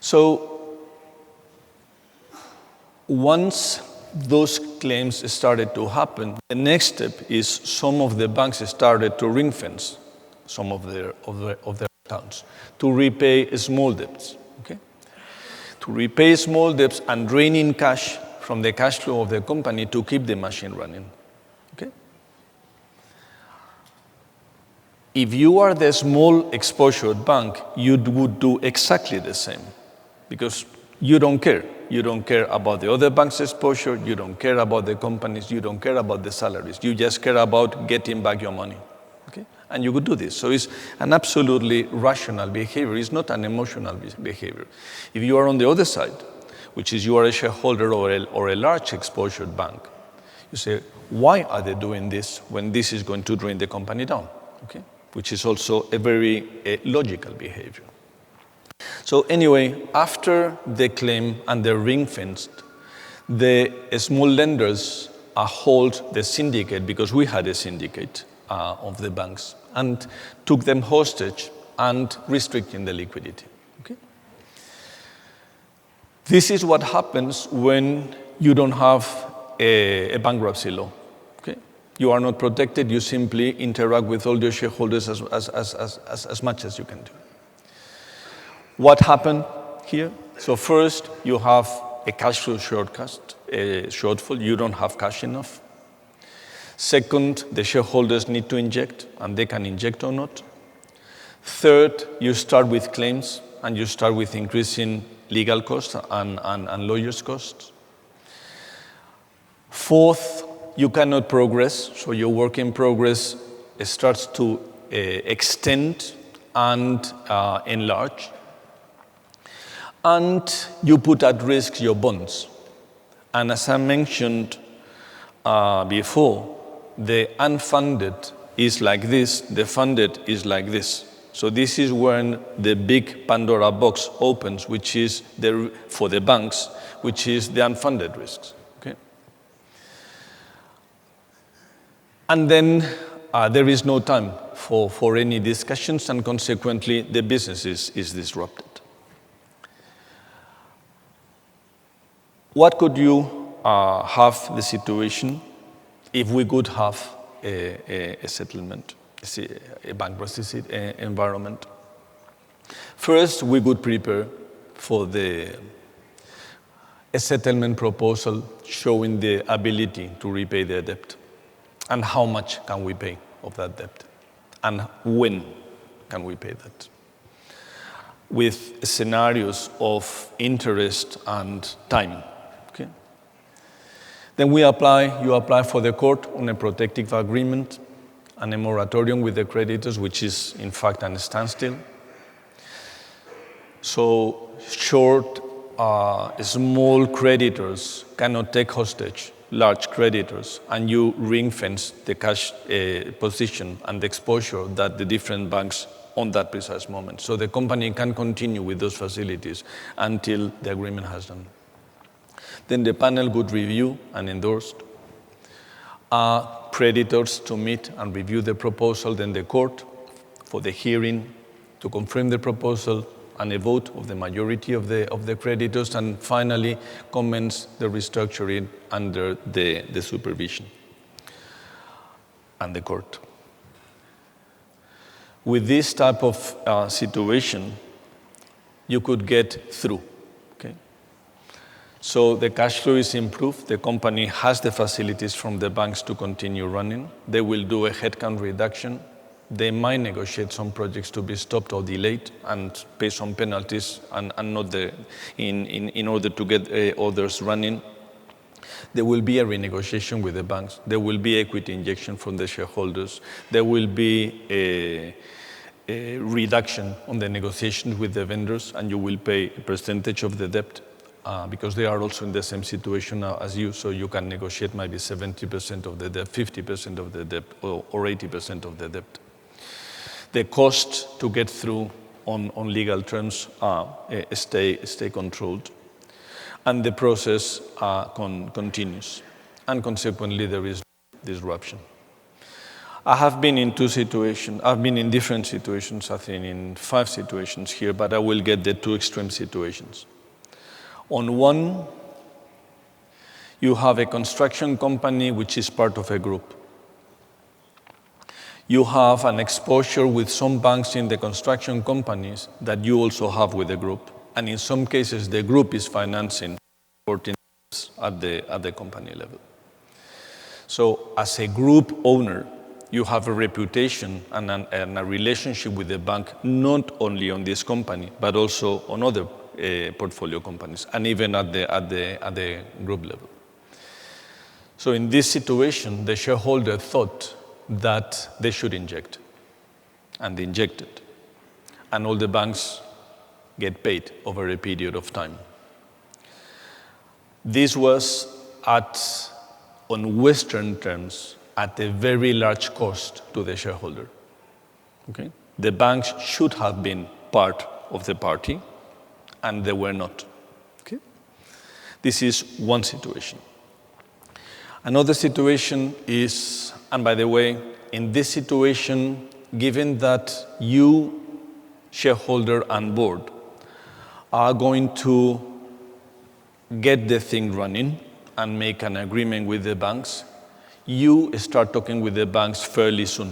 So once those claims started to happen, the next step is some of the banks started to ring-fence some of their accounts to repay small debts, okay? To repay small debts and drain in cash from the cash flow of the company to keep the machine running, okay? If you are the small exposure bank, you would do exactly the same, because you don't care. You don't care about the other bank's exposure, you don't care about the companies, you don't care about the salaries. You just care about getting back your money, okay? And you could do this. So it's an absolutely rational behavior. It's not an emotional behavior. If you are on the other side, which is you are a shareholder or a large exposure bank, you say, why are they doing this when this is going to drain the company down, okay? Which is also a very logical behavior. So anyway, after the claim and the ring-fenced, the small lenders hold the syndicate, because we had a syndicate of the banks, and took them hostage and restricting the liquidity. Okay? This is what happens when you don't have a bankruptcy law. Okay? You are not protected, you simply interact with all your shareholders as much as you can do. What happened here? So first, you have a cash flow shortfall. You don't have cash enough. Second, the shareholders need to inject, and they can inject or not. Third, you start with claims, and you start with increasing legal costs and lawyers' costs. Fourth, you cannot progress, so your work in progress starts to extend and enlarge. And you put at risk your bonds. And as I mentioned before, the unfunded is like this, the funded is like this. So this is when the big Pandora box opens, which is for the banks, which is the unfunded risks. Okay? And then there is no time for any discussions, and consequently the business is disrupted. What could you have the situation if we could have a settlement, a bankruptcy environment? First, we could prepare for a settlement proposal showing the ability to repay the debt and how much can we pay of that debt and when can we pay that, with scenarios of interest and time. Okay? Then you apply for the court on a protective agreement and a moratorium with the creditors, which is in fact a standstill. So short, small creditors cannot take hostage large creditors, and you ring-fence the cash position and the exposure that the different banks on that precise moment. So the company can continue with those facilities until the agreement has done. Then the panel would review and endorse. Creditors to meet and review the proposal, then the court for the hearing to confirm the proposal and a vote of the majority of the creditors, and finally commence the restructuring under the supervision and the court. With this type of situation, you could get through. Okay? So the cash flow is improved. The company has the facilities from the banks to continue running. They will do a headcount reduction. They might negotiate some projects to be stopped or delayed and pay some penalties and not in order to get others running. There will be a renegotiation with the banks. There will be equity injection from the shareholders. There will be a reduction on the negotiations with the vendors, and you will pay a percentage of the debt because they are also in the same situation as you, so you can negotiate maybe 70% of the debt, 50% of the debt, or 80% of the debt. The cost to get through on legal terms stay controlled, and the process continues, and consequently there is disruption. I have been in 2 situations. I've been in different situations, I think in 5 situations here, but I will get the 2 extreme situations. On one, you have a construction company which is part of a group. You have an exposure with some banks in the construction companies that you also have with the group. And in some cases, the group is financing at the company level. So as a group owner, you have a reputation and a relationship with the bank, not only on this company, but also on other portfolio companies, and even at the group level. So in this situation, the shareholder thought that they should inject, and they injected, and all the banks get paid over a period of time. This was on Western terms, at a very large cost to the shareholder. Okay? The banks should have been part of the party, and they were not. Okay? This is one situation. Another situation is, and by the way, in this situation, given that you, shareholder and board, are going to get the thing running and make an agreement with the banks, you start talking with the banks fairly soon.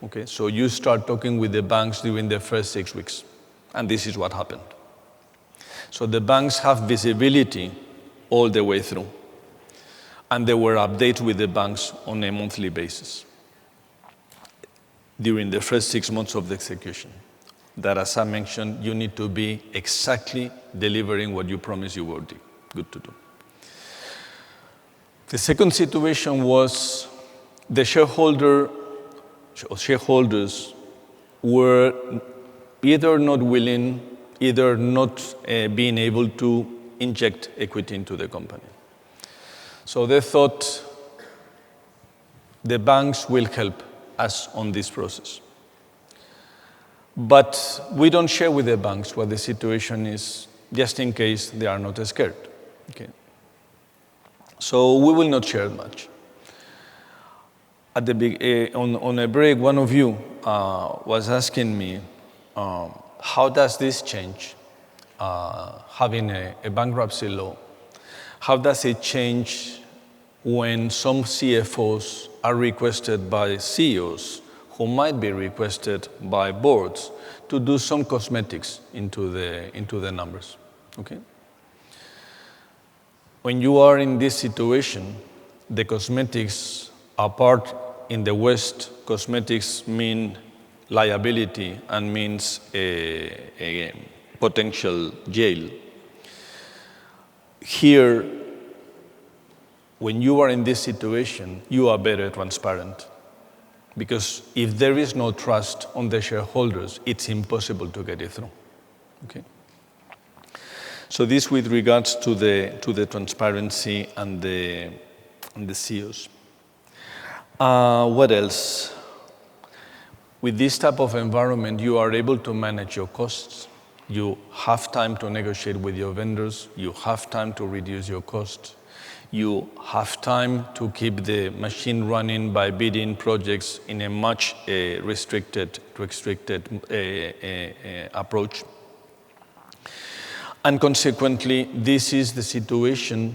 Okay? So you start talking with the banks during the first 6 weeks, and this is what happened. So the banks have visibility all the way through, and there were updates with the banks on a monthly basis during the first 6 months of the execution. That, as I mentioned, you need to be exactly delivering what you promised you were good to do. The second situation was the shareholders were either not willing, either not being able to inject equity into the company. So they thought the banks will help us on this process. But we don't share with the banks what the situation is, just in case they are not scared. Okay. So we will not share much. At the on a break, one of you was asking me, how does this change, having a bankruptcy law? How does it change when some CFOs are requested by CEOs who might be requested by boards to do some cosmetics into the numbers? Okay? When you are in this situation, the cosmetics are part. In the West, cosmetics mean liability and means a potential jail. Here, when you are in this situation, you are very transparent. Because if there is no trust on the shareholders, it's impossible to get it through. Okay? So this with regards to the transparency and the CEOs. What else? With this type of environment, you are able to manage your costs. You have time to negotiate with your vendors. You have time to reduce your costs. You have time to keep the machine running by bidding projects in a much restricted approach. And consequently, this is the situation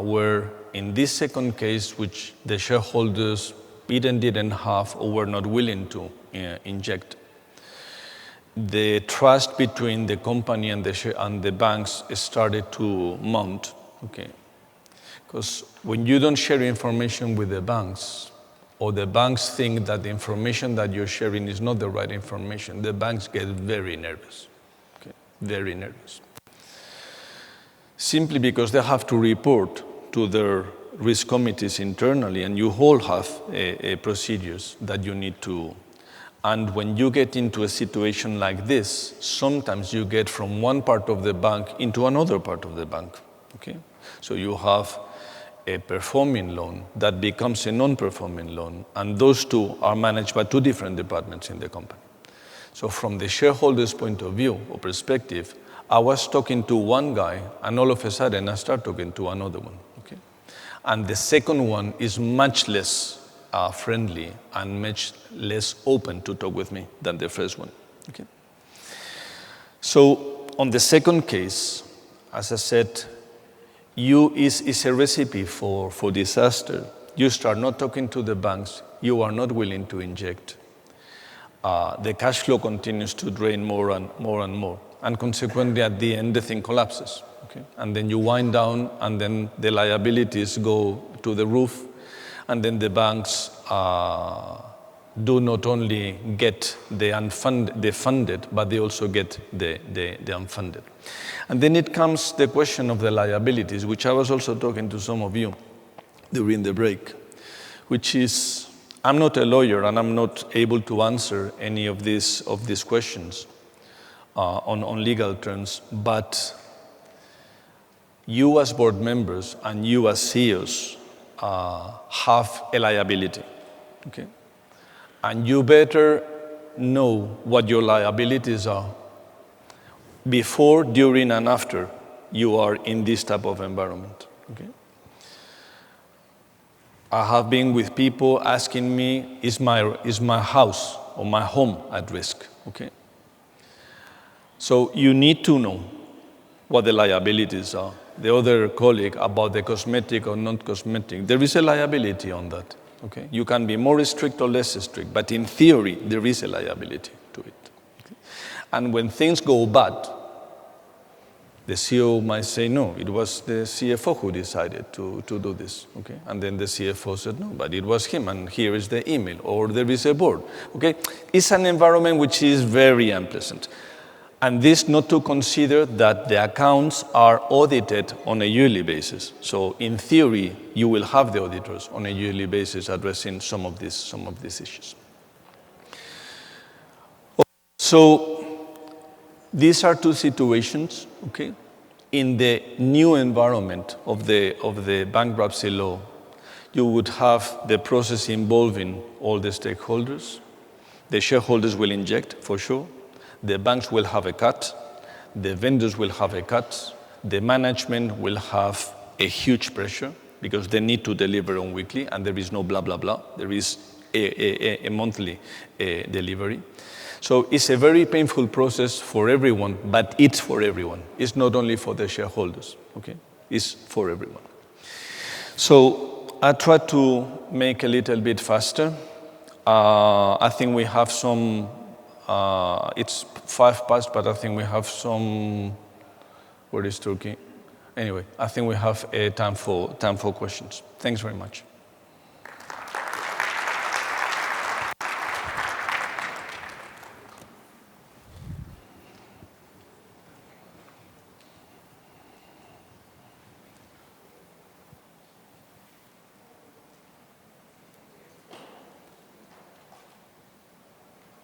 where in this second case, which the shareholders didn't have or were not willing to inject, the trust between the company and the banks started to mount. Okay, because when you don't share information with the banks, or the banks think that the information that you're sharing is not the right information, the banks get very nervous. Okay, very nervous. Simply because they have to report to their risk committees internally, and you all have procedures that you need to. And when you get into a situation like this, sometimes you get from one part of the bank into another part of the bank. Okay? So you have a performing loan that becomes a non-performing loan, and those two are managed by two different departments in the company. So from the shareholders' point of view or perspective, I was talking to one guy, and all of a sudden I start talking to another one. Okay? And the second one is much less friendly and much less open to talk with me than the first one. Okay? So on the second case, as I said, is a recipe for disaster. You start not talking to the banks. You are not willing to inject. The cash flow continues to drain more and more and more. And consequently, at the end, the thing collapses. Okay? And then you wind down, and then the liabilities go to the roof, and then the banks do not only get the funded, but they also get the unfunded. And then it comes the question of the liabilities, which I was also talking to some of you during the break, which is, I'm not a lawyer, and I'm not able to answer any of these questions on legal terms, but you as board members and you as CEOs have a liability, okay? And you better know what your liabilities are before, during, and after you are in this type of environment, okay? I have been with people asking me, is my house or my home at risk, okay? So you need to know what the liabilities are. The other colleague about the cosmetic or non-cosmetic, there is a liability on that. Okay? You can be more strict or less strict, but in theory, there is a liability to it. Okay? And when things go bad, the CEO might say, no, it was the CFO who decided to do this. Okay? And then the CFO said, no, but it was him, and here is the email, or there is a board. Okay? It's an environment which is very unpleasant. And this not to consider that the accounts are audited on a yearly basis. So in theory, you will have the auditors on a yearly basis addressing some of these issues. So these are two situations, okay? In the new environment of the bankruptcy law, you would have the process involving all the stakeholders. The shareholders will inject, for sure. The banks will have a cut. The vendors will have a cut. The management will have a huge pressure because they need to deliver on weekly, and there is no blah, blah, blah. There is a monthly delivery. So it's a very painful process for everyone, but it's for everyone. It's not only for the shareholders, okay? It's for everyone. So I try to make a little bit faster. I think we have some, it's 5 past, but I think we have some, where is Turkey? Anyway, I think we have time for questions. Thanks very much.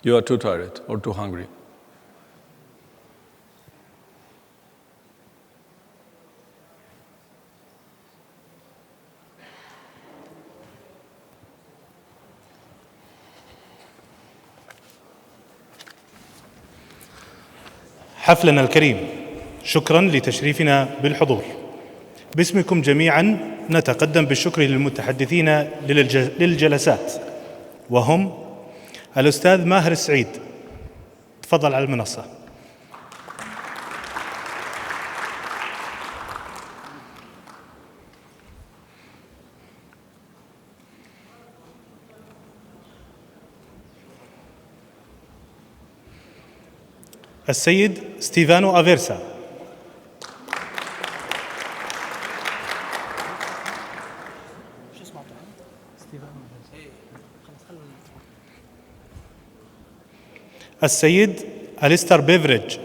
You are too tired or too hungry. حفلنا الكريم، شكرا لتشريفنا بالحضور. باسمكم جميعا نتقدم بالشكر للمتحدثين للجلسات، وهم الأستاذ ماهر السعيد، تفضل على المنصة. السيد ستيفانو أفيرسا. السيد أليستر بيفريج.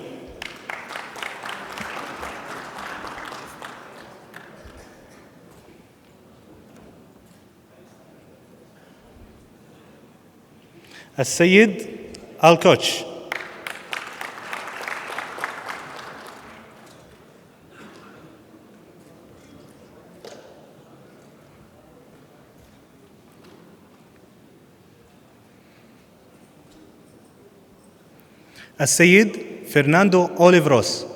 السيد الكوتش. السيد فرناندو أوليفروس.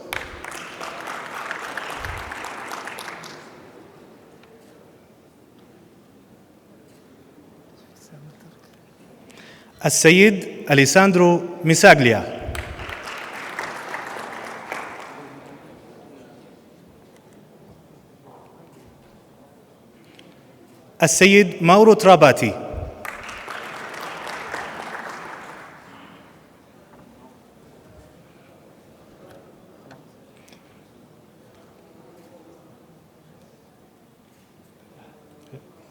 السيد أليساندرو ميساغليا. السيد ماورو تراباتي.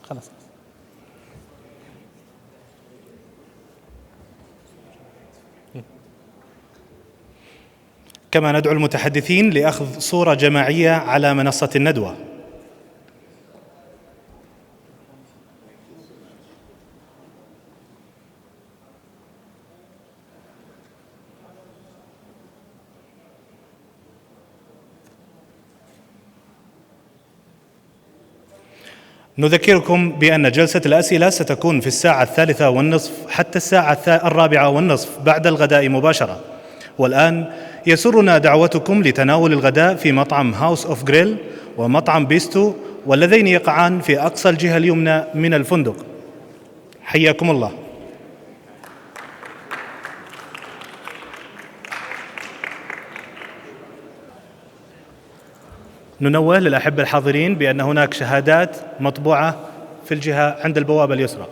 خلاص. كما ندعو المتحدثين لأخذ صورة جماعية على منصة الندوة. نذكركم بأن جلسة الأسئلة ستكون في الساعة 3:30 حتى الساعة 4:15 بعد الغداء مباشرة. والآن يسرنا دعوتكم لتناول الغداء في مطعم هاوس أوف جريل ومطعم بيستو، واللذين يقعان في أقصى الجهة اليمنى من الفندق. حياكم الله. ننوه للأحبة الحاضرين بأن هناك شهادات مطبوعة في الجهة عند البوابة اليسرى.